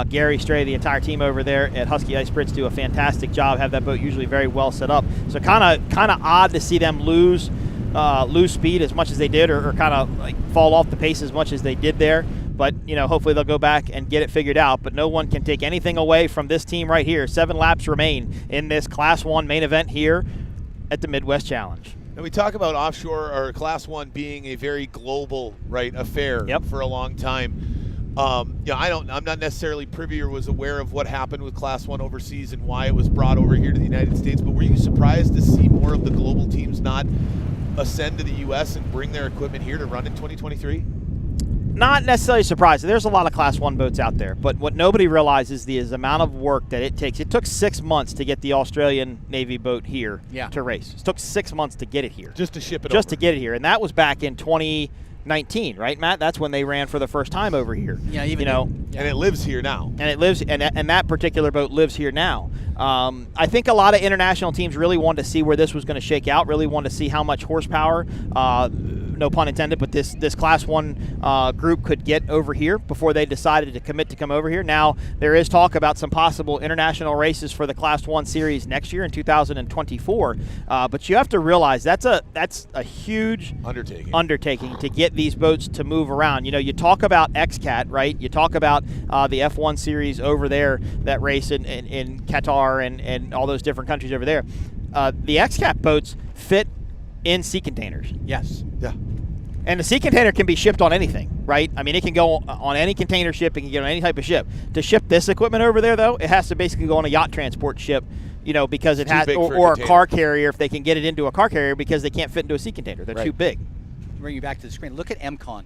Gary Stray, the entire team over there at Husky Ice Spritz do a fantastic job, have that boat usually very well set up. So kind of odd to see them lose speed as much as they did, or kind of like fall off the pace as much as they did there. But, hopefully they'll go back and get it figured out. But no one can take anything away from this team right here. 7 laps remain in this Class 1 main event here at the Midwest Challenge. And we talk about offshore or Class 1 being a very global, affair for a long time. I'm not necessarily privy or was aware of what happened with Class 1 overseas and why it was brought over here to the United States. But were you surprised to see more of the global teams not ascend to the U.S. and bring their equipment here to run in 2023? Not necessarily surprised. There's a lot of Class 1 boats out there, but what nobody realizes is the amount of work that it takes. It took 6 months to get the Australian Navy boat here to race. It took 6 months to get it here. Just to ship it Just over. to get it here, and that was back in 2019, right, Matt? That's when they ran for the first time over here. Yeah, and it lives here now. And it lives, and that particular boat lives here now. I think a lot of international teams really wanted to see where this was going to shake out, really wanted to see how much horsepower, no pun intended, but this Class 1 group could get over here before they decided to commit to come over here. Now, there is talk about some possible international races for the Class 1 series next year in 2024. But you have to realize that's a huge undertaking to get these boats to move around. You talk about XCAT, right? You talk about the F1 series over there that race in Qatar and all those different countries over there. The XCAT boats fit in sea containers. Yes. Yeah. And the sea container can be shipped on anything, right? I mean, it can go on any container ship. It can get on any type of ship. To ship this equipment over there, though, it has to basically go on a yacht transport ship, because it has, or a car carrier if they can get it into a car carrier because they can't fit into a sea container. They're too big. Bring you back to the screen. Look at MCon.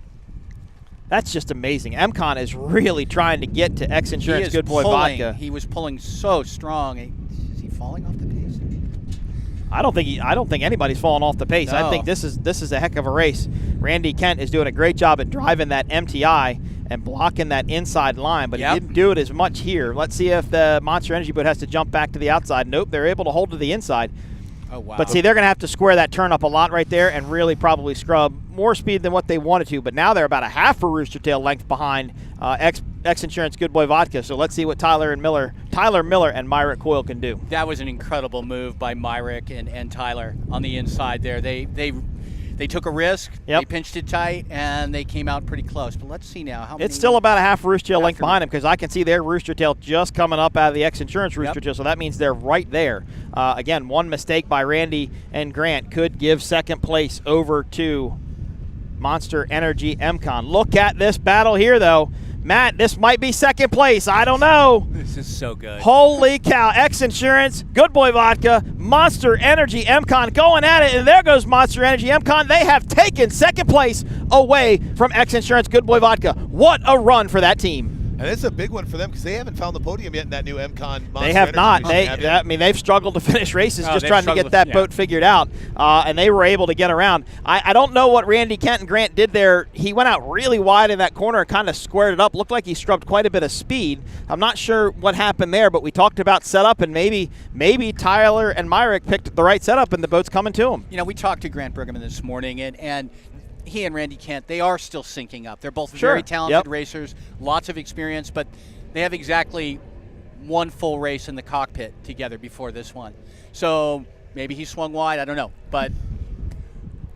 That's just amazing. MCon is really trying to get to X Insurance Good Boy Vodka. He was pulling so strong. Is he falling off the pace? I don't think anybody's falling off the pace. No. I think this is a heck of a race. Randy Kent is doing a great job at driving that MTI and blocking that inside line, but he didn't do it as much here. Let's see if the Monster Energy boat has to jump back to the outside. Nope, they're able to hold to the inside. Oh, wow. But see, they're going to have to square that turn up a lot right there and really probably scrub more speed than what they wanted to. But now they're about a half a rooster tail length behind X Insurance Good Boy Vodka. So let's see what Tyler Miller and Myrick Coyle can do. That was an incredible move by Myrick and Tyler on the inside there. They took a risk, they pinched it tight, and they came out pretty close. But let's see now. How many? It's still about a half rooster tail length behind them because I can see their rooster tail just coming up out of the X Insurance rooster tail, so that means they're right there. Again, one mistake by Randy and Grant could give second place over to Monster Energy MCon. Look at this battle here, though. Matt, this might be second place. I don't know. This is so good. Holy cow. X Insurance, Good Boy Vodka, Monster Energy MCon going at it. And there goes Monster Energy MCon. They have taken second place away from X Insurance, Good Boy Vodka. What a run for that team. And it's a big one for them because they haven't found the podium yet in that new MCon. They have not. They've struggled to finish races just trying to get that boat figured out, and they were able to get around. I don't know what Randy Kent and Grant did there. He went out really wide in that corner and kind of squared it up. Looked like he scrubbed quite a bit of speed. I'm not sure what happened there, but we talked about setup, and maybe Tyler and Myrick picked the right setup, and the boat's coming to them. We talked to Grant Bergman this morning, and he and Randy Kent, they are still syncing up. They're both very talented racers, lots of experience, but they have exactly one full race in the cockpit together before this one. So maybe he swung wide, I don't know. But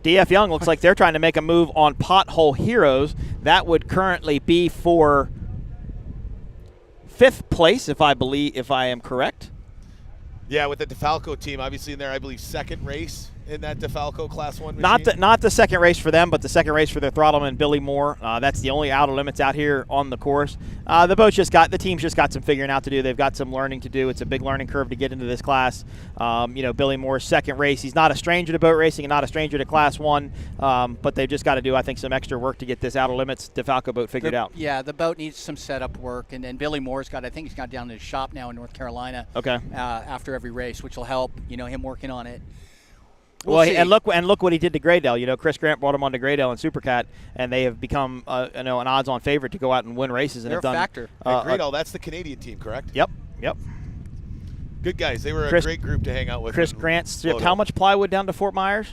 DF Young looks like they're trying to make a move on Pothole Heroes. That would currently be for 5th place, if I am correct. Yeah, with the DeFalco team, obviously in there, I believe second race in that DeFalco Class 1 machine. Not the second race for them, but the second race for their throttleman, Billy Moore. That's the only outer limits out here on the course. The team's just got some figuring out to do. They've got some learning to do. It's a big learning curve to get into this class. Billy Moore's second race. He's not a stranger to boat racing and not a stranger to Class 1, but they've just got to do, I think, some extra work to get this outer limits DeFalco boat figured out. Yeah, the boat needs some setup work, and Billy Moore's got down to his shop now in North Carolina. Okay. After every race, which will help, him working on it. And look what he did to Graydale. Chris Grant brought him on to Graydale and Supercat, and they have become an odds-on favorite to go out and win races. And They're have done, a factor. Graydale, that's the Canadian team, correct? Yep. Good guys. They were a great group to hang out with. Chris Grant stripped how much plywood down to Fort Myers?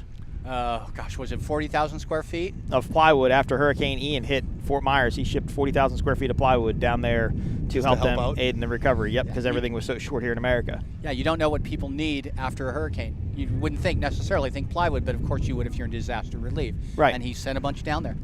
Was it 40,000 square feet? Of plywood after Hurricane Ian hit Fort Myers. He shipped 40,000 square feet of plywood down there to help them aid in the recovery. Yep, because everything was so short here in America. Yeah, you don't know what people need after a hurricane. You wouldn't necessarily think plywood, but of course you would if you're in disaster relief. Right. And he sent a bunch down there.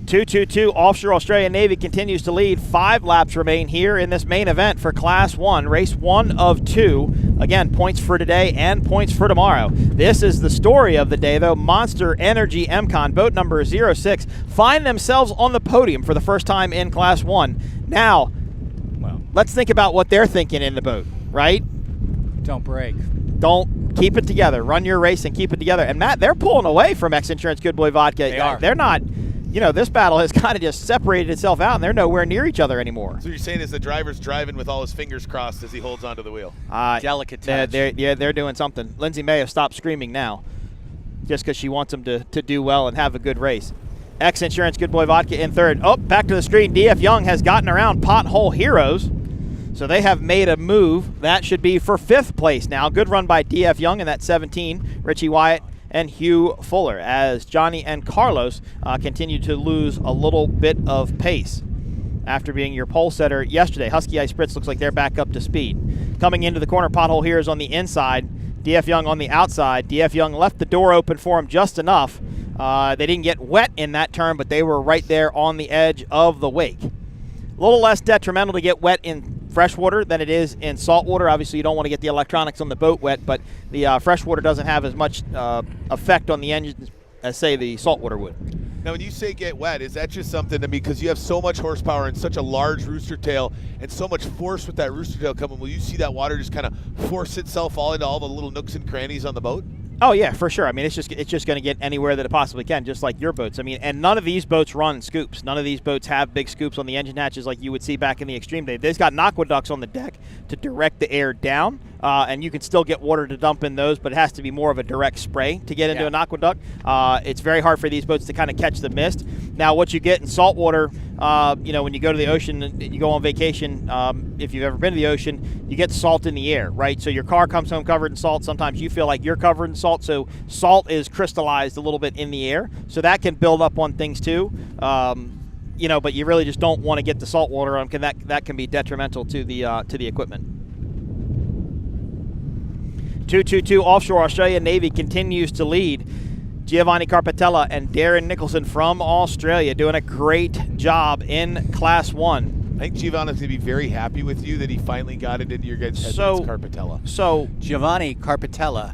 222 Offshore Australian Navy continues to lead. 5 laps remain here in this main event for Class 1, race 1 of 2. Again, points for today and points for tomorrow. This is the story of the day, though. Monster Energy MCon, boat number 06, find themselves on the podium for the first time in Class 1. Now, let's think about what they're thinking in the boat, right? Don't break. Don't keep it together. Run your race and keep it together. And, Matt, they're pulling away from X Insurance Good Boy Vodka. They are. They're not... this battle has kind of just separated itself out, and they're nowhere near each other anymore. So you're saying is the driver's driving with all his fingers crossed as he holds onto the wheel? Delicate touch. They're doing something. Lindsay may have stopped screaming now just because she wants them to do well and have a good race. X Insurance Good Boy Vodka in third. Oh, back to the screen. DF Young has gotten around Pothole Heroes, so they have made a move. That should be for 5th place now. Good run by DF Young in that 17. Richie Wyatt and Hugh Fuller, as Johnny and Carlos continue to lose a little bit of pace after being your pole setter yesterday. Husky Ice Spritz looks like they're back up to speed. Coming into the corner, Pothole Heroes on the inside, DF Young on the outside. DF Young left the door open for him just enough. They didn't get wet in that turn, but they were right there on the edge of the wake. A little less detrimental to get wet in freshwater than it is in saltwater. Obviously, you don't want to get the electronics on the boat wet, but the freshwater doesn't have as much effect on the engine as, say, the saltwater would. Now, when you say get wet, is that just something to me because you have so much horsepower and such a large rooster tail and so much force with that rooster tail coming? Will you see that water just kind of force itself all into all the little nooks and crannies on the boat? Oh yeah, for sure. I mean, it's just going to get anywhere that it possibly can, just like your boats. I mean, and none of these boats run scoops. None of these boats have big scoops on the engine hatches like you would see back in the Extreme Day. They've got aqueducts on the deck to direct the air down, and you can still get water to dump in those, but it has to be more of a direct spray to get into an aqueduct. It's very hard for these boats to kind of catch the mist. Now, what you get in saltwater, when you go to the ocean, you go on vacation, if you've ever been to the ocean, you get salt in the air, right? So your car comes home covered in salt. Sometimes you feel like you're covered in salt, so salt is crystallized a little bit in the air. So that can build up on things too. But you really just don't want to get the salt water on. That can be detrimental to the equipment. 222 Offshore Australia Navy continues to lead. Giovanni Carpatella and Darren Nicholson from Australia doing a great job in Class 1. I think Giovanni's going to be very happy with you that he finally got it into your guys' head. That's Carpatella. So Giovanni Carpatella,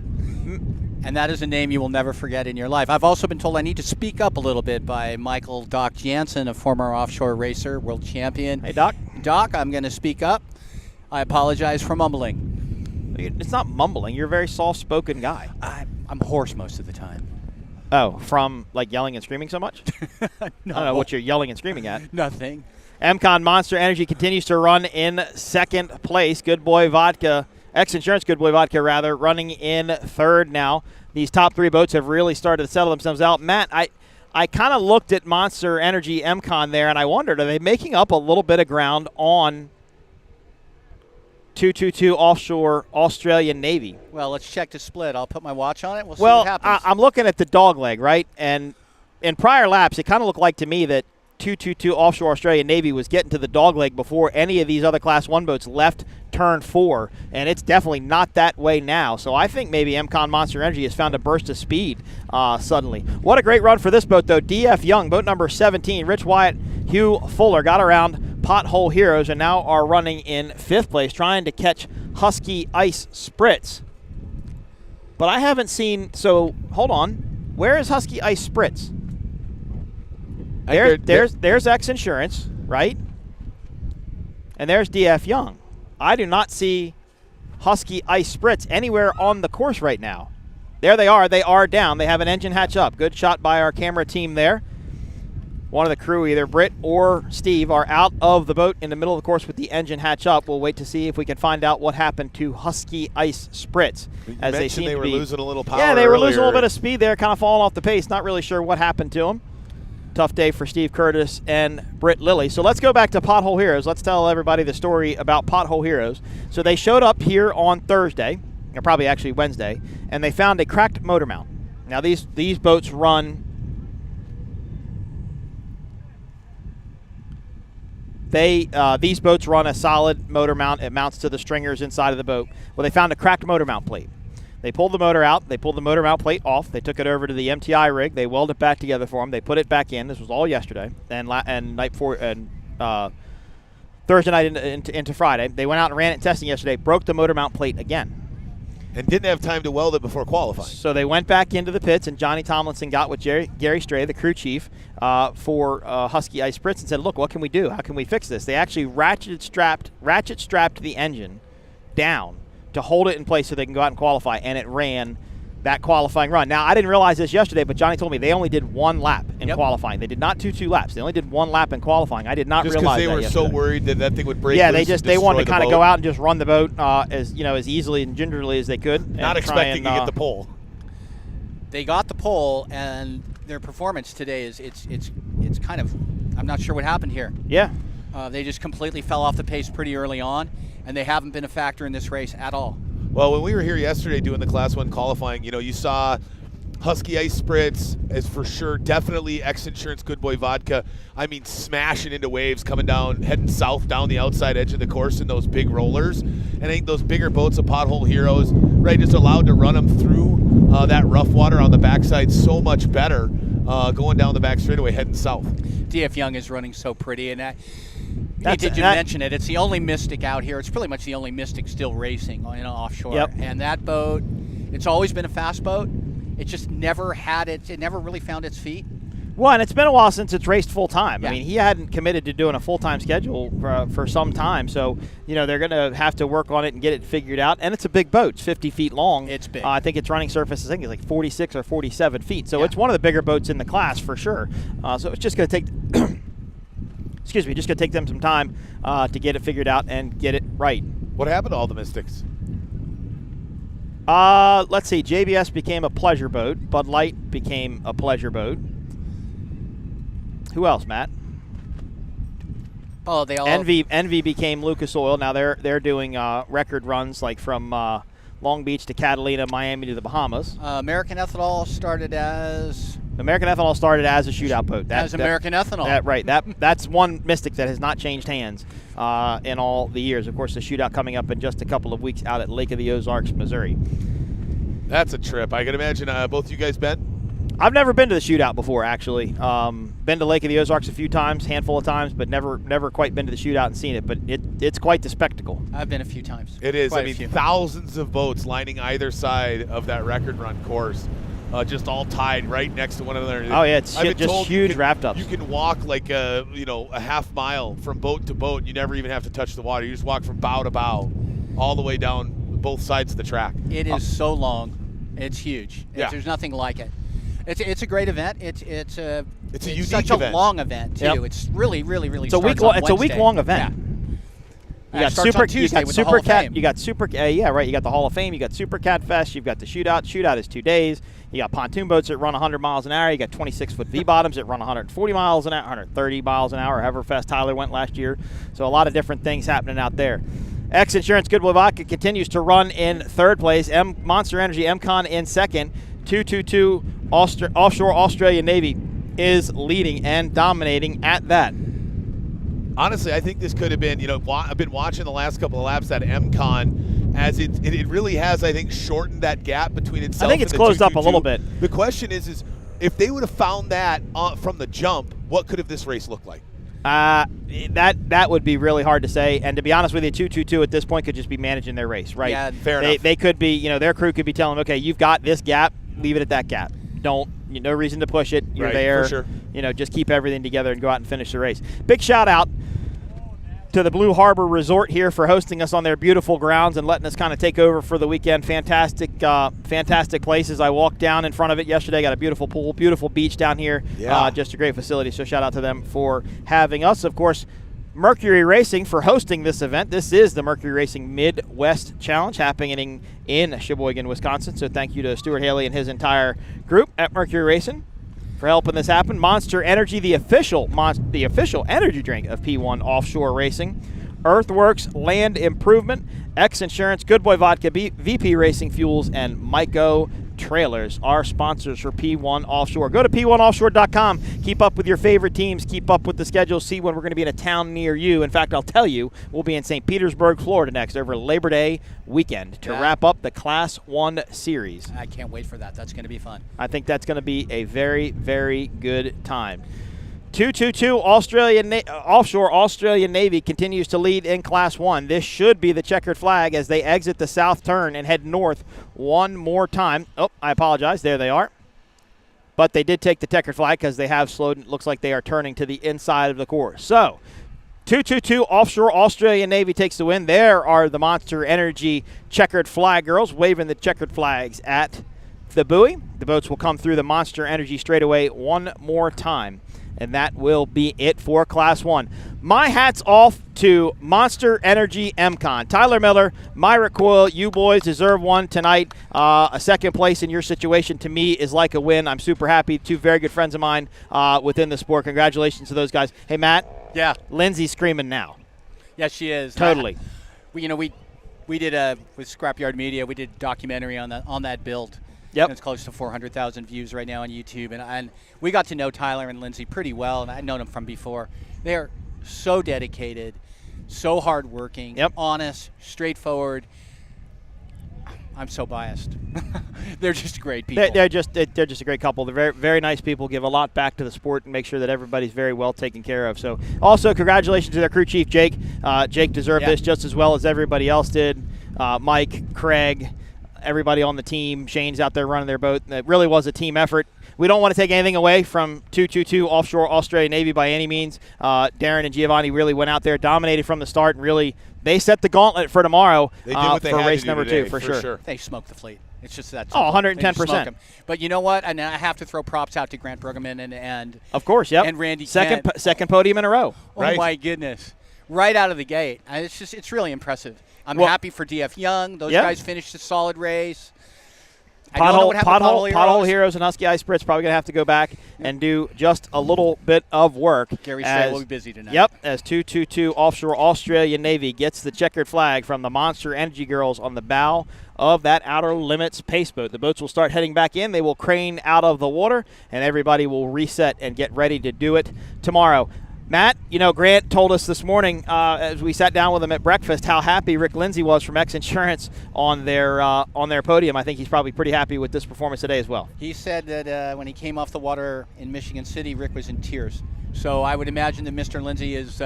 and that is a name you will never forget in your life. I've also been told I need to speak up a little bit by Michael Doc Jansen, a former offshore racer, world champion. Hey, Doc. Doc, I'm going to speak up. I apologize for mumbling. It's not mumbling. You're a very soft-spoken guy. I'm hoarse most of the time. Oh, from like yelling and screaming so much? No. I don't know what you're yelling and screaming at. Nothing. MCon Monster Energy continues to run in 2nd place. Good Boy Vodka, X Insurance Good Boy Vodka rather, running in 3rd now. These top 3 boats have really started to settle themselves out. Matt, I kind of looked at Monster Energy MCon there, and I wondered, are they making up a little bit of ground on 222 Offshore Australian Navy? Well, let's check the split. I'll put my watch on it. We'll see what happens. I'm looking at the dog leg, right? And in prior laps, it kind of looked like to me that 222 Offshore Australian Navy was getting to the dog leg before any of these other Class 1 boats left turn 4, and it's definitely not that way now. So I think maybe MCon Monster Energy has found a burst of speed suddenly. What a great run for this boat, though. DF Young, boat number 17, Rich Wyatt, Hugh Fuller got around Pothole Heroes and now are running in 5th place, trying to catch Husky Ice Spritz. But I haven't seen, so hold on. Where is Husky Ice Spritz? There's X Insurance, right? And there's DF Young. I do not see Husky Ice Spritz anywhere on the course right now. There they are. They are down. They have an engine hatch up. Good shot by our camera team there. One of the crew, either Britt or Steve, are out of the boat in the middle of the course with the engine hatch up. We'll wait to see if we can find out what happened to Husky Ice Spritz. As they were losing a little power. Yeah, they were losing a little bit of speed there, kind of falling off the pace. Not really sure what happened to them. Tough day for Steve Curtis and Britt Lilly. So let's go back to Pothole Heroes. Let's tell everybody the story about Pothole Heroes. So they showed up here on Thursday, or probably actually Wednesday, and they found a cracked motor mount. Now these boats run These boats run a solid motor mount. It mounts to the stringers inside of the boat. Well, they found a cracked motor mount plate. They pulled the motor out. They pulled the motor mount plate off. They took it over to the MTI rig. They welded it back together for them. They put it back in. This was all yesterday and night before and Thursday night into Friday. They went out and ran it in testing yesterday. Broke the motor mount plate again. And didn't have time to weld it before qualifying. So they went back into the pits, and Johnny Tomlinson got with Gary Stray, the crew chief, for Husky Ice Spritz and said, look, what can we do? How can we fix this? They actually ratchet strapped the engine down to hold it in place so they can go out and qualify, and it ran that qualifying run. Now, I didn't realize this yesterday, but Johnny told me they only did one lap in qualifying. They did not do 2 laps. They only did 1 lap in qualifying. I did not realize that Just because they were so worried that thing would break. Yeah, they wanted to kind of go out and just run the boat as easily and gingerly as they could. Not expecting to get the pole. They got the pole, and their performance today is it's kind of, I'm not sure what happened here. Yeah. They just completely fell off the pace pretty early on, and they haven't been a factor in this race at all. Well, when we were here yesterday doing the Class 1 qualifying, you saw Husky Ice Spritz as for sure, definitely X-Insurance Good Boy Vodka. I mean, smashing into waves, coming down, heading south down the outside edge of the course in those big rollers. And I think those bigger boats of Pothole Heroes, right, just allowed to run them through that rough water on the backside so much better going down the back straightaway heading south. DF Young is running so pretty, and did you mention it? It's the only Mystic out here. It's pretty much the only Mystic still racing offshore. Yep. And that boat, it's always been a fast boat. It just never had it never really found its feet. Well, and it's been a while since it's raced full time. Yeah. I mean, he hadn't committed to doing a full time schedule for some time, so they're going to have to work on it and get it figured out. And it's a big boat; it's 50 feet long. It's big. I think its running surface is like 46 or 47 feet. So it's one of the bigger boats in the class for sure. So it's just going to take. Excuse me, just going to take them some time to get it figured out and get it right. What happened to all the Mystics? Let's see. JBS became a pleasure boat. Bud Light became a pleasure boat. Who else, Matt? Oh, they all. Envy became Lucas Oil. Now they're doing record runs like from Long Beach to Catalina, Miami to the Bahamas. American Ethanol started as a shootout boat. American Ethanol. That's one Mystic that has not changed hands in all the years. Of course, the shootout coming up in just a couple of weeks out at Lake of the Ozarks, Missouri. That's a trip. I can imagine both you guys been? I've never been to the shootout before, actually. Been to Lake of the Ozarks a few times, handful of times, but never quite been to the shootout and seen it. But it's quite the spectacle. I've been a few times. It is. I mean, thousands of boats lining either side of that record run course, just all tied right next to one another. Oh yeah, it's just huge wrapped ups. You can walk like a half mile from boat to boat. You never even have to touch the water. You just walk from bow to bow, all the way down both sides of the track. It is so long. It's huge. Yeah. There's nothing like it. It's a great event. It's a unique such event. A long event too. Yep. It's really it's a week long event. Yeah. You got Supercat. You got Super. Yeah, right. You got the Hall of Fame. You got Supercat Fest. You've got the shootout. Shootout is 2 days. You got pontoon boats that run 100 miles an hour. You got 26-foot V-bottoms that run 140 miles an hour, 130 miles an hour. However fast Tyler went last year. So a lot of different things happening out there. X-Insurance Good Boy Vodka continues to run in third place. Monster Energy MCon in second. 222 Offshore Australian Navy is leading and dominating at that. Honestly, I think this could have been, I've been watching the last couple of laps that MCon, as it really has, I think, shortened that gap between itself. I think it's closed up a little bit. The question is if they would have found that from the jump, what could have this race looked like? That would be really hard to say. And to be honest with you, 222 at this point could just be managing their race, right? Yeah, fair enough. They could be, their crew could be telling them, okay, you've got this gap, leave it at that gap. No reason to push it. You're right, there. For sure. Just keep everything together and go out and finish the race. Big shout out to the Blue Harbor Resort here for hosting us on their beautiful grounds and letting us kind of take over for the weekend. Fantastic places. I walked down in front of it yesterday. Got a beautiful pool, beautiful beach down here. Yeah. Just a great facility. So shout out to them for having us. Of course, Mercury Racing for hosting this event. This is the Mercury Racing Midwest Challenge happening in Sheboygan, Wisconsin. So thank you to Stuart Haley and his entire group at Mercury Racing for helping this happen. Monster Energy, the official energy drink of P1 Offshore Racing. Earthworks Land Improvement, X Insurance, Good Boy Vodka, VP Racing Fuels, and Myco Trailers, our sponsors for P1 Offshore. Go to P1Offshore.com. Keep up with your favorite teams. Keep up with the schedule. See when we're going to be in a town near you. In fact, I'll tell you, we'll be in St. Petersburg, Florida next over Labor Day weekend to wrap up the Class 1 series. I can't wait for that. That's going to be fun. I think that's going to be a very, very good time. 222 Offshore Australian Navy continues to lead in Class 1. This should be the checkered flag as they exit the south turn and head north one more time. Oh, I apologize. There they are. But they did take the checkered flag because they have slowed. It looks like they are turning to the inside of the course. So, 222 Offshore Australian Navy takes the win. There are the Monster Energy checkered flag girls waving the checkered flags at the buoy. The boats will come through the Monster Energy straightaway one more time. And that will be it for Class 1. My hat's off to Monster Energy MCon. Tyler Miller, Myra Coyle, you boys deserve one tonight. A second place in your situation to me is like a win. I'm super happy. Two very good friends of mine within the sport. Congratulations to those guys. Hey, Matt. Yeah. Lindsay's screaming now. Yeah, she is. Totally. We did with Scrapyard Media, we did a documentary on that build. Yep. And it's close to 400,000 views right now on YouTube. And we got to know Tyler and Lindsay pretty well, and I'd known them from before. They are so dedicated, so hardworking, honest, straightforward. I'm so biased. They're just great people. They're just a great couple. They're very, very nice people, give a lot back to the sport and make sure that everybody's very well taken care of. So also congratulations to their crew chief, Jake. Jake deserved this just as well as everybody else did. Mike, Craig, everybody on the team. Shane's out there running their boat. It really was a team effort. We don't want to take anything away from 222 Offshore Australian Navy by any means. Darren and Giovanni really went out there, dominated from the start, and really they set the gauntlet for tomorrow for race number 2 for sure. They smoked the fleet. It's just that. Oh, 110%. But you know what? And I have to throw props out to Grant Brueggemann and of course, yep. And Randy second Kent. Second podium in a row. Oh my goodness! Right out of the gate, it's really impressive. I'm happy for DF Young. Those guys finished a solid race. Pothole Heroes and Husky Ice Spritz probably going to have to go back and do just a little bit of work. Gary Strait will be busy tonight. Yep, as 222 Offshore Australian Navy gets the checkered flag from the Monster Energy girls on the bow of that Outer Limits pace boat. The boats will start heading back in. They will crane out of the water, and everybody will reset and get ready to do it tomorrow. Matt, Grant told us this morning as we sat down with him at breakfast how happy Rick Lindsay was from X Insurance on their podium. I think he's probably pretty happy with this performance today as well. He said that when he came off the water in Michigan City, Rick was in tears. So I would imagine that Mr. Lindsay is,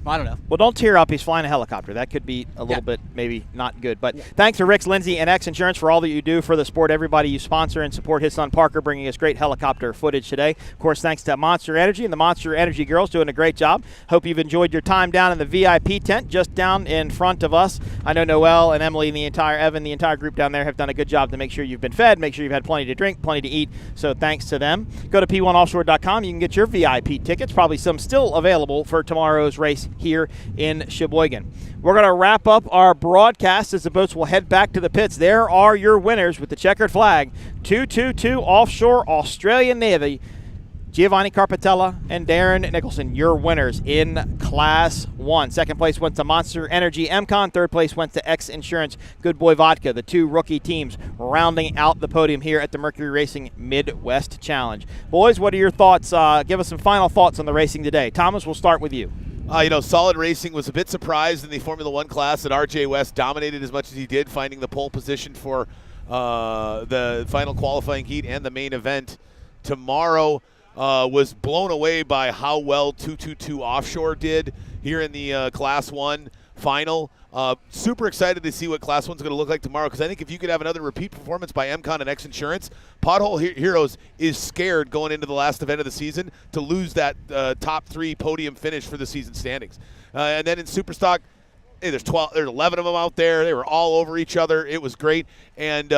I don't know. Well, don't tear up. He's flying a helicopter. That could be a little bit maybe not good. But thanks to Rick Lindsay and X Insurance for all that you do for the sport. Everybody you sponsor and support his son Parker bringing us great helicopter footage today. Of course, thanks to Monster Energy and the Monster Energy girls doing a great job. Hope you've enjoyed your time down in the VIP tent just down in front of us. I know Noelle and Emily and the entire group down there have done a good job to make sure you've been fed, make sure you've had plenty to drink, plenty to eat. So thanks to them. Go to P1Offshore.com. You can get your VIP tickets, probably some still available for tomorrow's race here in Sheboygan. We're going to wrap up our broadcast as the boats will head back to the pits. There are your winners with the checkered flag. 222 Offshore Australian Navy. Giovanni Carpatella and Darren Nicholson, your winners in Class 1. Second place went to Monster Energy MCon. Third place went to X Insurance Good Boy Vodka, the two rookie teams rounding out the podium here at the Mercury Racing Midwest Challenge. Boys, what are your thoughts? Give us some final thoughts on the racing today. Thomas, we'll start with you. Solid racing. Was a bit surprised in the Formula One class that RJ West dominated as much as he did, finding the pole position for the final qualifying heat and the main event tomorrow. Was blown away by how well 222 Offshore did here in the Class 1 final. Super excited to see what Class 1's going to look like tomorrow, because I think if you could have another repeat performance by MCon and X Insurance, Pothole Heroes is scared going into the last event of the season to lose that top 3 podium finish for the season standings. And then in Superstock, there's 11 of them out there. They were all over each other. It was great. And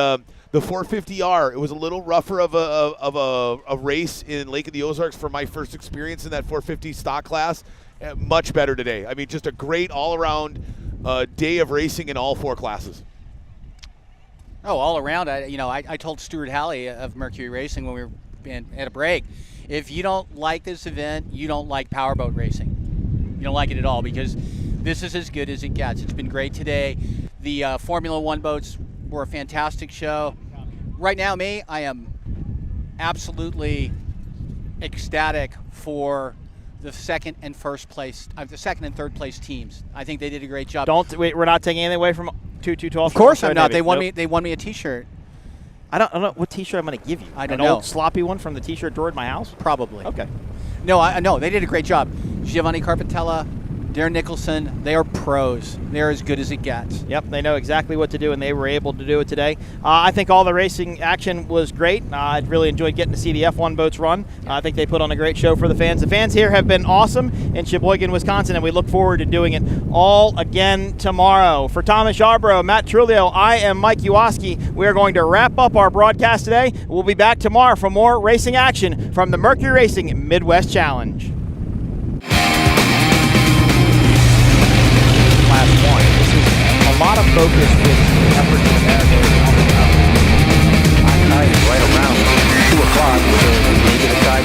the 450R, it was a little rougher of a race in Lake of the Ozarks for my first experience in that 450 stock class. Much better today. I mean, just a great all-around day of racing in all 4 classes. Oh, all around. I told Stuart Halley of Mercury Racing when we were at a break, if you don't like this event, you don't like powerboat racing. You don't like it at all, because this is as good as it gets. It's been great today. The Formula One boats were a fantastic show. Right now, I am absolutely ecstatic for the second and third place teams. I think they did a great job. We're not taking anything away from 2-2-12. Of course I'm not. They won me a T-shirt. I don't know what T-shirt I'm going to give you. I don't An know. old sloppy one from the T-shirt drawer at my house? Probably. Okay. No, I know they did a great job. Giovanni Carpatella, Darren Nicholson, they are pros. They're as good as it gets. Yep, they know exactly what to do, and they were able to do it today. I think all the racing action was great. I really enjoyed getting to see the F1 boats run. I think they put on a great show for the fans. The fans here have been awesome in Sheboygan, Wisconsin, and we look forward to doing it all again tomorrow. For Thomas Yarbrough, Matt Trulio, I am Mike Uoski. We are going to wrap up our broadcast today. We'll be back tomorrow for more racing action from the Mercury Racing Midwest Challenge. Class 1. This is a lot of focus with the effort in America. I'm right around 2 o'clock with a bit of time.